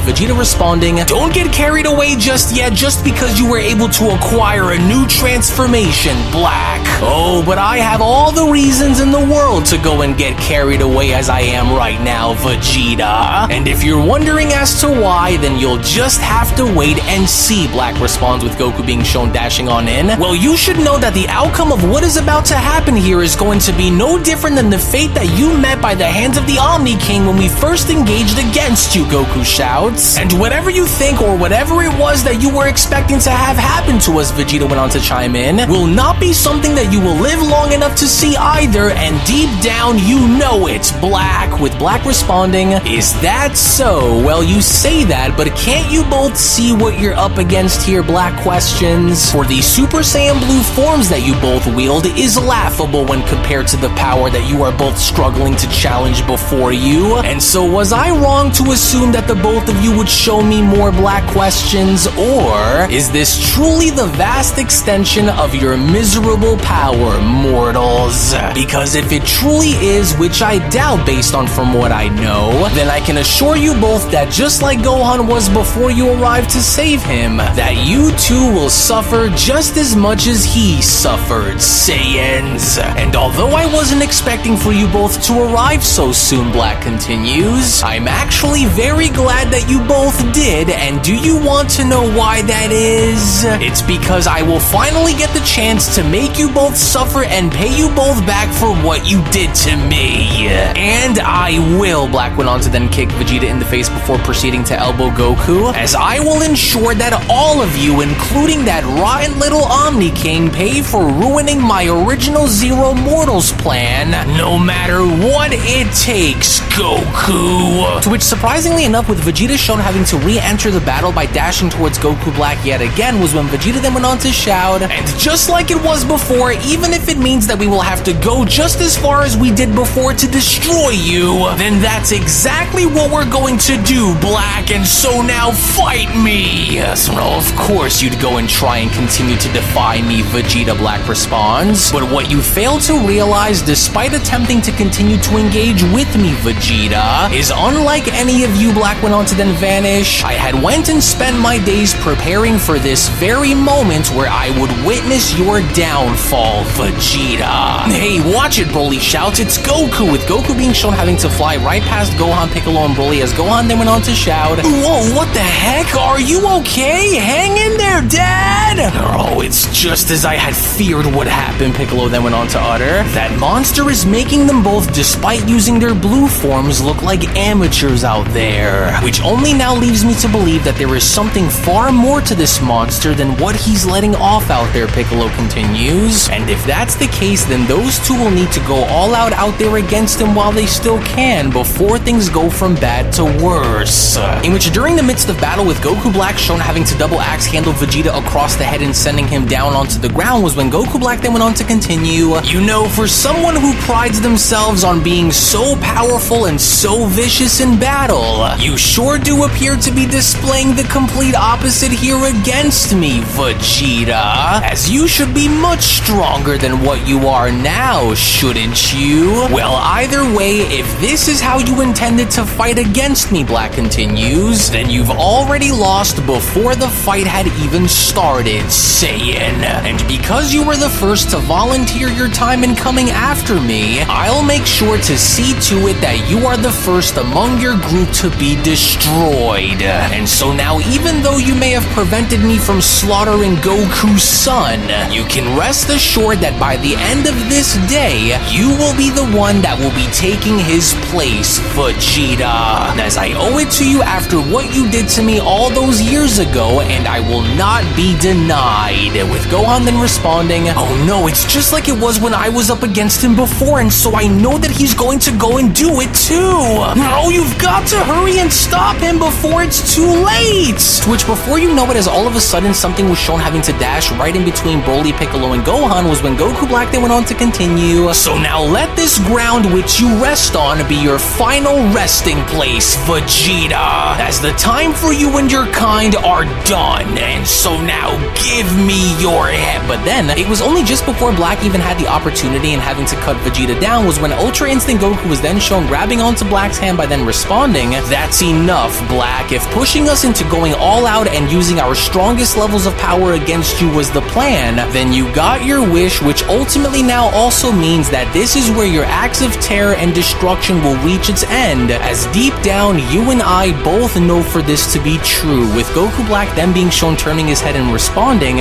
Vegeta responding, don't get carried away just yet, just because you were able to acquire a new transformation, Black. Oh, but I have all the reasons in the world to go and get carried away as I am right now, Vegeta. And if you're wondering as to why, then you'll just have to wait and see, Black responds, with Goku being shown dashing on in. Well, you should know that the outcome of what is about to happen here is going to be no different than the fate that you met by the hands of the Omni King when we first engaged against you, Goku shouts. And whatever you think or whatever it was that you were expecting to have happen to us, Vegeta went on to chime in, will not be something that you will live long enough to see either, and deep down you know it's, Black. With Black responding, is that so? Well, you say that, but can't you both see what you're up against here, Black questions? For the Super Saiyan Blue forms that you both wield is laughable when compared to the power that you are both struggling to challenge before you. And so was I wrong to assume that the both of you would show me more, Black questions? Or is this truly the vast extension of your miserable power, mortals? Because if it truly is, which I doubt based on from what I know, then I can assure you both that just like Gohan was before you arrived to save him, that you too will suffer just as much as he suffered, Saiyans. And although I wasn't expecting for you both to arrive so soon, Black continues, I'm actually very glad that you both did, and do you want to know why that is? It's because I will finally get the chance to make you both suffer and pay you both back for what you did to me. And I will, Black went on to then kick Vegeta in the face before proceeding to elbow Goku, as I will ensure that all of you, including that rotten little Omni King, pay for ruining my original Zero Mortals plan, no matter what it takes, Goku. To which, surprisingly enough, with Vegeta shown having to re-enter the battle by dashing towards Goku Black yet again, was when Vegeta then went on to shout, and just like it was before, even if it means that we will have to go just as far as we did before to destroy you, then that's exactly what we're going to do, Black, and so now fight me. So no, of course you'd go and try and continue to defy me, Vegeta, Black responds. But what you fail to realize, despite attempting to continue to engage with me, Vegeta, is unlike any of you, Black went on to then vanish, I had went and spent my days preparing for this very moment where I would witness your downfall, Vegeta. Hey, watch it, Broly shouts, it's Goku, with Goku being shown having to fly right past Gohan, Piccolo, and Broly, as Gohan then went on to shout, whoa, what the heck? Are you okay? Hang in there, Dad! Oh, it's just as I had feared would happen, Piccolo then went on to utter. That monster monster is making them both, despite using their blue forms, look like amateurs out there. Which only now leaves me to believe that there is something far more to this monster than what he's letting off out there, Piccolo continues. And if that's the case, then those two will need to go all out there against him while they still can, before things go from bad to worse. In which, during the midst of battle with Goku Black shown having to double axe handle Vegeta across the head and sending him down onto the ground, was when Goku Black then went on to continue. You know, for someone who prides themselves on being so powerful and so vicious in battle, you sure do appear to be displaying the complete opposite here against me, Vegeta. As you should be much stronger than what you are now, shouldn't you? Well, either way, if this is how you intended to fight against me, Black continues, then you've already lost before the fight had even started, Saiyan. And because you were the first to volunteer your time in coming after me, I'll make sure to see to it that you are the first among your group to be destroyed. And so now, even though you may have prevented me from slaughtering Goku's son, you can rest assured that by the end of this day, you will be the one that will be taking his place, Vegeta. As I owe it to you after what you did to me all those years ago, and I will not be denied. With Gohan then responding, oh no, it's just like it was when I was up against him before, and so I know that he's going to go and do it too. Oh, you've got to hurry and stop him before it's too late. To which, before you know it, as all of a sudden something was shown having to dash right in between Broly, Piccolo, and Gohan, was when Goku Black then went on to continue. So now let this ground which you rest on be your final resting place, Vegeta, as the time for you and your kind are done. And so now give me your head. But then, it was only just before Black even had the opportunity and having to cut Vegeta down was when Ultra Instinct Goku was then shown grabbing onto Black's hand by then responding, that's enough, Black. If pushing us into going all out and using our strongest levels of power against you was the plan, then you got your wish, which ultimately now also means that this is where your acts of terror and destruction will reach its end, as deep down you and I both know for this to be true, with Goku Black then being shown turning his head and responding,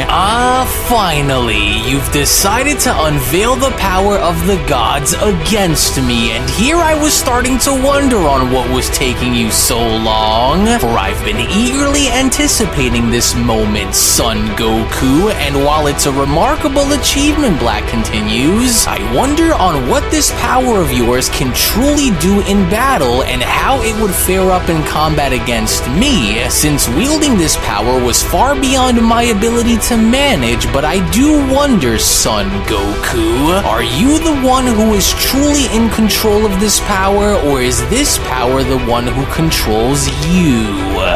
finally, you've decided to unveil the power of the gods against me, and here I was starting to wonder on what was taking you so long, for I've been eagerly anticipating this moment, Son Goku, and while it's a remarkable achievement, Black continues, I wonder on what this power of yours can truly do in battle and how it would fare up in combat against me, since wielding this power was far beyond my ability to manage, but I do wonder, Son Goku, are you the one who is truly in control of this power, or is this power the one who controls you?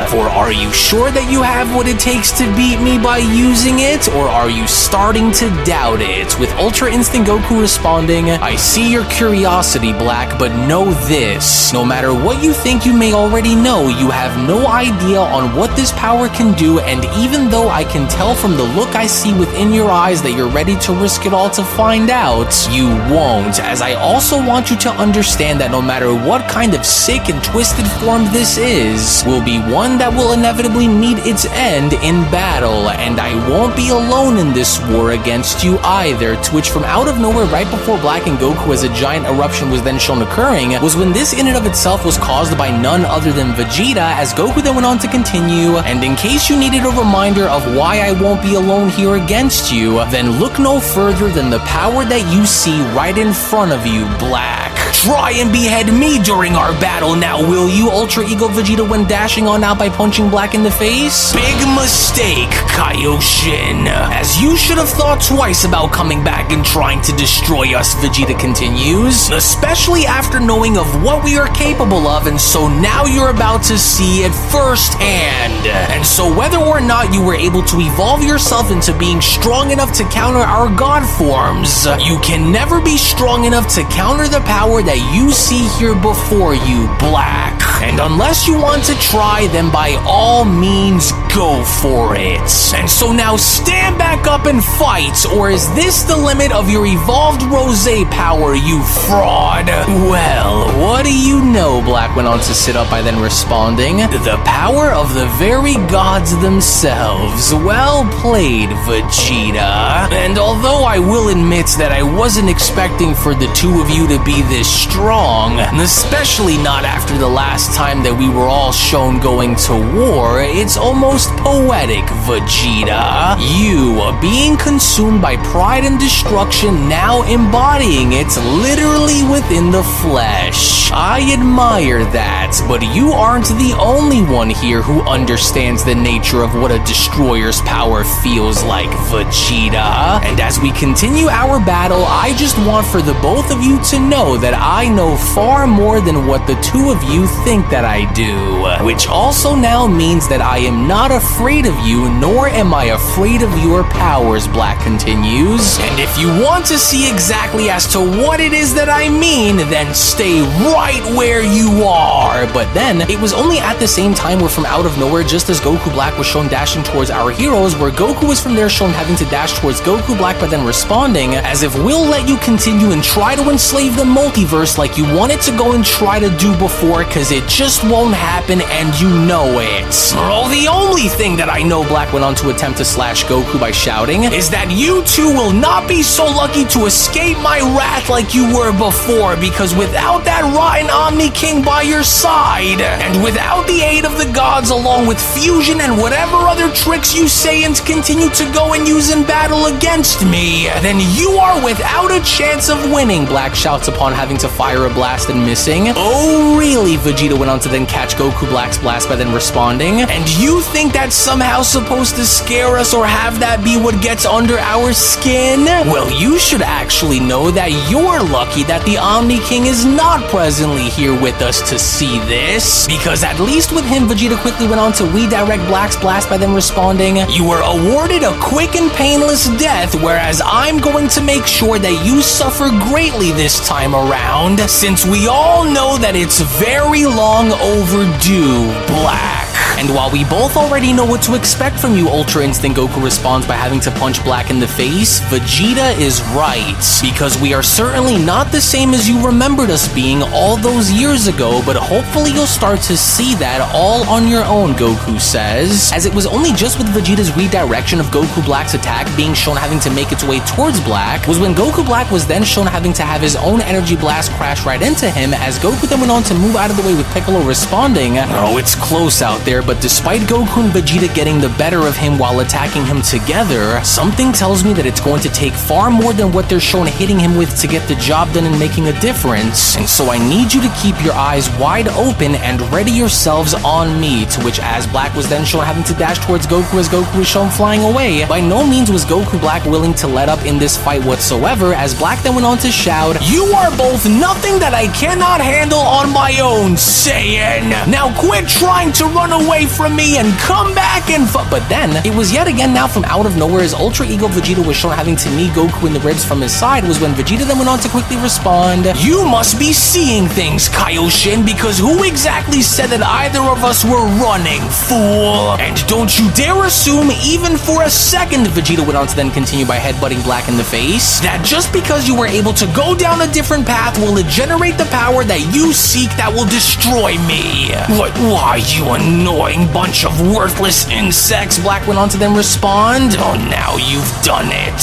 For are you sure that you have what it takes to beat me by using it, or are you starting to doubt it? With Ultra Instinct Goku responding, I see your curiosity, Black, but know this. No matter what you think you may already know, you have no idea on what this power can do, and even though I can tell from the look I see within your eyes that you're ready to risk it all to find out, you won't, as I also want you to understand that no matter what kind of sick and twisted form this is, will be one that will inevitably meet its end in battle, and I won't be alone in this war against you either. To which, from out of nowhere, right before Black and Goku as a giant eruption was then shown occurring, was when this in and of itself was caused by none other than Vegeta, as Goku then went on to continue, and in case you needed a reminder of why I won't be alone here against you, then look no further than the power that you see right in front of you, Black. Try and behead me during our battle now, will you? Ultra Ego Vegeta went dashing on out by punching Black in the face. Big mistake, Kaioshin, as you should have thought twice about coming back and trying to destroy us, Vegeta continues, especially after knowing of what we are capable of, and so now you're about to see it firsthand. And so whether or not you were able to evolve yourself into being strong enough to counter our god forms, you can never be strong enough to counter the power that you see here before you, Black. And unless you want to try, then by all means go for it. And so now stand back up and fight, or is this the limit of your evolved Rosé power, you fraud? Well, what do you know, Black went on to sit up by then responding, the power of the very gods themselves. Well played, Vegeta. And although I will admit that I wasn't expecting for the two of you to be this strong, especially not after the last time that we were all shown going to war, it's almost poetic, Vegeta. You, being consumed by pride and destruction, now embodying it literally within the flesh. I admire that, but you aren't the only one here who understands the nature of what a destroyer's power feels like, Vegeta. And as we continue our battle, I just want for the both of you to know that I know far more than what the two of you think that I do. Which also now means that I am not afraid of you, nor am I afraid of your powers, Black continues. And if you want to see exactly as to what it is that I mean, then stay right where you are. But then, it was only at the same time where from out of nowhere, just as Goku Black was shown dashing towards our heroes, where Goku was from there shown having to dash towards Goku Black, but then responding, as if we'll let you continue and try to enslave the multiverse like you wanted to go and try to do before, cause it just won't happen and you know it. Oh, the only thing that I know, Black went on to attempt to slash Goku by shouting, is that you two will not be so lucky to escape my wrath like you were before, because without that rotten Omni King by your side, and without the aid of the gods along with fusion and whatever other tricks you Saiyans continue to go and use in battle against me, then you are without a chance of winning, Black shouts upon having to fire a blast and missing. Oh really, Vegeta went on to then catch Goku Black's blast by then responding, and you think that's somehow supposed to scare us or have that be what gets under our skin? Well, you should actually know that you're lucky that the Omni King is not presently here with us to see this, because at least with him, Vegeta quickly went on to redirect Black's blast by then responding, you were awarded a quick and painless death, whereas I'm going to make sure that you suffer greatly this time around, since we all know that it's very long overdue, Black. And while we both already know what to expect from you, Ultra Instinct Goku responds by having to punch Black in the face, Vegeta is right, because we are certainly not the same as you remembered us being all those years ago, but hopefully you'll start to see that all on your own, Goku says, as it was only just with Vegeta's redirection of Goku Black's attack being shown having to make its way towards Black, was when Goku Black was then shown having to have his own energy blast crash right into him, as Goku then went on to move out of the way with Piccolo responding, oh, it's close out there, but despite Goku and Vegeta getting the better of him while attacking him together, something tells me that it's going to take far more than what they're shown hitting him with to get the job done and making a difference, and so I need you to keep your eyes wide open and ready yourselves on me, to which as Black was then shown having to dash towards Goku as Goku was shown flying away, by no means was Goku Black willing to let up in this fight whatsoever, as Black then went on to shout, you are both nothing that I cannot handle on my own, Saiyan! Now quit trying to run away from me and come back and but then, it was yet again now from out of nowhere as Ultra Ego Vegeta was shown having to knee Goku in the ribs from his side, was when Vegeta then went on to quickly respond, you must be seeing things, Kaioshin, because who exactly said that either of us were running, fool? And don't you dare assume even for a second, Vegeta went on to then continue by headbutting Black in the face, that just because you were able to go down a different path will it generate the power that you seek that will destroy me. What? Why, you annoying bunch of worthless insects, Black went on to then respond, oh, now you've done it.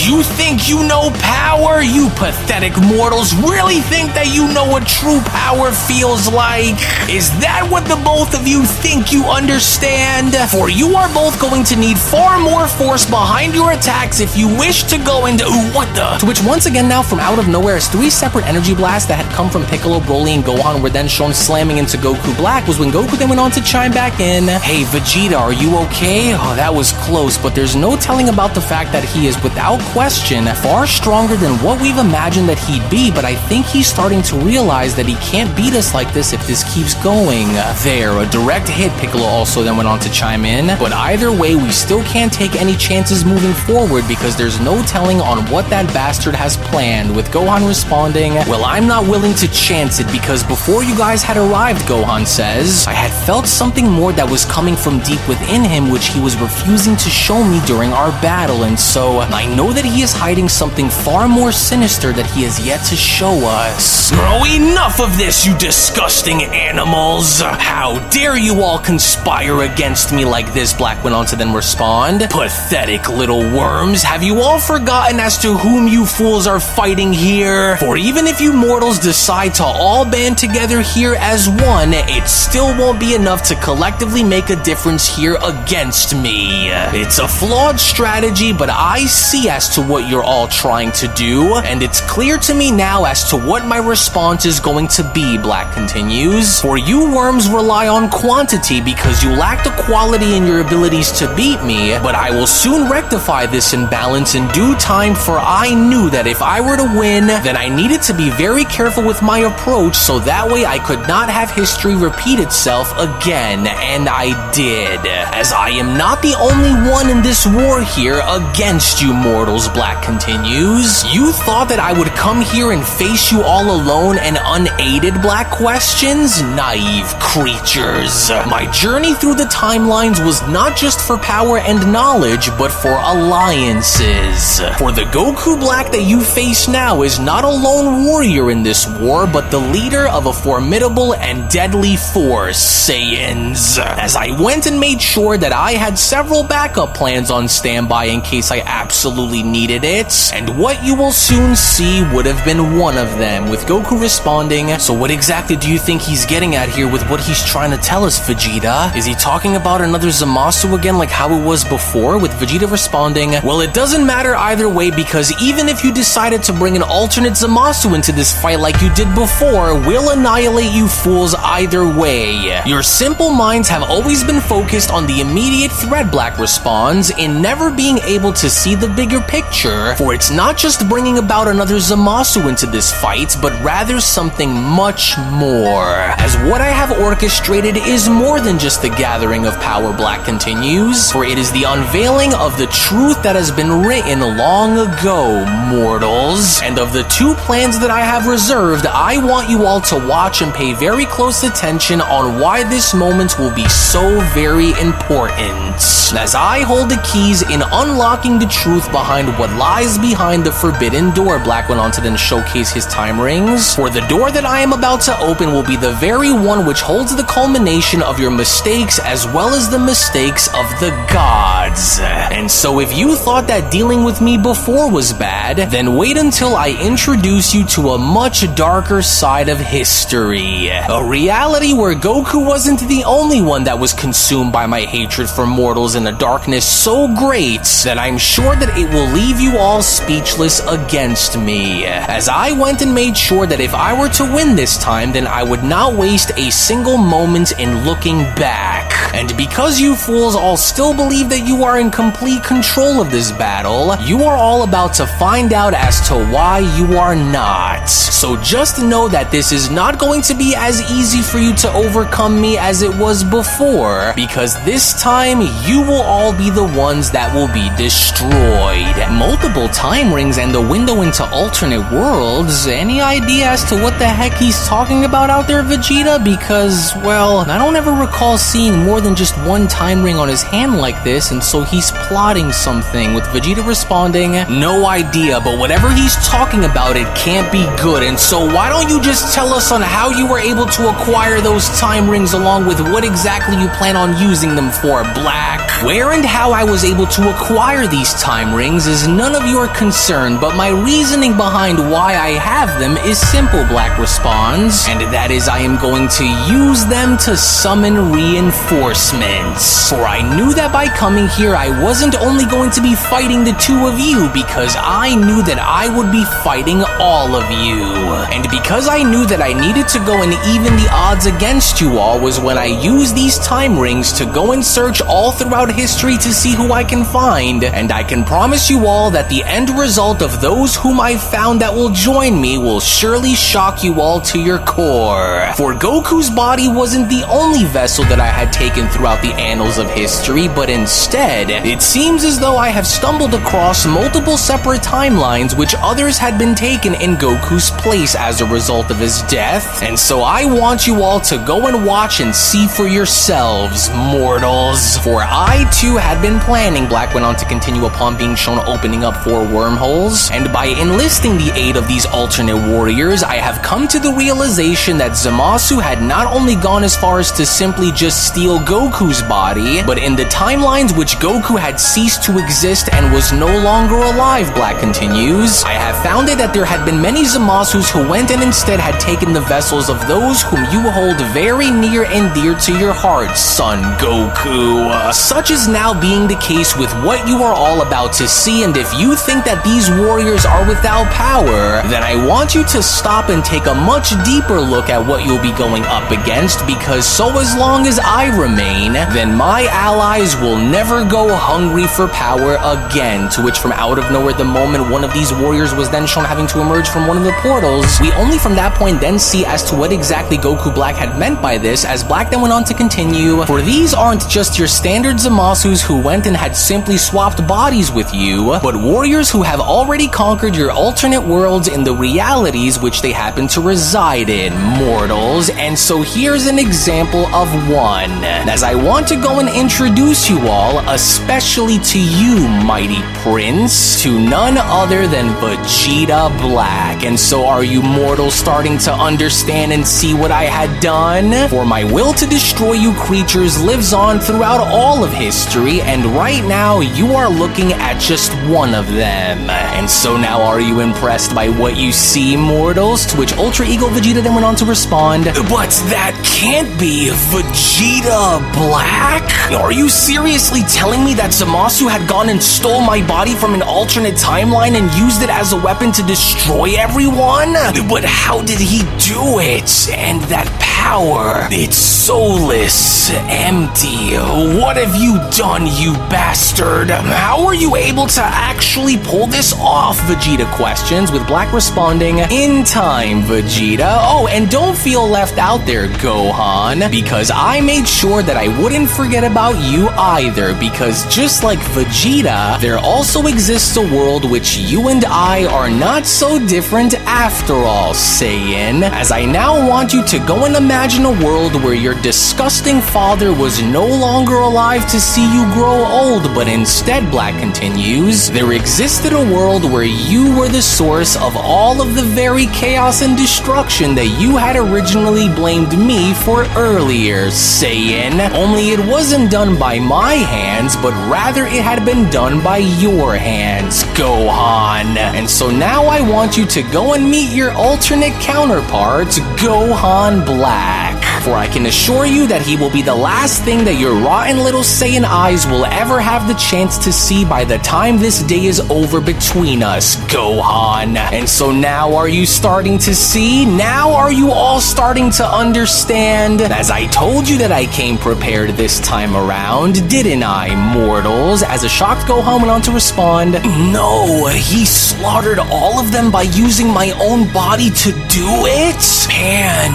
You think you know power? You pathetic mortals really think that you know what true power feels like? Is that what the both of you think you understand? For you are both going to need far more force behind your attacks if you wish to go into what the? To which once again now from out of nowhere as three separate energy blasts that had come from Piccolo, Broly, and Gohan were then shown slamming into Goku Black, was when Goku then went on to chime back in, hey Vegeta, are you okay? Oh, that was close, but there's no telling about the fact that he is without question far stronger than what we've imagined that he'd be, but I think he's starting to realize that he can't beat us like this if this keeps going. There, a direct hit, Piccolo also then went on to chime in, but either way, we still can't take any chances moving forward because there's no telling on what that bastard has planned, with Gohan responding, well, I'm not willing to chance it because before you guys had arrived, Gohan says, I had felt something something more that was coming from deep within him which he was refusing to show me during our battle, and so I know that he is hiding something far more sinister that he has yet to show us. Oh, enough of this, you disgusting animals! How dare you all conspire against me like this, Black went on to then respond. Pathetic little worms, have you all forgotten as to whom you fools are fighting here? For even if you mortals decide to all band together here as one, it still won't be enough to collectively make a difference here against me. It's a flawed strategy, but I see as to what you're all trying to do, and it's clear to me now as to what my response is going to be, Black continues. For you worms rely on quantity because you lack the quality in your abilities to beat me, but I will soon rectify this imbalance in due time, for I knew that if I were to win, then I needed to be very careful with my approach so that way I could not have history repeat itself again, and I did. As I am not the only one in this war here against you mortals, Black continues. You thought that I would come here and face you all alone and unaided, Black questions? Naive creatures. My journey through the timelines was not just for power and knowledge, but for alliances. For the Goku Black that you face now is not a lone warrior in this war, but the leader of a formidable and deadly force, Saiyans. As I went and made sure that I had several backup plans on standby in case I absolutely needed it, and what you will soon see would have been one of them, with Goku responding, so what exactly do you think he's getting at here with what he's trying to tell us, Vegeta? Is he talking about another Zamasu again like how it was before, with Vegeta responding, well, it doesn't matter either way, because even if you decided to bring an alternate Zamasu into this fight like you did before, we'll annihilate you fools either way. Your simple minds have always been focused on the immediate threat, Black responds, in never being able to see the bigger picture, for it's not just bringing about another Zamasu into this fight, but rather something much more. As what I have orchestrated is more than just the gathering of power, Black continues, for it is the unveiling of the truth that has been written long ago, mortals. And of the two plans that I have reserved, I want you all to watch and pay very close attention on why this moment will be so very important. As I hold the keys in unlocking the truth behind what lies behind the forbidden door, Black went on to then showcase his time rings. For the door that I am about to open will be the very one which holds the culmination of your mistakes as well as the mistakes of the gods. And so if you thought that dealing with me before was bad, then wait until I introduce you to a much darker side of history. A reality where Goku wasn't the only one that was consumed by my hatred for mortals in a darkness so great that I'm sure that it will leave you all speechless against me. As I went and made sure that if I were to win this time, then I would not waste a single moment in looking back. And because you fools all still believe that you are in complete control of this battle, you are all about to find out as to why you are not. So just know that this is not going to be as easy for you to overcome me as it was before, because this time you will all be the ones that will be destroyed. Multiple time rings and the window into alternate worlds. Any idea as to what the heck he's talking about out there, Vegeta? Because, well, I don't ever recall seeing more than just one time ring on his hand like this, and so he's plotting something, with Vegeta responding, no idea, but whatever he's talking about, it can't be good, and so why don't you just tell us on how you were able to acquire those time rings along with what exactly you plan on using them for, Black? Where and how I was able to acquire these time rings is none of your concern, but my reasoning behind why I have them is simple, Black responds, and that is I am going to use them to summon reinforcements. For I knew that by coming here I wasn't only going to be fighting the two of you, because I knew that I would be fighting all of you. And because I knew that I needed to go and even the odds against you all was when I used these time rings to go and search all throughout history to see who I can find, and I can promise you all that the end result of those whom I found that will join me will surely shock you all to your core. For Goku's body wasn't the only vessel that I had taken taken throughout the annals of history, but instead, it seems as though I have stumbled across multiple separate timelines which others had been taken in Goku's place as a result of his death, and so I want you all to go and watch and see for yourselves, mortals. For I too had been planning, Black went on to continue upon being shown opening up 4 wormholes, and by enlisting the aid of these alternate warriors, I have come to the realization that Zamasu had not only gone as far as to simply just steal Goku's body, but in the timelines which Goku had ceased to exist and was no longer alive, Black continues, I have found it that there had been many Zamasus who went and instead had taken the vessels of those whom you hold very near and dear to your heart, son Goku. Such is now being the case with what you are all about to see, and if you think that these warriors are without power, then I want you to stop and take a much deeper look at what you'll be going up against, because so as long as I remain, then my allies will never go hungry for power again. To which, from out of nowhere, the moment one of these warriors was then shown having to emerge from one of the portals, we only from that point then see as to what exactly Goku Black had meant by this, as Black then went on to continue, for these aren't just your standard Zamasus who went and had simply swapped bodies with you, but warriors who have already conquered your alternate worlds in the realities which they happen to reside in, mortals. And so here's an example of one, as I want to go and introduce you all, especially to you, mighty prince, to none other than Vegeta Black. And so are you mortals starting to understand and see what I had done? For my will to destroy you creatures lives on throughout all of history, and right now you are looking at just one of them. And so now are you impressed by what you see, mortals? To which Ultra Ego Vegeta then went on to respond, But that can't be Vegeta Black? Are you seriously telling me that Zamasu had gone and stole my body from an alternate timeline and used it as a weapon to destroy everyone? But how did he do it? And that power, it's soulless, empty. What have you done, you bastard? How are you able to actually pull this off? Vegeta questions, with Black responding, In time, Vegeta. Oh, and don't feel left out there, Gohan, because I made sure that I wouldn't forget about you either, because just like Vegeta, there also exists a world which you and I are not so different after all, Saiyan, as I now want you to go and imagine a world where your disgusting father was no longer alive to see you grow old, but instead, Black continues, there existed a world where you were the source of all of the very chaos and destruction that you had originally blamed me for earlier, Saiyan. Only it wasn't done by my hands, but rather it had been done by your hands, Gohan. And so now I want you to go and meet your alternate counterpart, Gohan Black. For I can assure you that he will be the last thing that your rotten little Saiyan eyes will ever have the chance to see by the time this day is over between us, Gohan. And so now are you starting to see? Now are you all starting to understand? As I told you that I came prepared this time around, didn't I, mortals? As a shocked Gohan went on to respond, No, he slaughtered all of them by using my own body to do it? Pan,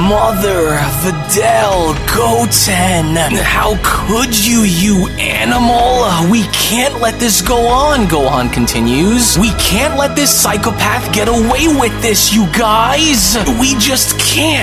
Mother, Videl, Goten, how could you, you animal? We can't let this go on, Gohan continues. We can't let this psychopath get away with this, you guys. We just can't.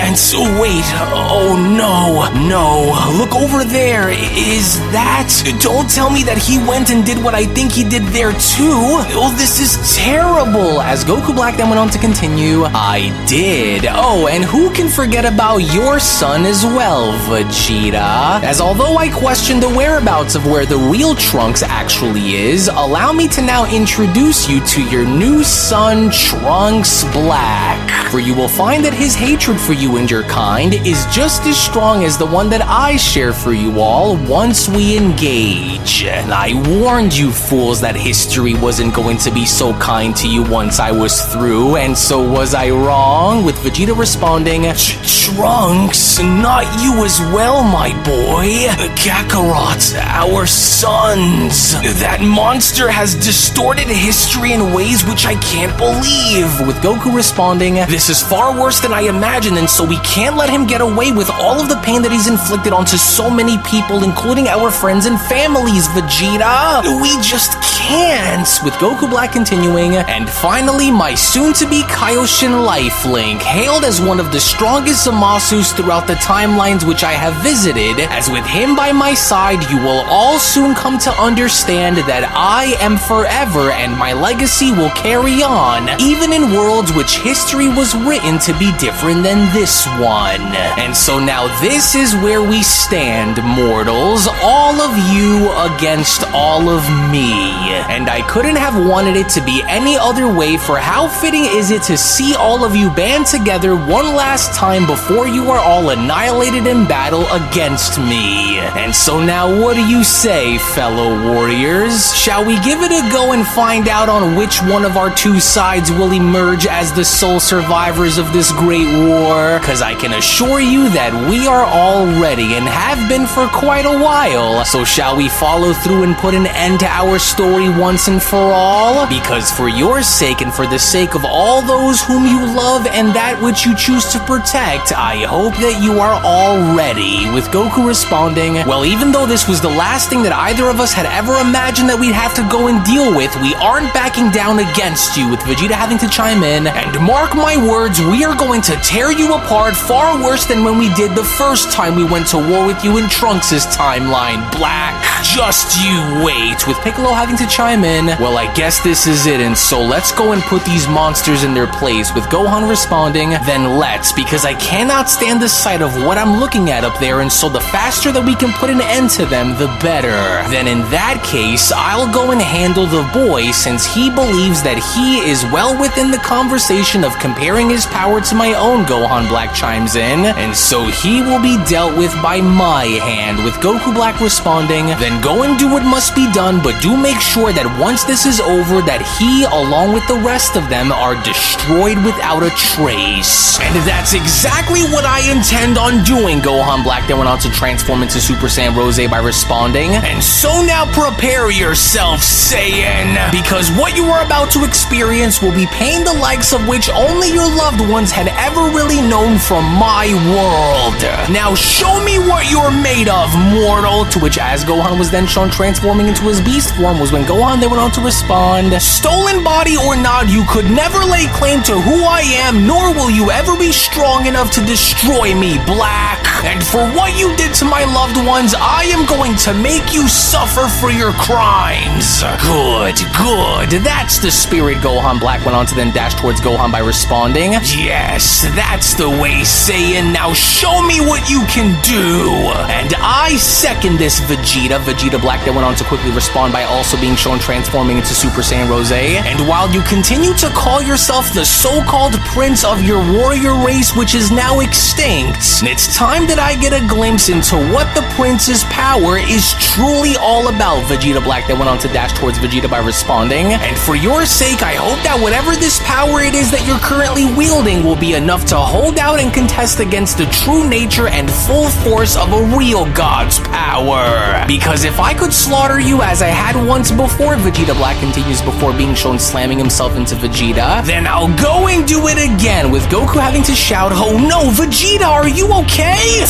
Wait, oh no, look over there. Is that? Don't tell me that he went and did what I think he did there too. Oh, this is terrible. As Goku Black then went on to continue, I did. Oh, and who can forget about your son as well, Vegeta? As although I question the whereabouts of where the real Trunks actually is, allow me to now introduce you to your new son, Trunks Black. For you will find that his hatred for you and your kind is just as strong as the one that I share for you all once we engage. And I warned you fools that history wasn't going to be so kind to you once I was through, and so was I wrong? With Vegeta responding, Trunks, not you as well, my boy. Kakarot, our sons. That monster has distorted history in ways which I can't believe. With Goku responding, this is far worse than I imagined, and so we can't let him get away with all of the pain that he's inflicted onto so many people, including our friends and families, Vegeta. We just can't. With Goku Black continuing, and finally, my soon-to-be Kaioshin Lifelink, hailed as one of the strongest Zamasus throughout the timelines which I have visited, as with him by my side, you will all soon come to understand that I am forever and my legacy will carry on, even in worlds which history was written to be different than this one. And so now this is where we stand, mortals, all of you against all of me. And I couldn't have wanted it to be any other way, for how fitting is it to see all of you band together one last time before you are all annihilated in battle against me. And so now what do you say, fellow warriors? Shall we give it a go and find out on which one of our two sides will emerge as the sole survivors of this great war? Cause I can assure you that we are all ready and have been for quite a while. So shall we follow through and put an end to our story once and for all? Because for your sake and for the sake of all those whom you love and that which you choose to protect, I hope that you are all ready. With Goku responding, well, even though this was the last thing that either of us had ever imagined that we'd have to go and deal with, we aren't backing down against you, with Vegeta having to chime in, and mark my words, we are going to tear you apart far worse than when we did the first time we went to war with you in Trunks' timeline, Black. Just you wait. With Piccolo having to chime in, well, I guess this is it, and so let's go and put these monsters in their place. With Gohan responding, then let's, because I cannot stand the sight of what I'm looking at up there, and so the faster that we can put an end to them, the better. Then in that case, I'll go and handle the boy, since he believes that he is well within the conversation of comparing his power to my own. Gohan Black chimes in, and so he will be dealt with by my hand. With Goku Black responding, then go and do what must be done, but do make sure that once this is over, that he, along with the rest of them, are destroyed without a trace. And that's exactly what I intend on doing. Gohan Black then went on to transform into Super Saiyan Rose by responding, and so now prepare yourself, Saiyan, because what you are about to experience will be pain the likes of which only your loved ones had ever really known from my world. Now show me what you're made of, mortal. To which, as Gohan was then shown transforming into his beast form, was when Gohan then went on to respond, stolen body or not, you could never lay claim to who I am, nor will you ever be strong enough to destroy me, Black. And for what you did to my loved ones, I am going to make you suffer for your crimes. Good, good. That's the spirit. Gohan Black went on to then dash towards Gohan by responding, yes, that's the way, Saiyan. Now show me what you can do. And I second this, Vegeta. Vegeta Black then went on to quickly respond by also being shown transforming into Super Saiyan Rose. And while you continue to call yourself the so-called prince of your warrior race, which is now extinct, it's time that I get a glimpse into what the prince's power is truly all about. Vegeta Black then went on to dash towards Vegeta by responding, and for your sake, I hope that whatever this power it is that you're currently wielding will be enough to hold out and contest against the true nature and full force of a real god's power. Because if I could slaughter you as I had once before, Vegeta Black continues before being shown slamming himself into Vegeta, then I'll go and do it again, with Goku having to shout, oh no, Vegeta, are you okay?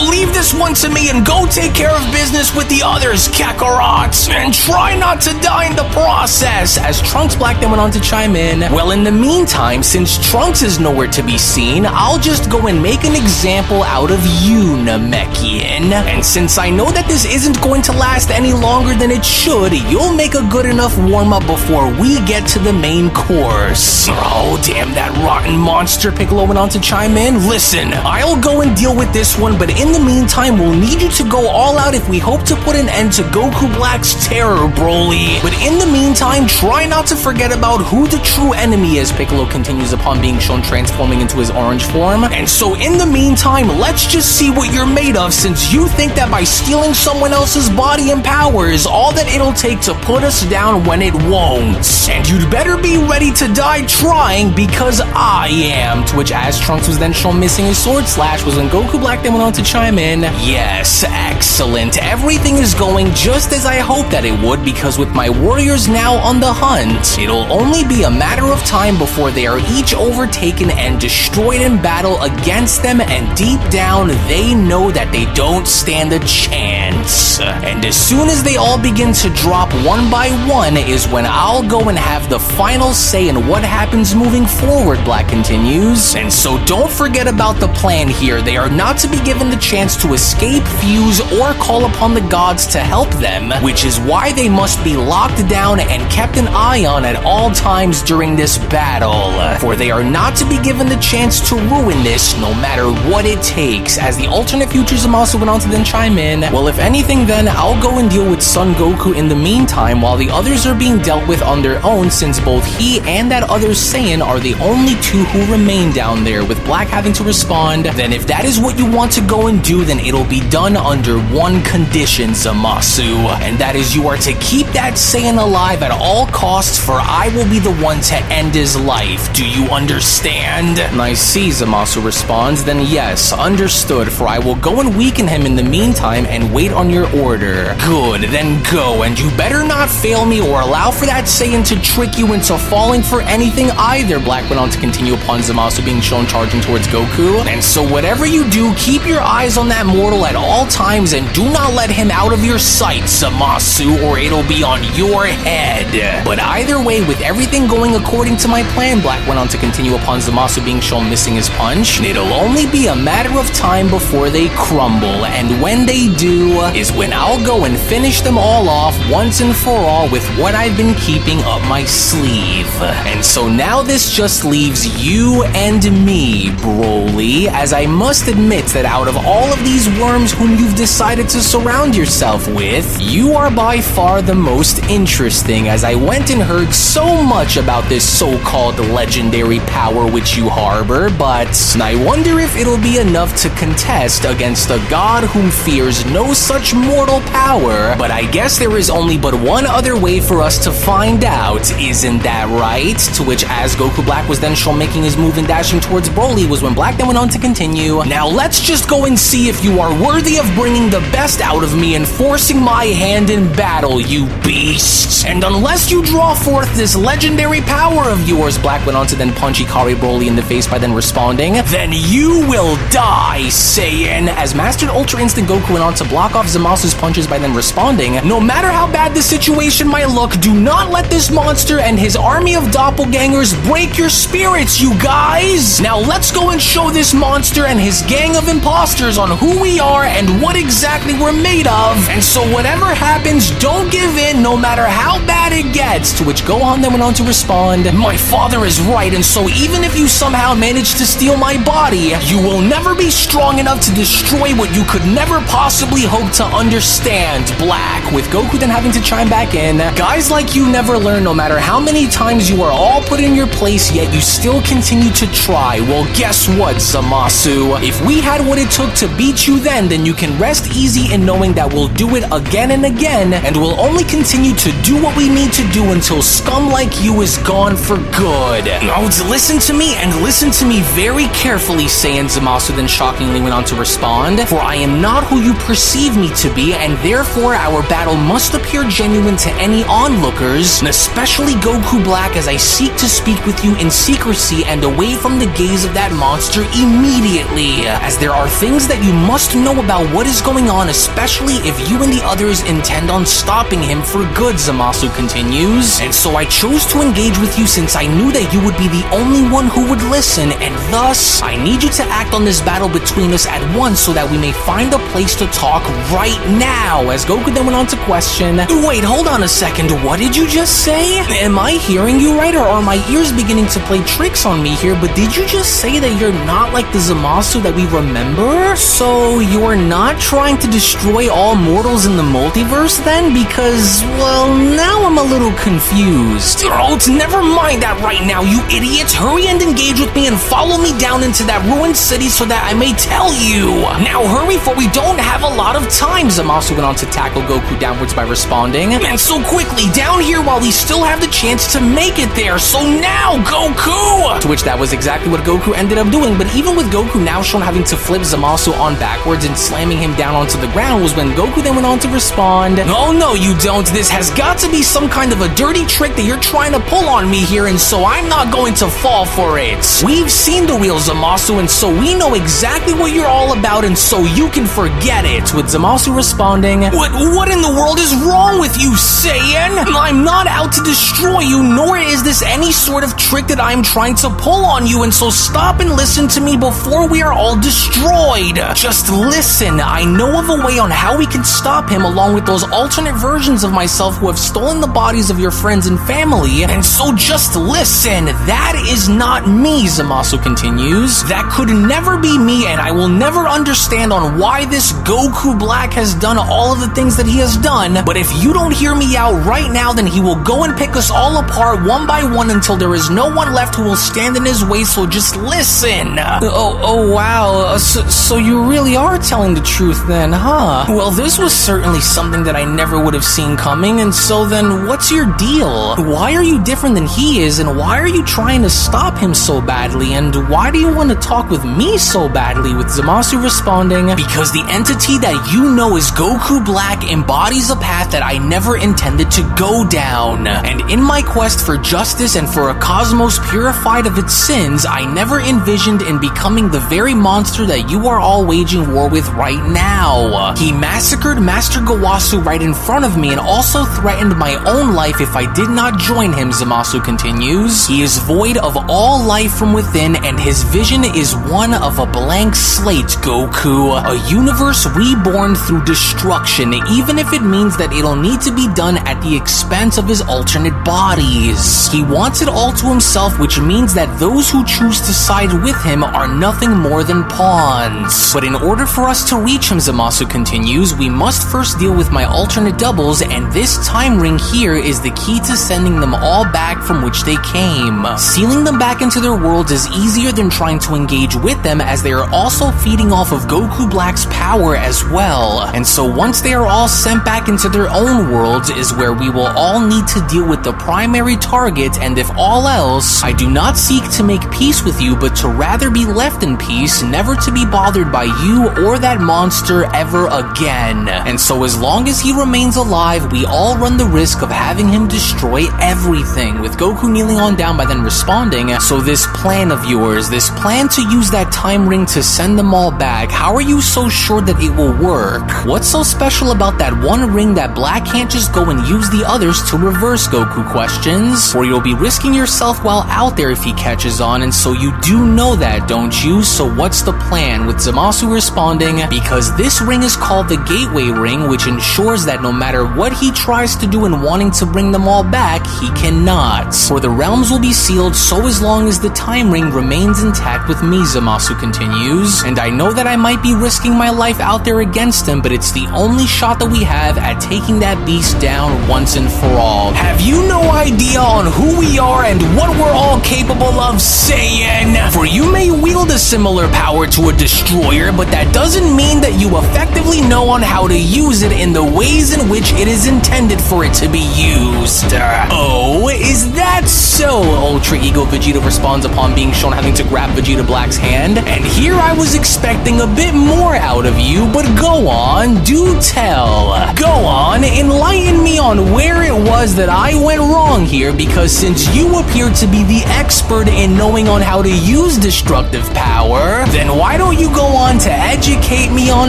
Leave this one to me and go take care of business with the others, Kakarot, and try not to die in the process. As Trunks Black then went on to chime in, well, in the meantime, since Trunks is nowhere to be seen, I'll just go and make an example out of you, Namekian. And since I know that this isn't going to last any longer than it should, you'll make a good enough warm-up before we get to the main course. Oh, damn that rotten monster. Piccolo went on to chime in, listen, I'll go and deal with this this one, but in the meantime, we'll need you to go all out if we hope to put an end to Goku Black's terror, Broly. But in the meantime, try not to forget about who the true enemy is, Piccolo continues upon being shown transforming into his orange form. And so in the meantime, let's just see what you're made of, since you think that by stealing someone else's body and power is all that it'll take to put us down when it won't. And you'd better be ready to die trying, because I am. To which, as Trunks was then shown missing his sword slash, was when Goku Black then went on to chime in, yes, excellent. Everything is going just as I hoped that it would, because with my warriors now on the hunt, it'll only be a matter of time before they are each overtaken and destroyed in battle against them, and deep down, they know that they don't stand a chance. And as soon as they all begin to drop one by one is when I'll go and have the final say in what happens moving forward, Black continues. And so don't forget about the plan here. They are not to be given the chance to escape, fuse, or call upon the gods to help them, which is why they must be locked down and kept an eye on at all times during this battle. For they are not to be given the chance to ruin this, no matter what it takes. As the alternate futures also went on to then chime in, well, if anything then, I'll go and deal with Son Goku in the meantime while the others are being dealt with on their own, since both he and that other Saiyan are the only two who remain down there, with Black having to respond, then if that is what you want to go and do, then it'll be done under one condition, Zamasu, and that is you are to keep that Saiyan alive at all costs, for I will be the one to end his life. Do you understand? And I see, Zamasu responds, then yes, understood, for I will go and weaken him in the meantime and wait on your order. Good, then go, and you better not fail me or allow for that Saiyan to trick you into falling for anything either, Black went on to continue upon Zamasu being shown charging towards Goku. And so whatever you do, keep your eyes on that mortal at all times and do not let him out of your sight, Zamasu, or it'll be on your head. But either way, with everything going according to my plan, Black went on to continue upon Zamasu being shown missing his punch, it'll only be a matter of time before they crumble, and when they do is when I'll go and finish them all off once and for all with what I've been keeping up my sleeve. And so now this just leaves you and me, Broly, as I must admit that out of all of these worms whom you've decided to surround yourself with, you are by far the most interesting, as I went and heard so much about this so-called legendary power which you harbor, but I wonder if it'll be enough to contest against a god whom fears no such mortal power. But I guess there is only but one other way for us to find out, isn't that right? To which, as Goku Black was then shown making his move and dashing towards Broly, was when Black then went on to continue, now let's just go and see if you are worthy of bringing the best out of me and forcing my hand in battle, you beasts. And unless you draw forth this legendary power of yours, Black went on to then punch Ikari Broly in the face by then responding, then you will die, Saiyan. As Mastered Ultra Instinct Goku went on to block off Zamasu's punches by then responding, no matter how bad the situation might look, do not let this monster and his army of doppelgangers break your spirits, you guys. Now let's go and show this monster and his gang of imposters on who we are and what exactly we're made of. And so whatever happens, don't give in no matter how bad it gets. To which Gohan then went on to respond, my father is right, and so even if you somehow manage to steal my body, you will never be strong enough to destroy what you could never possibly hope to understand, Black. With Goku then having to chime back in, guys like you never learn no matter how many times you are all put in your place, yet you still continue to try. Well, guess what, Zamasu? If we had what it took to beat you then you can rest easy in knowing that we'll do it again and again, and we'll only continue to do what we need to do until scum like you is gone for good. Now, listen to me, and listen to me very carefully, Saiyan. Zamasu then shockingly went on to respond, for I am not who you perceive me to be, and therefore our battle must appear genuine to any onlookers, and especially Goku Black, as I seek to speak with you in secrecy and away from the gaze of that monster immediately, as there are things that you must know about what is going on, especially if you and the others intend on stopping him for good, Zamasu continues. And so I chose to engage with you since I knew that you would be the only one who would listen, and thus I need you to act on this battle between us at once so that we may find a place to talk right now. As Goku then went on to question, wait, hold on a second, what did you just say? Am I hearing you right, or are my ears beginning to play tricks on me here? But did you just say that you're not like the Zamasu that we remember remember? So you're not trying to destroy all mortals in the multiverse then? Because, well, now I'm a little confused. Oh, never mind that right now, you idiot. Hurry and engage with me and follow me down into that ruined city so that I may tell you. Now hurry, for we don't have a lot of time. Zamasu went on to tackle Goku downwards by responding. And so quickly, down here while we still have the chance to make it there. So now, Goku! To which that was exactly what Goku ended up doing. But even with Goku now shown having to flip Zamasu on backwards and slamming him down onto the ground was when Goku then went on to respond. Oh no, you don't. This has got to be some kind of a dirty trick that you're trying to pull on me here, and so I'm not going to fall for it. We've seen the real Zamasu, and so we know exactly what you're all about, and so you can forget it. With Zamasu responding, What in the world is wrong with you, Saiyan? I'm not out to destroy you, nor is this any sort of trick that I'm trying to pull on you, and so stop and listen to me before we are all destroyed. Just listen. I know of a way on how we can stop him, along with those alternate versions of myself who have stolen the bodies of your friends and family, and so just listen. That is not me, Zamasu continues. That could never be me, and I will never understand on why this Goku Black has done all of the things that he has done, but if you don't hear me out right now, then he will go and pick us all apart one by one until there is no one left who will stand in his way, so just listen. Oh wow, so you really are telling the truth then, huh? Well, this was certainly something that I never would have seen coming, and so then what's your deal? Why are you different than he is, and why are you trying to stop him so badly, and why do you want to talk with me so badly? With Zamasu responding, because the entity that you know is Goku Black embodies a path that I never intended to go down. And in my quest for justice and for a cosmos purified of its sins, I never envisioned in becoming the very monster that you are all waging war with right now. He massacred Master Gawasu right in front of me and also threatened my own life if I did not join him, Zamasu continues. He is void of all life from within, and his vision is one of a blank slate, Goku. A universe reborn through destruction, even if it means that it'll need to be done at the expense of his alternate bodies. He wants it all to himself, which means that those who choose to side with him are nothing more than pawns. But in order for us to reach him, Zamasu continues, we must first deal with my alternate doubles, and this time ring here is the key to sending them all back from which they came. Sealing them back into their worlds is easier than trying to engage with them, as they are also feeding off of Goku Black's power as well. And so once they are all sent back into their own worlds is where we will all need to deal with the primary target, and if all else, I do not seek to make peace with you, but to rather be left in peace, never to be bothered by you or that monster ever again. And so as long as he remains alive, we all run the risk of having him destroy everything. With Goku kneeling on down by then responding, so this plan of yours, this plan to use that time ring to send them all back, how are you so sure that it will work? What's so special about that one ring that Black can't just go and use the others to reverse, Goku questions? Or you'll be risking yourself while out there if he catches on, and so you do know that, don't you? So what's the plan? With Zamasu responding, because this ring is called the Gateway Ring, which ensures that no matter what he tries to do in wanting to bring them all back, he cannot. For the realms will be sealed so as long as the time ring remains intact with me, Zamasu continues. And I know that I might be risking my life out there against him, but it's the only shot that we have at taking that beast down once and for all. Have you no idea on who we are and what we're all capable of, Saiyan? For you may wield a similar power to a destroyer, but that doesn't mean that you effectively know on how to use it in the ways in which it is intended for it to be used. Oh, is that so? Ultra Ego Vegeta responds upon being shown having to grab Vegeta Black's hand. And here I was expecting a bit more out of you, but go on, do tell. Go on, enlighten me on where it was that I went wrong here, because since you appear to be the expert in knowing on how to use destructive power, then why don't you go on to educate me on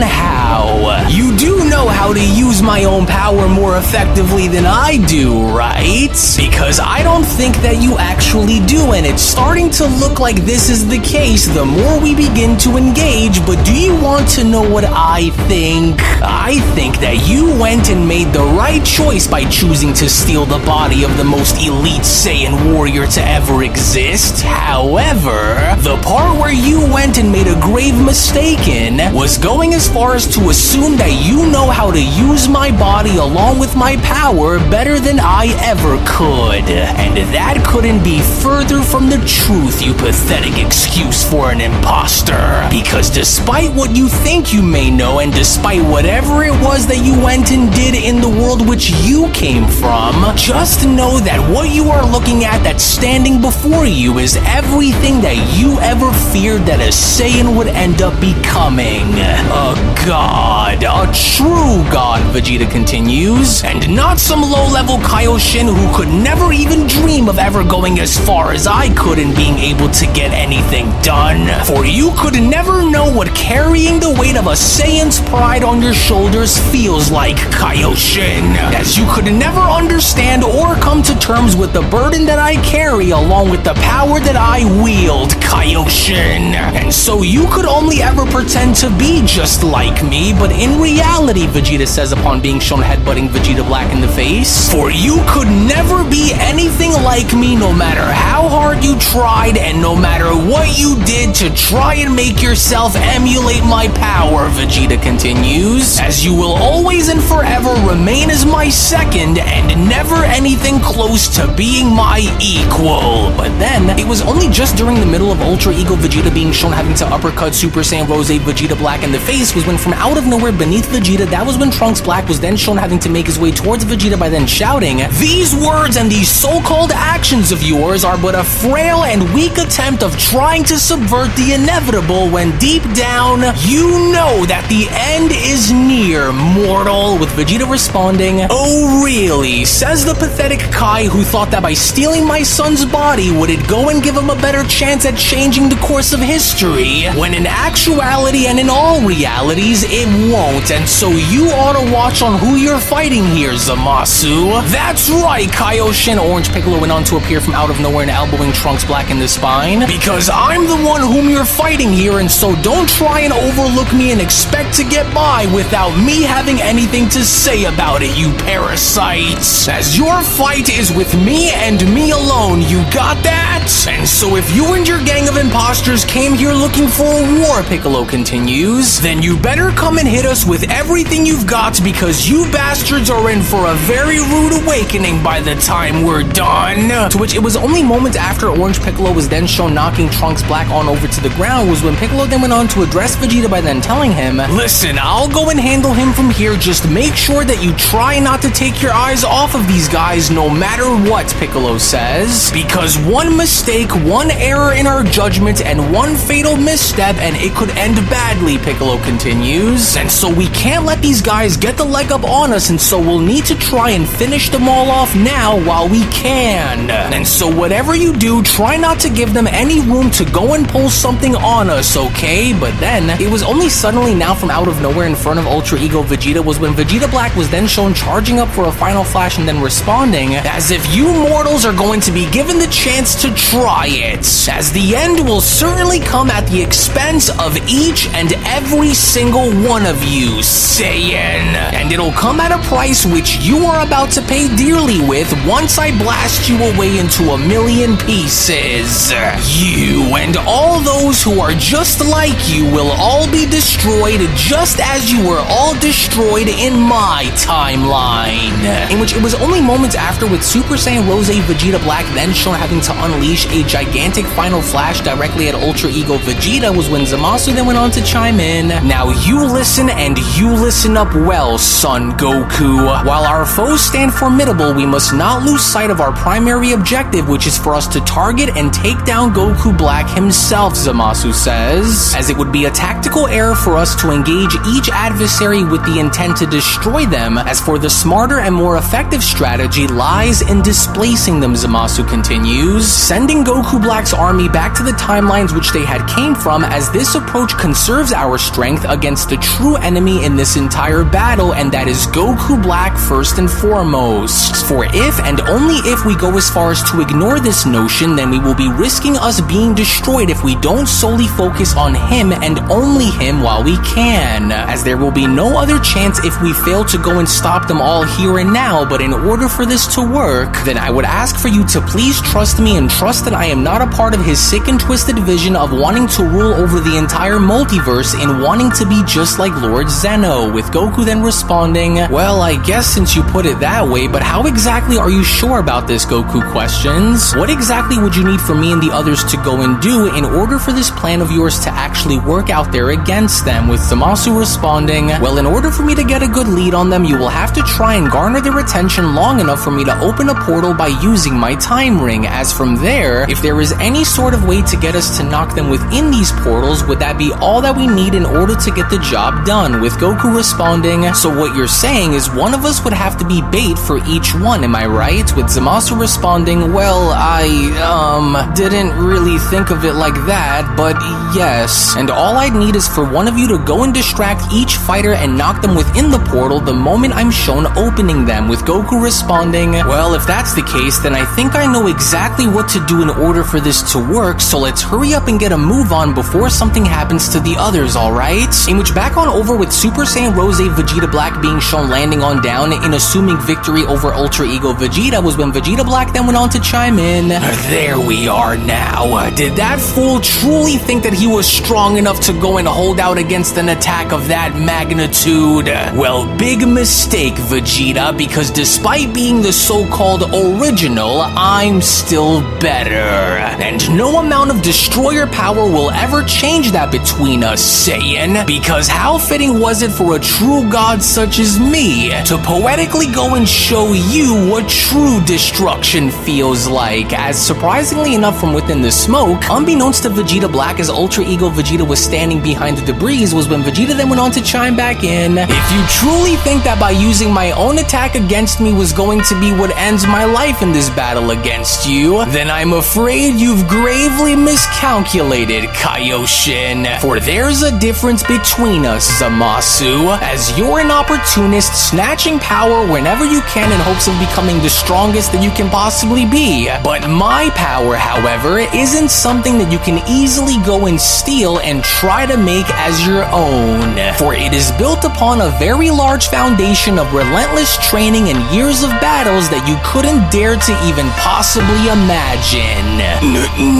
how? You do know how to use my own power more effectively than I do, right? Because I don't think that you actually do, and it's starting to look like this is the case the more we begin to engage, but do you want to know what I think? I think that you went and made the right choice by choosing to steal the body of the most elite Saiyan warrior to ever exist. However, the part where you went and made a great grave mistake in was going as far as to assume that you know how to use my body along with my power better than I ever could. And that couldn't be further from the truth, you pathetic excuse for an imposter. Because despite what you think you may know, and despite whatever it was that you went and did in the world which you came from, just know that what you are looking at that's standing before you is everything that you ever feared that a Saiyan would end up becoming. A god. A true god, Vegeta continues. And not some low-level Kaioshin who could never even dream of ever going as far as I could in being able to get anything done. For you could never know what carrying the weight of a Saiyan's pride on your shoulders feels like, Kaioshin. As you could never understand or come to terms with the burden that I carry along with the power that I wield, Kaioshin. And so you could only ever pretend to be just like me, but in reality, Vegeta says upon being shown headbutting Vegeta Black in the face, for you could never be anything like me no matter how hard you tried and no matter what you did to try and make yourself emulate my power, Vegeta continues, as you will always and forever remain as my second and never anything close to being my equal. But then, it was only just during the middle of Ultra Ego Vegeta being shown having to uppercut Super Saiyan Rose Vegeta Black in the face was when from out of nowhere beneath Vegeta, that was when Trunks Black was then shown having to make his way towards Vegeta by then shouting, "These words and these so-called actions of yours are but a frail and weak attempt of trying to subvert the inevitable when deep down, you know that the end is near, mortal," with Vegeta responding, "Oh really?" says the pathetic Kai who thought that by stealing my son's body would it go and give him a better chance at changing the course of history, when in actuality and in all realities it won't, and so you ought to watch on who you're fighting here, Zamasu. That's right, Kaioshin, Orange Piccolo went on to appear from out of nowhere and elbowing Trunks Black in the spine, because I'm the one whom you're fighting here, and so don't try and overlook me and expect to get by without me having anything to say about it, you parasites. As your fight is with me and me alone, you got that? And so if you and your gang of imposters came here looking for a war, Piccolo continues, then you better come and hit us with everything you've got, because you bastards are in for a very rude awakening by the time we're done. To which it was only moments after Orange Piccolo was then shown knocking Trunks Black on over to the ground was when Piccolo then went on to address Vegeta by then telling him, "Listen, I'll go and handle him from here, just make sure that you try not to take your eyes off of these guys no matter what," Piccolo says, "because one mistake, one error in our judgment, and one fatal misstep, and it could end badly," Piccolo continues, "and so we can't let these guys get the leg up on us, and so we'll need to try and finish them all off now while we can. And so whatever you do, try not to give them any room to go and pull something on us, okay?" But then, it was only suddenly now from out of nowhere in front of Ultra Ego Vegeta was when Vegeta Black was then shown charging up for a final flash and then responding, "As if you mortals are going to be given the chance to try it, as the end will certainly come at the expense of each and every single one of you, Saiyan. And it'll come at a price which you are about to pay dearly with once I blast you away into a million pieces. You and all those who are just like you will all be destroyed just as you were all destroyed in my timeline." In which it was only moments after with Super Saiyan Rose Vegeta Black then shown having to unleash a gigantic final flash directly at Ultra Ego Vegeta was when Zamasu then went on to chime in, "Now you listen and you listen up well, son Goku. While our foes stand formidable, we must not lose sight of our primary objective, which is for us to target and take down Goku Black himself," Zamasu says, "as it would be a tactical error for us to engage each adversary with the intent to destroy them, as for the smarter and more effective strategy lies in displacing them," Zamasu continues, "sending Goku Black's army back to the timelines which they had came from, as this approach conserves our strength against against the true enemy in this entire battle, and that is Goku Black first and foremost. For if and only if we go as far as to ignore this notion, then we will be risking us being destroyed if we don't solely focus on him and only him while we can, as there will be no other chance if we fail to go and stop them all here and now. But in order for this to work, then I would ask for you to please trust me and trust that I am not a part of his sick and twisted vision of wanting to rule over the entire multiverse and wanting to be just like Lord Zeno, with Goku then responding, well, I guess since you put it that way, but how exactly are you sure about this? Goku questions. What exactly would you need for me and the others to go and do in order for this plan of yours to actually work out there against them? With Zamasu responding, well, in order for me to get a good lead on them, you will have to try and garner their attention long enough for me to open a portal by using my time ring. As from there, if there is any sort of way to get us to knock them within these portals, would that be all that we need in order to get the job done? With Goku responding, so what you're saying is one of us would have to be bait for each one, am I right? With Zamasu responding, well, I didn't really think of it like that, but yes. And all I'd need is for one of you to go and distract each fighter and knock them within the portal the moment I'm shown opening them. With Goku responding, well, if that's the case, then I think I know exactly what to do in order for this to work, so let's hurry up and get a move on before something happens to the others, alright? In which back on over with Super Saiyan Rose Vegeta Black being shown landing on down in assuming victory over Ultra Ego Vegeta was when Vegeta Black then went on to chime in, there we are now. Did that fool truly think that he was strong enough to go and hold out against an attack of that magnitude? Well, big mistake, Vegeta, because despite being the so-called original, I'm still better. And no amount of destroyer power will ever change that between us, Saiyan, because how fitting was it for a true god such as me to poetically go and show you what true destruction feels like, as surprisingly enough from within the smoke, unbeknownst to Vegeta Black as Ultra Ego Vegeta was standing behind the debris, was when Vegeta then went on to chime back in, if you truly think that by using my own attack against me was going to be what ends my life in this battle against you, then I'm afraid you've gravely miscalculated, Kaioshin. For there's a difference between us, Zamasu, as you're an opportunist snatching power whenever you can in hopes of becoming the strongest that you can possibly be. But my power, however, isn't something that you can easily go and steal and try to make as your own. For it is built upon a very large foundation of relentless training and years of battles that you couldn't dare to even possibly imagine.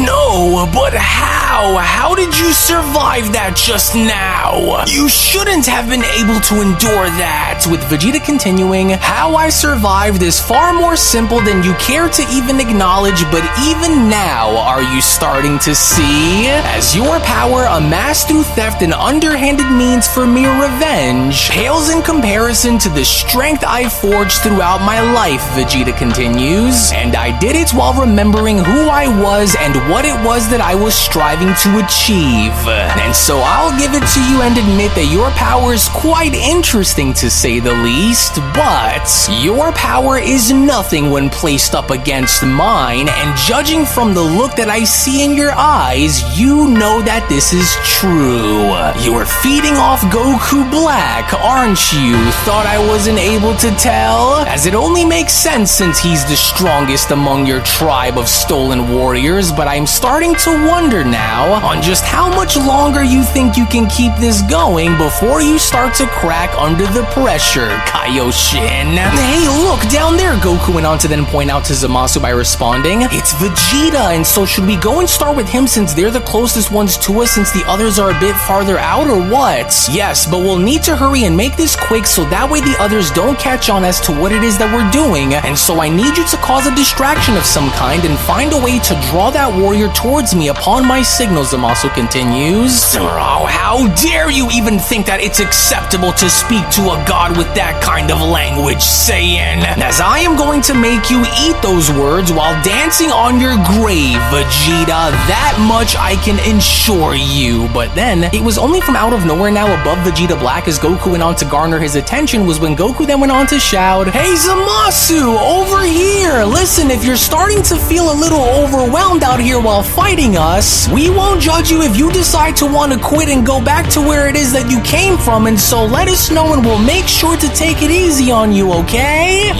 No, but how? How did you survive that just now? You shouldn't have been able to endure that. With Vegeta continuing, how I survived is far more simple than you care to even acknowledge, but even now, are you starting to see? As your power, amassed through theft and underhanded means for mere revenge, pales in comparison to the strength I forged throughout my life, Vegeta continues, and I did it while remembering who I was and what it was that I was striving to achieve. And so I'll give it to you and admit that your power is quite interesting to say the least, but your power is nothing when placed up against mine, and judging from the look that I see in your eyes, you know that this is true. You're feeding off Goku Black, aren't you? Thought I wasn't able to tell? As it only makes sense since he's the strongest among your tribe of stolen warriors, but I'm starting to wonder now on just how much longer you think you can keep this going before you start to crack under the pressure, Kaioshin. Hey, look, down there, Goku went on to then point out to Zamasu by responding, it's Vegeta, and so should we go and start with him since they're the closest ones to us since the others are a bit farther out, or what? Yes, but we'll need to hurry and make this quick so that way the others don't catch on as to what it is that we're doing, and so I need you to cause a distraction of some kind and find a way to draw that warrior towards me upon my signal, Zamasu continues. Oh, how dare you even think that it's acceptable to speak to a god with that kind of language, Saiyan, as I am going to make you eat those words while dancing on your grave, Vegeta. That much I can ensure you. But then, it was only from out of nowhere now above Vegeta Black as Goku went on to garner his attention was when Goku then went on to shout, hey Zamasu, over here! Listen, if you're starting to feel a little overwhelmed out here while fighting us, we won't judge you if you decide to want to quit and go back to where where it is that you came from, and so let us know and we'll make sure to take it easy on you, okay?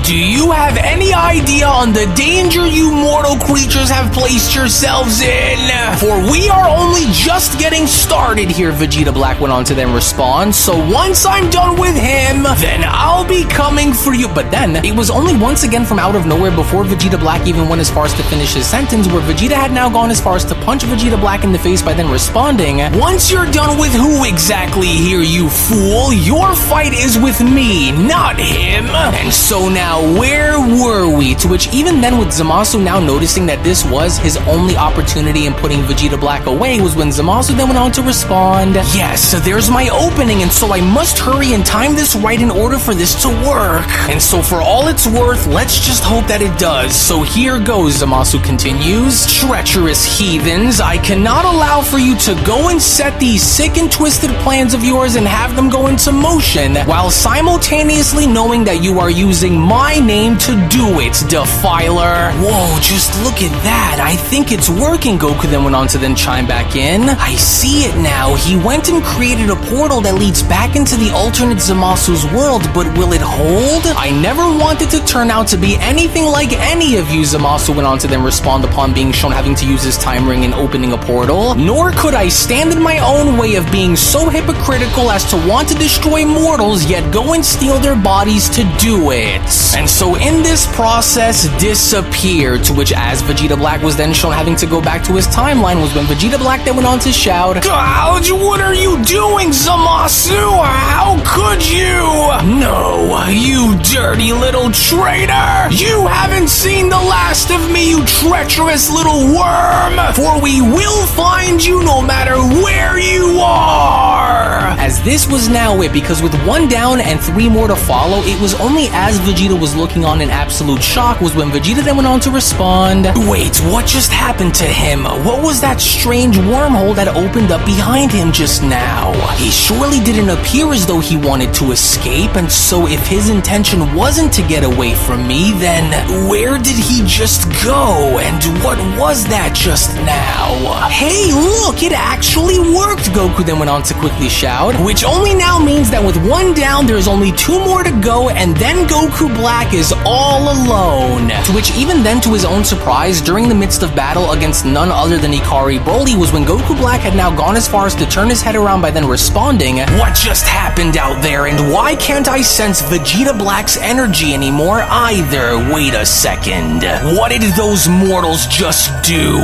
Do you have any idea on the danger you mortal creatures have placed yourselves in? For we are only just getting started here, Vegeta Black went on to then respond. So once I'm done with him, then I'll be coming for you. But then, it was only once again from out of nowhere before Vegeta Black even went as far as to finish his sentence, where Vegeta had now gone as far as to punch Vegeta Black in the face by then responding, "Once you're done with who exactly here, you fool? Your fight is with me, not him." And so now, where were we? To which even then, with Zamasu now noticing that this was his only opportunity in putting Vegeta Black away, was when Zamasu then went on to respond, "Yes, there's my opening, and so I must hurry and time this right in order for this to work. And so for all it's worth, let's just hope that it does. So here goes," Zamasu continues, "Treacherous heathens, I cannot allow for you to go and set these sick and twisted plans of yours and have them go into motion, while simultaneously knowing that you are using my name to do it, Defiler." Whoa, just look at that. I think it's working, Goku then went on to then chime back in. I see it now. He went and created a portal that leads back into the alternate Zamasu's world, but will it hold? I never wanted to turn out to be anything like any of you, Zamasu went on to then respond upon being shown having to use his time ring and opening a portal. Nor could I stand in my own way of being so hypocritical as to want to destroy mortals, yet go and steal their bodies to do it. And so in this process, disappeared. To which, as Vegeta Black was then shown having to go back to his timeline, was when Vegeta Black then went on to shout, "God, what are you doing, Zamasu? How could you? No, you dirty little traitor! You haven't seen the last of me, you treacherous little worm! For we will find you no matter where you are!" As this was now it, because with one down and 3 more to follow, it was only as Vegeta was looking on in absolute shock was when Vegeta then went on to respond, "Wait, what just happened to him? What was that strange wormhole that opened up behind him just now? He surely didn't appear as though he wanted to escape, and so if his intention wasn't to get away from me, then where did he just go? And what was that just now?" "Hey, look, it actually worked," Goku then went on to quickly shout, which only now means that with 1 down, there's only 2 more to go, and then Goku Black is all alone. To which even then, to his own surprise, during the midst of battle against none other than Ikari Broly, was when Goku Black had now gone as far as to turn his head around by then responding, "What just happened out there, and why can't I sense Vegeta Black's energy anymore either? Wait a second. What did those mortals just do?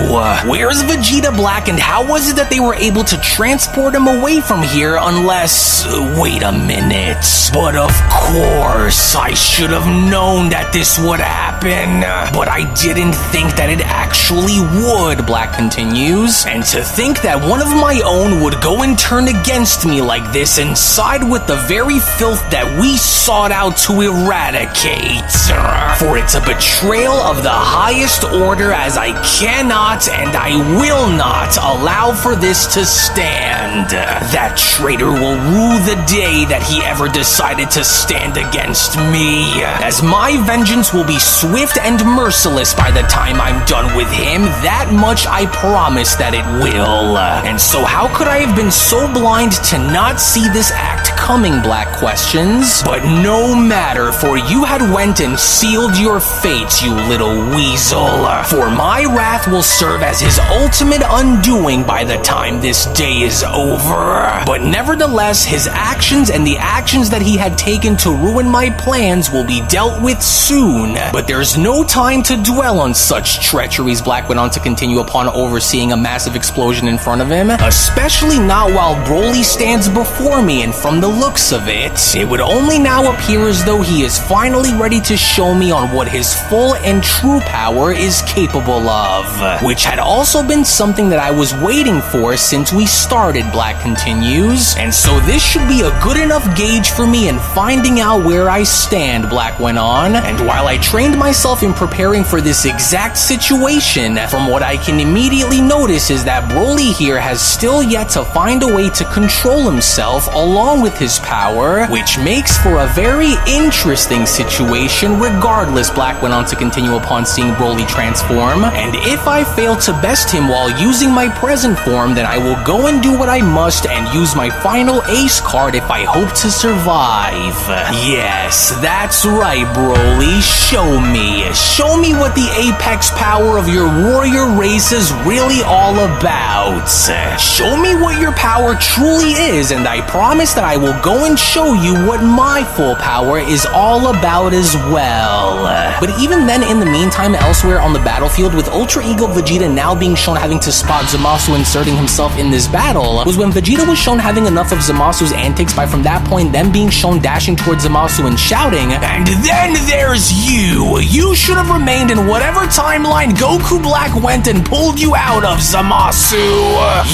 Where's Vegeta Black, and how was it that they were able to transport him away from here unless... wait a minute. But of course, I should have known that this would happen. But I didn't think that it actually would," Black continues. "And to think that one of my own would go and turn against me like this and side with the very filth that we sought out to eradicate. For it's a betrayal of the highest order, as I cannot and I will not allow for this to stand. That traitor will rue the day that he ever decided to stand against me, as my vengeance will be swift and merciless by the time I'm done with him. That much I promise that it will." And so how could I have been so blind to not see this act coming, Black questions? "But no matter, for you had went and sealed your fate, you little weasel. For my wrath will serve as his ultimate undoing by the time this day is over. But nevertheless, his actions and the actions that he had taken to ruin my plans will be dealt with soon. But there's no time to dwell on such treacheries," Black went on to continue upon overseeing a massive explosion in front of him, "especially not while Broly stands before me, and from the looks of it, it would only now appear as though he is finally ready to show me on what his full and true power is capable of, which had also been something that I was waiting for since we started," Black continues. "And so this should be a good enough gauge for me in finding out where I stand," Black went on. "And while I trained myself in preparing for this exact situation, from what I can immediately notice is that Broly here has still yet to find a way to control himself, along with with his power, which makes for a very interesting situation regardless, Black went on to continue upon seeing Broly transform. And if I fail to best him while using my present form, then I will go and do what I must and use my final ace card if I hope to survive. Yes, that's right, Broly. Show me. Show me what the apex power of your warrior race is really all about. Show me what your power truly is, and I promise that I will go and show you what my full power is all about as well. But even then, in the meantime, elsewhere on the battlefield, with Ultra Ego Vegeta now being shown having to spot Zamasu inserting himself in this battle, was when Vegeta was shown having enough of Zamasu's antics by from that point them being shown dashing towards Zamasu and shouting, "And then there's you! You should have remained in whatever timeline Goku Black went and pulled you out of, Zamasu!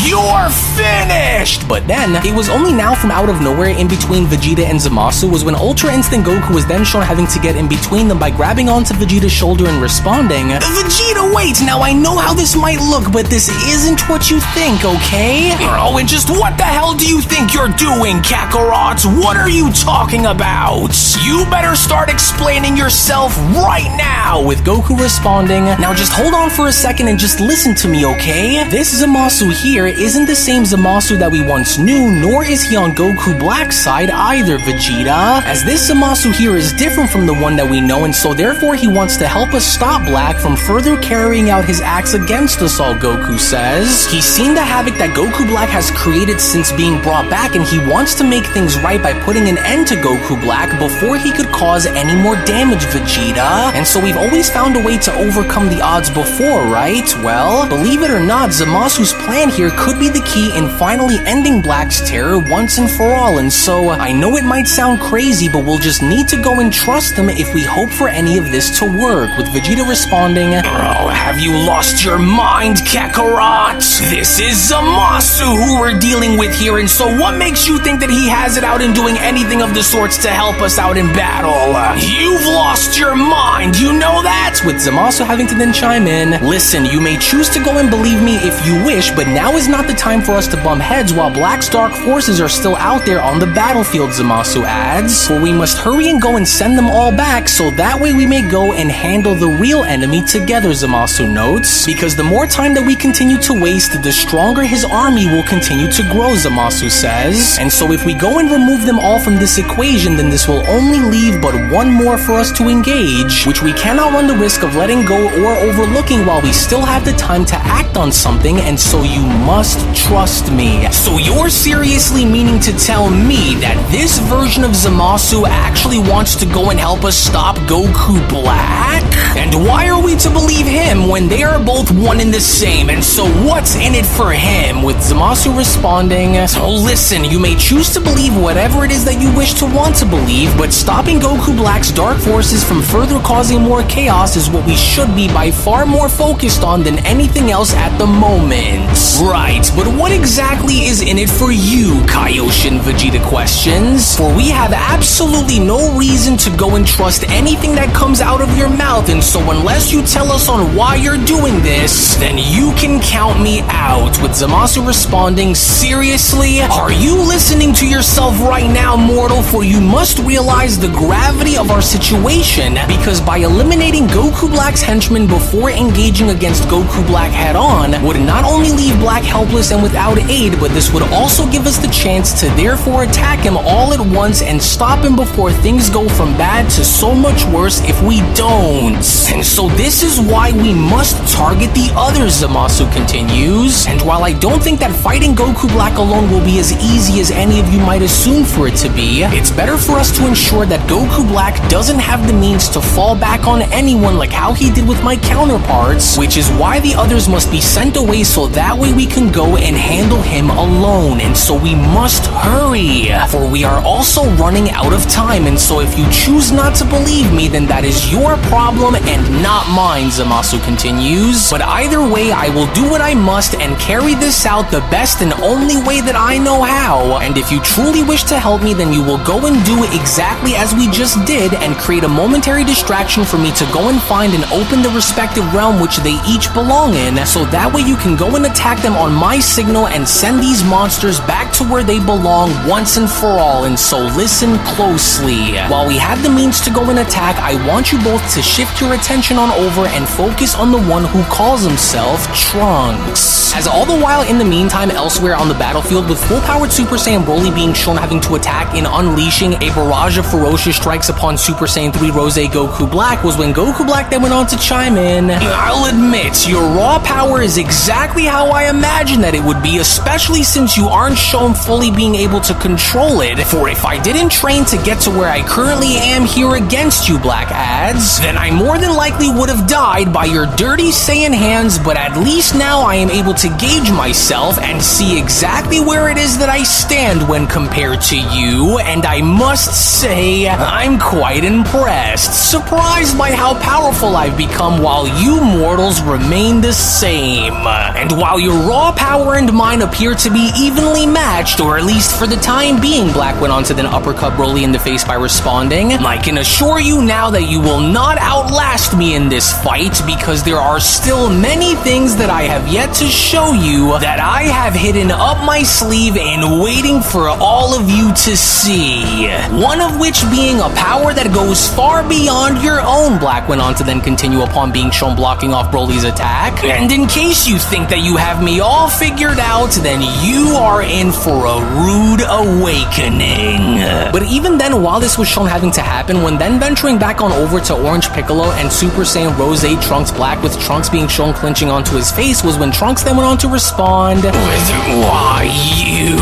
You're finished!" But then, it was only now from out of nowhere in between Vegeta and Zamasu was when Ultra Instinct Goku was then shown having to get in between them by grabbing onto Vegeta's shoulder and responding, "Vegeta, wait! Now I know how this might look, but this isn't what you think, okay? Oh, and just what the hell do you think you're doing, Kakarot? What are you talking about? You better start explaining yourself right now!" With Goku responding, "Now just hold on for a second and just listen to me, okay? This Zamasu here isn't the same Zamasu that we once knew, nor is he on Goku Black's side either, Vegeta. As this Zamasu here is different from the one that we know, and so therefore he wants to help us stop Black from further carrying out his acts against us all," Goku says. "He's seen the havoc that Goku Black has created since being brought back, and he wants to make things right by putting an end to Goku Black before he could cause any more damage, Vegeta. And so we've always found a way to overcome the odds before, right? Well, believe it or not, Zamasu's plan here could be the key in finally ending Black's terror once and for all, and so I know it might sound crazy, but we'll just need to go and trust him if we hope for any of this to work," with Vegeta responding, "Oh, have you lost your mind, Kakarot? This is Zamasu who we're dealing with here, and so what makes you think that he has it out in doing anything of the sorts to help us out in battle? You've lost your mind, you know that?" With Zamasu having to then chime in, "Listen, you may choose to go and believe me if you wish, but now is not the time for us to bump heads while Black's dark forces are still out there on the battlefield," Zamasu adds, "for we must hurry and go and send them all back so that way we may go and handle the real enemy together," Zamasu notes, "because the more time that we continue to waste, the stronger his army will continue to grow," Zamasu says, "and so if we go and remove them all from this equation, then this will only leave but one more for us to engage, which we cannot run the risk of letting go or overlooking while we still have the time to act on something, and so you must trust me." So you're seriously meaning to tell me that this version of Zamasu actually wants to go and help us stop Goku Black? And why are we to believe him when they are both one and the same, and so what's in it for him? With Zamasu responding, "So listen, you may choose to believe whatever it is that you wish to want to believe, but stopping Goku Black's dark forces from further causing more chaos is what we should be by far more focused on than anything else at the moment." Right, but what exactly is in it for you, Kaioshin? Vegeta questions. "For we have absolutely no reason to go and trust anything that comes out of your mouth, and so unless you tell us on why you're doing this, then you can count me out." With Zamasu responding, "Seriously? Are you listening to yourself right now, mortal? For you must realize the gravity of our situation, because by eliminating Goku Black's henchmen before engaging against Goku Black head-on would not only leave Black helpless and without aid, but this would also give us the chance to therefore attack him all at once and stop him before things go from bad to so much worse if we don't. And so this is why we must target the others," Zamasu continues. "And while I don't think that fighting Goku Black alone will be as easy as any of you might assume for it to be, it's better for us to ensure that Goku Black doesn't have the means to fall back on anyone like how he did with my counterparts, which is why the others must be sent away so that way we can go and handle him alone. And so we must hurry, for we are also running out of time, and so if you choose not to believe me, then that is your problem and not mine," Zamasu continues. "But either way, I will do what I must and carry this out the best and only way that I know how. And if you truly wish to help me, then you will go and do exactly as we just did and create a momentary distraction for me to go and find and open the respective realm which they each belong in, so that way you can go and attack them on my signal and send these monsters back to where they belong once and for all, and so listen closely. While we have the means to go and attack, I want you both to shift your attention on over and focus on the one who calls himself Trunks. As all the while in the meantime, elsewhere on the battlefield, with full-powered Super Saiyan Broly being shown having to attack and unleashing a barrage of ferocious strikes upon Super Saiyan 3 Rose Goku Black, was when Goku Black then went on to chime in. I'll admit, your raw power is exactly how I imagined that it would be, especially since you aren't shown fully being able to control it. For if I didn't train to get to where I currently am here against you, Black adds, then I more than likely would have died by your dirty Saiyan hands, but at least now I am able to gauge myself and see exactly where it is that I stand when compared to you, and I must say, I'm quite impressed, surprised by how powerful I've become while you mortals remain the same. And while your raw power and mine appear to be evenly matched, or at least for the time being, Black went on to then uppercut Broly in the face by responding, I can assure you now that you will not outlast me in this fight, because there are still many things that I have yet to show you that I have hidden up my sleeve and waiting for all of you to see. One of which being a power that goes far beyond your own, Black went on to then continue upon being shown blocking off Broly's attack. And in case you think that you have me all figured out, then you are in for a rude awakening. But even then, while this was shown having to happen, when then venturing back on over to Orange Piccolo and Super Saiyan Rose Trunks Black, with Trunks being shown clinching onto his face, was when Trunks then went on to respond. Why, you...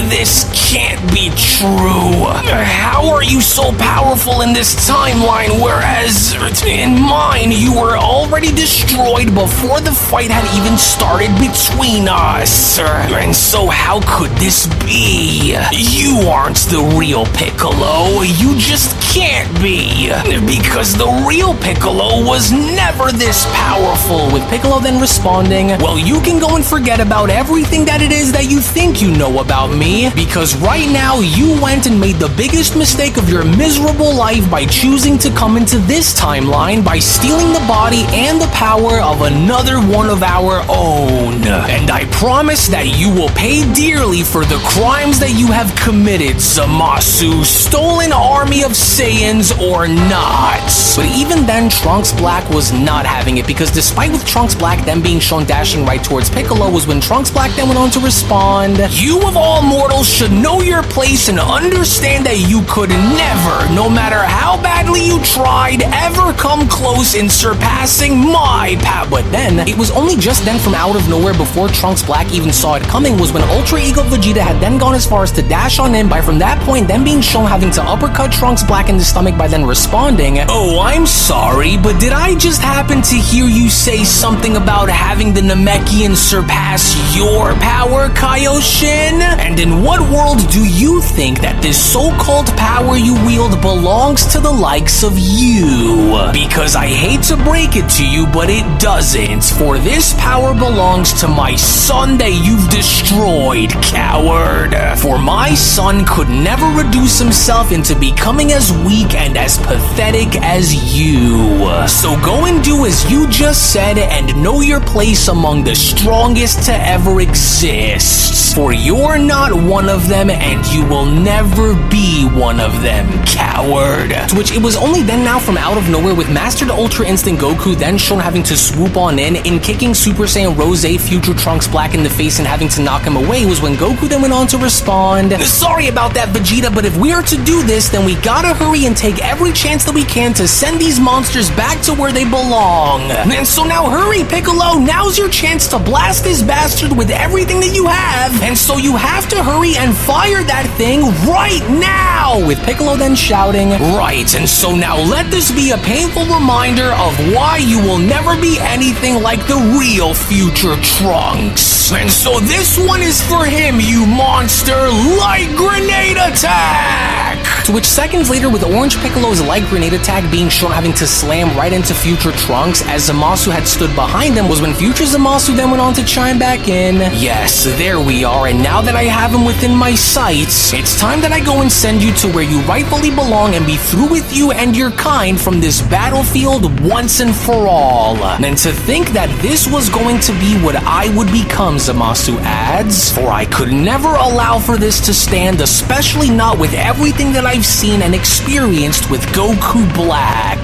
This can't be true. How are you so powerful in this timeline, whereas in mine, you were already destroyed before the fight had even started between us? And so how could this be? You aren't the real Piccolo. You just can't be. Because the real Piccolo was never this powerful. With Piccolo then responding, well, you can go and forget about everything that it is that you think you know about me, because right now you went and made the biggest mistake of your miserable life by choosing to come into this timeline by stealing the body and the power of another one of our own. And I promise that you will pay dearly for the crimes that you have committed, Zamasu, stolen army of Saiyans or not. But even then, Trunks Black was not having it, because despite with Trunks Black then being shown dashing right towards Piccolo, was when Trunks Black then went on to respond. You of all mortals should know your place and understand that you could never, no matter how badly you tried, ever come close in surpassing my power. But then, it was only just then from out of nowhere, before Trunks Black even saw it coming, was when Ultra Ego Vegeta had then gone as far as to dash on in, by from that point then being shown having to uppercut Trunks Black in the stomach by then responding, oh, I'm sorry, but did I just happen to hear you say something about having the Namekians surpass your power, Kaioshin? And in what world do you think that this so-called power you wield belongs to the likes of you? Because I hate to break it to you, but it doesn't, for this power belongs to my son that you've destroyed, coward. For my son could never reduce himself into becoming as weak and as pathetic as you. So go and do as you just said and know your place among the strongest to ever exist. For you're not one of them and you will never be one of them, coward. To which it was only then now from out of nowhere, with Mastered Ultra Instinct Goku then shown having to swoop on in kicking Super Saiyan Rose Future Trunks Black in the face and having to knock him away, was when Goku then went on to respond. Sorry about that, Vegeta, but if we are to do this, then we gotta hurry and take every chance that we can to send these monsters back to where they belong. And so now hurry, Piccolo, now's your chance to blast this bastard with everything that you have. And so you have to hurry and fire that thing right now. With Piccolo then shouting, right, and so now let this be a painful reminder of why you will never be anything like the real future Trunks. And so this one is for him, you monster. Light grenade attack! To which seconds later, with Orange Piccolo's light grenade attack being shown having to slam right into Future Trunks as Zamasu had stood behind him, was when Future Zamasu then went on to chime back in. Yes, there we are, and now that I have him within my sights, it's time that I go and send you to where you rightfully belong and be through with you and your kind from this battlefield once and for all. And to think that this was going to be what I would become, Zamasu adds, for I could never allow for this to stand, especially not with everything that I've seen and experienced with Goku Black.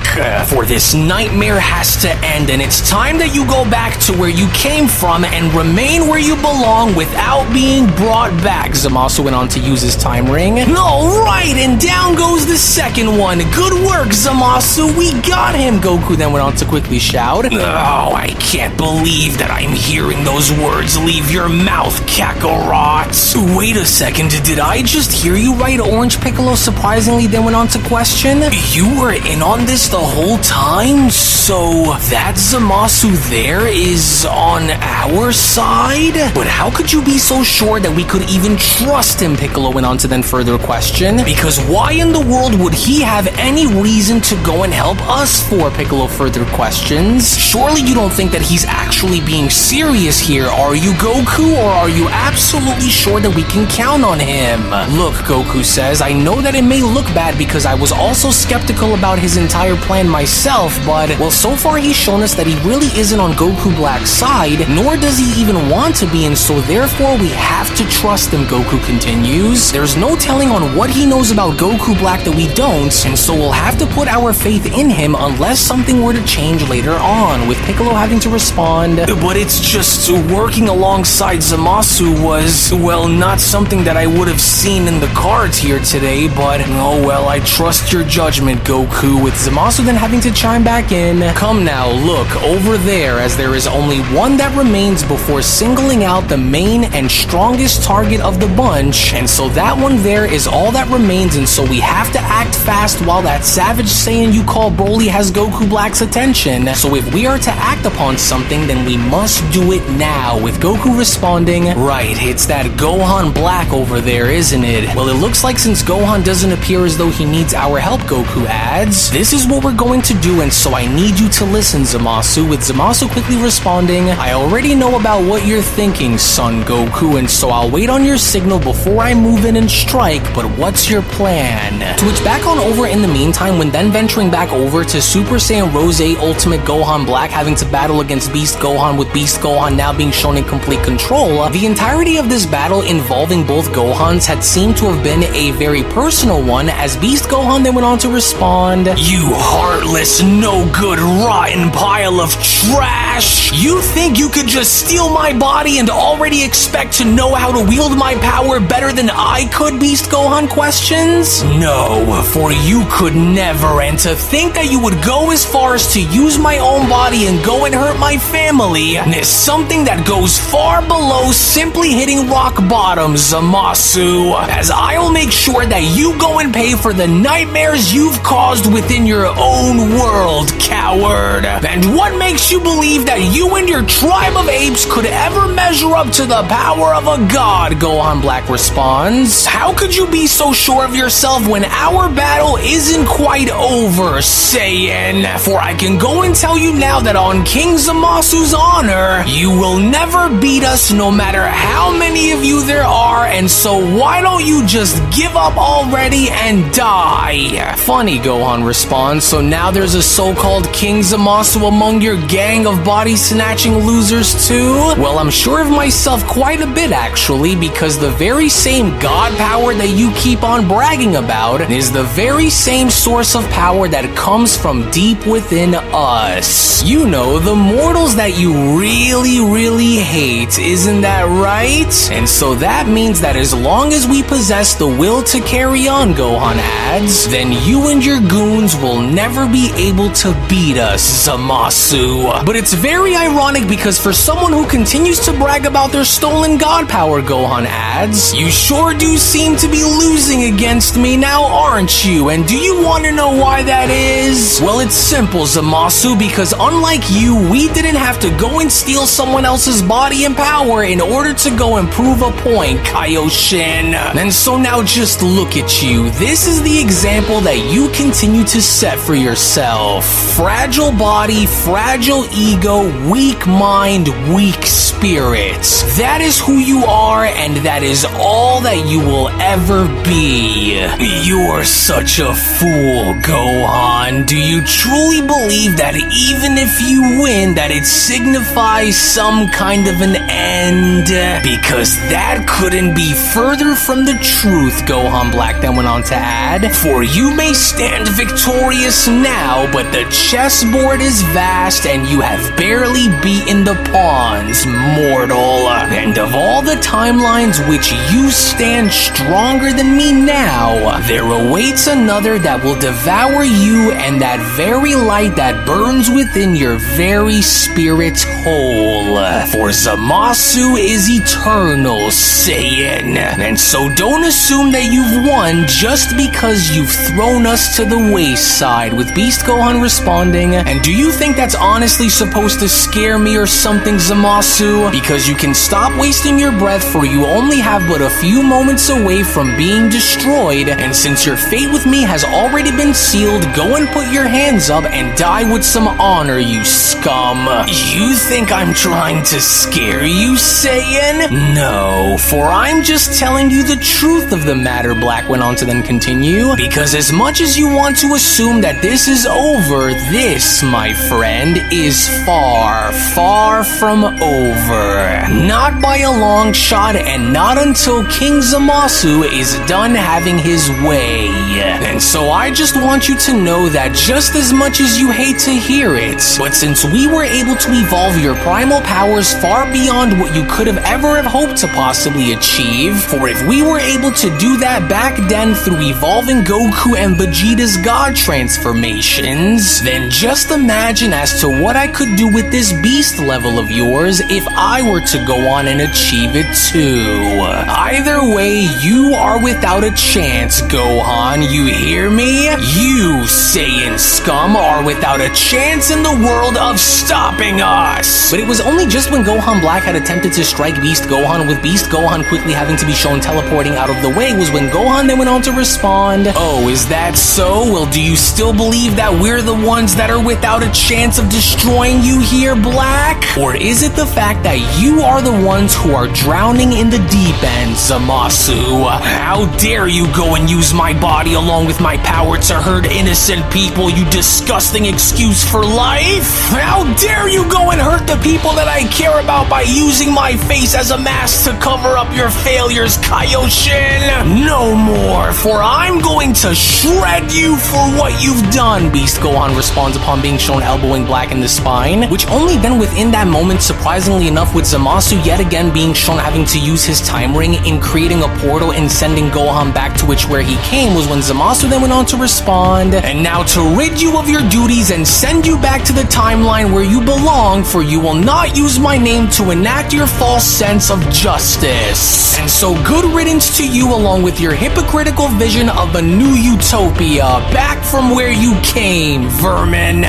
For this nightmare has to end, and it's time that you go back to where you came from and remain where you belong without being brought back. Zamasu went on to use his time ring. Alright, and down goes the second one. Good work, Zamasu, we got him. Goku then went on to quickly shout. Oh, I can't believe that I'm hearing those words leave your mouth, Kakarot. Wait a second, did I just hear you right? Orange Piccolo surprisingly then went on to question. You were in on this the whole time? So that Zamasu there is on our side? But how could you be so sure that we could even trust him? Piccolo went on to then further question. Because why in the world would he have any reason to go and help us for? Piccolo further questions. Surely you don't think that he's actually being serious here, are you, Goku? Or are you absolutely sure that we can count on him? Look, Goku says, I know that it may look bad because I was also skeptical about his entire plan myself, but, well, so far he's shown us that he really isn't on Goku Black's side, nor does he even want to be, and so therefore we have to trust him, Goku continues. There's no telling on what he knows about Goku Black that we don't, and so we'll have to put our faith in him unless something were to change later on, with Piccolo having to respond. But it's just working alongside Zamasu was, well, not something that I would have seen in the cards here today, but oh well, I trust your judgment, Goku, with Zamasu then having to chime back in. Come now, look, over there, as there is only one that remains before singling out the main and strongest target of the bunch, and so that one there is all that remains, and so we have to act fast while that Savage Saiyan you call Broly has Goku Black's attention. So if we are to act upon something, then we must do it now, with Goku responding, right, it's that Gohan Black over there, isn't it? Well, it looks like since Gohan doesn't appear as though he needs our help, Goku adds, this is what we're going to do, and so I need you to listen, Zamasu, with Zamasu quickly responding, I already know about what you're thinking, son Goku, and so I'll wait on your signal before I move in and strike, but what's your plan? To which back on over in the meantime, when then venturing back over to Super Saiyan Rose Ultimate Gohan Black having to battle against Beast Gohan, with Beast Gohan now being shown in complete control, the entirety of this battle involving both Gohans had seemed to have been a very personal one, as Beast Gohan then went on to respond, you heartless, no good, rotten pile of trash! You think you could just steal my body and already expect to know how to wield my power better than I could, Beast Gohan questions? No, for you could never, and to think that you would go as far as to use my own body and go and hurt my family is something that goes far below simply hitting rock bottom, Zamasu, as I'll make sure that you go and pay for the nightmares you've caused within your own world, coward. And what makes you believe that you and your tribe of apes could ever measure up to the power of a god, Gohan Black responds. How could you be so sure of yourself when our battle isn't quite over, Saiyan? For I can go and tell you now that on King Zamasu's honor, you will never beat us no matter how many of you there are, and so why don't you just give up already and die? Funny, Gohan responds, so now there's a so-called King Zamasu among your gang of body-snatching losers too? Well, I'm sure of myself quite a bit actually, because the very same god power that you keep on bragging about is the very same source of power that comes from deep within us. You know, the mortals that you really hate, isn't that right? And so that means that as long as we possess the will to carry on, Gohan adds, then you and your goons will never be able to beat us, Zamasu. But it's very ironic because for someone who continues to brag about their stolen god power, Gohan adds, you sure do seem to be losing against me now, aren't you? And do you want to know why that is? Well, it's simple, Zamasu, because unlike you, we didn't have to go and steal someone else's body and power in order to go and prove a point, Kaioshin. And so now just look at you, this is the example that you continue to set for yourself. Fragile body, fragile ego, weak mind, weak spirit. That is who you are, and that is all that you will ever be. You're such a fool, Gohan. Do you truly believe that even if you win, that it signifies some kind of an end? Because that couldn't be further from the truth, Gohan Black then went on to add. For you may stand victorious now, but the chessboard is vast and you have barely beaten the pawns, mortal. And of all the timelines which you stand stronger than me now, there awaits another that will devour you and that very light that burns within your very spirit's whole. For Zamasu is eternal, Saiyan. And so don't assume that you've won just because you've thrown us to the wayside, with Beast Gohan responding, and do you think that's honestly supposed to scare me or something, Zamasu? Because you can stop wasting your breath, for you only have but a few moments away from being destroyed, and since your fate with me has already been sealed, go and put your hands up and die with some honor, you scum. You think I'm trying to scare you, Saiyan? No, for I'm just telling you the truth of the matter, Black went on to then continue, because as much as you want to assume that this is over, this, my friend, is far, far from over. Not by a long shot, and not until King Zamasu is done having his way. And so I just want you to know that just as much as you hate to hear it, but since we were able to evolve your primal powers far beyond what you could have ever have hoped to possibly achieve, for if we were able to do that back then through evolving Goku and Vegeta's God transformations, then just imagine as to what I could do with this beast level of yours if I were to go on and achieve it too. Either way, you are without a chance, Gohan, you hear me? You, Saiyan scum, are without a chance in the world of stopping us. But it was only just when Gohan Black had attempted to strike Beast Gohan, with Beast Gohan quickly having to be shown teleporting out of the way, was when Gohan then went on to respond, oh, is that so? Well, do you still believe that we're the ones that are without a chance of destroying you here, Black? Or is it the fact that you are the ones who are drowning in the deep end, Zamasu? How dare you go and use my body along with my power to hurt innocent people, you disgusting excuse for life? How dare you go and hurt the people that I care about by using my face as a mask to cover up your failures, Kaioshin? No more, for I'm going to shred you for what you've done, Beast Gohan responds upon being shown elbowing Black in the spine, which only then within that moment, surprisingly enough, with Zamasu yet again being shown having to use his time ring in creating a portal and sending Gohan back to where he came, was when Zamasu then went on to respond, and now to rid you of your duties and send you back to the timeline where you belong, for you will not use my name to enact your false sense of justice. And so good riddance to you, along with your hypocritical vision of a new utopia, back from where you came, vermin.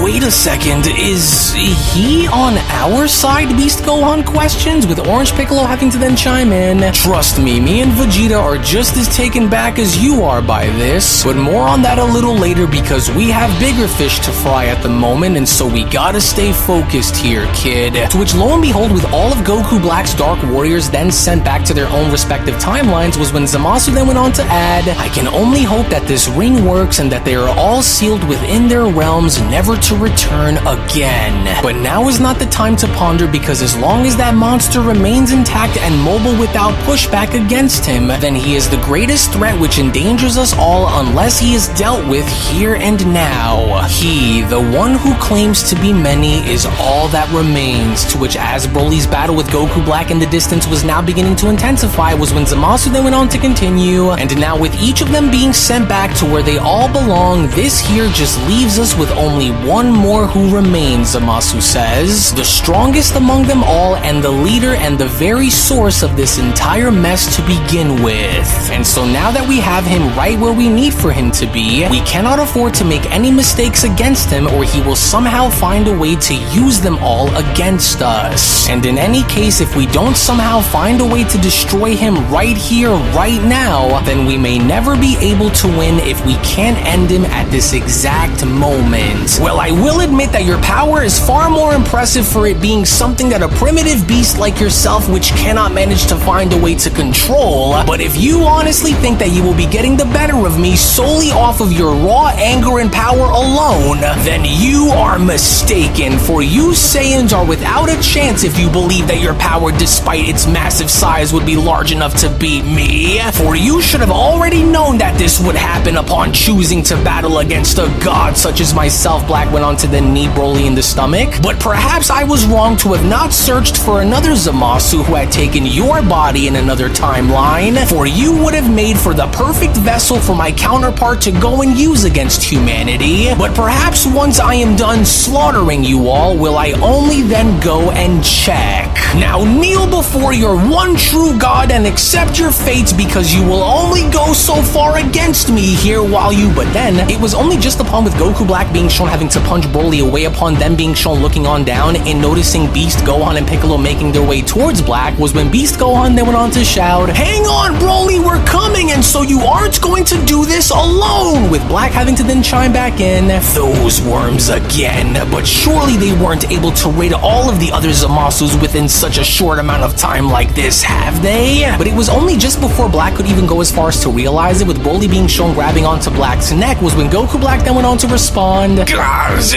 Wait a second, is he on our side? Beast Gohan questions, with Orange Piccolo having to then chime in. Trust me and Vegeta are just as taken back as you are by this, but more on that a little later, because we have bigger fish to fry at the moment, and so we gotta stay focused here, kid. To which, lo and behold, with all of Goku Black's Dark Warriors then sent back to their own respective timelines, was when Zamasu then went on to add, I can only hope that this ring works and that they are all sealed within their realms, never to return again. But now is not the time to ponder, because as long as that monster remains intact and mobile without pushback against him, then he is the greatest threat which endangers us all unless he is dealt with here and now. He, the one who claims to be many, is all that remains. To which, as Broly's battle with Goku Black in the distance was now beginning to intensify, was when Zamasu then went on to continue, and now with each of them being sent back to where they all belong, this here just leaves us with only one more who remains, Zamasu says, the strongest among them all and the leader and the very source of this entire mess to begin with. And so now that we have him right where we need for him to be, we cannot afford to make any mistakes against him, or he will somehow find a way to use them all against us. And in any case, if we don't somehow find a way to destroy him right here, right now, then we may never be able to win if we can't end him at this exact moment. Well, I will admit that your power is far more impressive for it being something that a primitive beast like yourself which cannot manage to find a way to control, but if you honestly think that you will be getting the better of me solely off of your raw anger and power alone, then you are mistaken, for you Saiyans are without a chance if you believe that your power, despite its massive size, would be large enough to beat me. For you should have already known that this would happen upon choosing to battle against a god such as myself. Black went on to then knee Broly in the stomach. But perhaps I was wrong to have not searched for another Zamasu who had taken your body in another timeline, for you would have made for the perfect vessel for my counterpart to go and use against humanity. But perhaps once I am done slaughtering you all, will I only then go and check. Now kneel before your one true god and accept your fate, because you will only go so far against me here while you... But then, it was only just upon with Goku Black being shown having to punch Broly away upon them being shown looking on down and noticing Beast, Gohan, and Piccolo making their way towards Black was when Beast Gohan then went on to shout, "Hang on, Broly, we're coming, and so you aren't going to do this alone," with Black having to then chime back in, "Those worms again, but surely they weren't able to raid all of the other Zamasus within such a short amount of time like this, have they?" But it was only just before Black could even go as far as to realize it, with Broly being shown grabbing onto Black's neck, was when Goku Black then went on to respond, Guys,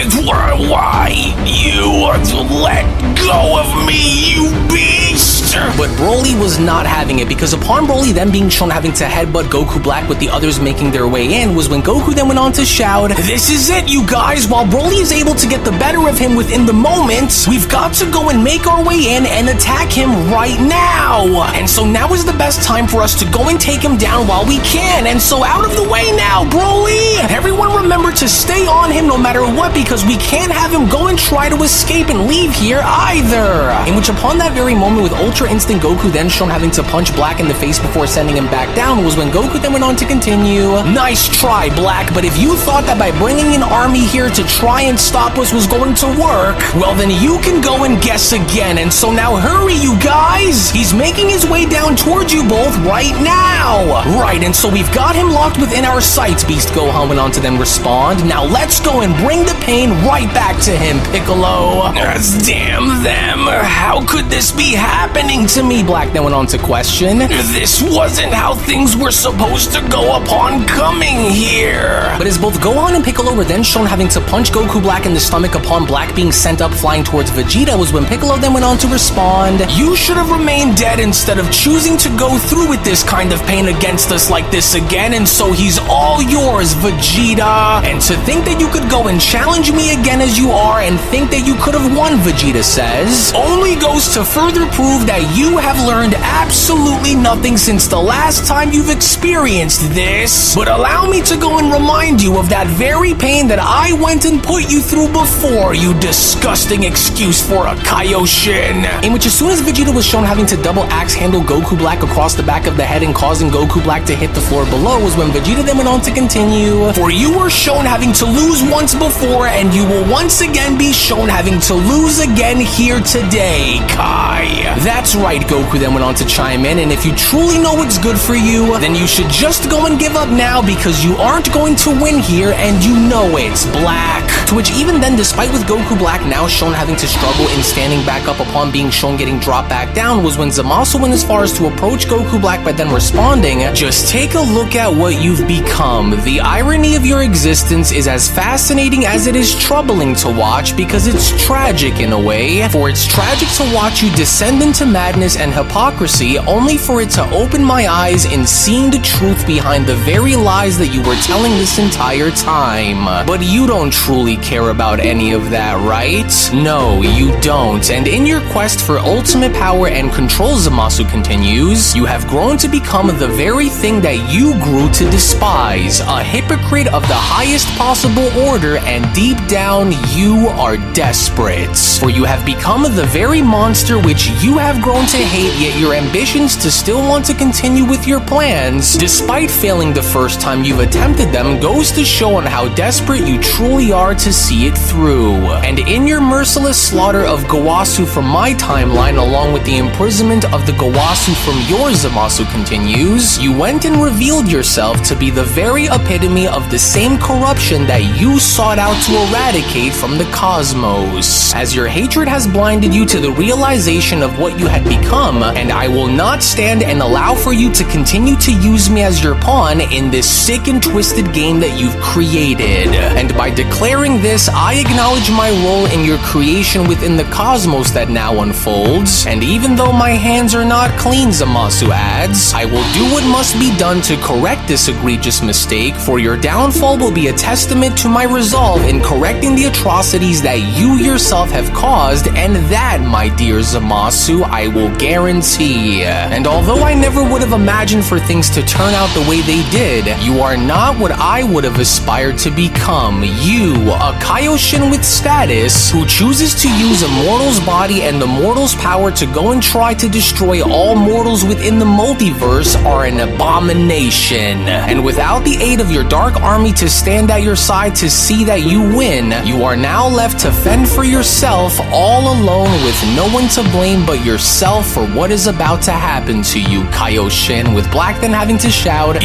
why you let go of me, you beast? But Broly was not having it, because upon Broly then being shown having to headbutt Goku Black with the others making their way in, was when Goku then went on to shout, "This is it, you guys! While Broly is able to get the better of him within the moment, we've got to go and make our way in and attack him right now! And so now is the best time for us to go and take him down while we can, and so out of the way now, Broly! Everyone remember to stay on him no matter what, because we can't have him go and try to escape and leave here either!" In which upon that very moment, with Ultra Instinct Goku then shown having to punch Black in the face before sending him back down, was when Goku then went on to continue, "Nice try, Black, but if you thought that by bringing an army here to try and stop us was going to work, well then you can go and guess again, and so now hurry, you guys! He's making his way down towards you both right now!" Right, and so we've got him locked within our sights, Beast Gohan went on to then respond. "Now let's go and bring the pain right back to him, Piccolo." Damn them! How could this be happening To me, Black then went on to question, This wasn't how things were supposed to go upon coming here. But as both Gohan and Piccolo were then shown having to punch Goku Black in the stomach upon Black being sent up flying towards Vegeta, was when Piccolo then went on to respond, You should have remained dead instead of choosing to go through with this kind of pain against us like this again, and so he's all yours, Vegeta. And to think that you could go and challenge me again as you are and think that you could have won, Vegeta says, only goes to further prove that you have learned absolutely nothing since the last time you've experienced this. But allow me to go and remind you of that very pain that I went and put you through before, you disgusting excuse for a Kaioshin. In which as soon as Vegeta was shown having to double axe handle Goku Black across the back of the head and causing Goku Black to hit the floor below, was when Vegeta then went on to continue, For you were shown having to lose once before, and you will once again be shown having to lose again here today, Kai. That's right, Goku then went on to chime in, and if you truly know what's good for you, then you should just go and give up now, because you aren't going to win here, and you know it's, Black. To which even then, despite with Goku Black now shown having to struggle in standing back up upon being shown getting dropped back down, was when Zamasu went as far as to approach Goku Black by then responding, Just take a look at what you've become. The irony of your existence is as fascinating as it is troubling to watch, because it's tragic in a way, for it's tragic to watch you descend into madness and hypocrisy, only for it to open my eyes in seeing the truth behind the very lies that you were telling this entire time. But you don't truly care about any of that, right? No, you don't. And in your quest for ultimate power and control, Zamasu continues, you have grown to become the very thing that you grew to despise, a hypocrite of the highest possible order, and deep down, you are desperate. For you have become the very monster which you have grown to hate, yet your ambitions to still want to continue with your plans, despite failing the first time you've attempted them, goes to show on how desperate you truly are to see it through. And in your merciless slaughter of Gowasu from my timeline, along with the imprisonment of the Gowasu from your Zamasu continues, you went and revealed yourself to be the very epitome of the same corruption that you sought out to eradicate from the cosmos. As your hatred has blinded you to the realization of what you had become, and I will not stand and allow for you to continue to use me as your pawn in this sick and twisted game that you've created. And by declaring this, I acknowledge my role in your creation within the cosmos that now unfolds, and even though my hands are not clean, Zamasu adds, I will do what must be done to correct this egregious mistake, for your downfall will be a testament to my resolve in correcting the atrocities that you yourself have caused, and that, my dear Zamasu, I will guarantee. And although I never would have imagined for things to turn out the way they did, you are not what I would have aspired to become. You, a Kaioshin with status, who chooses to use a mortal's body and the mortal's power to go and try to destroy all mortals within the multiverse, are an abomination. And without the aid of your dark army to stand at your side to see that you win, you are now left to fend for yourself all alone with no one to blame but yourself for what is about to happen to you, Kaioshin, with Black then having to shout,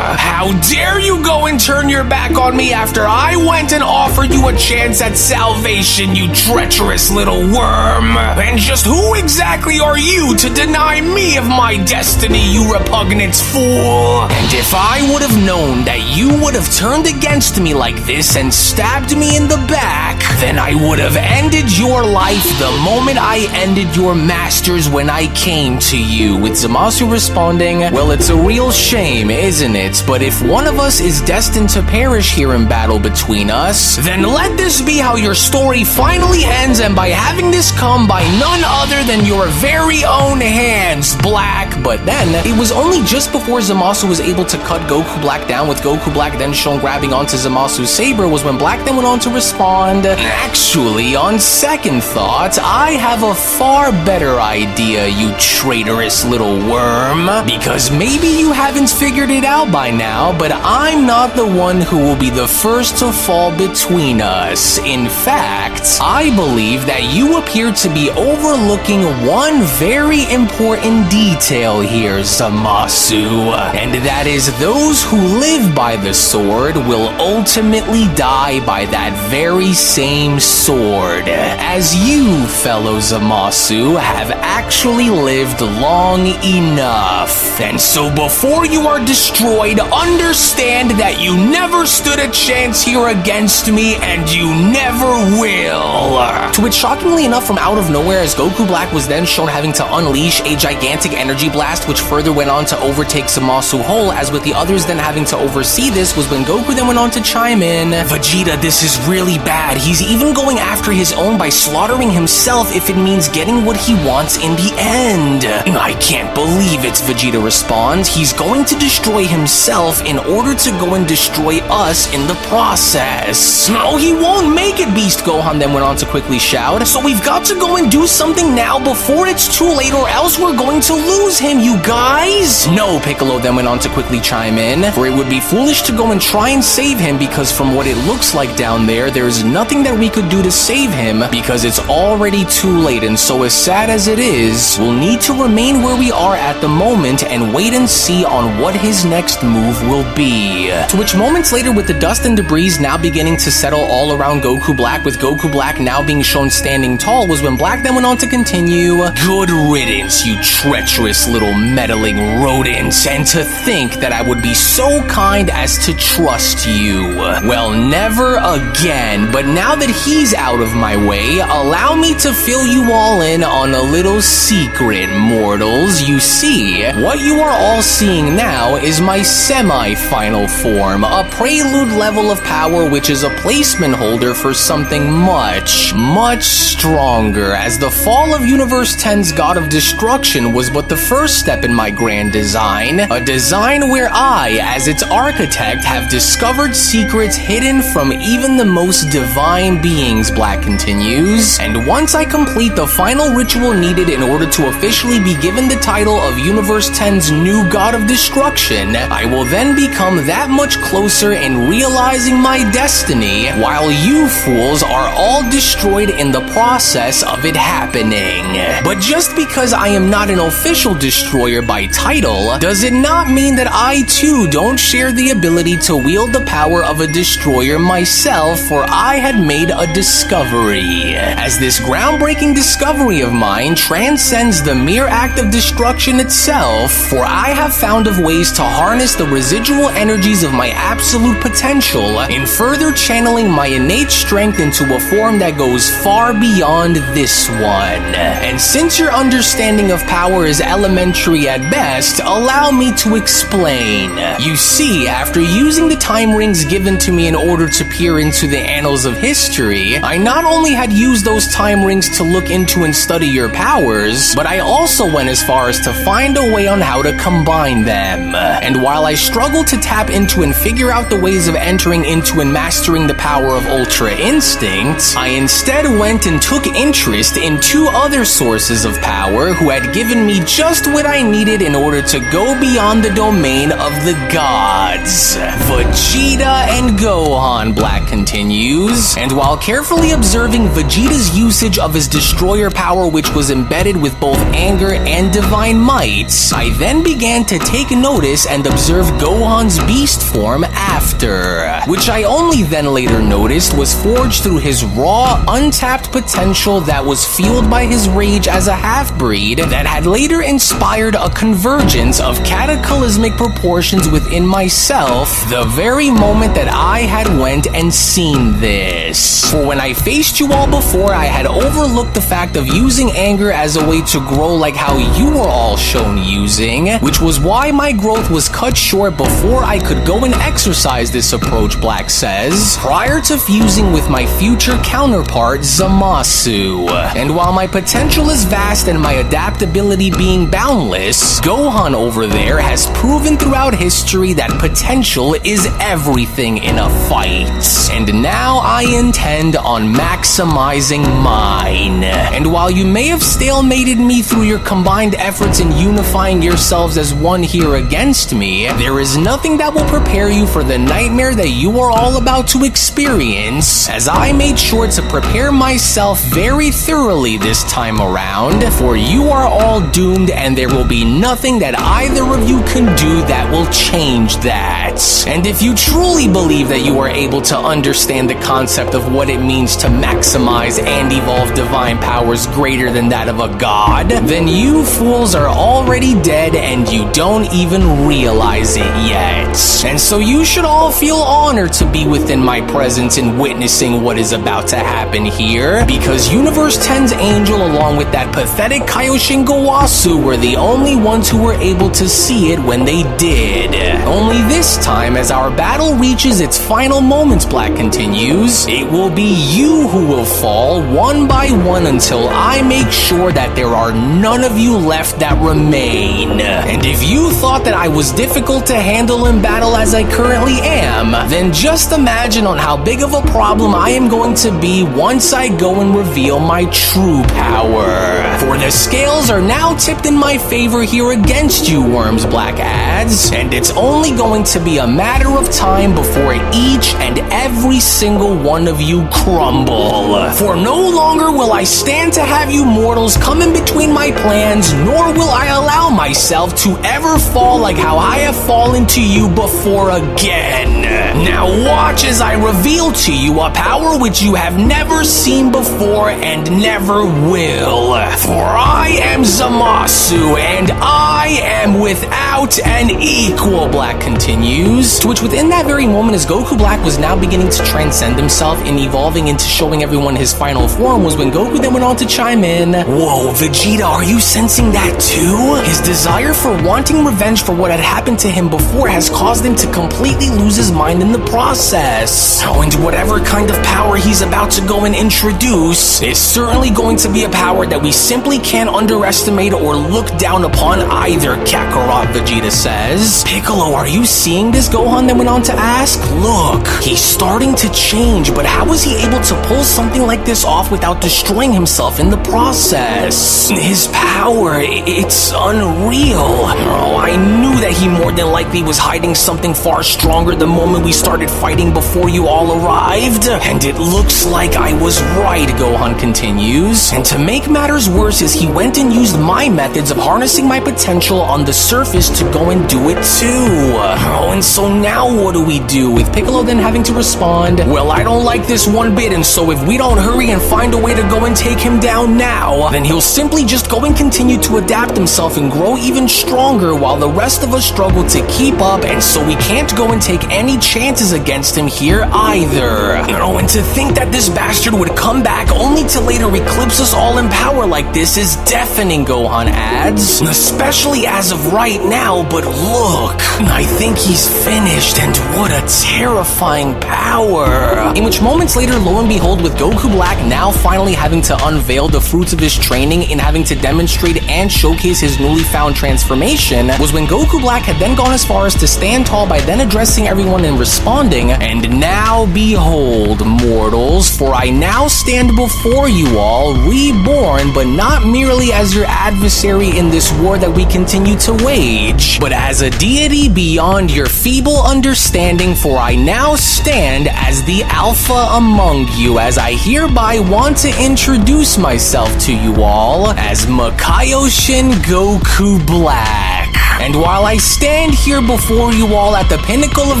How dare you go and turn your back on me after I went and offered you a chance at salvation, you treacherous little worm? And just who exactly are you to deny me of my destiny, you repugnant fool? And if I would have known that you would have turned against me like this and stabbed me in the back, then I would have ended your life the moment I ended your master's when I came to you, with Zamasu responding, well, it's a real shame, isn't it? But if one of us is destined to perish here in battle between us, then let this be how your story finally ends, and by having this come by none other than your very own hands, Black. But then, it was only just before Zamasu was able to cut Goku Black down, with Goku Black then shown grabbing onto Zamasu's saber, was when Black then went on to respond, actually, on second thought, I have a far better idea, you traitorous little worm. Because maybe you haven't figured it out by now, but I'm not the one who will be the first to fall between us. In fact, I believe that you appear to be overlooking one very important detail here, Zamasu, and that is those who live by the sword will ultimately die by that very same sword, as you, fellow Zamasu, have actually lived long enough. And so before you are destroyed, understand that you never stood a chance here against me, and you never will. To which, shockingly enough, from out of nowhere, as Goku Black was then shown having to unleash a gigantic energy blast, which further went on to overtake Zamasu whole, as with the others then having to oversee this, was when Goku then went on to chime in, Vegeta, this is really bad. He's even going after his own by slaughtering himself if it means getting what he wants in the end. I can't believe it, Vegeta responds. He's going to destroy himself in order to go and destroy us in the process. No, he won't make it, Beast Gohan then went on to quickly shout. So we've got to go and do something now before it's too late, or else we're going to lose him, you guys. No, Piccolo then went on to quickly chime in, for it would be foolish to go and try and save him, because from what it looks like down there is nothing that we could do to save him, because it's already too late. And so as sad as it is, we'll need to remain where we are at the moment and wait and see on what his next move will be. To which moments later, with the dust and debris now beginning to settle all around Goku Black, with Goku Black now being shown standing tall, was when Black then went on to continue, good riddance, you treacherous little meddling rodents, and to think that I would be so kind as to trust you. Well, never again. But now that he's out of my way, allow me to fill you all in on a little secret, mortals. You see, what you are all seeing now is my semi-final form, a prelude level of power, which is a placement holder for something much, much stronger, as the fall of Universe 10's God of Destruction was but the first step in my grand design, a design where I, as its architect, have discovered secrets hidden from even the most divine beings, Black continues, powers, and once I complete the final ritual needed in order to officially be given the title of Universe 10's new God of Destruction, I will then become that much closer in realizing my destiny, while you fools are all destroyed in the process of it happening. But just because I am not an official destroyer by title, does it not mean that I too don't share the ability to wield the power of a destroyer myself, for I had made a discovery. As this groundbreaking discovery of mine transcends the mere act of destruction itself, for I have found of ways to harness the residual energies of my absolute potential in further channeling my innate strength into a form that goes far beyond this one. And since your understanding of power is elementary at best, allow me to explain. You see, after using the time rings given to me in order to peer into the annals of history, I not only had used those time rings to look into and study your powers, but I also went as far as to find a way on how to combine them. And while I struggled to tap into and figure out the ways of entering into and mastering the power of Ultra Instinct, I instead went and took interest in two other sources of power who had given me just what I needed in order to go beyond the domain of the gods. Vegeta and Gohan, Black continues. And while carefully observing Vegeta's usage of his destroyer power, which was embedded with both anger and divine might, I then began to take notice and observe Gohan's beast form after, which I only then later noticed was forged through his raw, untapped potential that was fueled by his rage as a half-breed that had later inspired a convergence of cataclysmic proportions within myself the very moment that I had went and seen this. For when I faced you all before, I had overlooked the fact of using anger as a way to grow like how you were all shown using, which was why my growth was cut short before I could go and exercise this approach, Black says, prior to fusing with my future counterpart, Zamasu. And while my potential is vast and my adaptability being boundless, Gohan over there has proven throughout history that potential is everything in a fight. And now I intend on maximizing mine. And while you may have stalemated me through your combined efforts in unifying yourselves as one here against me, there is nothing that will prepare you for the nightmare that you are all about to experience, as I made sure to prepare myself very thoroughly this time around, for you are all doomed and there will be nothing that either of you can do that will change that. And if you truly believe that you are able to understand the concept of what it means to maximize and evolve divine powers greater than that of a god, then you fools are already dead and you don't even realize it yet. And so you should all feel honored to be within my presence and witnessing what is about to happen here, because Universe 10's Angel along with that pathetic Kaioshin Gowasu were the only ones who were able to see it when they did. Only this time, as our battle reaches its final moments, Black continues, it will be you who will fall one by one until I make sure that there are none of you left that remain. And if you thought that I was difficult to handle in battle as I currently am, then just imagine on how big of a problem I am going to be once I go and reveal my true power. For the scales are now tipped in my favor here against you, Worms, Black adds, and it's only going to be a matter of time before each and every single one of you crumble. For no longer will I stand to have you mortals come in between my plans, nor will I allow myself to ever fall like how I have fallen to you before again. Now watch as I reveal to you a power which you have never seen before and never will. For I am Zamasu, and I am without an equal, Black continues. To which within that very moment, as Goku Black was now beginning to transcend himself and evolving into showing everyone his final form, was when Goku then went on to chime in, "Whoa, Vegeta, are you sensing that too? His desire for wanting revenge for what had happened to him before has caused him to completely lose his mind in the process. Oh, and whatever kind of power he's about to go and introduce is certainly going to be a power that we simply can't underestimate or look down upon either, Kakarot," Vegeta says. "Piccolo, are you seeing this?" Gohan then went on to ask. "Look, he's starting to change, but how was he able to pull something like this this off without destroying himself in the process. His power, it's unreal. Oh, I knew that he more than likely was hiding something far stronger the moment we started fighting before you all arrived. And it looks like I was right, Gohan continues. And to make matters worse is he went and used my methods of harnessing my potential on the surface to go and do it too. Oh, and so now what do we do? With Piccolo then having to respond, well, I don't like this one bit, and so if we don't hurry and find a way to go and take him down now, then he'll simply just go and continue to adapt himself and grow even stronger while the rest of us struggle to keep up, and so we can't go and take any chances against him here either. Oh, and to think that this bastard would come back only to later eclipse us all in power like this is deafening, Gohan adds. Especially as of right now, but look, I think he's finished, and what a terrifying power. In which moments later, lo and behold, with Goku Black now finally having to unveil the fruits of his training in having to demonstrate and showcase his newly found transformation, was when Goku Black had then gone as far as to stand tall by then addressing everyone and responding, and now behold, mortals, for I now stand before you all, reborn, but not merely as your adversary in this war that we continue to wage, but as a deity beyond your feeble understanding, for I now stand as the Alpha among you, as I hereby want to introduce myself to you all as Makaioshin Goku Black. And while I stand here before you all at the pinnacle of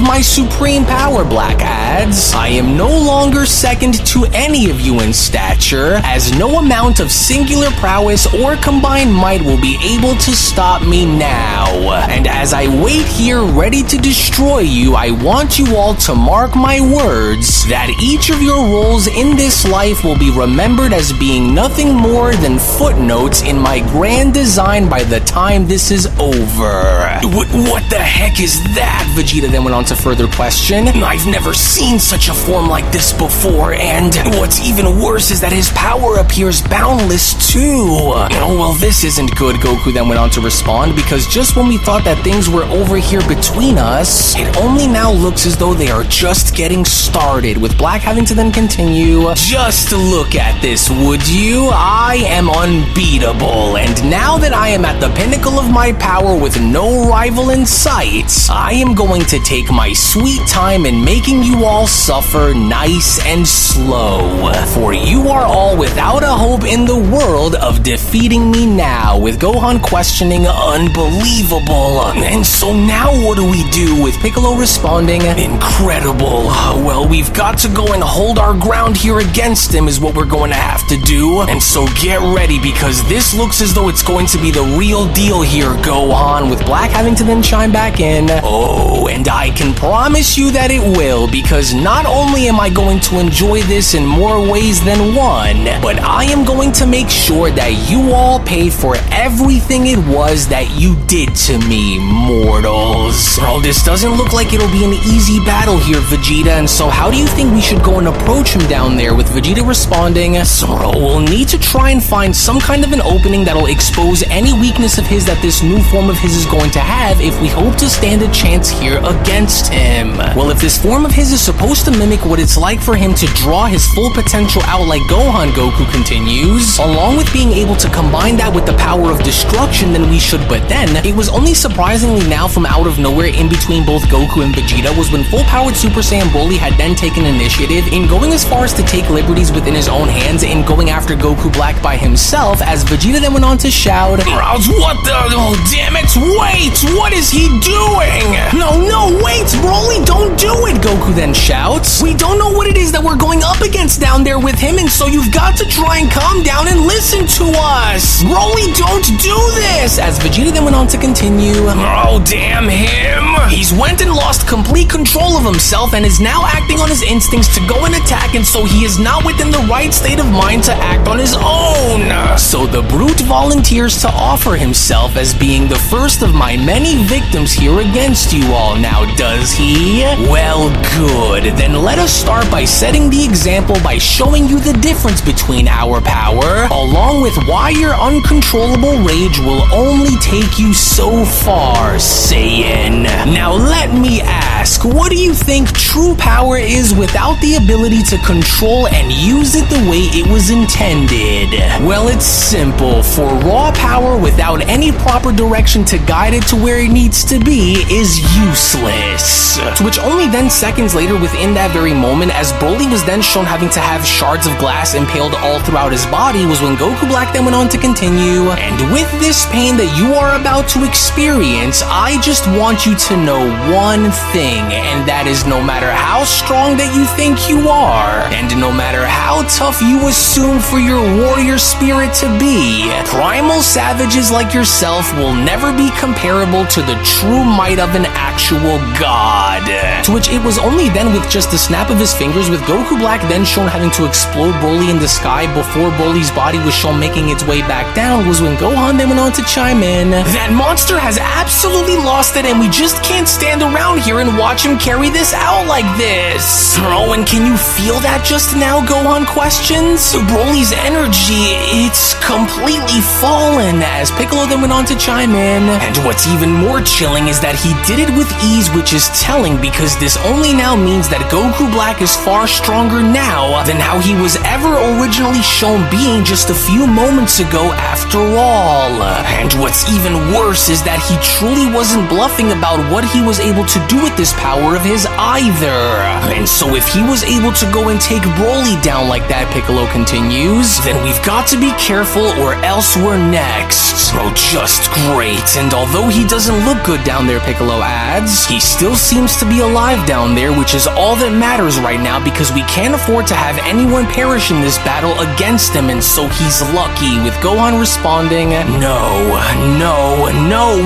my supreme power, Black adds, I am no longer second to any of you in stature, as no amount of singular prowess or combined might will be able to stop me now. And as I wait here ready to destroy you, I want you all to mark my words, that each of your roles in this life will be remembered as being nothing more than footnotes in my grand design by the time this is over. What the heck is that? Vegeta then went on to further question. I've never seen such a form like this before, and what's even worse is that his power appears boundless too. Oh, well, this isn't good, Goku then went on to respond, because just when we thought that things were over here between us, it only now looks as though they are just getting started, with Black having to then continue. Just look at this, would you? I am unbeatable, and now that I am at the pinnacle of my power with no rival in sight, I am going to take my sweet time in making you all suffer nice and slow, for you are all without a hope in the world of defeating me now, with Gohan questioning, unbelievable. And so now what do we do, with Piccolo responding, incredible. Well, we've got to go and hold our ground here against him is what we're going to have to do, and so get ready, because this looks as though it's going to be the real deal here, Gohan, with Black having to then chime back in. Oh, and I can promise you that it will, because not only am I going to enjoy this in more ways than one, but I am going to make sure that you all pay for everything it was that you did to me, mortals. Oh, this doesn't look like it'll be an easy battle here, Vegeta, and so how do you think we should go and approach him down there, with Vegeta responding, Zoro, we'll need to try and find some kind of an opening that'll expose any weakness of his that this new form of his is going to have if we hope to stand a chance here against him. Well, if this form of his is supposed to mimic what it's like for him to draw his full potential out like Gohan, Goku continues, along with being able to combine that with the power of destruction, then we should. But then, it was only surprisingly now from out of nowhere in between both Goku and Vegeta was when full-powered Super Saiyan Broly had then taken initiative in going as far as to take liberties within his own hands in going after Goku Black by himself, as Vegeta then went on to shout, what the? Oh, damn it! Wait! What is he doing? No, wait! Broly, don't do it! Goku then shouts. We don't know what it is that we're going up against down there with him, and so you've got to try and calm down and listen to us! Broly, don't do this! As Vegeta then went on to continue. Oh, damn him! He's went and lost complete control of himself and is now acting on his instincts to go and attack, and so he is not within the right state of mind to act on his own. So the brute volunteers to offer himself as being the first of my many victims here against you all. Now, does he? Well, good. Then let us start by setting the example by showing you the difference between our power, along with why your uncontrollable rage will only take you so far, Saiyan. Now let me ask, ask, what do you think true power is without the ability to control and use it the way it was intended? Well, it's simple. For raw power without any proper direction to guide it to where it needs to be is useless. To which only then seconds later within that very moment, as Broly was then shown having to have shards of glass impaled all throughout his body, was when Goku Black then went on to continue, and with this pain that you are about to experience, I just want you to know one thing, and that is no matter how strong that you think you are, and no matter how tough you assume for your warrior spirit to be, primal savages like yourself will never be comparable to the true might of an actual god. To which it was only then with just the snap of his fingers, with Goku Black then shown having to explode Broly in the sky before Broly's body was shown making its way back down, was when Gohan then went on to chime in, that monster has absolutely lost it and we just can't stand around here and watch him carry this out like this. Oh, and can you feel that just now, Gohan questions? Broly's energy, it's completely fallen, as Piccolo then went on to chime in. And what's even more chilling is that he did it with ease, which is telling, because this only now means that Goku Black is far stronger now than how he was ever originally shown being just a few moments ago after all. And what's even worse is that he truly wasn't bluffing about what he was able to do with this power of his either. And so if he was able to go and take Broly down like that, Piccolo continues, then we've got to be careful or else we're next. Oh, just great. And although he doesn't look good down there, Piccolo adds, he still seems to be alive down there, which is all that matters right now, because we can't afford to have anyone perish in this battle against him, and so he's lucky, with Gohan responding, no,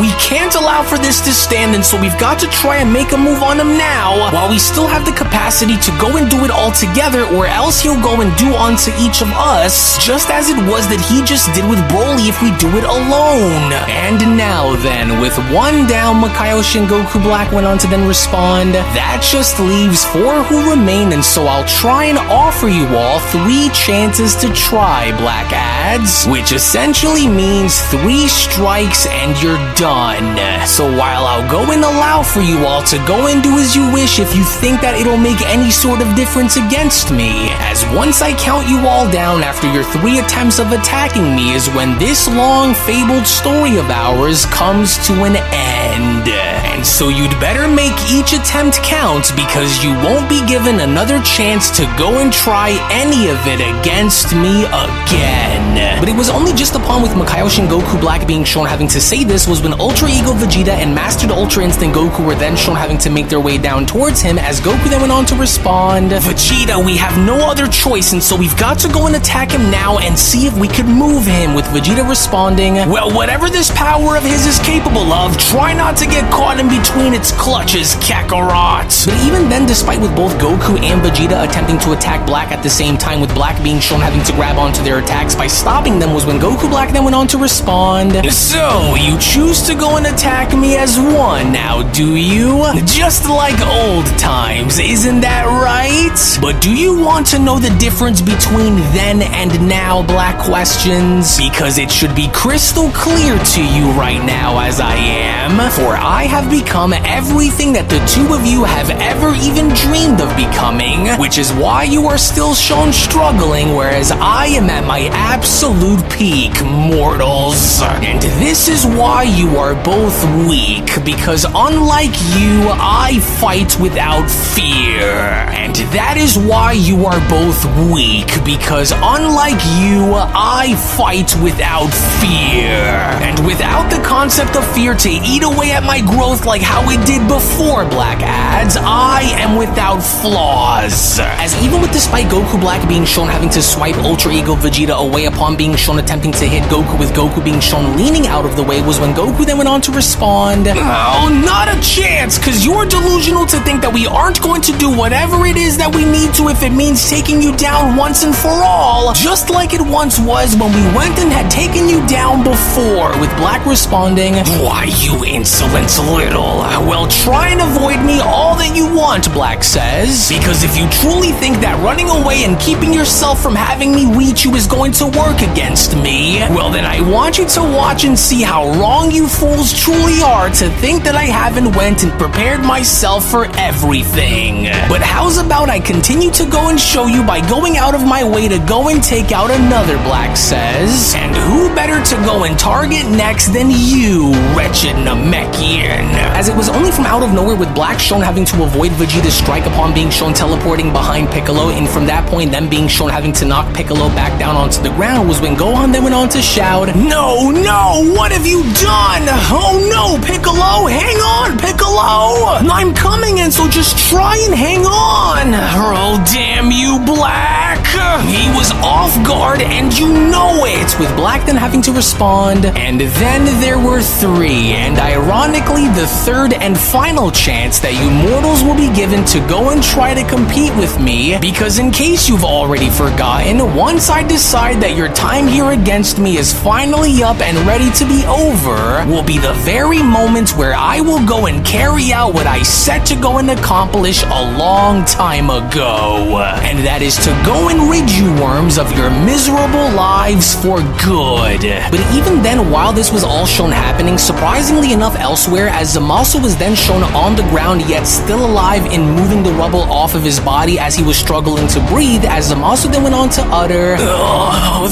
we can't allow for this to stand, and so we've got to try and make a move on him now, while we still have the capacity to go and do it all together, or else he'll go and do onto each of us, just as it was that he just did with Broly if we do it alone. And now then, with one down, Makayoshi and Goku Black went on to then respond, that just leaves 4 who remain, and so I'll try and offer you all 3 chances to try, Black adds, which essentially means 3 strikes and you're done. So while I'll go and allow for you all to go and do as you wish if you think that it'll make any sort of difference against me, as once I count you all down after your 3 attempts of attacking me is when this long fabled story of ours comes to an end. And so you'd better make each attempt count, because you won't be given another chance to go and try any of it against me again. But it was only just upon with Makayoshi and Goku Black being shown having to say this was when Ultra Ego Vegeta and Mastered Ultra Instinct Goku were then shown having to make their way down towards him, as Goku then went on to respond, Vegeta, we have no other choice, and so we've got to go and attack him now and see if we could move him, with Vegeta responding, well, whatever this power of his is capable of, try not to get caught in between its clutches, Kakarot. But even then, despite with both Goku and Vegeta attempting to attack Black at the same time, with Black being shown having to grab onto their attacks by stopping them, was when Goku Black then went on to respond, so you choose to go and attack me as one now, do you? Just like old times, isn't that right? But do you want to know the difference between then and now, Black questions? Because it should be crystal clear to you right now, as I am, for I have become everything that the 2 of you have ever even dreamed of becoming, which is why you are still shown struggling, whereas I am at my absolute peak, mortals. And this is why you are both weak, because unlike you, I fight without fear. And that is why you are both weak, because unlike you, I fight without fear. And without the concept of fear to eat away at my growth like how it did before, Black adds, I am without flaws. As even with despite Goku Black being shown having to swipe Ultra Ego Vegeta away upon being shown attempting to hit Goku, with Goku being shown leaning out of the way, was when Goku then went on to respond, oh, not a chance, cause you're delusional to think that we aren't going to do whatever it is that we need to if it means taking you down once and for all, just like it once was when we went and had taken you down before, with Black responding, why, you insolent little Well, try and avoid me all that you want, Black says. Because if you truly think that running away and keeping yourself from having me reach you is going to work against me, well then I want you to watch and see how wrong you fools truly are to think that I haven't went and prepared myself for everything. But how's about I continue to go and show you by going out of my way to go and take out another, Black says. And who better to go and target next than you, wretched Namekian? As it was only from out of nowhere with Black shown having to avoid Vegeta's strike upon being shown teleporting behind Piccolo, and from that point them being shown having to knock Piccolo back down onto the ground, was when Gohan then went on to shout, "No, no, what have you done? Oh no, Piccolo, hang on, Piccolo! I'm coming in, so just try and hang on!" Oh, damn you, Black! He was off guard, and you know it, with Black then having to respond. And then there were three, and ironically the third and final chance that you mortals will be given to go and try to compete with me, because in case you've already forgotten, once I decide that your time here against me is finally up and ready to be over, will be the very moment where I will go and carry out what I set to go and accomplish a long time ago. And that is to go and rid you worms of your miserable lives for good. But even then, while this was all shown happening, surprisingly enough elsewhere, as Zamasu was then shown on the ground yet still alive in moving the rubble off of his body as he was struggling to breathe, as Zamasu then went on to utter, "Oh,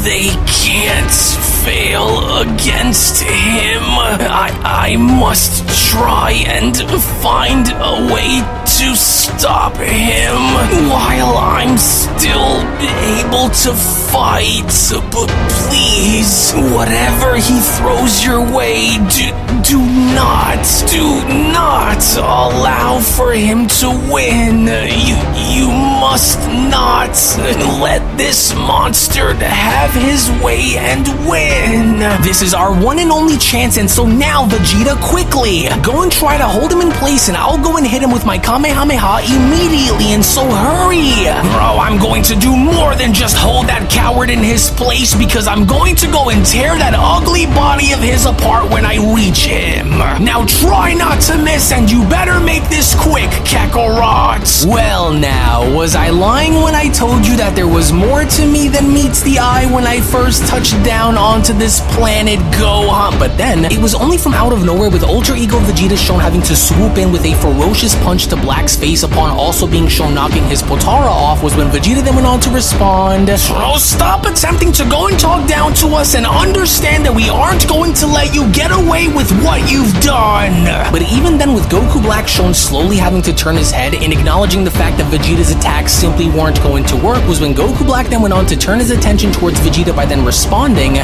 they can't fail against him. I must try and find a way to stop him while I'm still able to fight. But please, whatever he throws your way, do not allow for him to win. You must not let this monster have his way and win. This is our one and only chance, and so now, Vegeta, quickly, go and try to hold him in place, and I'll go and hit him with my Kamehameha immediately, and so hurry. Bro, I'm going to do more than just hold that coward in his place, because I'm going to go and tear that ugly body of his apart when I reach him. Now try not to miss, and you better make this quick, Kakarot. Well now, was I lying when I told you that there was more to me than meets the eye when I first touched down onto this planet, Gohan? But then, it was only from out of nowhere with Ultra Ego Vegeta shown having to swoop in with a ferocious punch to Black's face upon also being shown knocking his Potara off, was when Vegeta then went on to respond, "Oh, stop attempting to go and talk down to us and understand that we aren't going to let you get away with what you've done." But even then, with Goku Black shown slowly having to turn his head and acknowledging the fact that Vegeta's attacks simply weren't going to work, was when Goku Black then went on to turn his attention towards Vegeta by then responding,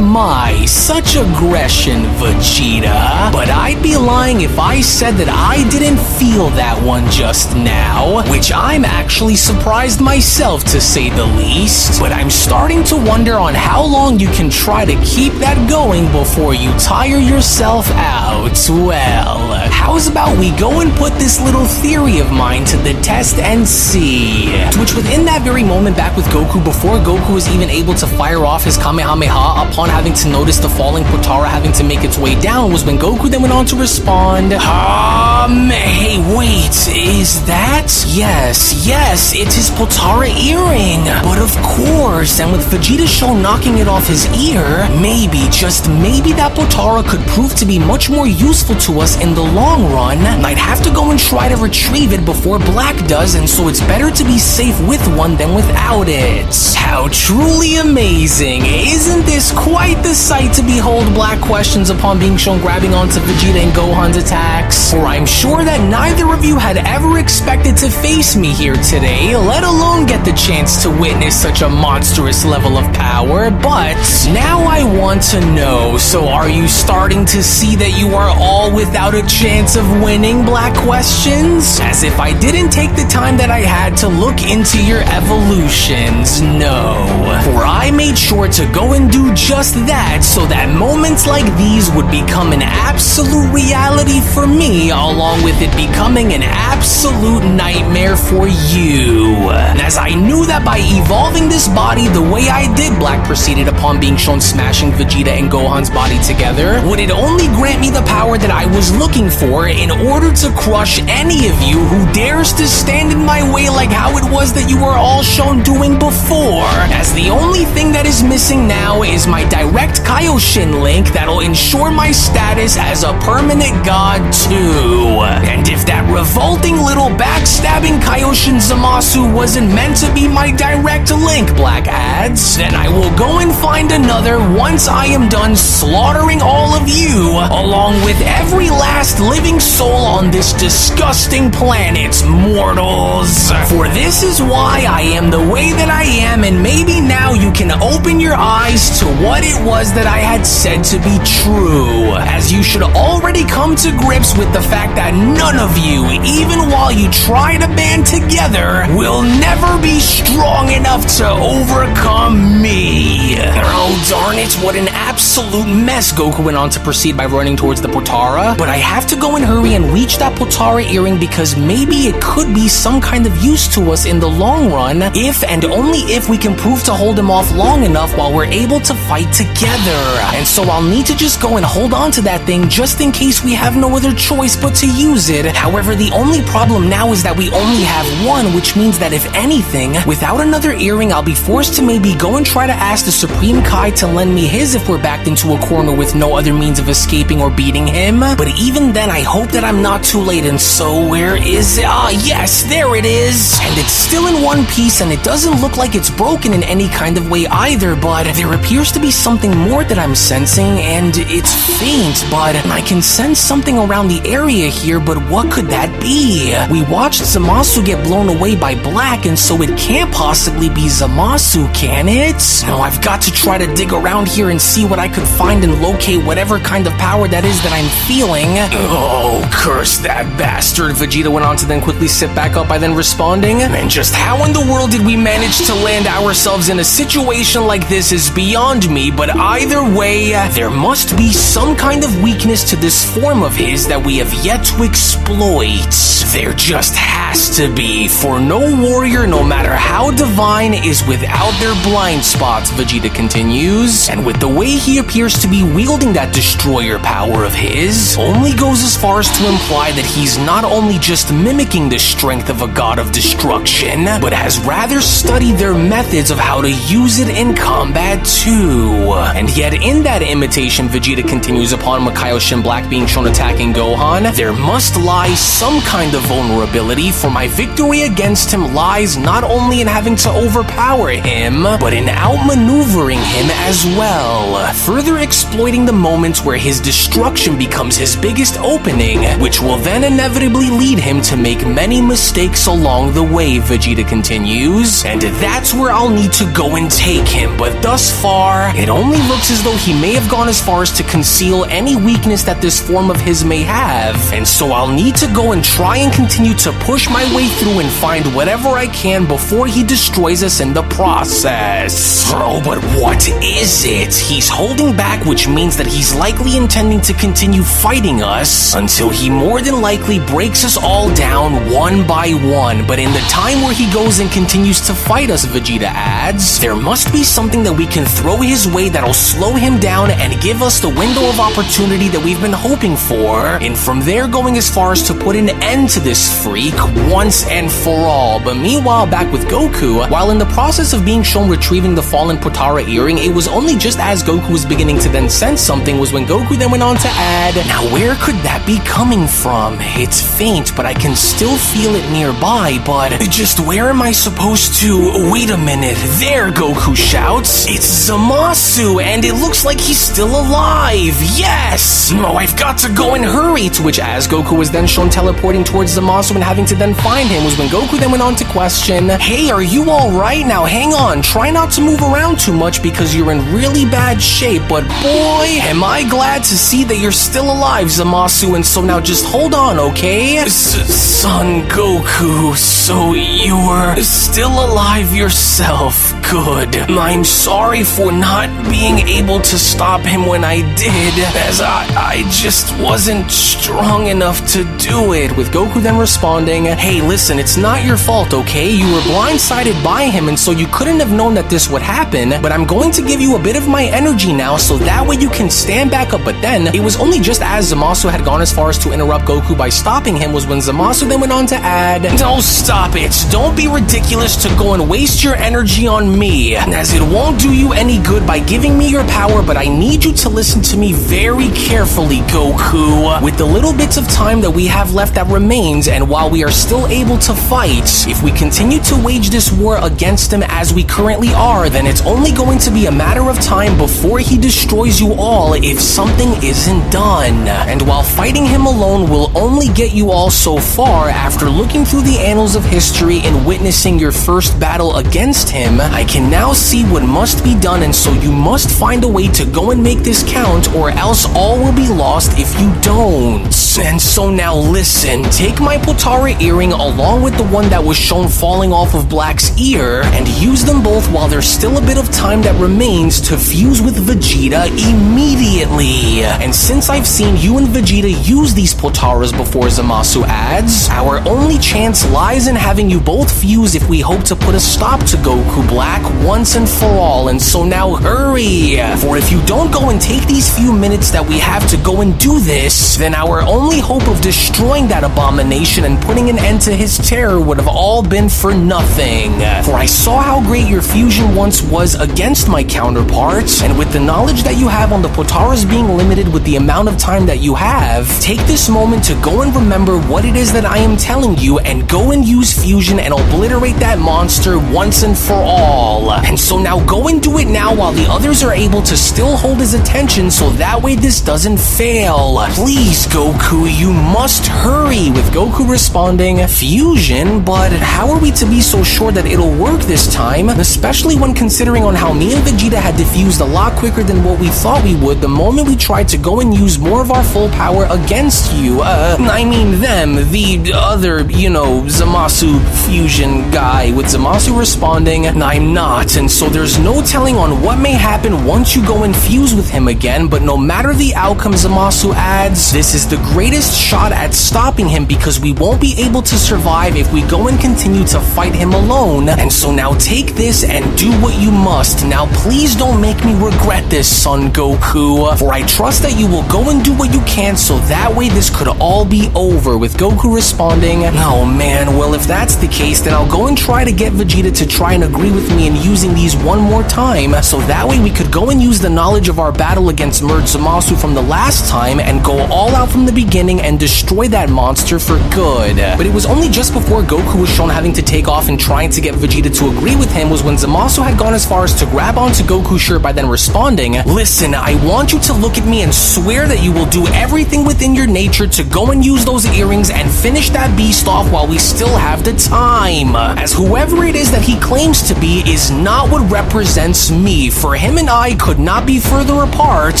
my, such aggression, Vegeta. But I'd be lying if I said that I didn't feel that one just now, which I'm actually surprised myself, to say the least. But I'm starting to wonder on how long you can try to keep that going before you tire yourself out. Well, how's about we go and put this little theory of mine to the test and see? To which within that very moment back with Goku, before Goku was even able to fire off his Kamehameha upon having to notice the falling Potara having to make its way down, was when Goku then went on to respond, hey, wait, is that? Yes, it's his Potara earring. But of course, and with Vegeta show knocking it off his ear, maybe, just maybe that Potara could prove to be much more useful to us in the long run. I'd have to go and try to retrieve it before Black does, and so it's better to be safe with one than without it. How truly amazing. Isn't this quite the sight to behold? Black questions upon being shown grabbing onto Vegeta and Gohan's attacks. For I'm sure that neither of you had ever expected to face me here today, let alone get the chance to witness such a monstrous level of power. But now I want to know, so are you starting to see that you are all without a chance of winning? Black questions. As if I didn't take the time that I had to look into your evolutions. No. For I made sure to go and do just that, so that moments like these would become an absolute reality for me, along along with it becoming an absolute nightmare for you. As I knew that by evolving this body the way I did, Black proceeded upon being shown smashing Vegeta and Gohan's body together, would it only grant me the power that I was looking for in order to crush any of you who dares to stand in my way like how it was that you were all shown doing before, as the only thing that is missing now is my direct Kaioshin link that'll ensure my status as a permanent god too. And if that revolting little backstabbing Kaioshin Zamasu wasn't meant to be my direct link, Black adds, then I will go and find another once I am done slaughtering all of you, along with every last living soul on this disgusting planet, mortals. For this is why I am the way that I am, and maybe now you can open your eyes to what it was that I had said to be true, as you should already come to grips with the fact that none of you, even while you try to band together, will never be strong enough to overcome me. Oh darn it, what an absolute mess. Goku went on to proceed by running towards the Potara, but I have to go and hurry and reach that Potara earring because maybe it could be some kind of use to us in the long run, if and only if we can prove to hold him off long enough while we're able to fight together. And so I'll need to just go and hold on to that thing just in case we have no other choice but to use it. However, the only problem now is that we only have one, which means that if anything, without another earring, I'll be forced to maybe go and try to ask the Supreme Kai to lend me his if we're backed into a corner with no other means of escaping or beating him. But even then, I hope that I'm not too late, and so where is it? Ah, yes, there it is! And it's still in one piece, and it doesn't look like it's broken in any kind of way either, but there appears to be something more that I'm sensing, and it's faint, but I can sense something around the area here, but what could that be? We watched Zamasu get blown away by Black, and so it can't possibly be Zamasu, can it? No, I've got to try to dig around here and see what I could find and locate whatever kind of power that is that I'm feeling. Oh, curse that bastard, Vegeta went on to then quickly sit back up by then responding. And just how in the world did we manage to land ourselves in a situation like this is beyond me, but either way, there must be some kind of weakness to this form of his that we have yet to exploit. There just has to be, for no warrior, no matter how divine, is without their blind spots, Vegeta continues. And with the way he appears to be wielding that destroyer power of his, only goes as far as to imply that he's not only just mimicking the strength of a god of destruction, but has rather studied their methods of how to use it in combat too. And yet in that imitation, Vegeta continues, upon Kaioshin Black being shown attacking Gohan, there must lie some kind of vulnerability, for my victory against him lies not only in having to overpower him, but in outmaneuvering him as well, further exploiting the moments where his destruction becomes his biggest opening, which will then inevitably lead him to make many mistakes along the way, Vegeta continues. And that's where I'll need to go and take him, but thus far, it only looks as though he may have gone as far as to conceal any weakness that this form of his may have, and so I'll need to go and try and continue to push my way through and find whatever I can before he destroys us in the process. Oh, but what is it? He's holding back, which means that he's likely intending to continue fighting us until he more than likely breaks us all down one by one. But in the time where he goes and continues to fight us, Vegeta adds, there must be something that we can throw his way that'll slow him down and give us the window of opportunity that we've been hoping for, and from there going as far as to put an end to this freak once and for all. But meanwhile, back with Goku, while in the process of being shown retrieving the fallen Potara earring, it was only just as Goku was beginning to then sense something was when Goku then went on to add, now where could that be coming from? It's faint, but I can still feel it nearby, but just where am I supposed to? Wait a minute, there, Goku shouts. It's Zamasu, and it looks like he's still alive. Yes! No, I've got to go and hurry, to which as Goku was then shown teleporting towards Zamasu and having to then find him was when Goku then went on to question, hey, are you alright? Now hang on, try not to move around too much because you're in really bad shape, but boy, am I glad to see that you're still alive, Zamasu, and so now just hold on, okay? Son Goku, so you were still alive yourself. Good. I'm sorry for not being able to stop him when I did, as I just wasn't strong enough to do it, with Goku then responding, "Hey, listen, it's not your fault, okay? You were blindsided by him, and so you couldn't have known that this would happen, but I'm going to give you a bit of my energy now so that way you can stand back up." But then, it was only just as Zamasu had gone as far as to interrupt Goku by stopping him was when Zamasu then went on to add, "Oh, stop it. Don't be ridiculous to go and waste your energy on me, as it won't do you any good by giving me your power, but I need you to listen to me very carefully, Goku. With the little bits of time that we have left that remains, and while we are still able to fight, if we continue to wage this war against him as we currently are, then it's only going to be a matter of time before he destroys you all if something isn't done. And while fighting him alone will only get you all so far, after looking through the annals of history and witnessing your first battle against him, I can now see what must be done, and so you must find a way to go and make this count, or else all will be lost if you don't. And so now listen, take my Potara earring along with the one that was shown falling off of Black's ear, and use them both while there's still a bit of time that remains to fuse with Vegeta immediately. And since I've seen you and Vegeta use these Potaras before, Zamasu adds, our only chance lies in having you both fuse if we hope to put a stop to Goku Black once and for all. And so now hurry, for if you don't go and take these few minutes that we have to go and do this, then our only hope of destroying that abomination and putting an end to his terror would have all been for nothing. For I saw how great your fusion once was against my counterparts, and with the knowledge that you have on the Potaras being limited with the amount of time that you have, take this moment to go and remember what it is that I am telling you, and go and use fusion and obliterate that monster once and for all. And so now go and do it now while the others are able to still hold his attention, so that way this doesn't fail. Please, Goku, you must hurry, with Goku responding, "Fusion? But how are we to be so sure that it'll work this time, especially when considering on how me and Vegeta had diffused a lot quicker than what we thought we would the moment we tried to go and use more of our full power against you? I mean them, the other, Zamasu fusion guy," with Zamasu responding, "I'm not, and so there's no telling on what may happen once you go and fuse with him again, but no matter the outcome," Zamasu adds, "this is the greatest shot at stopping him because we won't be able to survive if we go and continue to fight him alone, and so now take this and do what you must. Now please don't make me regret this, Son Goku, for I trust that you will go and do what you can so that way this could all be over," with Goku responding, "Oh man, well if that's the case, then I'll go and try to get Vegeta to try and agree with me in using these one more time, so that way we could go and use the knowledge of our battle against Merge Zamasu from the last time and go all out from the beginning and destroy that monster for good." But it was only just before Goku was shown having to take off and trying to get Vegeta to agree with him was when Zamasu had gone as far as to grab onto Goku's shirt by then responding, "Listen, I want you to look at me and swear that you will do everything within your nature to go and use those earrings and finish that beast off while we still have the time, as whoever it is that he claims to be is not what represents me, for him and I could not be further apart,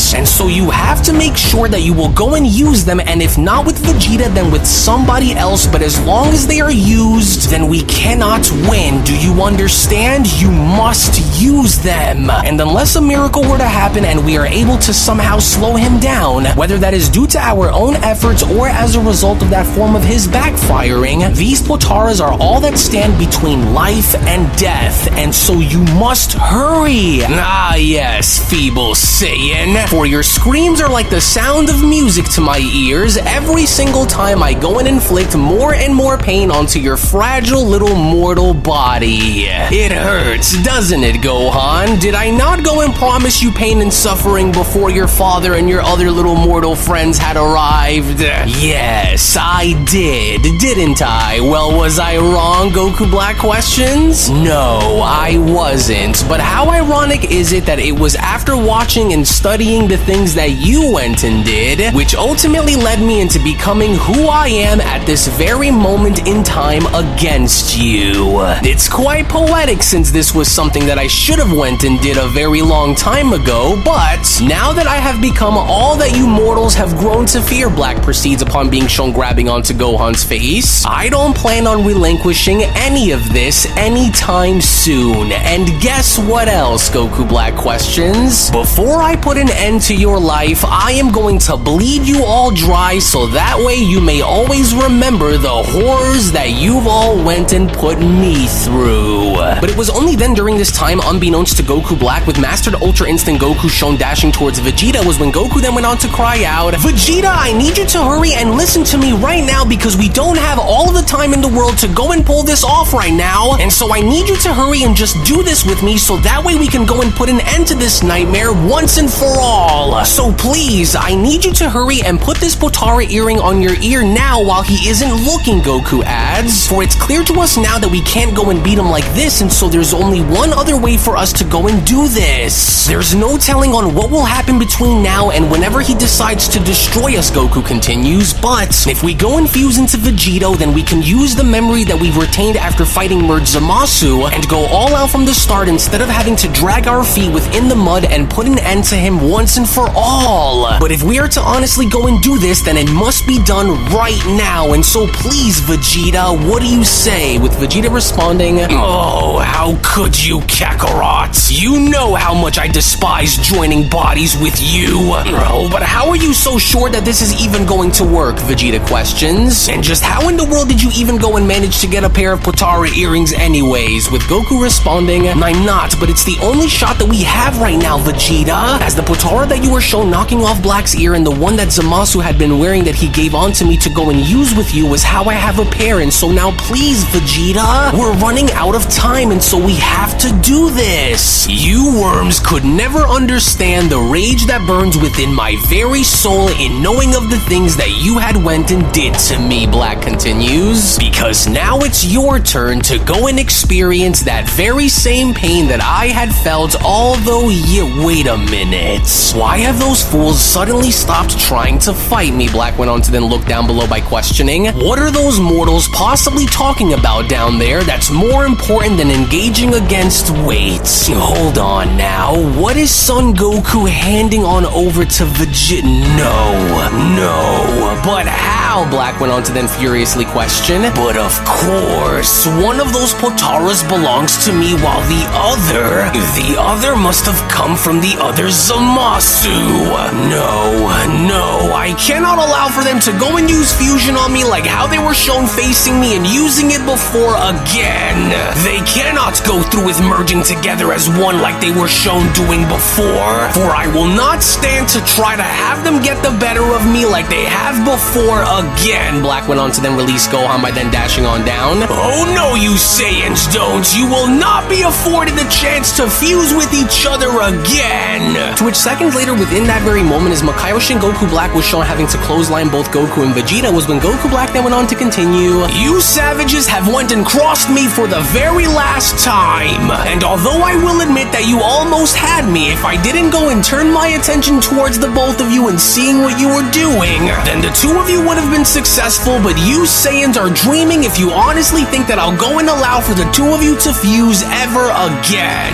and so you have to make sure that you will go and use them, and if not with Vegeta, then with somebody else, but as long as they are used, then we cannot win. Do you understand? You must use them. And unless a miracle were to happen and we are able to somehow slow him down, whether that is due to our own efforts or as a result of that form of his backfiring, these Potaras are all that stand between life and death, and so you must hurry." Ah yes, feeble Saiyan, for your screams are like the sound of music to my ears every single time I go and inflict more and more pain onto your fragile little mortal body. It hurts, doesn't it, Gohan? Did I not go and promise you pain and suffering before your father and your other little mortal friends had arrived? Yes, I did, didn't I? Well, was I wrong, Goku Black questions? No, I wasn't. But how ironic is it that it was after watching and studying the things that you went and did, which ultimately led me into becoming who I am at this very moment in time against you. It's quite poetic since this was something that I should have went and did a very long time ago, but now that I have become all that you mortals have grown to fear, Black proceeds upon being shown grabbing onto Gohan's face, I don't plan on relinquishing any of this anytime soon. And guess what else, Goku Black questions? Before I put an end to your life, I am going to bleed you all dry cry, so that way you may always remember the horrors that you've all went and put me through. But it was only then during this time, unbeknownst to Goku Black, with Mastered Ultra Instinct Goku shown dashing towards Vegeta, was when Goku then went on to cry out, "Vegeta, I need you to hurry and listen to me right now because we don't have all of the time in the world to go and pull this off right now. And so I need you to hurry and just do this with me so that way we can go and put an end to this nightmare once and for all. So please, I need you to hurry and put this Potara earring on your ear now while he isn't looking," Goku adds. "For it's clear to us now that we can't go and beat him like this, and so there's only one other way for us to go and do this. There's no telling on what will happen between now and whenever he decides to destroy us," Goku continues, "but if we go and fuse into Vegito, then we can use the memory that we've retained after fighting Merge Zamasu and go all out from the start instead of having to drag our feet within the mud and put an end to him once and for all. But if we are to honestly go and do this, then it must be done right now, and so please, Vegeta, what do you say?" With Vegeta responding, "Oh, how could you, Kakarot? You know how much I despise joining bodies with you." "Oh, but how are you so sure that this is even going to work?" Vegeta questions. "And just how in the world did you even go and manage to get a pair of Potara earrings anyways?" With Goku responding, "I'm not, but it's the only shot that we have right now, Vegeta. As the Potara that you were shown knocking off Black's ear and the one that Zamasu had been wearing that he gave on to me to go and use with you was how I have a pair, and so now please, Vegeta, we're running out of time, and so we have to do this. You worms could never understand the rage that burns within my very soul in knowing of the things that you had went and did to me," Black continues, "because now it's your turn to go and experience that very same pain that I had felt, although wait a minute. Why have those fools suddenly stopped trying to fight me?" Black went on to then look down below by questioning, "What are those mortals possibly talking about down there that's more important than engaging against wait? Hold on now, what is Son Goku handing on over to Vegeta? No, but how?" Black went on to then furiously question, "But of course, one of those Potaras belongs to me while the other must have come from the other Zamasu. No, I cannot allow for them to go and use fusion on me like how they were shown facing me and using it before again. They cannot go through with merging together as one like they were shown doing before, for I will not stand to try to have them get the better of me like they have before again." Black went on to then release Gohan by then dashing on down. "Oh no, you Saiyans don't. You will not be afforded the chance to fuse with each other again." To which seconds later, within that very moment, as Makaioshi and Goku Black was shown having to clothesline both Goku and Vegeta, was when Goku Black then went on to continue, "You savages have went and crossed me for the very last time, and although I will admit that you almost had me, if I didn't go and turn my attention towards the both of you and seeing what you were doing, then the two of you would have been successful, but you Saiyans are dreaming if you honestly think that I'll go and allow for the two of you to fuse ever again.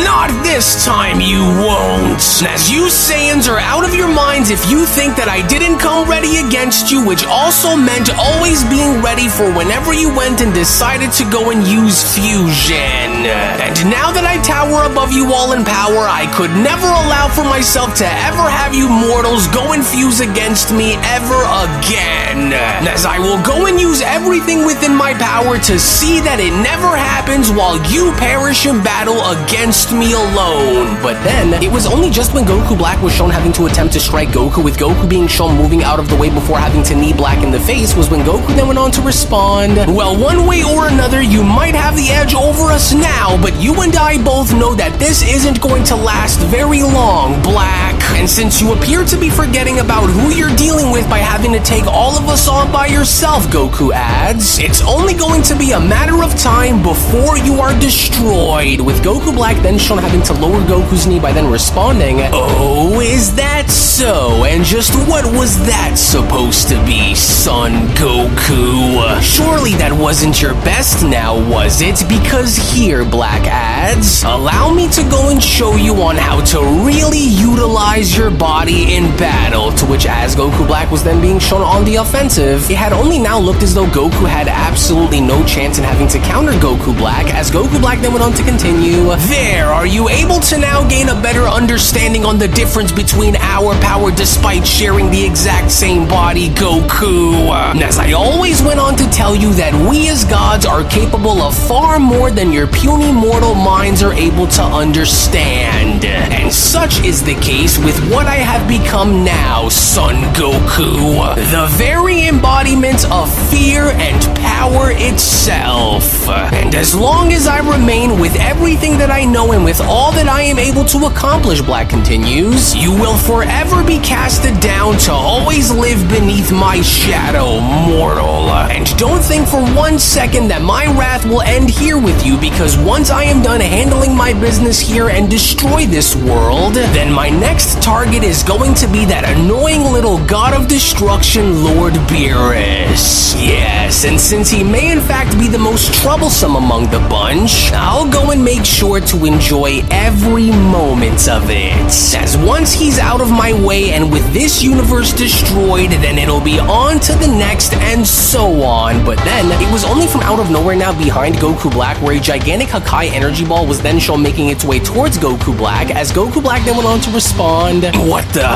Not this time, you won't. As you Saiyans are out of your minds if you think that I didn't come ready against you, which also meant always being ready for whenever you went and decided to go and use fusion. And now that I tower above you all in power, I could never allow for myself to ever have you mortals go and fuse against me ever again, as I will go and use everything within my power to see that it never happens while you perish in battle against me alone." But then, it was only just when Goku Black was shown having to attempt to strike Goku, with Goku being shown moving out of the way before having to knee Black in the face, was when Goku then went on to respond, "Well, one way or another, you might have the edge over us now, but you and I both know that this isn't going to last very long, Black. And since you appear to be forgetting about who you're dealing with by having to take all of us on by yourself," Goku adds, "it's only going to be a matter of time before you are destroyed." With Goku Black then shown having to lower Goku's knee by then responding, "Oh, is that so? And just what was that supposed to be, son?" Son Goku. Surely that wasn't your best now, was it? Because here, Black adds, allow me to go and show you on how to really utilize your body in battle. To which, as Goku Black was then being shown on the offensive, it had only now looked as though Goku had absolutely no chance in having to counter Goku Black, as Goku Black then went on to continue. There, are you able to now gain a better understanding on the difference between our power despite sharing the exact same body, Goku? As I always went on to tell you that we as gods are capable of far more than your puny mortal minds are able to understand. And such is the case with what I have become now, Son Goku. The very embodiment of fear and power itself. And as long as I remain with everything that I know and with all that I am able to accomplish, Black continues, you will forever be casted down to always live beneath my shadow, mortal. And don't think for 1 second that my wrath will end here with you, because once I am done handling my business here and destroy this world, then my next target is going to be that annoying little god of destruction, Lord Beerus. Yes, and since he may in fact be the most troublesome among the bunch, I'll go and make sure to enjoy every moment of it. As once he's out of my way and with this universe destroyed, then it'll be on to the next and so on. But then, it was only from out of nowhere now behind Goku Black where a gigantic Hakai energy ball was then shown making its way towards Goku Black, as Goku Black then went on to respond, "What the?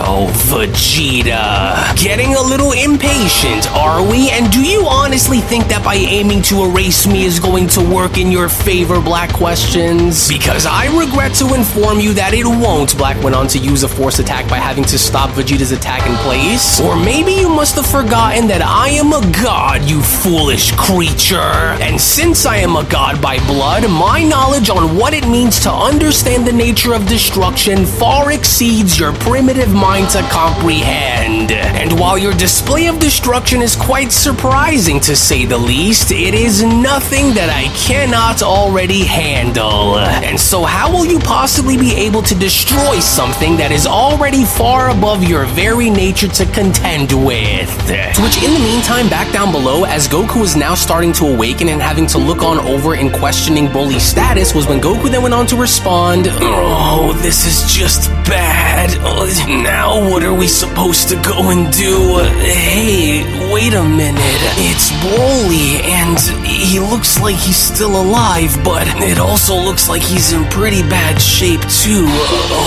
Oh, Vegeta. Getting a little impatient, are we? And do you honestly think that by aiming to erase me is going to work in your favor, Black questions? Because I regret to inform you that it won't." Black went on to use a force attack by having to stop Vegeta's attack in place. "Or maybe you must have forgotten that I am a god, you foolish creature. And since I am a god by blood, my knowledge on what it means to understand the nature of destruction far exceeds your primitive mind to comprehend. And while your display of destruction is quite surprising to say the least, it is nothing that I cannot already handle. And so how will you possibly be able to destroy something that is already far above your very nature to contend with?" To which, in the meantime, back down below, as Goku is now starting to awaken and having to look on over and questioning Broly's status, was when Goku then went on to respond, "Oh, this is just bad. Now what are we supposed to go and do? Hey, wait a minute. It's Broly, and he looks like he's still alive, but it also looks like he's in pretty bad shape too.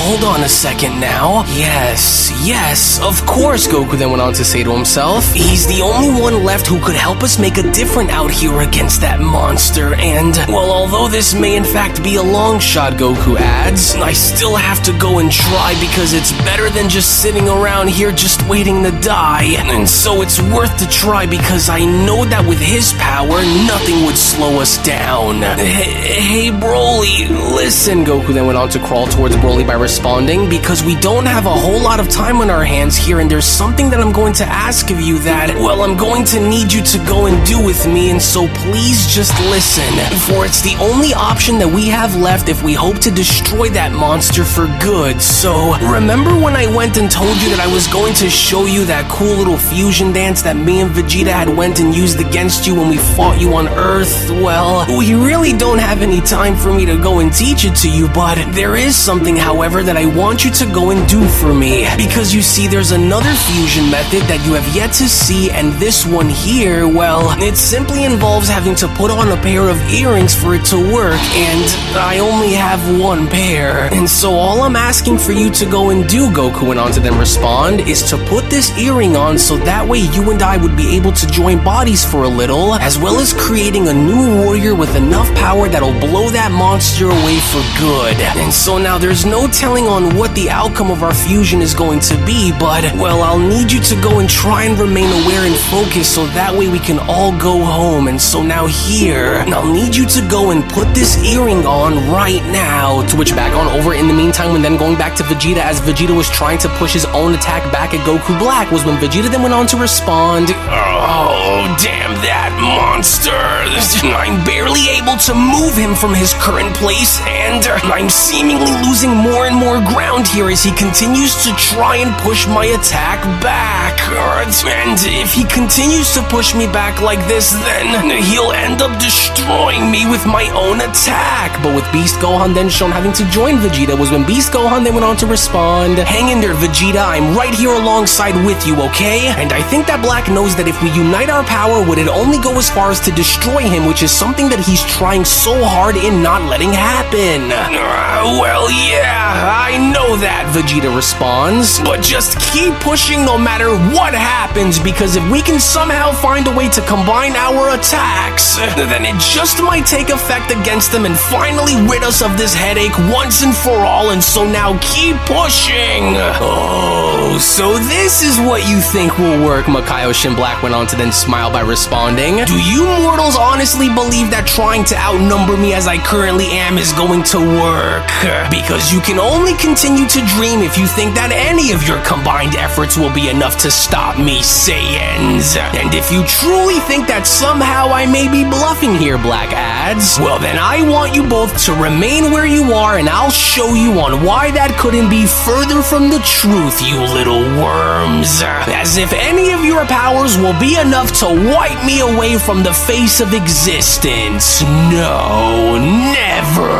Hold on a second now. Yes, of course," Goku then went on to say to himself. "He's the only one left who could help us make a difference out here against that monster, and, well, although this may in fact be a long shot," Goku adds, "I still have to go and try because it's better than just sitting around here just waiting to die. And so it's worth the try because I know that with his power, nothing would slow us down. Hey, Broly, listen," Goku then went on to crawl towards Broly by responding, "because we don't have a whole lot of time on our hands here, and there's something that I'm going to ask of you that, well, I'm going to need you to go and do with me, and so please just listen, for it's the only option that we have left if we hope to destroy that monster for good. So, remember when I went and told you that I was going to show you that cool little fusion dance that me and Vegeta had went and used against you when we fought you on Earth? Well, we really don't have any time for me to go and teach it to you, but there is something, however, that I want you to go and do for me. Because you see, there's another fusion method that you have yet to see, and this one here, well, it simply involves having to put on a pair of earrings for it to work, and I only have one pair. And so all I'm asking for you to go and do," Goku went on to then respond, "is to put this earring on so that way you and I would be able to join bodies for a little, as well as creating a new warrior with enough power that'll blow that monster away for good. And so now there's no telling on what the outcome of our fusion is going to be, but, well, I'll need you to go and try and remain aware and focused so that way we can all go home. And so now here, I'll need you to go and put this earring on right now." To which, back on over in the meantime, when then going back to Vegeta as Vegeta was trying to push his own attack back at Goku Black, was when Vegeta then went on to respond, "Oh, damn that monster. I'm barely able to move him from his current place, and I'm seemingly losing more and more ground here as he continues to try and push my attack back. And if he continues to push me back like this, then he'll end up destroying me with my own attack. But with Beast Gohan then shown having to join Vegeta was when Beast Gohan then went on to respond, "Hang in there, Vegeta, I'm right here alongside with you, okay? And I think that Black knows that if we unite our power, would it only go as far as to destroy him, which is something that he's trying so hard in not letting happen." Well, yeah, I know that, Vegeta responds, but just keep pushing no matter what happens, because if we can somehow find a way to combine our attacks, then it just might take effect against them and finally rid us of this headache once and for all, and so now keep pushing. "Oh, so this is what you think will work," Kaioshin Black went on to then smile by responding, "Do you mortals honestly believe that trying to outnumber me as I currently am is going to work? Because you can only continue to dream if you think that any of your combined efforts will be enough to stop me, Saiyans. And if you truly think that somehow I may be bluffing here," Black adds, "well then I want you both to remain where you are, and I'll show you on why that couldn't be further from the truth, you little worms. As if any of your powers will be enough to wipe me away from the face of existence. No, never.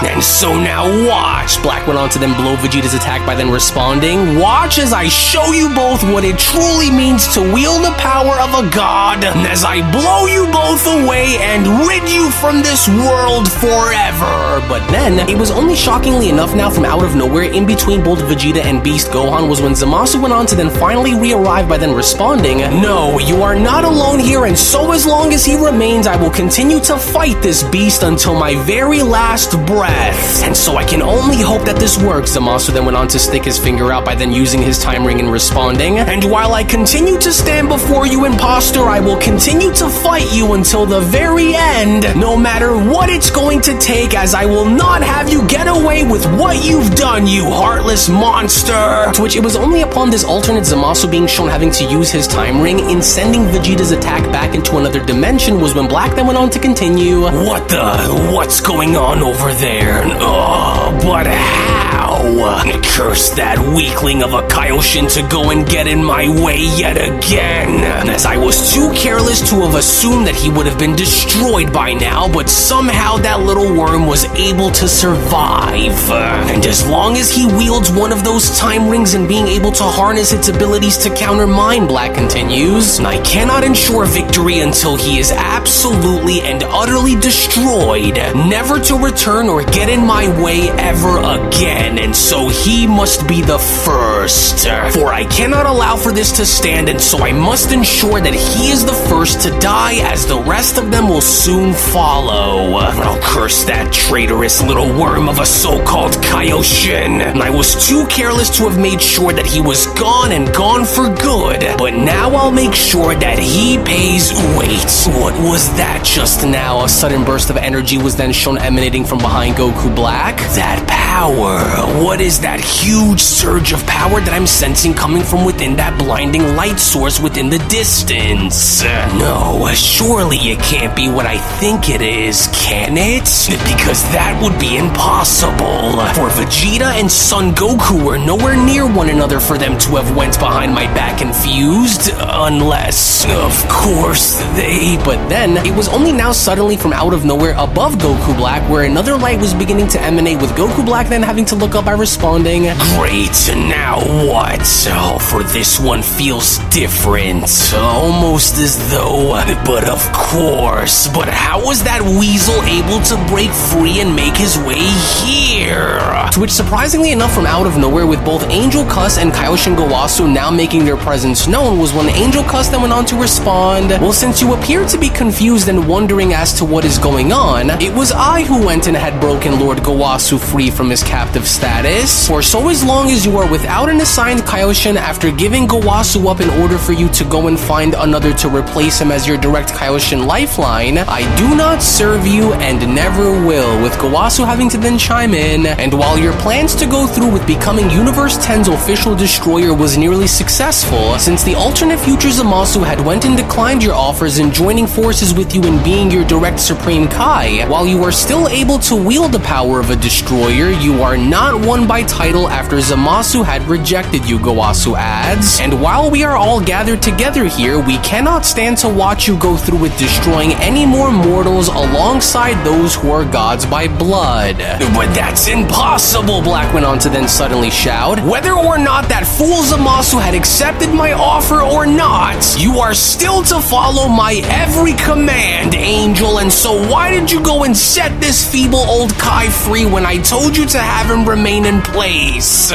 And so now watch," Black went on to then blow Vegeta's attack by then responding, "watch as I show you both what it truly means to wield the power of a god, as I blow you both away and rid you from this world forever." But then, it was only shockingly enough now from out of nowhere in between both Vegeta and Beast Gohan was when Zamasu went on to then finally re-arrive by then responding, "No, you are not alone here, and so as long as he remains, I will continue to fight this beast until my very last breath. And so I can only hope that this works." Zamasu then went on to stick his finger out by then using his time ring and responding, "And while I continue to stand before you, imposter, I will continue to fight you until the very end, no matter what it's going to take, as I will not have you get away with what you've done, you heartless monster." To which it was only upon this alternate Zamasu being shown having to use his time ring in sending Vegeta's attack back into another dimension was when Black then went on to continue, What's going on over there? Oh, but how? Curse that weakling of a Kaioshin to go and get in my way yet again, as I was too careless to have assumed that he would have been destroyed by now, but somehow that little worm was able to survive. And as long as he wields one of those time rings and being able to harness its abilities to counter mine," Black continues, "I cannot ensure victory until he is absolutely and utterly destroyed, never to return or get in my way ever again, and so he must be the first. For I cannot allow for this to stand, and so I must ensure that he is the first to die, as the rest of them will soon follow. I'll curse that traitorous little worm of a so-called Kaioshin. I was too careless to have made sure that he was gone and gone for good, but now I'll make sure that he pays." Wait, what was that just now? A sudden burst of energy was then shown emanating from behind Goku Black. "That power, what is that huge surge of power that I'm sensing coming from within that blinding light source within the distance? No, surely it can't be what I think it is, can it? Because that would be impossible. For Vegeta and Son Goku were nowhere near one another for them to have went behind my back and fused, unless, of course, they..." But then, it was only now suddenly from out of nowhere above Goku Black where another light was beginning to emanate, with Goku Black then having to look up by responding, "Great, now what? Oh, for this one feels different. Almost as though... But of course, but how was that weasel able to break free and make his way here?" To which, surprisingly enough, from out of nowhere, with both Angel Cuss and Kaioshin Gowasu now making their presence known, was when Angel Cuss then went on to respond, "Well, since you appear to be confused and wondering as to what is going on, it was I who went and had broken Lord Gowasu free from his captive status. For so as long as you are without an assigned Kaioshin after giving Gowasu up in order for you to go and find another to replace him as your direct Kaioshin lifeline, I do not serve you and never will," with Gowasu having to then chime in, "And while your plans to go through with becoming Universe 10's official destroyer was nearly successful, since the alternate future Zamasu had went and declined your offers in joining forces with you in being your direct Supreme Kai, while you are still able to wield the power of a destroyer, you are not not won by title after Zamasu had rejected you, Gowasu adds. And while we are all gathered together here, we cannot stand to watch you go through with destroying any more mortals alongside those who are gods by blood. But that's impossible, Black went on to then suddenly shout. Whether or not that fool Zamasu had accepted my offer or not, you are still to follow my every command, Angel, and so why did you go and set this feeble old Kai free when I told you to have him remain in place?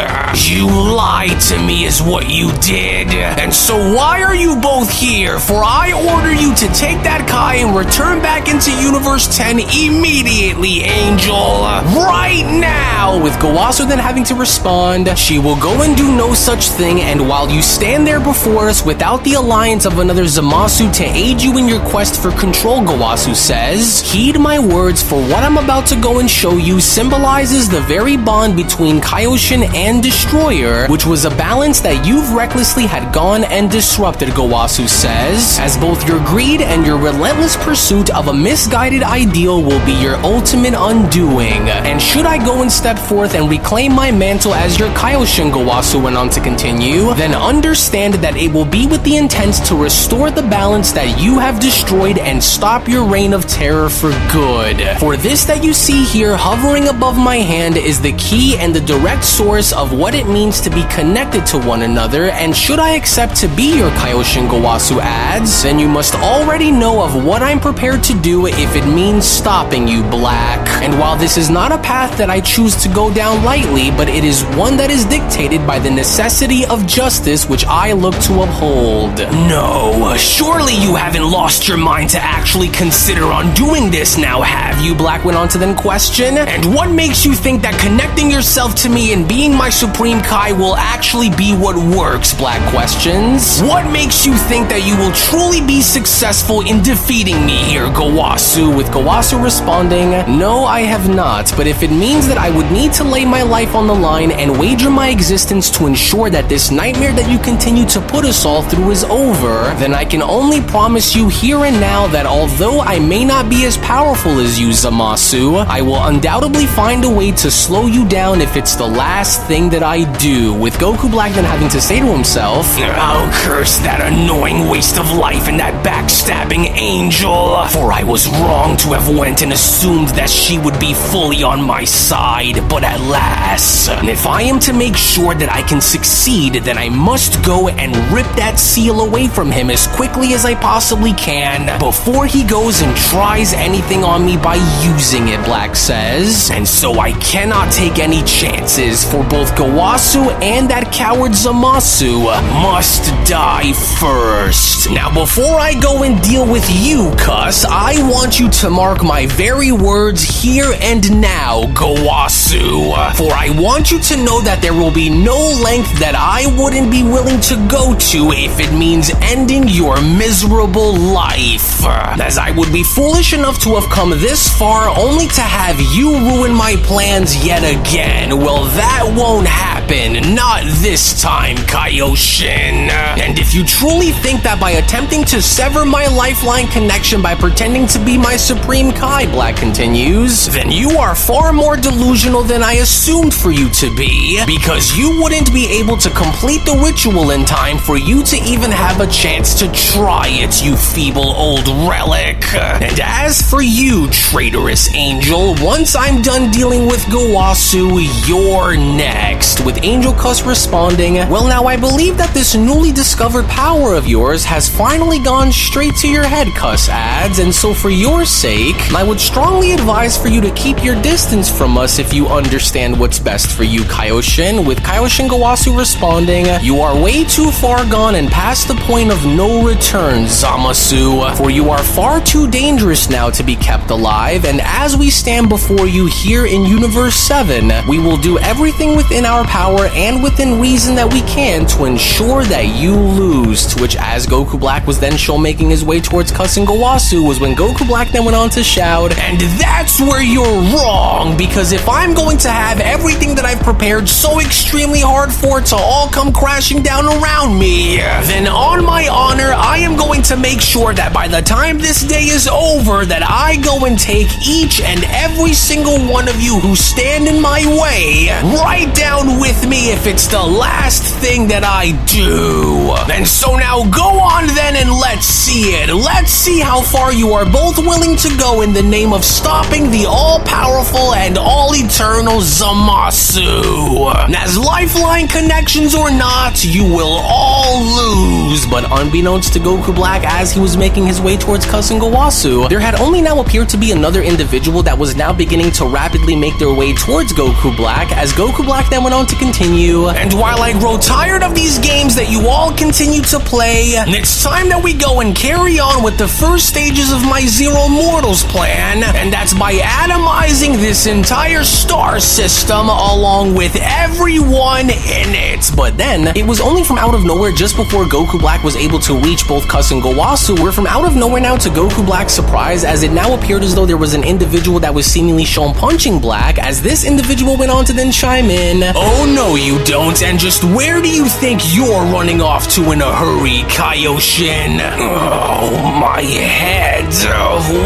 You lied to me is what you did. And so why are you both here? For I order you to take that Kai and return back into Universe 10 immediately, Angel. Right now! With Gowasu then having to respond, she will go and do no such thing, and while you stand there before us without the alliance of another Zamasu to aid you in your quest for control, Gowasu says, heed my words, for what I'm about to go and show you symbolizes the very bond between Kaioshin and Destroyer, which was a balance that you've recklessly had gone and disrupted, Gowasu says, as both your greed and your relentless pursuit of a misguided ideal will be your ultimate undoing. And should I go and step forth and reclaim my mantle as your Kaioshin, Gowasu went on to continue, then understand that it will be with the intent to restore the balance that you have destroyed and stop your reign of terror for good. For this that you see here hovering above my hand is the key and the direct source of what it means to be connected to one another, and should I accept to be your Kaioshin, Gowasu adds, then you must already know of what I'm prepared to do if it means stopping you, Black. And while this is not a path that I choose to go down lightly, but it is one that is dictated by the necessity of justice which I look to uphold. No, surely you haven't lost your mind to actually consider undoing this now, have you? Black went on to then question. And what makes you think that connecting yourself to me and being my Supreme Kai will actually be what works? Black questions. What makes you think that you will truly be successful in defeating me here, Gowasu? With Gowasu responding, no, I have not, but if it means that I would need to lay my life on the line and wager my existence to ensure that this nightmare that you continue to put us all through is over, then I can only promise you here and now that although I may not be as powerful as you, Zamasu, I will undoubtedly find a way to slow you down if it's the last thing that I do. With Goku Black then having to say to himself, I'll curse that annoying waste of life and that backstabbing Angel, for I was wrong to have went and assumed that she would be fully on my side, but alas, if I am to make sure that I can succeed, then I must go and rip that seal away from him as quickly as I possibly can before he goes and tries anything on me by using it, Black says. And so I cannot take any chances, for both Gowasu and that coward Zamasu must die first. Now before I go and deal with you, cuss, I want you to mark my very words here and now, Gowasu, for I want you to know that there will be no length that I wouldn't be willing to go to if it means ending your miserable life, as I would be foolish enough to have come this far only to have you ruin my plans yet again. Well, that won't happen, not this time, Kaioshin. And if you truly think that by attempting to sever my lifeline connection by pretending to be my Supreme Kai, Black continues, then you are far more delusional than I assumed for you to be, because you wouldn't be able to complete the ritual in time for you to even have a chance to try it, you feeble old relic. And as for you, traitorous Angel, once I'm done dealing with Gowasu, you're next. With Angel Cuss responding, well now I believe that this newly discovered power of yours has finally gone straight to your head, Cuss adds, and so for your sake, I would strongly advise for you to keep your distance from us if you understand what's best for you, Kaioshin. With Kaioshin Gowasu responding, you are way too far gone and past the point of no return, Zamasu, for you are far too dangerous now to be kept alive, and as we stand before you here in Universe 7, we will do everything within our power and within reason that we can to ensure that you lose. To which, as Goku Black was then shown making his way towards Cuss and Gowasu, was when Goku Black then went on to shout, and that's where you're wrong, because if I'm going to have everything that I've prepared so extremely hard for to all come crashing down around me, then on my honor, I am going going to make sure that by the time this day is over, that I go and take each and every single one of you who stand in my way right down with me if it's the last thing that I do. And so now go on then and let's see it. Let's see how far you are both willing to go in the name of stopping the all-powerful and all-eternal Zamasu. As lifeline connections or not, you will all lose. But unbeknownst to Goku Black, as he was making his way towards Kasengowasu, there had only now appeared to be another individual that was now beginning to rapidly make their way towards Goku Black, as Goku Black then went on to continue. And while I grow tired of these games that you all continue to play, it's time that we go and carry on with the first stages of my Zero Mortals plan, and that's by atomizing this entire star system along with everyone in it. But then, it was only from out of nowhere just before Goku Black was able to reach both Kasengowasu, where from out of nowhere now to Goku Black's surprise, as it now appeared as though there was an individual that was seemingly shown punching Black, as this individual went on to then chime in. Oh no you don't, and just where do you think you're running off to in a hurry, Kaioshin? Oh, my head.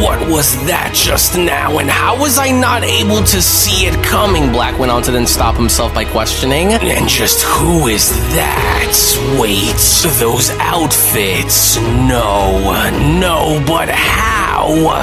What was that just now, and how was I not able to see it coming? Black went on to then stop himself by questioning. And just who is that? Wait, those outfits? No, but how?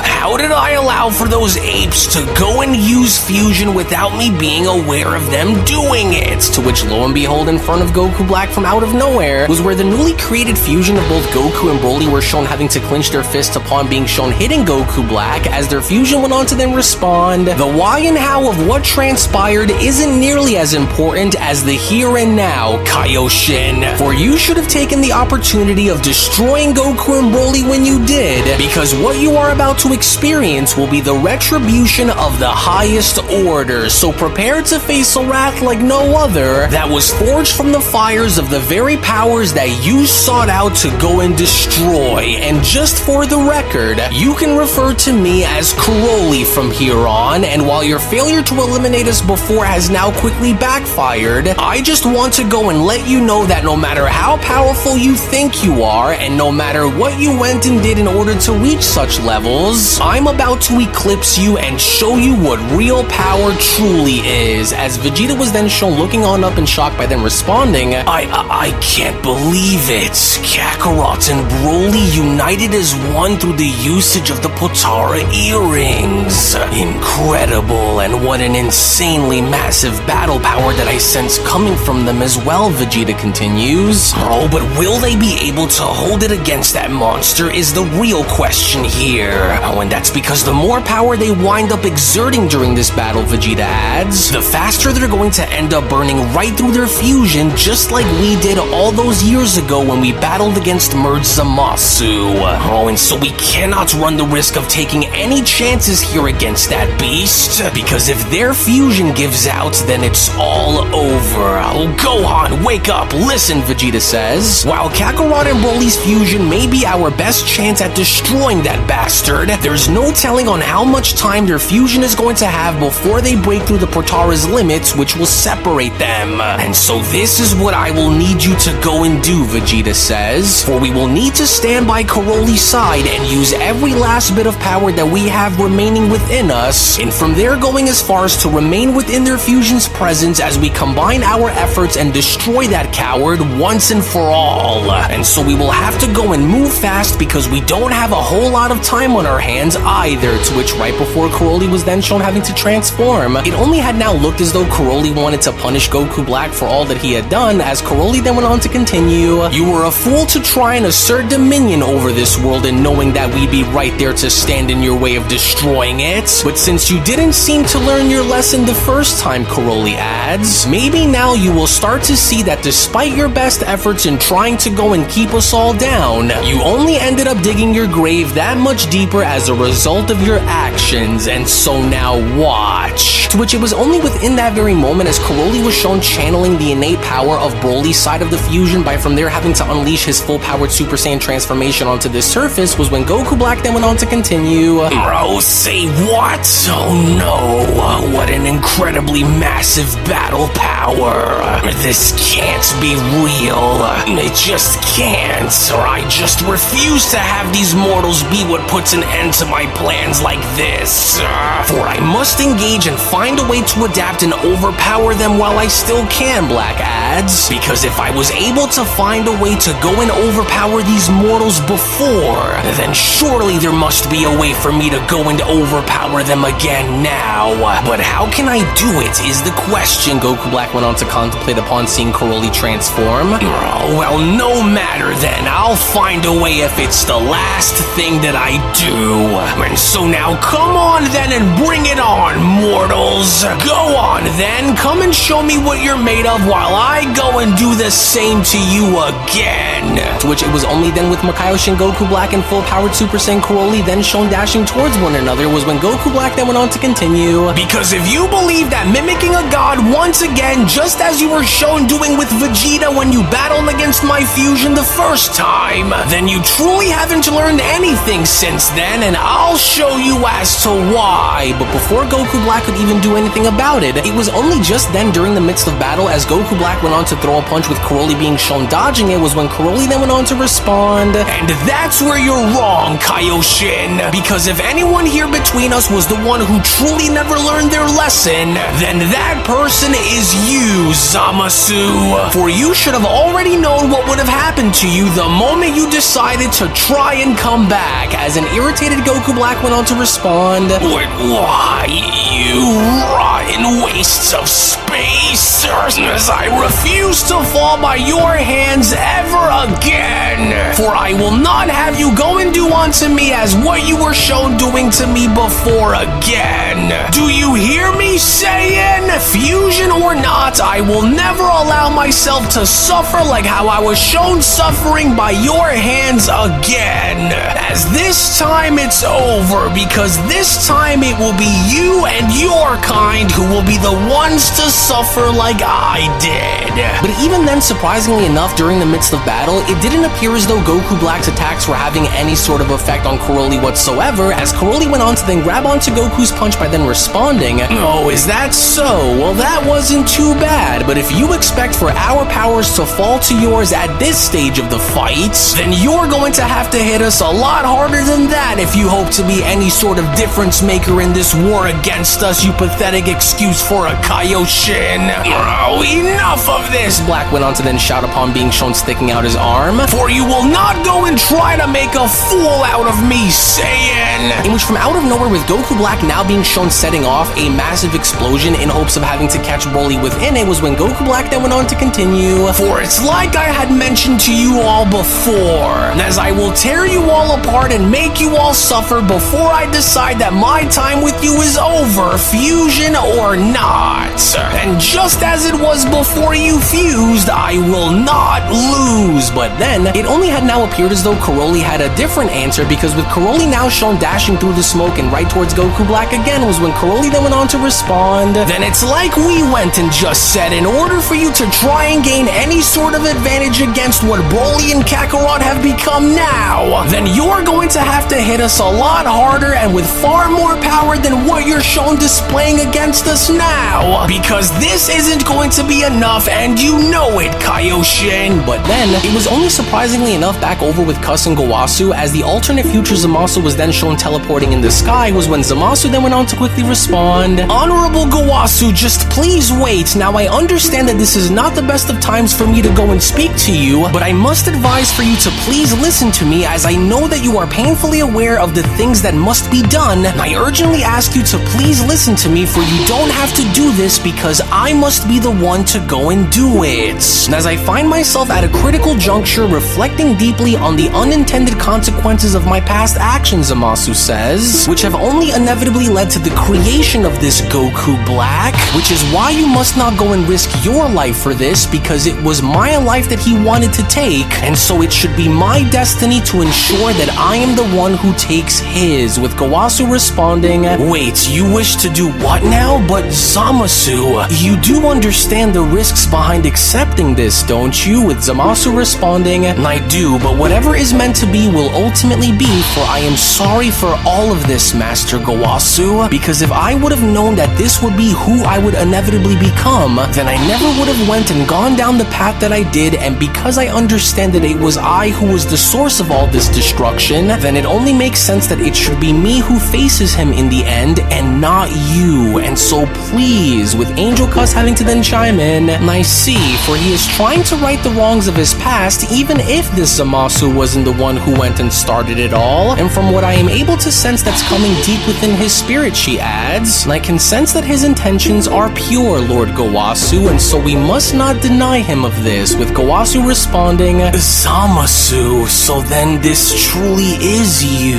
How did I allow for those apes to go and use fusion without me being aware of them doing it? To which, lo and behold, in front of Goku Black from out of nowhere was where the newly created fusion of both Goku and Broly were shown having to clinch their fists upon being shown hitting Goku Black, as their fusion went on to then respond. The why and how of what transpired isn't nearly as important as the here and now, Kaioshin. For you should have taken the opportunity of destroying Goku and Broly when you did, because what you are about to experience will be the retribution of the highest order. So prepare to face a wrath like no other that was forged from the fires of the very powers that you sought out to go and destroy. And just for the record, you can refer to me as Crowley from here on, and while your failure to eliminate us before has now quickly backfired, I just want to go and let you know that no matter how powerful you think you are, and no matter what you went and did in order to reach such levels, I'm about to eclipse you and show you what real power truly is. As Vegeta was then shown looking on up in shock by them responding, I can't believe it. Kakarot and Broly united as one through the usage of the Potara earrings. Incredible, and what an insanely massive battle power that I sense coming from them as well, Vegeta continues. Oh, but will they be able to hold it against that monster is the real question here. Oh, and that's because the more power they wind up exerting during this battle, Vegeta adds, the faster they're going to end up burning right through their fusion, just like we did all those years ago when we battled against Merge Zamasu. Oh, and so we cannot run the risk of taking any chances here against that beast, because if their fusion gives out, then it's all over. Oh, Gohan, wake up, listen, Vegeta says. While Kakarot and Broly's fusion may be our best chance at destroying that bastard, there's no telling on how much time their fusion is going to have before they break through the Potara's limits, which will separate them. And so this is what I will need you to go and do, Vegeta says, for we will need to stand by Crowley's side and use every last bit of power that we have remaining within us, and from there going as far as to remain within their fusion's presence as we combine our efforts and destroy that coward once and for all. And so we will have to go and move fast because we don't have a whole lot of time on our hands either, to which right before Crowley was then shown having to transform, it only had now looked as though Crowley wanted to punish Goku Black for all that he had done, as Crowley then went on to continue, you were a fool to try and assert dominion over this world and knowing that we'd be right there to stand in your way of destroying it. But since you didn't seem to learn your lesson the first time, Crowley adds, maybe now you will start to see that despite your best efforts in trying to go and keep us all down, you only ended up digging your grave that much deeper as a result of your actions, and so now watch. To which it was only within that very moment as Crowley was shown channeling the innate power of Broly's side of the fusion by from there having to unleash his full-powered Super Saiyan transformation onto this surface was when Goku Black then went on to continue. Oh, say what? Oh no, what an incredibly massive battle power. This can't be real. It just can't, or I just refuse refuse to have these mortals be what puts an end to my plans like this. For I must engage and find a way to adapt and overpower them while I still can, Black adds. Because if I was able to find a way to go and overpower these mortals before, then surely there must be a way for me to go and overpower them again now. But how can I do it is the question, Goku Black went on to contemplate upon seeing Karoli transform. Oh, well, no matter then. I'll find a way if it's the last thing that I do. And so now come on then and bring it on, mortals. Go on then, come and show me what you're made of while I go and do the same to you again. To which it was only then with Makayoshi and Goku Black and full-powered Super Saiyan Karoli then shown dashing towards one another was when Goku Black then went on to continue. Because if you believe that mimicking a god once again, just as you were shown doing with Vegeta when you battled against my fusion the first time, then you truly haven't learned anything since then, and I'll show you as to why. But before Goku Black could even do anything about it, it was only just then during the midst of battle as Goku Black went on to throw a punch with Karoli being shown dodging it was when Karoli then went on to respond. And that's where you're wrong, Kaioshin. Because if anyone here between us was the one who truly never learned their lesson, then that person is you, Zamasu. For you should have already known what would have happened to you the moment you decided to try and come back. As an irritated Goku Black went on to respond. Why, you rotten wastes of space, as I refuse to fall by your hands ever again. For I will not have you go and do unto me as what you were shown doing to me before again. Do you hear me saying? Fusion or not, I will never allow myself to suffer like how I was shown suffering by your hands again. As this time it's over, because this time it will be you and your kind who will be the ones to suffer like I did. But even then, surprisingly enough, during the midst of battle, it didn't appear as though Goku Black's attacks were having any sort of effect on Karoli whatsoever, as Karoli went on to then grab onto Goku's punch by then responding. Oh, is that so? Well, that wasn't too bad, but if you expect for our powers to fall to yours at this stage of the fight, then you're going to have to hit us a lot harder than that if you hope to be any sort of difference maker in this war against us, you pathetic excuse for a Kaioshin. Oh, enough of this, Black went on to then shout upon being shown sticking out his arm. For you will not go and try to make a fool out of me, Saiyan. In which from out of nowhere, with Goku Black now being shown setting off a massive explosion in hopes of having to catch Broly within it was when Goku Black then went on to continue. For it's like I had mentioned to you all before, as I will tear you all apart and make you all suffer before I decide that my time with you is over, fusion or not. And just as it was before you fused, I will not lose. But then, it only had now appeared as though Karoli had a different answer, because with Karoli now shown dashing through the smoke and right towards Goku Black again was when Karoli then went on to respond. Then it's like we went and just said, in order for you to try and gain any sort of advantage against what Broly and Kakarot have become now, then you're going to have to hit us a lot harder and with far more power than what you're shown displaying against us now. Because this isn't going to be enough, and you know it, Kaioshin. But then, it was only surprisingly enough back over with Kus and Gowasu, as the alternate future Zamasu was then shown teleporting in the sky, was when Zamasu then went on to quickly respond. Honorable Gowasu, just please wait. Now I understand that this is not the best of times for me to go and speak to you, but I must advise for you to please listen to me, as I know that you are painfully aware of the things that must be done. I urgently ask you to please listen to me, for you don't have to do this because I must be the one to go and do it. As I find myself at a critical juncture reflecting deeply on the unintended consequences of my past actions, Zamasu says, which have only inevitably led to the creation of this Goku Black, which is why you must not go and risk your life for this, because it was my life that he wanted to take, and so it should be my destiny to ensure that I am the one who takes his, with Gowasu responding, wait, you wish to do what now? But Zamasu, you do understand the risks behind accepting this, don't you? With Zamasu responding, I do, but whatever is meant to be will ultimately be, for I am sorry for all of this, Master Gowasu, because if I would have known that this would be who I would inevitably become, then I never would have went and gone down the path that I did, and because I understand that it was I who was the source of all this false destruction, then it only makes sense that it should be me who faces him in the end and not you. And so please, with Angel Cuss having to then chime in, I see, for he is trying to right the wrongs of his past, even if this Zamasu wasn't the one who went and started it all. And from what I am able to sense that's coming deep within his spirit, she adds, I can sense that his intentions are pure, Lord Gowasu, and so we must not deny him of this, with Gowasu responding, Zamasu, so then this truly is you.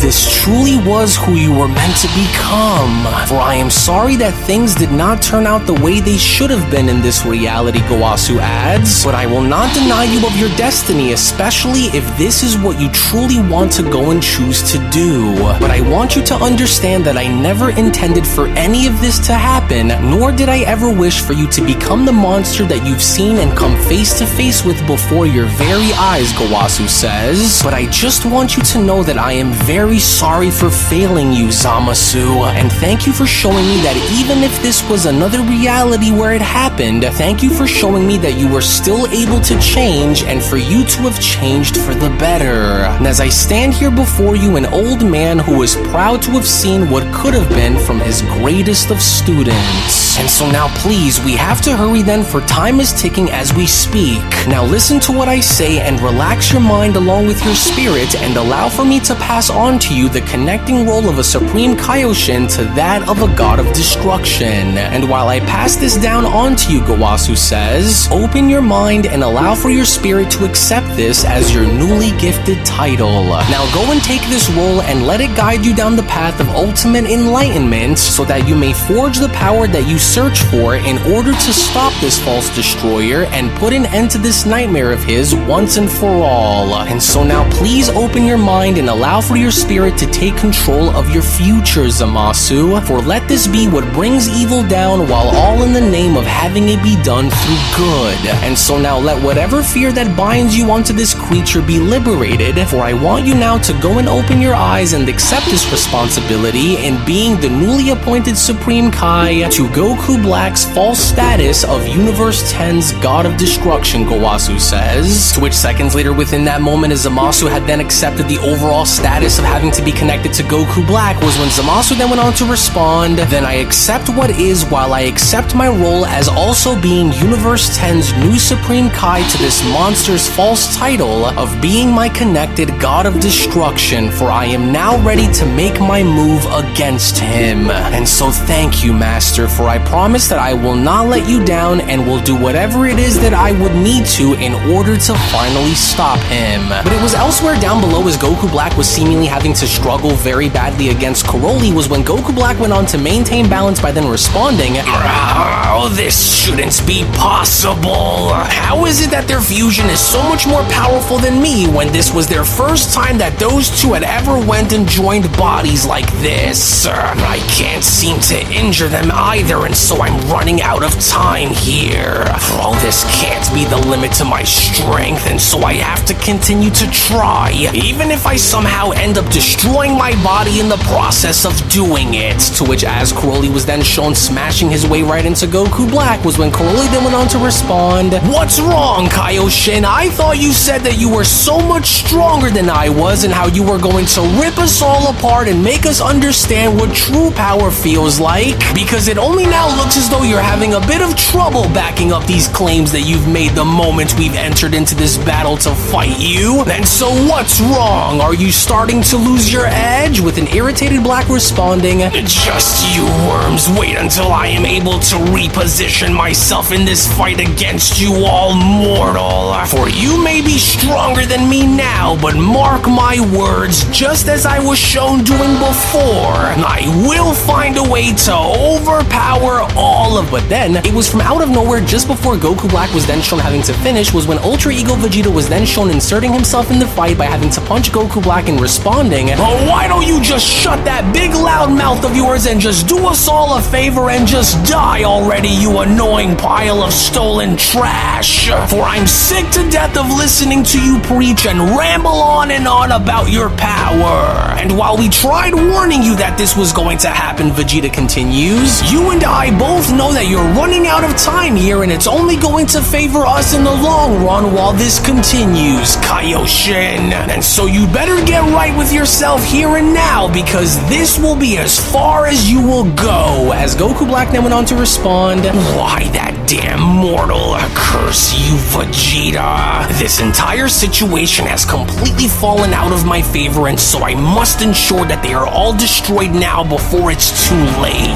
This truly was who you were meant to become. For I am sorry that things did not turn out the way they should have been in this reality, Gowasu adds, but I will not deny you of your destiny, especially if this is what you truly want to go and choose to do. But I want you to understand that I never intended for any of this to happen, nor did I ever wish for you to become the monster that you've seen and come face to face with before your very eyes, Gowasu says. But I just want you to know that I am very sorry for failing you, Zamasu, and thank you for showing me that even if this was another reality where it happened, thank you for showing me that you were still able to change and for you to have changed for the better. And as I stand here before you, an old man who is proud to have seen what could have been from his greatest of students. And so now please, we have to hurry then, for time is ticking as we speak. Now listen to what I say and relax your mind along with your spirit and allow for me to pass on to you the connecting role of a Supreme Kaioshin to that of a god of destruction. And while I pass this down on to you, Gowasu says, open your mind and allow for your spirit to accept this as your newly gifted title. Now go and take this role and let it guide you down the path of ultimate enlightenment so that you may forge the power that you search for in order to stop this false destroyer and put an end to this nightmare of his once and for all. And so now please open your mind and allow for your spirit to take control of your future, Zamasu, for let this be what brings evil down while all in the name of having it be done through good. And so now let whatever fear that binds you onto this creature be liberated, for I want you now to go and open your eyes and accept this responsibility in being the newly appointed Supreme Kai to Goku Black's false status of Universe 10's God of Destruction, Gowasu says. To which seconds later within that moment, as Zamasu had then accepted the overall status of having to be connected to Goku Black, was when Zamasu then went on to respond, then I accept what is while I accept my role as also being Universe 10's new Supreme Kai to this monster's false title of being my connected God of Destruction, for I am now ready to make my move against him. And so thank you, Master, for I promise that I will not let you down and will do whatever it is that I would need to in order to finally stop him. But it was elsewhere down below as Goku Black was seemingly having to struggle very badly against Karoli was when Goku Black went on to maintain balance by then responding, Oh, this shouldn't be possible. How is it that their fusion is so much more powerful than me when this was their first time that those two had ever went and joined bodies like this? I can't seem to injure them either, and so I'm running out of time here. Oh, this can't be the limit to my strength, and so I have to continue to try, even if I somehow end up destroying my body in the process of doing it. To which, as Karoli was then shown smashing his way right into Goku Black, was when Karoli then went on to respond, What's wrong, Kaioshin? I thought you said that you were so much stronger than I was and how you were going to rip us all apart and make us understand what true power feels like, because it only now looks as though you're having a bit of trouble backing up these claims that you've made the moment we've entered into this battle to fight you. And so what's wrong? Are you starting to lose your edge? With an irritated Black responding, Just you worms wait until I am able to reposition myself in this fight against you all, mortal. For you may be stronger than me now, but mark my words, just as I was shown doing before, I will find a way to overpower all of. But then, it was from out of nowhere just before Goku Black was then shown having to finish was when Ultra Ego Vegeta was then shown inserting himself in the fight by having to punch Goku Black and responding, Oh, why don't you just shut that big loud mouth of yours and just do us all a favor and just die already, you annoying pile of stolen trash. For I'm sick to death of listening to you preach and ramble on and on about your power. And while we tried warning you that this was going to happen, Vegeta continues, you and I both know that you're running out of time here and it's only going to favor us in the long run while this continues, Kaioshin. win. And so you better get right with yourself here and now, because this will be as far as you will go. As Goku Black then went on to respond, why that damn mortal, curse you, Vegeta. This entire situation has completely fallen out of my favor, and so I must ensure that they are all destroyed now before it's too late.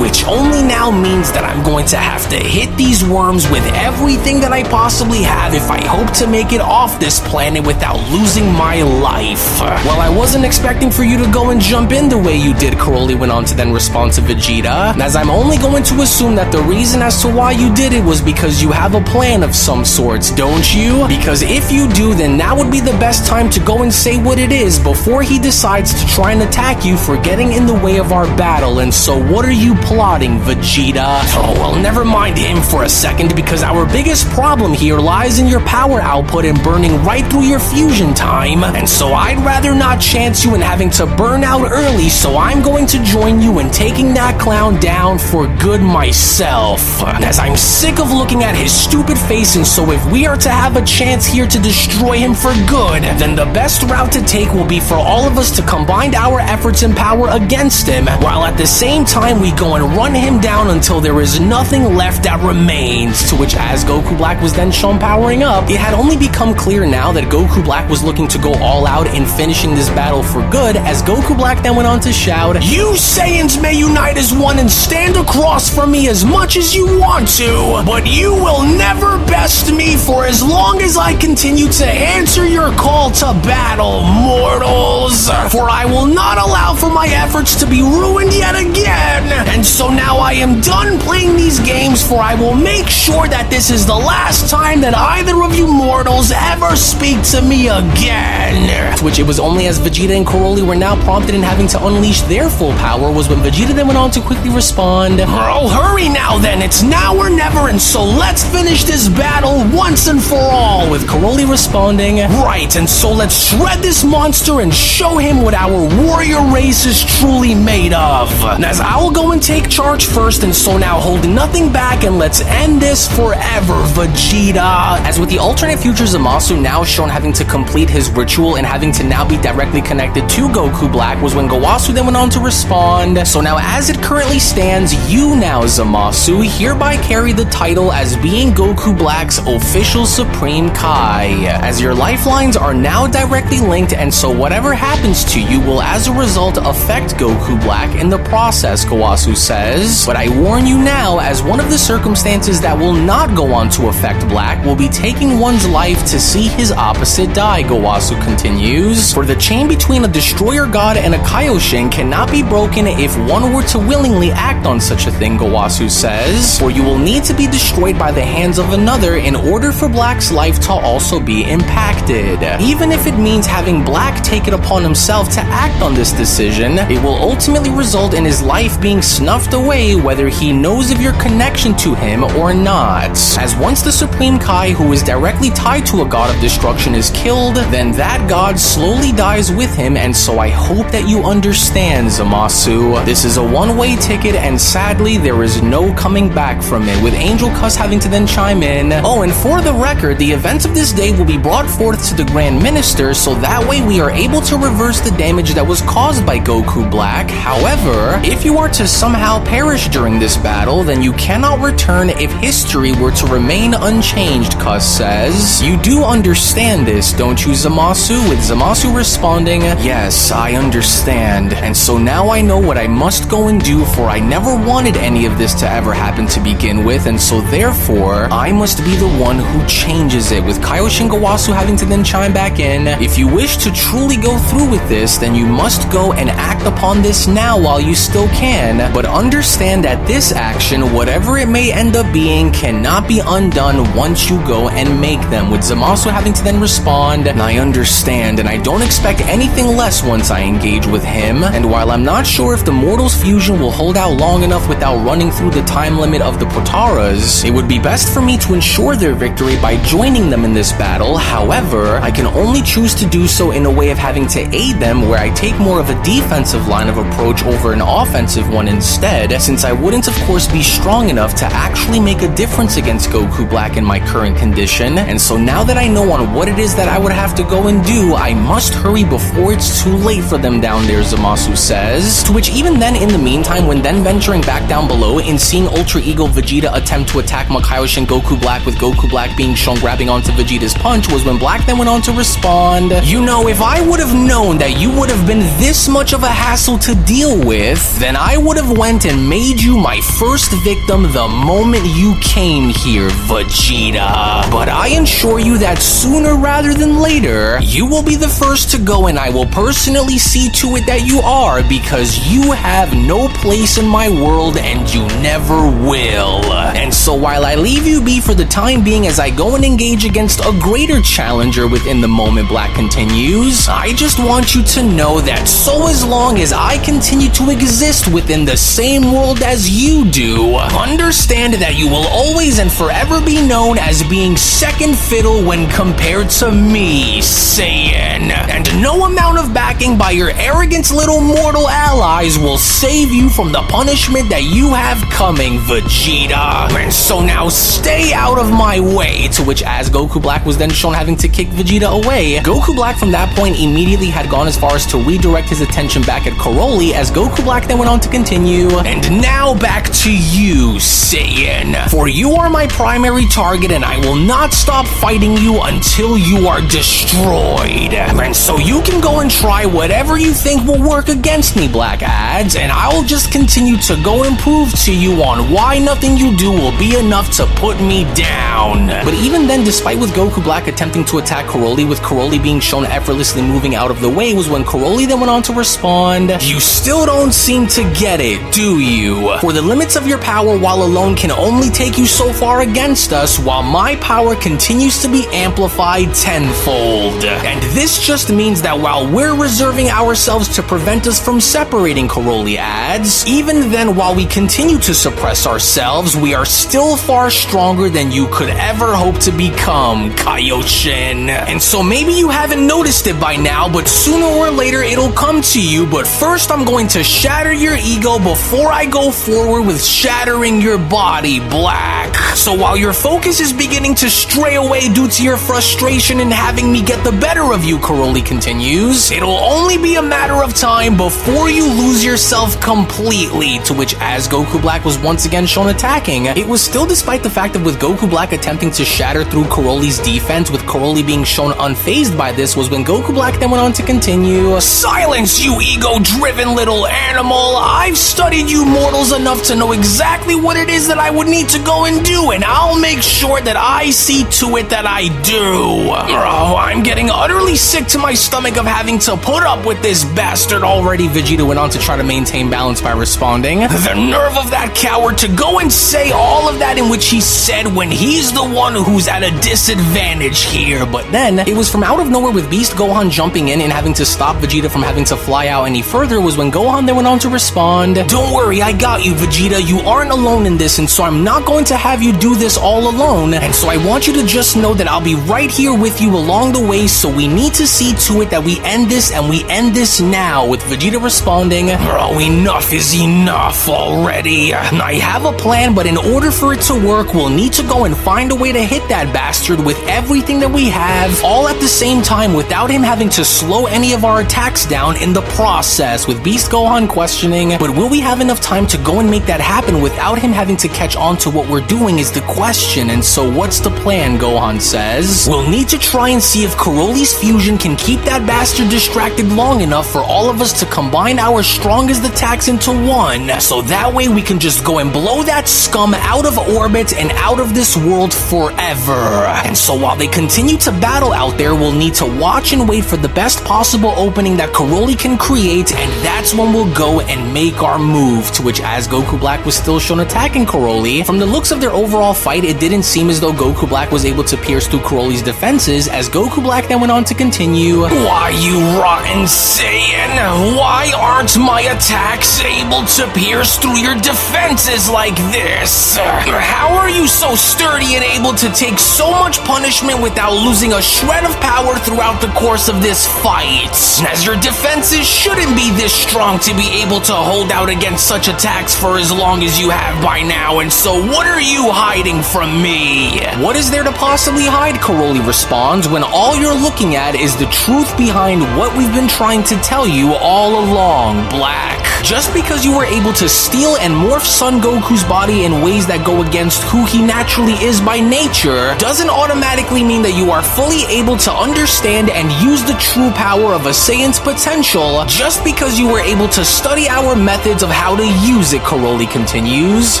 Which only now means that I'm going to have to hit these worms with everything that I possibly have if I hope to make it off this planet without losing my life. Well, I wasn't expecting for you to go and jump in the way you did, Crowley went on to then respond to Vegeta, as I'm only going to assume that the reason as to why you did it was because you have a plan of some sorts, don't you? Because if you do, then now would be the best time to go and say what it is before he decides to try and attack you for getting in the way of our battle. And so what are you plotting, Vegeta? Oh, well, never mind him for a second, because our biggest problem here lies in your power output and burning right through your fusion time. And so I'd rather not chance you in having to burn out early, so I'm going to join you in taking that clown down for good myself. As I'm sick of looking at his stupid face, and so if we are to have a chance here to destroy him for good, then the best route to take will be for all of us to combine our efforts and power against him, while at the same time we go and run him down until there is nothing left that remains. To which, as Goku Black was then shown powering up, it had only become clear now that Goku Black was looking to go all out in finishing this battle for good, as Goku Black then went on to shout, "You Saiyans may unite as one and stand across from me as much as you want to, but you will never best me for as long as I continue to answer your call to battle, mortals. For I will not allow for my efforts to be ruined yet again. And so now I am done playing these games, for I will make sure that this is the last time that either of you mortals ever speak to me again." To which it was only as Vegeta and Crowley were now prompted in having to unleash their full power was when Vegeta then went on to quickly respond, "Oh, hurry now then, it's now or never, and so let's finish this battle once and for all," with Crowley responding, "Right, and so let's shred this monster and show him what our warrior race is truly made of. As I will go and take charge first, and so now hold nothing back and let's end this forever, Vegeta." As with the alternate future Zamasu now shown having to complete his ritual and having to now be directly connected to Goku Black was when Gowasu then went on to respond, "So now as it currently stands, you now, Zamasu, hereby carry the title as being Goku Black's official Supreme Kai, as your lifelines are now directly linked, and so whatever happens to you will as a result affect Goku Black in the process," Gowasu says. "But I warn you now, as one of the circumstances that will not go on to affect Black will be taking one's life to see his opposite die," Gowasu continues. "For the chain between a destroyer god and a Kaioshin cannot be broken if one were to willingly act on such a thing," Gowasu says. "For you will need to be destroyed by the hands of another in order for Black's life to also be impacted. Even if it means having Black take it upon himself to act on this decision, it will ultimately result in his life being snuffed away whether he knows of your connection to him or not. As once the Supreme Kai, who is directly tied to a god of destruction, is killed, then that god slowly dies with him, and so I hope that you understand, Zamasu. This is a one-way ticket, and sadly there is no coming back from it," with Angel Cuss having to then chime in, "Oh, and for the record, the events of this day will be brought forth to the Grand Minister, so that way we are able to reverse the damage that was caused by Goku Black. However, if you are to somehow perish during this battle, then you cannot return if history were to remain unchanged," Cuss says. "You do understand this, don't you, Zamasu?" with Zamasu responding, "Yes, I understand. And so now I know what I must go and do, for I never wanted any of this to ever happen to begin with, and so therefore, I must be the one who changes it," with Kaioshin Gowasu having to then chime back in, "If you wish to truly go through with this, then you must go and act upon this now while you still can, but understand that this action, whatever it may end up being, cannot be undone once you go and make them," with Zamasu having to then respond, "I understand, and I don't expect anything less once I engage with him, and while I'm not sure if the Mortals fusion will hold out long enough without running through the time limit of the Potaras, it would be best for me to ensure their victory by joining them in this battle. However, I can only choose to do so in a way of having to aid them, where I take more of a defensive line of approach over an offensive one instead, since I wouldn't of course be strong enough to actually make a difference against Goku Black in my current condition. And so now that I know on what it is that I would have to go and do, I must hurry before it's too late for them down there, Zamasu says. To which even then, in the meantime, when then venturing back down below and seeing Ultra Ego Vegeta attempt to attack Makayoshi and Goku Black, with Goku Black being shown grabbing onto Vegeta's punch, was when Black then went on to respond, "You know, if I would have known that you would have been this much of a hassle to deal with, then I would have went and made you my first victim the moment you came here, Vegeta. But I ensure you that sooner rather than later, you will be the first to go, and I will personally see to it that you are, because you have no place in my world and you never will. And so while I leave you be for the time being as I go and engage against a greater challenger within the moment," Black continues, "I just want you to know that so as long as I continue to exist within the same world as you do, understand that you will always and forever be known as being second fiddle when compared to me, Saiyan. And no amount of backing by your arrogant little mortal allies will save you from the punishment that you have coming, Vegeta. And so now stay out of my way." To which, as Goku Black was then shown having to kick Vegeta away, Goku Black from that point immediately had gone as far as to redirect his attention back at Karoli, as Goku Black then went on to continue, "And now back to you, Saiyan. For you are my primary target, and I will not stop fighting you until you are destroyed. And so you can go and try whatever you think will work against me," Black adds, "and I will just continue to go and prove to you on why nothing you do will be enough to put me down." But even then, despite with Goku Black attempting to attack Karoli, with Karoli being shown effortlessly moving out of the way, was when Karoli then went on to respond, "You still don't seem to get it, do you? For the limits of your power while alone can only take you so far against us, while my power continues to be amplified tenfold. And this just means that while we're reserving ourselves to prevent us from separating," Karoli adds, "even then, while we continue to suppress ourselves, we are still far stronger than you could ever hope to become, Kaioshin. And so maybe you haven't noticed it by now, but sooner or later it'll come to you. But first I'm going to shatter your ego before I go forward with shattering your body, Black. So while your focus is beginning to stray away due to your frustration in having me get the better of you," Karoli continues, "it'll only be a matter of time before you lose yourself completely." To which, as Goku Black was once again shown attacking, it was still despite the fact that with Goku Black attempting to shatter through Karoli's defense, with Karoli being shown unfazed by this, was when Goku Black then went on to continue, "Silence, you ego-driven little animal. I've studied you mortals enough to know exactly what it is that I would need to go and do, and I'll make sure that I see to it that I do. Oh, I'm getting utterly sick to my stomach of having to put up with this bastard already," Vegeta went on to try to maintain balance by responding, "The nerve of that coward to go and say all of that in which he said when he's the one who's at a disadvantage here." But then, it was from out of nowhere with Beast Gohan jumping in and having to stop Vegeta from having to fly out any further, was when Gohan then went on to respond, "Don't worry, I got you, Vegeta. You aren't alone in this, and so I'm not going to have you do this all alone. And so I want you to just know that I'll be right here with you along the way, so we need to see to it that we end this, and we end this now," with Vegeta responding, "Oh, enough is enough already. I have a plan, but in order for it to work, we'll need to go and find a way to hit that bastard with everything that we have, all at the same time, without him having to slow any of our attacks down in the process," with Beast Gohan questioning, "But will we have enough time to go and make that happen without him having to catch on to what we're doing is the question. And so what's the plan?" Gohan says, "We'll need to try and see if Karoli's fusion can keep that bastard distracted long enough for all of us to combine our strongest attacks into one, so that way we can just go and blow that scum out of orbit and out of this world forever. And so while they continue to battle out there, we'll need to watch and wait for the best possible opening that Karoli can create, and that's when we'll go and make our move." To which, as Goku Black was still shown attacking Karoli, from the looks of their overall fight, it didn't seem as though Goku Black was able to pierce through Karoli's defenses, as Goku Black then went on to continue, "Why, you And Saiyan, why aren't my attacks able to pierce through your defenses like this? How are you so sturdy and able to take so much punishment without losing a shred of power throughout the course of this fight? As your defenses shouldn't be this strong to be able to hold out against such attacks for as long as you have by now, and so what are you hiding from me? What is there to possibly hide, Caroli responds, when all you're looking at is the truth behind what we've been trying to tell you all along, Black. Just because you were able to steal and morph Son Goku's body in ways that go against who he naturally is by nature doesn't automatically mean that you are fully able to understand and use the true power of a Saiyan's potential just because you were able to study our methods of how to use it, Caroli continues.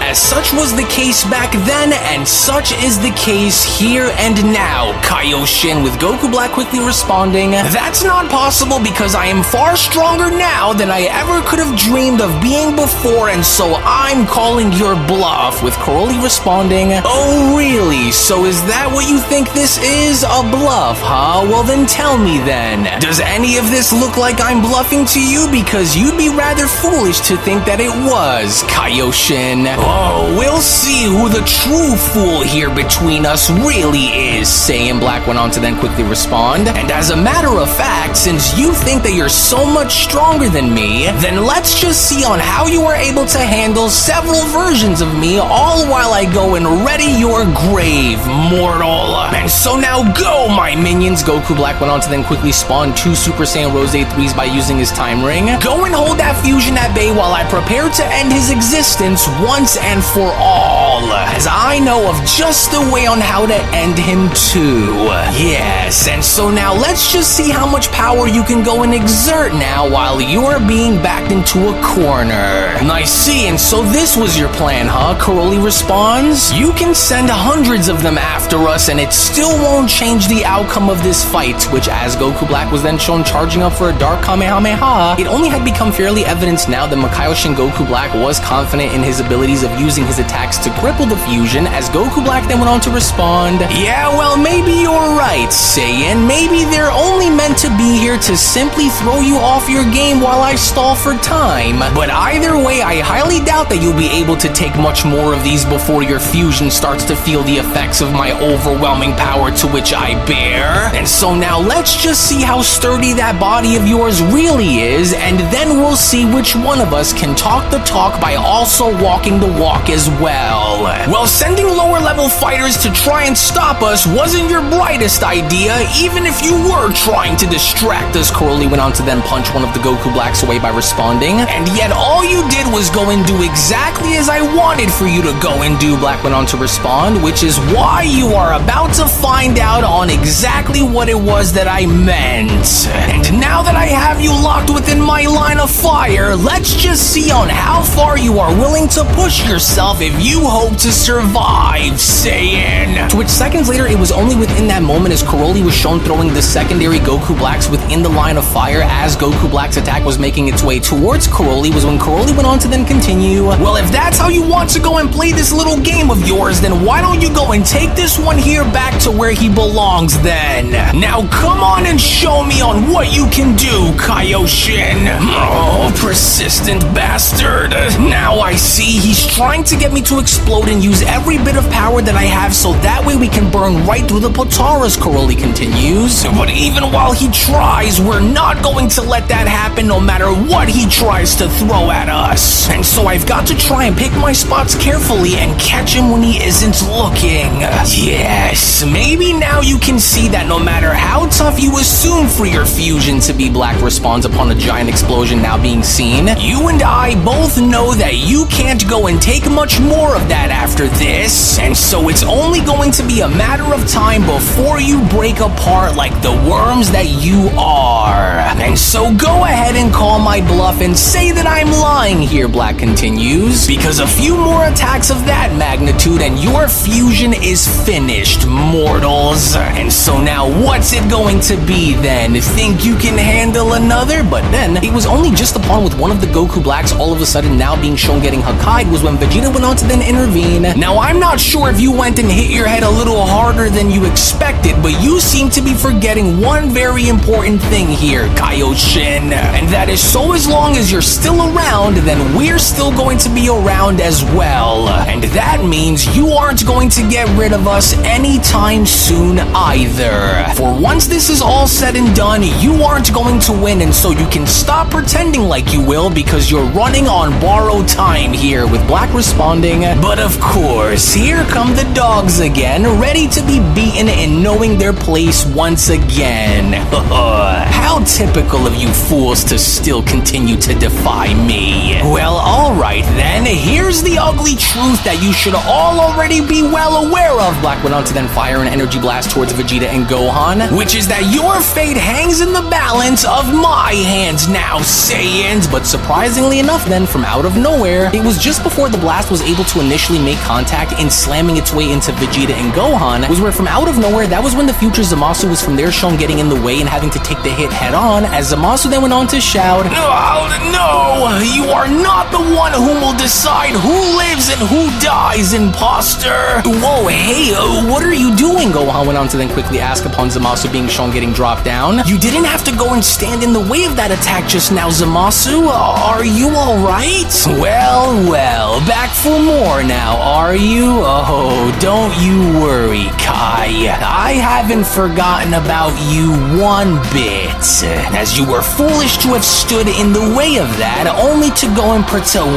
As such was the case back then, and such is the case here and now, Kaioshin, with Goku Black quickly responding, that's not possible because I am far stronger now than I ever could have dreamed of being before, and so I'm calling your bluff, with Caroli responding, oh really? So is that what you think this is? A bluff, huh? Well then tell me then. Does any of this look like I'm bluffing to you? Because you'd be rather foolish to think that it was, Kaioshin. Oh, we'll see who the true fool here between us really is, Saiyan Black went on to then quickly respond. And as a matter of fact, since you think that you're so much stronger than me, then let's just see on how you are able to handle several versions of me, all while I go and ready your grave, mortal. And so now go, my minions. Goku Black went on to then quickly spawn 2 Super Saiyan Rose 3s by using his time ring. Go and hold that fusion at bay while I prepare to end his existence once and for all, as I know of just the way on how to end him too. Yes, and so now let's just see how much power you can go and exert now while you're being backed into a corner. I see, and so this was your plan, huh? Caroli responds. You can send hundreds of them after us and it still won't change the outcome of this fight, which as Goku Black was then shown charging up for a dark Kamehameha, it only had become fairly evident now that Kaioshin Goku Black was confident in his abilities of using his attacks to cripple the fusion, as Goku Black then went on to respond, yeah, well maybe you're right, Saiyan. Maybe they're only meant to be here to simply throw you off your game while I stall for time. But either way, I highly doubt that you'll be able to take much more of these before your fusion starts to feel the effects of my overwhelming power to which I bear. And so now let's just see how sturdy that body of yours really is, and then we'll see which one of us can talk the talk by also walking the walk as well. Well, sending lower level fighters to try and stop us wasn't your brightest idea, even if you were trying to distract us, Caroli went on to then punch one of the Goku Blacks away by responding. And yet all you did was go and do exactly as I wanted for you to go and do, Black went on to respond, which is why you are about to find out on exactly what it was that I meant. And now that I have you locked within my line of fire, let's just see on how far you are willing to push yourself if you hope to survive, Saiyan. To which seconds later, it was only within that moment as Caroli was shown throwing the secondary Goku Blacks within the line of fire as Goku Black's attack was making its way towards Caroli, was when Caroli went on to then continue, well, if that's how you want to go and play this little game of yours, then why don't you go and take this one here back to where he belongs then? Now come on and show me on what you can do, Kaioshin. Oh, persistent bastard. Now I see he's trying to get me to explode and use every bit of power that I have so that way we can burn right through the Potaras, Caroli continues. But even while he tries, we're not going to let that happen no matter what he tries to throw at us. And so I've got to try and pick my spots carefully and catch him when he isn't looking. Yes, maybe now you can see that no matter how tough you assume for your fusion to be, Black responds upon a giant explosion now being seen, you and I both know that you can't go and take much more of that after this, and so it's only going to be a matter of time before you break apart like the worms that you are. And so go ahead and call my bluff and say that I'm lying here, Black continues, because a few more attacks of that magnitude and your fusion is finished, mortals. And so now what's it going to be then? Think you can handle another? But then, it was only just upon with one of the Goku Blacks all of a sudden now being shown getting Hakkai'd was when Vegeta went on to then intervene intervene. Now, I'm not sure if you went and hit your head a little harder than you expected, but you seem to be forgetting one very important thing here, Kaioshin. And that is, so as long as you're still around, then we're still going to be around as well. And that means you aren't going to get rid of us anytime soon either. For once this is all said and done, you aren't going to win, and so you can stop pretending like you will, because you're running on borrowed time here, with Black responding. But of course, here come the dogs again, ready to be beaten and knowing their place once again. How typical of you fools to still continue to defy me. Well, alright then, here's the ugly truth that you should all already be well aware of. Black went on to then fire an energy blast towards Vegeta and Gohan, which is that your fate hangs in the balance of my hands now, Saiyans. But surprisingly enough then, from out of nowhere, it was just before the blast was able to initially make contact and slamming its way into Vegeta and Gohan, was where from out of nowhere, that was when the future Zamasu was from there shown getting in the way and having to take the hit head on, as Zamasu then went on to shout, "No, you are not the one who will decide who lives and who dies, imposter." Whoa, hey, what are you doing? Gohan went on to then quickly ask upon Zamasu being shown getting dropped down. You didn't have to go and stand in the way of that attack just now, Zamasu. Are you alright? Well, back for more now, are you? Oh, don't you worry, Kai. I haven't forgotten about you one bit, as you were foolish to have stood in the way of that, only to go and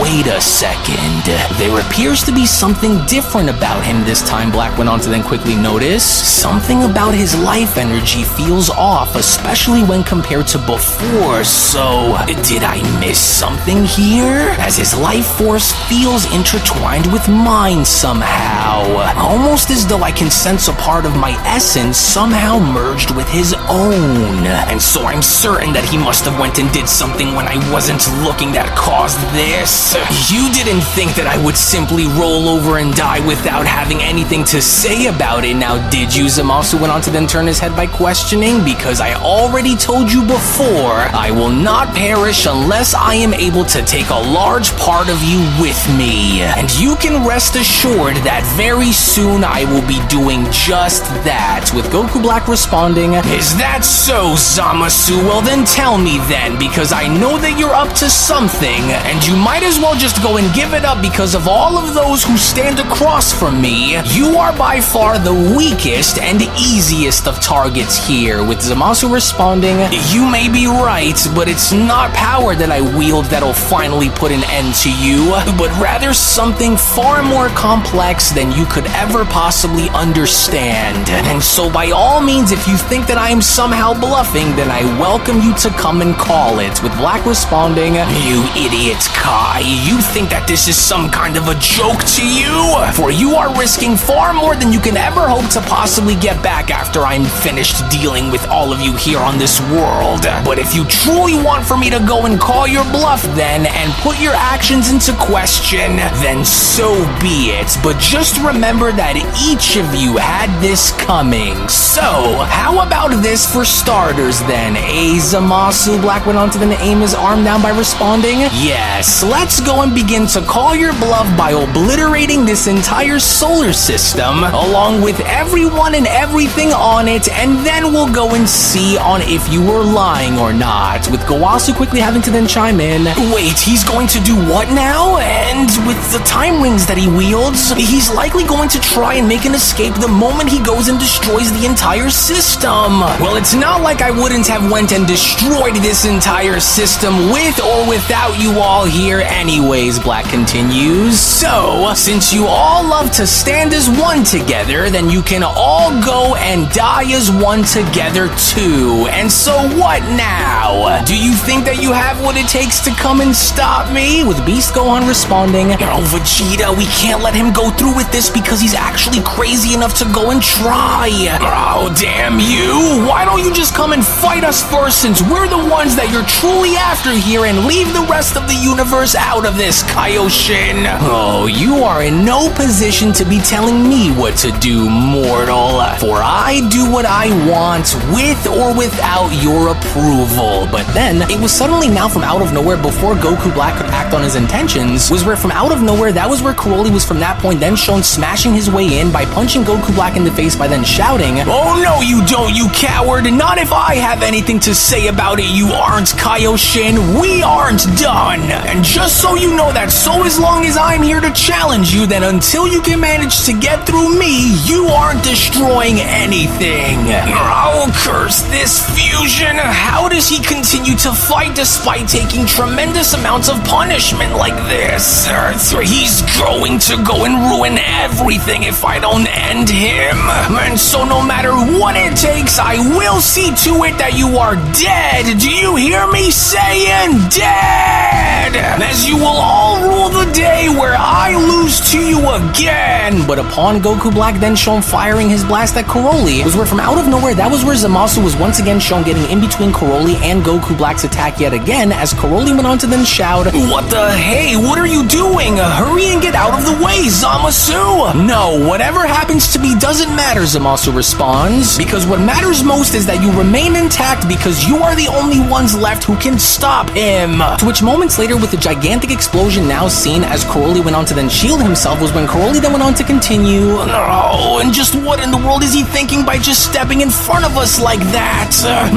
wait a second. There appears to be something different about him this time, Black went on to then quickly notice. Something about his life energy feels off, especially when compared to before. So, did I miss something here? As his life force feels intertwined with mine somehow. Almost as though I can sense a part of my essence somehow merged with his own. And so I'm certain that he must have went and did something when I wasn't looking that caused this. You didn't think that I would simply roll over and die without having anything to say about it, now did you? Zamasu went on to then turn his head by questioning, because I already told you before, I will not perish unless I am able to take a large part of you with me. And you can rest assured that very soon I will be doing just that, with Goku Black responding, "Is that so, Zamasu? Well then tell me then, because I know that you're up to something, and you might as well just go and give it up, because of all of those who stand across from me, you are by far the weakest and easiest of targets here," with Zamasu responding, "You may be right, but it's not power that I wield that'll finally put an end to you, but rather something far more complex than you could ever possibly understand. And so by all means, if you think that I am somehow bluffing, then I welcome you to come and call it," with Black responding, "You idiot, Kai. You think that this is some kind of a joke to you? For you are risking far more than you can ever hope to possibly get back after I'm finished dealing with all of you here on this world. But if you truly want for me to go and call your bluff then, and put your actions into question, then so be it. But just remember that each of you had this coming. So, how about this for starters then, eh, Zamasu?" Black went on to then aim his arm down by responding, "Yes, let's go and begin to call your bluff by obliterating this entire solar system, along with everyone and everything on it, and then we'll go and see on if you were lying or not," with Gowasu quickly having to then chime in, "Wait, he's going to do what now? And with the time rings that he wields, he's likely going to try and make an escape the moment he goes and destroys the entire system. Well, it's not like I wouldn't have went and destroyed this entire system with or without you all here anyways," Black continues. "So, since you all love to stand as one together, then you can all go and die as one together too. And so what now? Do you think that you have what it takes to come and stop me?" with Beast Gohan responding, "Oh, Vegeta, we can't let him go through with this because he's actually crazy enough to go and try." "Oh, damn you. Why don't you just come and fight us first, since we're the ones that you're truly after here, and leave the rest of the universe out of this, Kaioshin?" "Oh, you are in no position to be telling me what to do, mortal. For I do what I want, with or without your approval." But then, it was suddenly now from out of nowhere, before Goku Black could act on his intentions, was where from out of nowhere, that was where Karoli was from that point then shown smashing his way in by punching Goku Black in the face by then shouting, "Oh no you don't, you coward! Not if I have anything to say about it, you aren't, Kaioshin! We aren't done! And just so you know that so as long as I'm here to challenge you, then until you can manage to get through me, you aren't destroying anything! Oh, curse this fusion! How does he continue to fight despite taking tremendous amounts of punishment like this? He's going to go and ruin everything if I don't end him! And so no matter what it takes, I will see to it that you are dead! Do you hear me saying dead? As you will all rule the day where I lose to you again! But upon Goku Black then shown firing his blast at Karoli, was where from out of nowhere that was where Zamasu was once again shown getting in between Karoli and Goku Black's attack yet again, as Karoli went on to then shout, "What the hey, what are you doing? Hurry and get out of the way, Zamasu!" "No, whatever happens to me doesn't matter," Zamasu responds, "because what matters most is that you remain intact because you are the only ones left who can stop him." To which moments later, with the gigantic explosion now seen as Karoli went on to then shield himself, was when Karoli then went on to continue, "Oh, and just what in the world is he thinking by just stepping in front of us like that?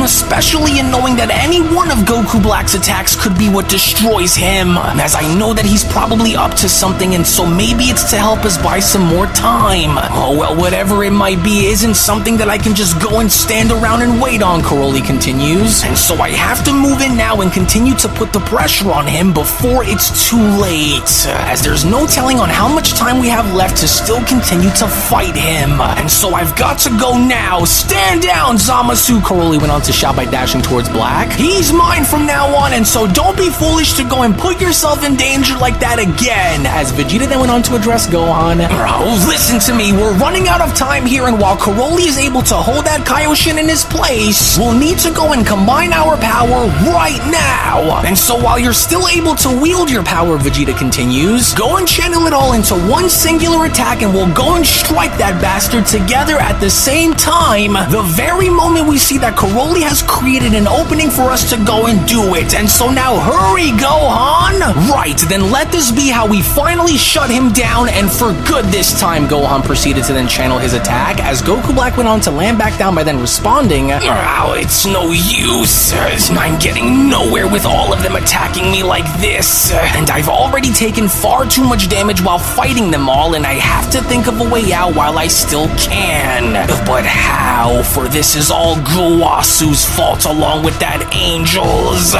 Especially in knowing that any one of Goku Black's attacks could be what destroys him, as I know that he's probably up to something, and so maybe it's to help us buy some more time. Oh well, whatever it might be isn't something that I can just go and stand around and wait on," Karoli continues, "and so I have to move in now and continue to put the pressure on him before it's too late, as there's no telling on how much time we have left to still continue to fight him, and so I've got to go now. Stand down, Zamasu!" Karoli went on to shout by dashing towards Black. "He's mine from now on, and so don't be foolish to go and put yourself in danger like that again," as Vegeta then went on to address Gohan. "Oh, listen to me, we're running out of time here, and while Karoli is able to hold that Kaioshin in his place, we'll need to go and combine our power right now. And so while you're still able to wield your power," Vegeta continues, "go and channel it all into one singular attack, and we'll go and strike that bastard together at the same time, the very moment we see that Karoli has created an opening for us to go and do it. And so now hurry, Gohan!" "Right, then let this be how we finally shut him down, and for good this time," Gohan proceeded to then channel his attack, as Goku Black went on to land back down by then responding, "Oh, it's no use. I'm getting nowhere with all of them attacking me like this, and I've already taken far too much damage while fighting them all, and I have to think of a way out while I still can. But how? For this is all Guasu's fault along with that Angel's.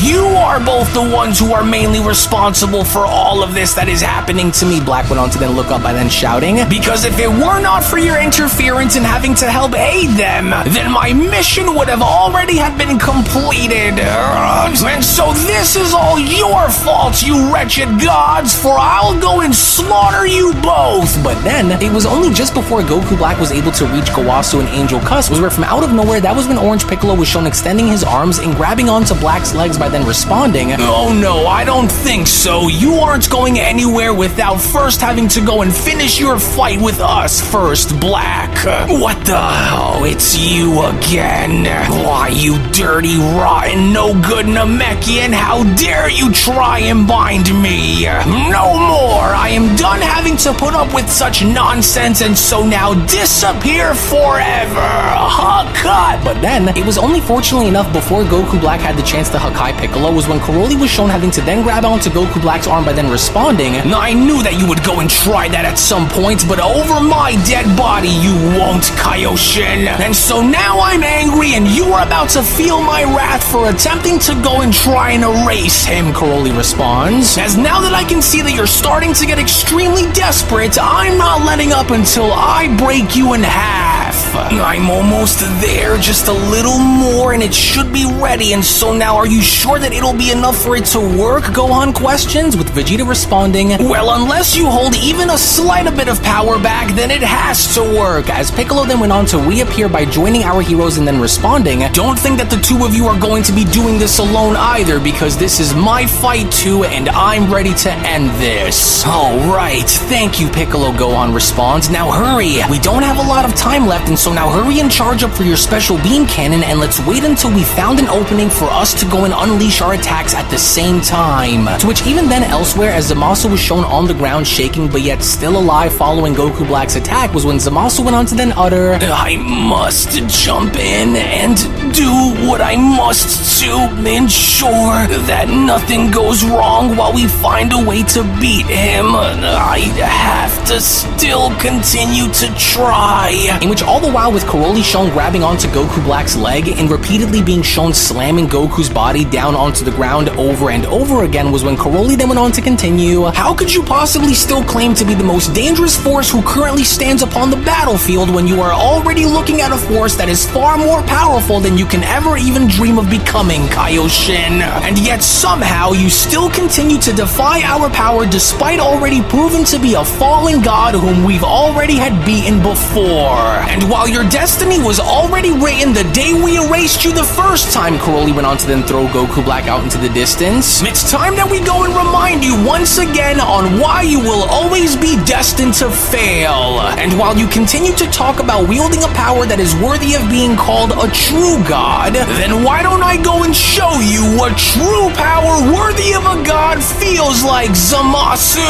You are both the ones who are mainly responsible for all of this that is happening to me," Black went on to then look up by then shouting, "because if it were not for your interference in having to help aid them, then my mission would have already have been completed. And so this is all your fault, you wretched gods, for I'll go and slaughter you both." But then, it was only just before Goku Black was able to reach Gowasu and Angel Cuss, was where from out of nowhere, that was when Orange Piccolo was shown extending his arms and grabbing onto Black's legs by then responding, "Oh no, I don't think so. You aren't going anywhere without first having to go and finish your fight with us first, Black." "What the hell? It's you again. Why, you dirty, rotten, no good Namekian, how dare you try and bind me? No more. I am done having to put up with such nonsense, and so now disappear forever. Hakai." But then, it was only fortunately enough before Goku Black had the chance to Hakai Piccolo was when Karoli was shown having to then grab onto Goku Black's arm by then responding, "I knew that you would go and try that at some point, but over my dead body you won't, Kaioshin. And so now I'm angry, and you are about to feel my wrath for attempting to go and try and erase him," Karoli responds, "as now that I can see that you're starting to get extremely desperate, I'm not letting up until I break you in half. I'm almost there, just a little more, and it should be ready. And so now are you sure that it'll be enough for it to work?" Gohan questions, with Vegeta responding, "Well, unless you hold even a slight bit of power back, then it has to work." As Piccolo then went on to reappear by joining our heroes and then responding, "Don't think that the two of you are going to be doing this alone either, because this is my fight too, and I'm ready to end this." "All right, thank you, Piccolo," Gohan responds. "Now hurry, we don't have a lot of time left, And so now hurry and charge up for your special beam cannon, and let's wait until we found an opening for us to go and unleash our attacks at the same time. To which even then elsewhere, as Zamasu was shown on the ground shaking but yet still alive following Goku Black's attack, was when Zamasu went on to then utter, I must jump in and do what I must to ensure that nothing goes wrong while we find a way to beat him. I have to still continue to try. In which all the while with Karoli shown grabbing onto Goku Black's leg and repeatedly being shown slamming Goku's body down onto the ground over and over again, was when Karoli then went on to continue, how could you possibly still claim to be the most dangerous force who currently stands upon the battlefield when you are already looking at a force that is far more powerful than you can ever even dream of becoming, Kaioshin? And yet somehow you still continue to defy our power despite already proven to be a fallen god whom we've already had beaten before. And while your destiny was already written the day we erased you the first time, Karoli went on to then throw Goku Black out into the distance, it's time that we go and remind you once again on why you will always be destined to fail. And while you continue to talk about wielding a power that is worthy of being called a true god, then why don't I go and show you what true power worthy of a god feels like, Zamasu?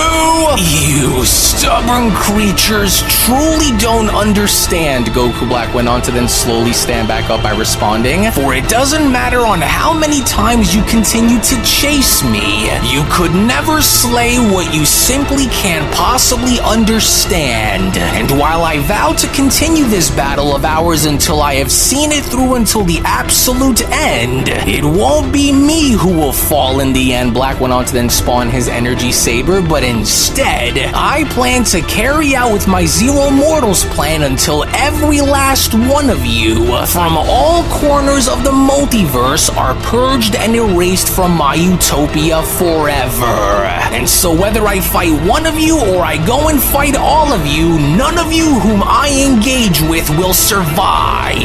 You stubborn creatures truly don't understand, Goku Black went on to then slowly stand back up by responding, for it doesn't matter on how many times you continue to chase me, you could never slay what you simply can't possibly understand. And while I vow to continue this battle of ours until I have seen it through until the absolute end, it won't be me who will fall in the end, Black went on to then spawn his energy saber, but instead, I plan to carry out with my Zero Mortals plan until every last one of you from all corners of the multiverse are purged and erased from my utopia forever. And so whether I fight one of you or I go and fight all of you, none of you whom I engage with will survive.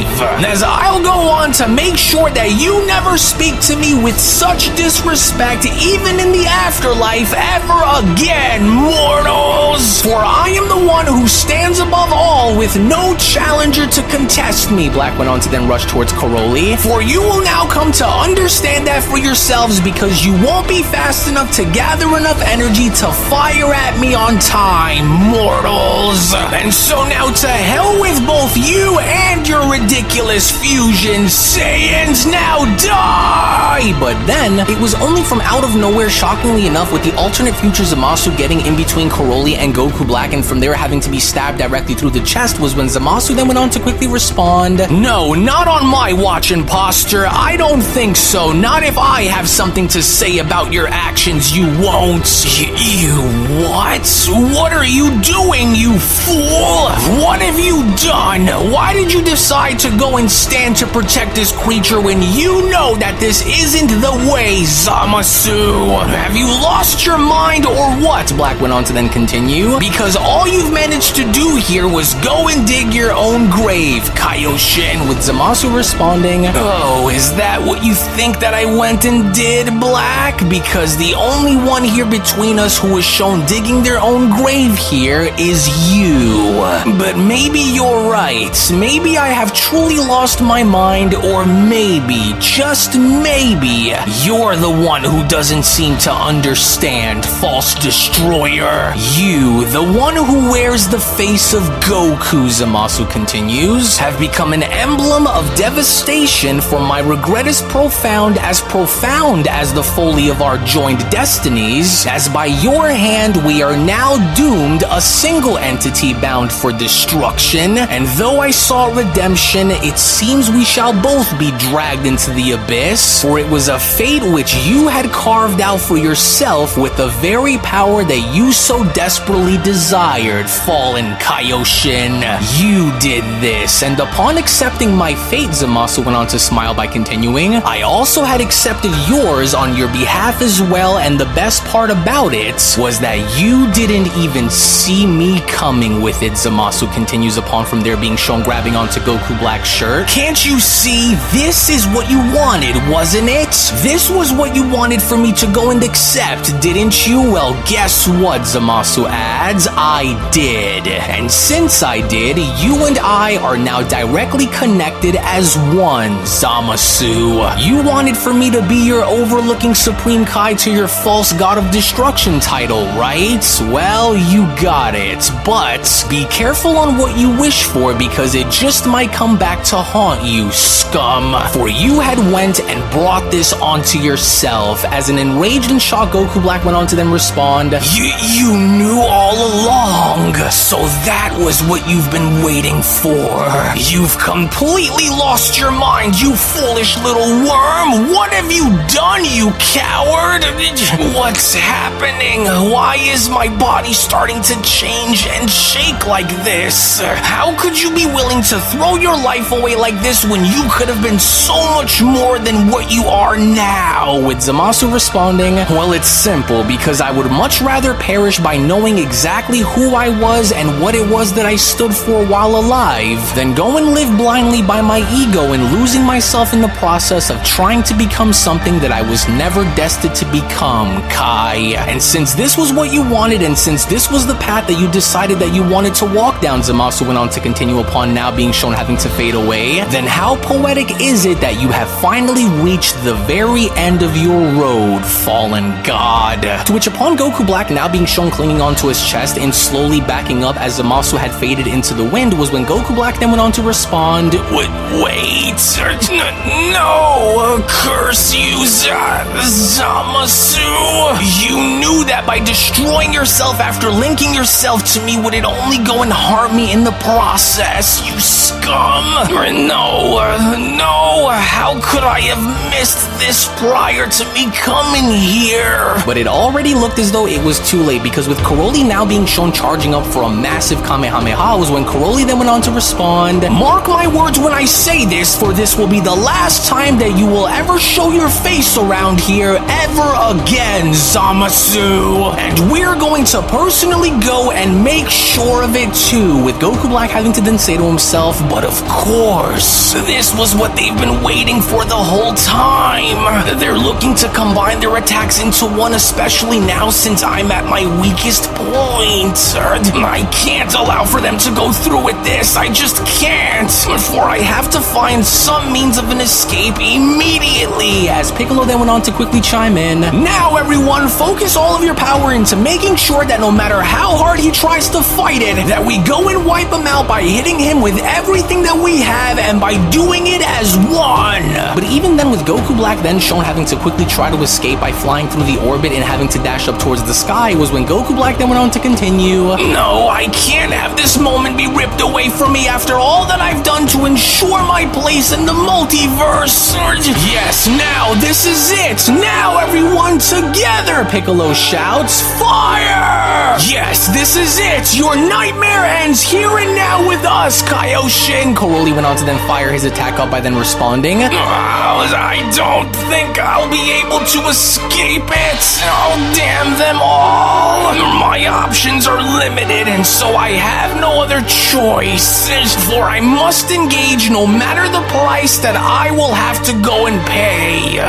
As I'll go on to make sure that you never speak to me with such disrespect even in the afterlife ever again, mortals! For I am the one who stands above all with no challenger to contest me, Black went on to then rush towards Karoli. For you will now come to understand that for yourselves, because you won't be fast enough to gather enough energy to fire at me on time, mortals. And so now to hell with both you and your ridiculous fusion Saiyans, now die! But then, it was only from out of nowhere, shockingly enough, with the alternate future Zamasu getting in between Karoli and Goku Black, and from there having to be stabbed directly through the chest, was when Zamasu then went on to quickly respond, no, not on my watch, imposter. I don't think so. Not if I have something to say about your actions, you won't. You what? What are you doing, you fool? What have you done? Why did you decide to go and stand to protect this creature when you know that this isn't the way, Zamasu? Have you lost your mind or what? Black went on to then continue, because all you've managed to do here was go and dig your own grave, Kaioshin, with Zamasu responding, oh, is that what you think that I went and did, Black? Because the only one here between us who was shown digging their own grave here is you. But maybe you're right. Maybe I have truly lost my mind, or maybe, just maybe, you're the one who doesn't seem to understand, false destroyer. You, the one who wears the face of Goku, Zamasu continues, have become an emblem of devastation, for my regret is profound as the folly of our joined destinies, as by your hand we are now doomed, a single entity bound for destruction, and though I saw redemption, it seems we shall both be dragged into the abyss, for it was a fate which you had carved out for yourself with the very power that you so desperately desired, fallen Kaioshin. You did this, and upon accepting my fate, Zamasu went on to smile by continuing, I also had accepted yours on your behalf as well, and the best part about it was that you didn't even see me coming with it, Zamasu continues upon from there being shown grabbing onto Goku Black's shirt. Can't you see? This is what you wanted, wasn't it? This was what you wanted for me to go and accept, didn't you? Well, guess what, Zamasu adds? I did. And since I did, you and I are now directly connected as one, Zamasu. You wanted for me to be your overlooking Supreme Kai to your false God of Destruction title, right? Well, you got it. But be careful on what you wish for, because it just might come back to haunt you, scum. For you had went and brought this onto yourself. As an enraged and shocked Goku Black went on to then respond, You knew all along, so that was what you've been waiting for. You've completely lost your mind, you foolish little worm. What have you done, you coward? What's happening? Why is my body starting to change and shake like this? How could you be willing to throw your life away like this when you could have been so much more than what you are now? with Zamasu responding, well, it's simple, because I would much rather perish by knowing exactly who I was and what it was that I stood for while alive than go and live blindly by my ego and losing myself in the process of trying to become something that I was never destined to become, Kai. And since this was what you wanted, and since this was the path that you decided that you wanted to walk down, Zamasu went on to continue upon, now being shown having to fade away, then how poetic is it that you have finally reached the very end of your road, fallen god. To which upon Goku Black now being shown clinging onto his chest and slowly backing up as Zamasu had faded into the wind, was when Goku Black then went on to respond, Wait, no, curse you, Zamasu. You knew that by destroying yourself after linking yourself to me, would it only go and harm me in the process, you scum? No, how could I have missed this prior to me coming here? But it already looked as though it was too late, because with Karoli now being shown charging up for a massive Kamehameha was when Karoli then went on to respond, mark my words when I say this, for this will be the last time that you will ever show your face around here ever again, Zamasu. And we're going to personally go and make sure of it too, with Goku Black having to then say to himself, but of course, this was what they've been waiting for the whole time. They're looking to combine their attacks into one, especially now since I'm at my weakest point. I can't allow for them to go through with this, I just can't, for I have to find some means of an escape immediately. As Piccolo then went on to quickly chime in, now everyone, focus all of your power into making sure that no matter how hard he tries to fight it, that we go and wipe him out by hitting him with everything that we have and by doing it as one. But even then, with Goku Black then shown having to quickly try to escape by flying through the orbit and having to dash up towards the sky, was when Goku Black then went on to continue, no, I can't have this moment be ripped away from me after all that I've done to ensure my place in the multiverse. Yes, now this is it. Now everyone together, Piccolo shouts, fire! Yes, this is it. Your nightmare ends here and now with us, Kaioshin. Karoli went on to then fire his attack up by then responding, I don't think I'll be able to escape it. Oh, damn them all. My options are limited, and so I have no other choice. For I must engage no matter the price that I will have to go and pay.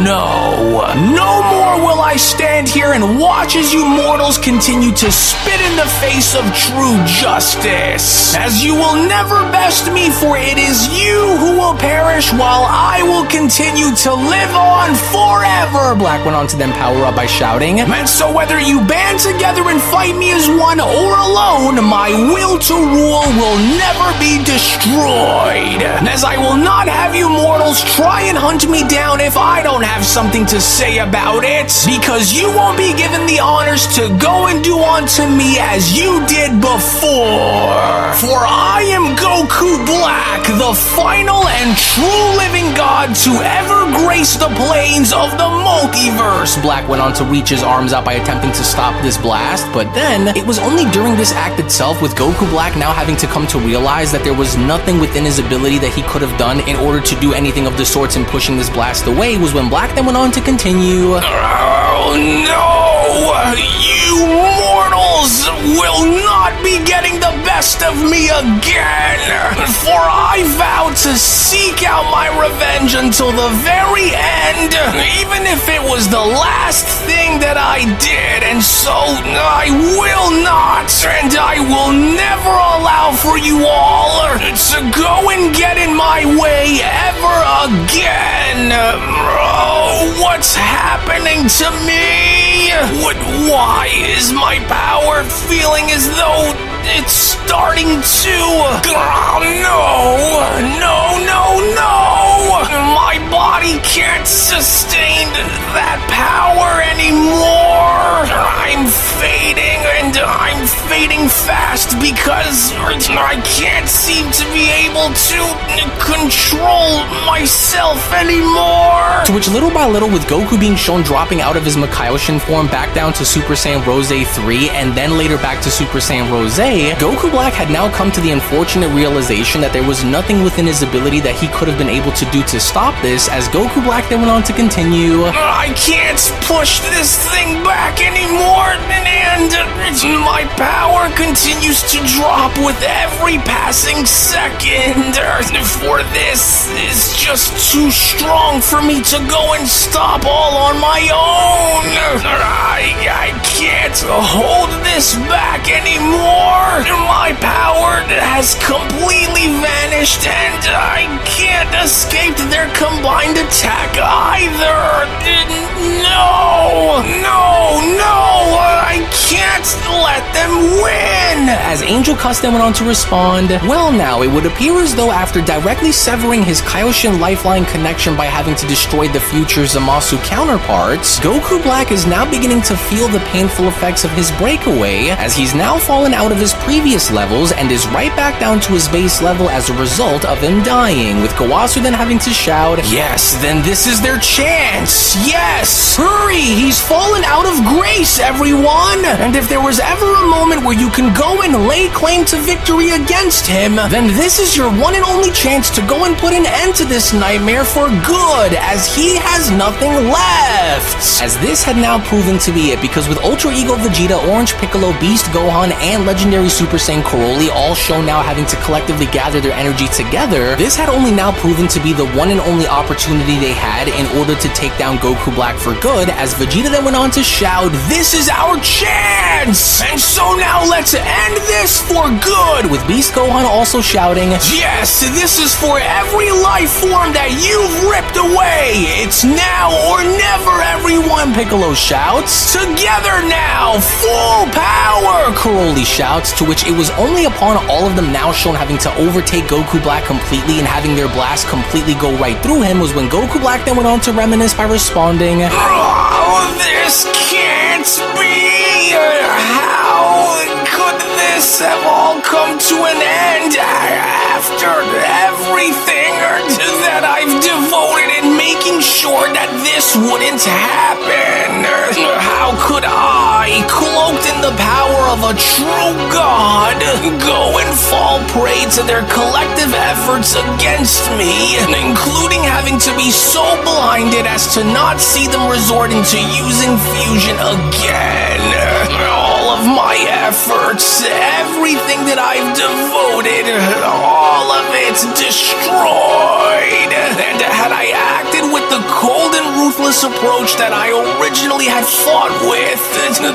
No more will I stand here and watch as you mortals continue to spit in the face of true justice. As you will never best me, for it is you who will perish while I will continue to live on forever. Black went on to then power up by shouting, and so whether you band together and fight me as one or alone, my will to rule will never be destroyed. As I will not have you mortals try and hunt me down if I don't have something to say about it, because you won't be given the honors to go and do unto me as you did before. For I am Goku Black, the final and true living god to ever grace the plains of the multiverse. Black went on to reach his arms out by attempting to stop this blast, but then it was only during this act itself, with Goku Black now having to come to realize that there was nothing within his ability that he could have done in order to do anything of the sorts in pushing this blast away, was when Black then went on to continue, oh no! You mortals will not be getting the best best of me again. For I vow to seek out my revenge until the very end, even if it was the last thing that I did. And so I will not, and I will never allow for you all to go and get in my way ever again. Oh, what's happening to me? Why is my power feeling as though it's starting to... Oh, no! My body can't sustain that power anymore. I'm fading, and I'm fading fast because I can't seem to be able to control myself anymore. To which, little by little, with Goku being shown dropping out of his Makaiyoshin form back down to Super Saiyan Rose 3, and then later back to Super Saiyan Rose, Goku Black had now come to the unfortunate realization that there was nothing within his ability that he could have been able to do to stop this, as Goku Black then went on to continue. I can't push this thing back anymore, and my power continues to drop with every passing second. For this is just too strong for me to go and stop all on my own. I can't hold this back anymore. My power has completely vanished, and I can't escape their combined attack either. No, I can't let them win. As Angel Cuss then went on to respond, well now, it would appear as though after directly severing his Kaioshin lifeline connection by having to destroy the future Zamasu counterparts, Goku Black is now beginning to feel the painful effects of his breakaway, as he's now fallen out of his previous levels and is right back down to his base level as a result of him dying, with Kawasu then having to shout, yes, then this is their chance. Yes, hurry, he's fallen out of grace, everyone. And if there was ever a moment where you can go and lay claim to victory against him, then this is your one and only chance to go and put an end to this nightmare for good, as he has nothing left. As this had now proven to be it, because with Ultra Ego Vegeta, Orange Piccolo, Beast Gohan, and Legendary Super Saiyan Broly all shown now having to collectively gather their energy together, this had only now proven to be the one and only opportunity they had in order to take down Goku Black for good, as Vegeta then went on to shout, this is our chance! And so now let's end this for good, with Beast Gohan also shouting, yes, this is for every life form that you've ripped away. It's now or never, everyone, Piccolo shouts. Together now, full power, Broly shouts, to which it was only upon all of them now shown having to overtake Goku Black completely and having their blast completely go right through him was when Goku Black then went on to reminisce by responding, oh, this can't be. How could this have all come to an end after everything that I've devoted in making sure that this wouldn't happen? How could I, cloaked in the power of a true god, go and fall prey to their collective efforts against me, including having to be so blinded as to not see them resorting to using fusion again? All of my efforts, everything that I've devoted, all of it destroyed. And had I acted with the cold and ruthless approach that I originally had fought with,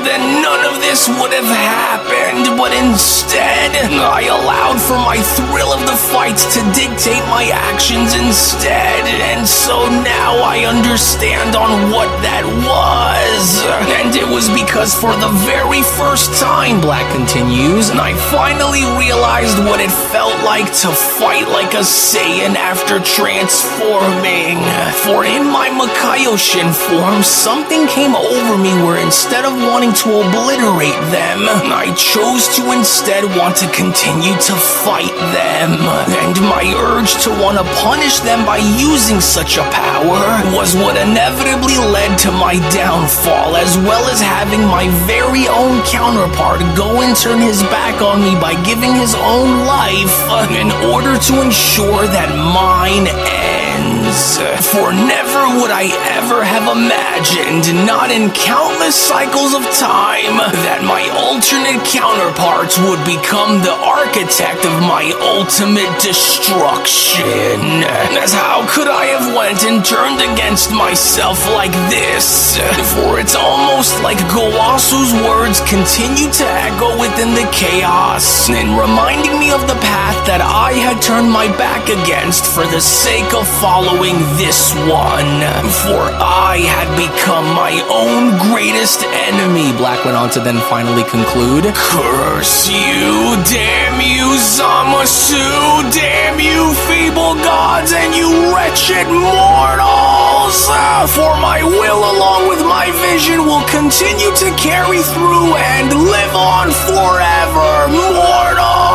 then none of this would have happened. But instead, I allowed for my thrill of the fights to dictate my actions instead. And so now I understand on what that was. And it was because for the very first time, Black continues, I finally realized what it felt like to fight like a Saiyan after transforming. For in my Makaiyoshin form, something came over me where instead of wanting to obliterate them, I chose to instead want to continue to fight them. And my urge to want to punish them by using such a power was what inevitably led to my downfall, as well as having my very own counterpart go and turn his back on me by giving his own life in order to ensure that mine ends. is. For never would I ever have imagined, not in countless cycles of time, that my alternate counterparts would become the architect of my ultimate destruction. As how could I have went and turned against myself like this? For it's almost like Gowasu's words continue to echo within the chaos, and reminding me of the path that I had turned my back against for the sake of following this one. For I had become my own greatest enemy, Black went on to then finally conclude. Curse you, damn you, Zamasu, damn you, feeble gods, and you wretched mortals! For my will along with my vision will continue to carry through and live on forever, mortals!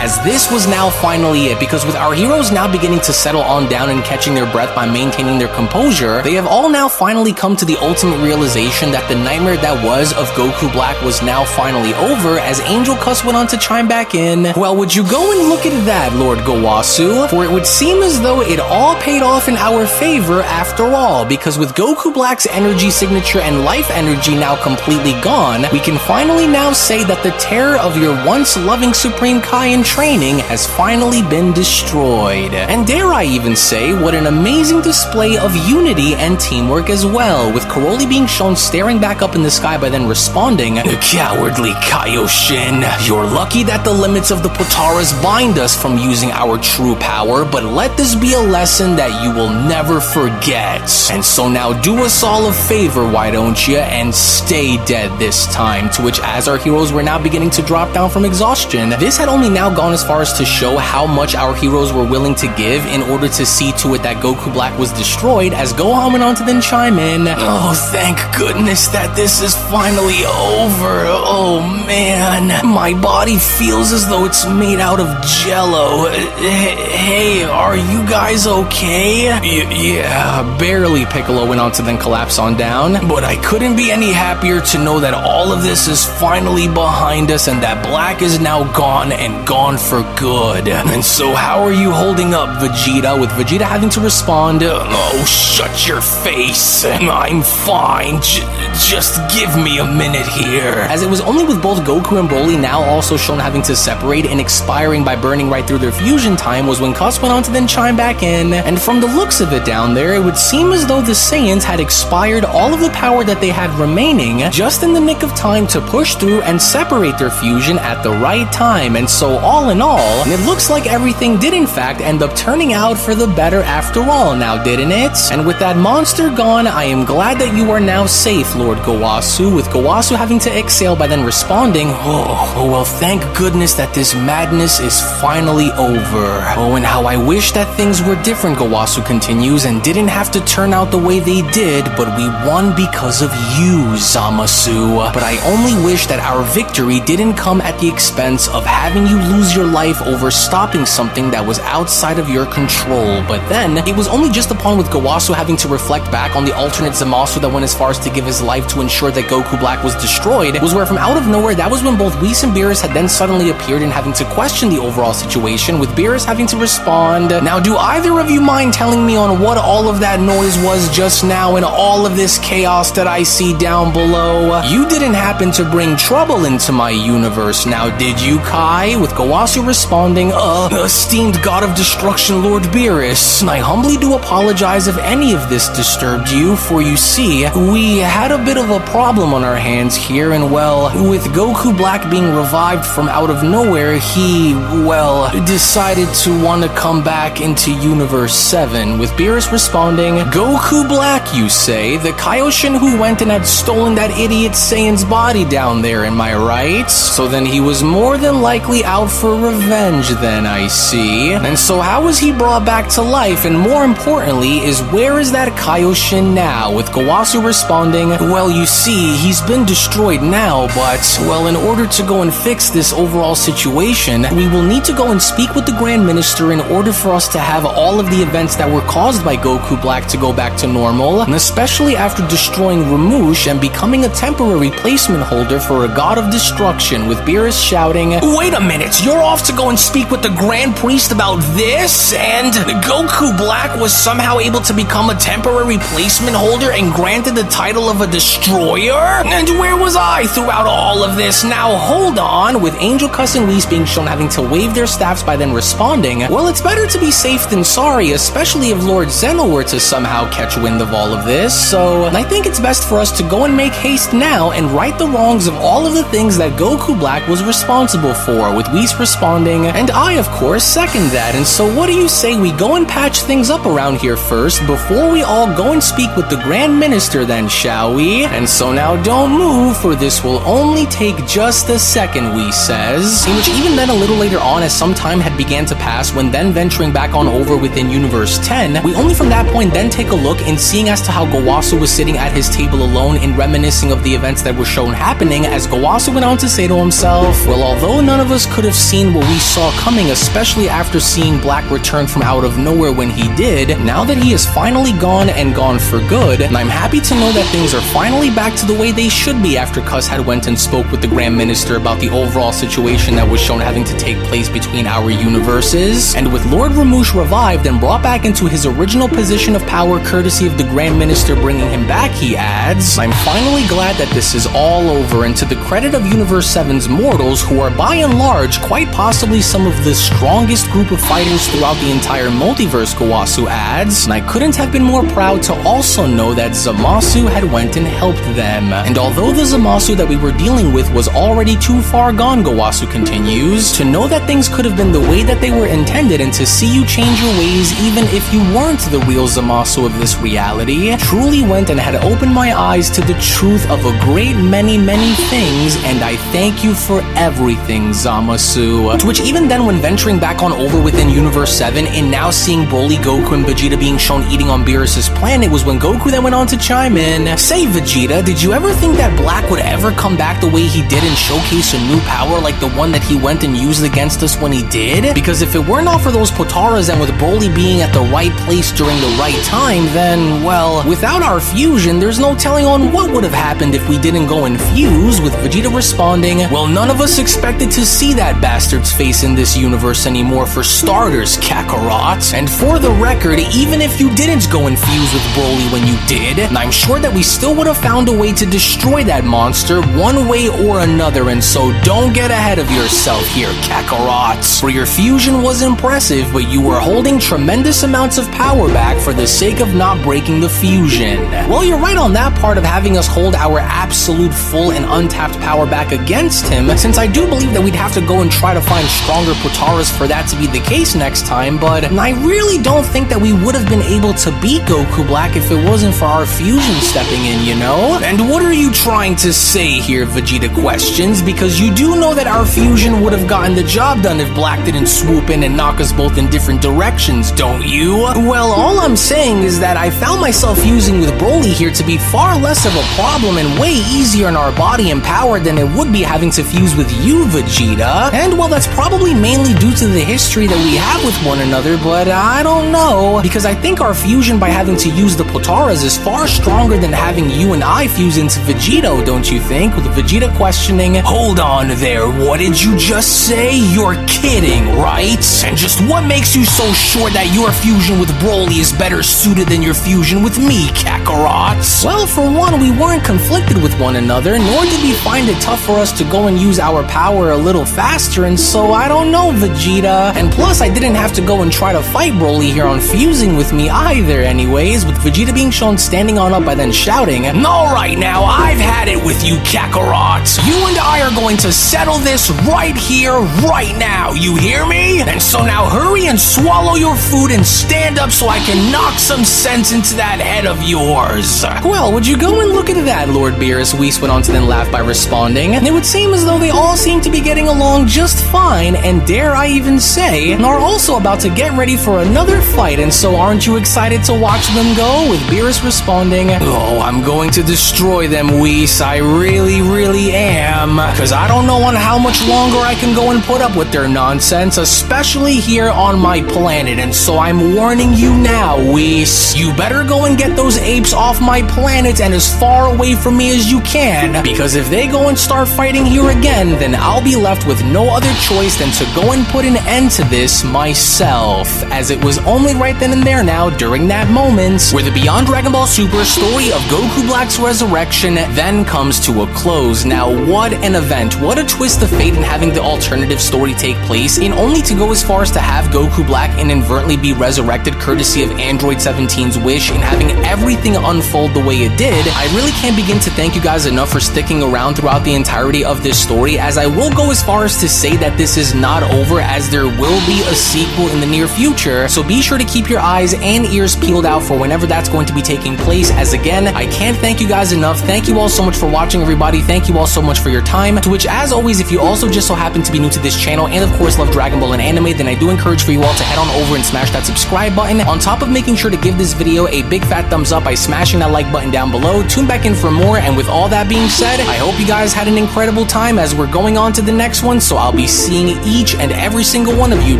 As this was now finally it, because with our heroes now beginning to settle on down and catching their breath by maintaining their composure, they have all now finally come to the ultimate realization that the nightmare that was of Goku Black was now finally over, as Angel Cuss went on to chime back in. Well, would you go and look at that, Lord Gowasu? For it would seem as though it all paid off in our favor after all, because with Goku Black's energy signature and life energy now completely gone, we can finally now say that the terror of your once loving Supreme Kai in training has finally been destroyed. And dare I even say, what an amazing display of unity and teamwork as well, with Karoli being shown staring back up in the sky by then responding, Cowardly Kaioshin, you're lucky that the limits of the Potaras bind us from using our true power, but let this be a lesson that you will never forget. And so now do us all a favor, why don't you, and stay dead this time. To which, as our heroes were now beginning to drop down from exhaustion, this had only now gone as far as to show how much our heroes were willing to give in order to see to it that Goku Black was destroyed, as Gohan went on to then chime in, Oh, thank goodness that this is finally over. Oh man, my body feels as though it's made out of jello. Hey, are you guys okay? Yeah, barely, Piccolo went on to then collapse on down, but I couldn't be any happier to know that all of this is finally behind us and that Black is now gone and gone for good. And so how are you holding up, Vegeta? With Vegeta having to respond, Oh, shut your face. I'm fine. Just give me a minute here. As it was only with both Goku and Broly now also shown having to separate and expiring by burning right through their fusion time was when Cuss went on to then chime back in. And from the looks of it down there, it would seem as though the Saiyans had expired all of the power that they had remaining just in the nick of time to push through and separate their fusion at the right time. And so all in all, it looks like everything did in fact end up turning out for the better after all now, didn't it? And with that monster gone, I am glad that you are now safe, Lord Gowasu, with Gowasu having to exhale by then responding, Oh, well, thank goodness that this madness is finally over. Oh, and how I wish that things were different, Gowasu continues, and didn't have to turn out the way they did, but we won because of you, Zamasu. But I only wish that our victory didn't come at the expense of having you lose your life over stopping something that was outside of your control. But then, it was only just upon with Gowasu having to reflect back on the alternate Zamasu that went as far as to give his life to ensure that Goku Black was destroyed, was where from out of nowhere, that was when both Whis and Beerus had then suddenly appeared and having to question the overall situation, with Beerus having to respond, Now do either of you mind telling me on what all of that noise was just now and all of this chaos that I see down below? You didn't happen to bring trouble into my universe now, did you, Kai? With Gowasu responding, Esteemed God of Destruction, Lord Beerus, I humbly do apologize if any of this disturbed you, for you see, we had a bit of a problem on our hands here, and well, with Goku Black being revived from out of nowhere, he, well, decided to want to come back into Universe 7, with Beerus responding, Goku Black, you say? The Kaioshin who went and had stolen that idiot Saiyan's body down there, am I right? So then he was more than likely out for revenge then, I see. And so how was he brought back to life, and more importantly, is where is that Kaioshin now? With Gowasu responding, well, you see, he's been destroyed now, but, well, in order to go and fix this overall situation, we will need to go and speak with the Grand Minister in order for us to have all of the events that were caused by Goku Black to go back to normal, and especially after destroying Ramush and becoming a temporary placement holder for a god of destruction, with Beerus shouting, Wait a minute, you're off to go and speak with the Grand Priest about this, and Goku Black was somehow able to become a temporary placement holder and granted the title of a destroyer? And where was I throughout all of this? Now hold on, with Angel Cuss and Whis being shown having to wave their staffs by then responding, well, it's better to be safe than sorry, especially if Lord Zeno were to somehow catch wind of all of this, so I think it's best for us to go and make haste now and right the wrongs of all of the things that Goku Black was responsible for, with Whis responding, and I, of course, second that. And so what do you say we go and patch things up around here first before we all go and speak with the Grand Minister then, shall we? And so now don't move, for this will only take just a second, Whis says, in which even then a little later on, as some time had began to pass, when then venturing back on over within Universe 10, we only from that point then take a look and seeing as to how Gowasu was sitting at his table alone and reminiscing of the events that were shown happening, as Gowasu went on to say to himself, well, although none of us could have seen what we saw coming, especially after seeing Black return from out of nowhere when he did, now that he is finally gone and gone for good, and I'm happy to know that things are finally back to the way they should be after Cuss had went and spoke with the Grand Minister about the overall situation that was shown having to take place between our universes, and with Lord Ramush revived and brought back into his original position of power courtesy of the Grand Minister bringing him back, he adds, I'm finally glad that this is all over, and to the credit of Universe 7's mortals, who are by and large quite possibly some of the strongest group of fighters throughout the entire multiverse, Gowasu adds, and I couldn't have been more proud to also know that Zamasu had went and helped them. And although the Zamasu that we were dealing with was already too far gone, Gowasu continues, to know that things could have been the way that they were intended and to see you change your ways even if you weren't the real Zamasu of this reality, truly went and had opened my eyes to the truth of a great many things, and I thank you for everything, Zamasu. To which even then, when venturing back on over within Universe 7 and now seeing Broly, Goku, and Vegeta being shown eating on Beerus's planet, was when Goku then went on to chime in, say Vegeta, did you ever think that Black would ever come back the way he did and showcase a new power like the one that he went and used against us when he did? Because if it were not for those Potaras and with Broly being at the right place during the right time, then, well, without our fusion, there's no telling on what would have happened if we didn't go and fuse, with Vegeta responding, well, none of us expected to see that bastard's face in this universe anymore for starters, Kakarot. And for the record, even if you didn't go and fuse with Broly when you did, I'm sure that we still would have found a way to destroy that monster one way or another, and so don't get ahead of yourself here, Kakarot. For your fusion was impressive, but you were holding tremendous amounts of power back for the sake of not breaking the fusion. Well, you're right on that part of having us hold our absolute full and untapped power back against him, since I do believe that we'd have to go and try to find stronger Potaras for that to be the case next time, but I really don't think that we would have been able to beat Goku Black if it wasn't for our fusion stepping in, you know? And what are you trying to say here, Vegeta questions, because you do know that our fusion would have gotten the job done if Black didn't swoop in and knock us both in different directions, don't you? Well, all I'm saying is that I found myself fusing with Broly here to be far less of a problem and way easier on our body and power than it would be having to fuse with you, Vegeta. And well, that's probably mainly due to the history that we have with one another, but I don't know, because I think our fusion by having to use the Potaras is far stronger than having you and I fuse into Vegito, don't you think? With Vegeta questioning, hold on there, what did you just say? You're kidding, right? And just what makes you so sure that your fusion with Broly is better suited than your fusion with me, Kakarot? Well, for one, we weren't conflicted with one another, nor did we find it tough for us to go and use our power a little faster, and so I don't know, Vegeta. And plus, I didn't have to go and try to fight Broly here on fusing with me either anyways, with Vegeta being shown standing on up by then shouting, alright now, I've had it with you, Kakarot. You and I are going to settle this right here, right now, you hear me? And so now hurry and swallow your food and stand up so I can knock some sense into that head of yours. Well, would you go and look at that, Lord Beerus? Whis went on to then laugh by responding, and it would seem as though they all seem to be getting along just fine, and dare I even say, are also about to get ready for another fight, and so aren't you excited to watch them go? With Beerus responding, oh, I'm going to destroy them, Whis, I really am, because I don't know on how much longer I can go and put up with their nonsense, especially here on my planet, and so I'm warning you now, Whis, you better go and get those apes off my planet and as far away from me as you can, because if they go and start fighting here again, then I'll be left with no other choice than to go and put an end to this myself, as it was only right then and there now during that moment where the Beyond Dragon Ball Super story of Goku Black's resurrection then comes to a close. Now, what an event, what a twist of fate in having the alternative story take place, and only to go as far as to have Goku Black inadvertently be resurrected courtesy of Android 17's wish, and having everything unfold the way it did. I really can't begin to thank you guys enough for sticking around throughout the entirety of this story, as I will go as far as to say that this is not over, as there will be a sequel in the near future, so be sure to keep your eyes and ears peeled out for whenever that's going to be taking place, as again, I can't thank you guys enough. Thank you all so much for watching, everybody. Thank you all so much for your time, to which, as always, if you also just so happen to be new to this channel and of course love Dragon Ball and anime, then I do encourage for you all to head on over and smash that subscribe button, on top of making sure to give this video a big fat thumbs up by smashing that like button down below. Tune back in for more, and with all that being said, I hope you guys had an incredible time as we're going on to the next one, so I'll be seeing each and every single one of you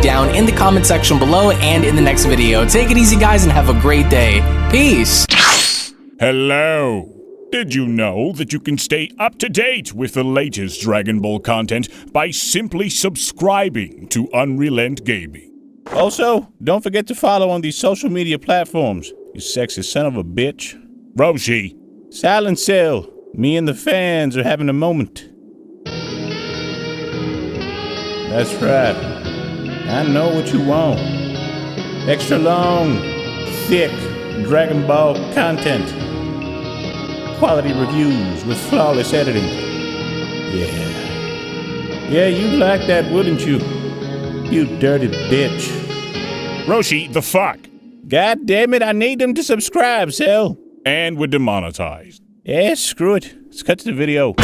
down in the comment section below and in the next video. Take it easy, guys, and have a great day. Peace. Hello. Did you know that you can stay up to date with the latest Dragon Ball content by simply subscribing to UnrealEntGaming? Also, don't forget to follow on these social media platforms, you sexy son of a bitch. Roshi. Silent Cell, me and the fans are having a moment. That's right. I know what you want. Extra long, thick Dragon Ball content. Quality reviews with flawless editing. Yeah, you like that, wouldn't you? You dirty bitch. Roshi, the fuck? God damn it, I need them to subscribe, Cell. And we're demonetized. Yeah, screw it. Let's cut to the video.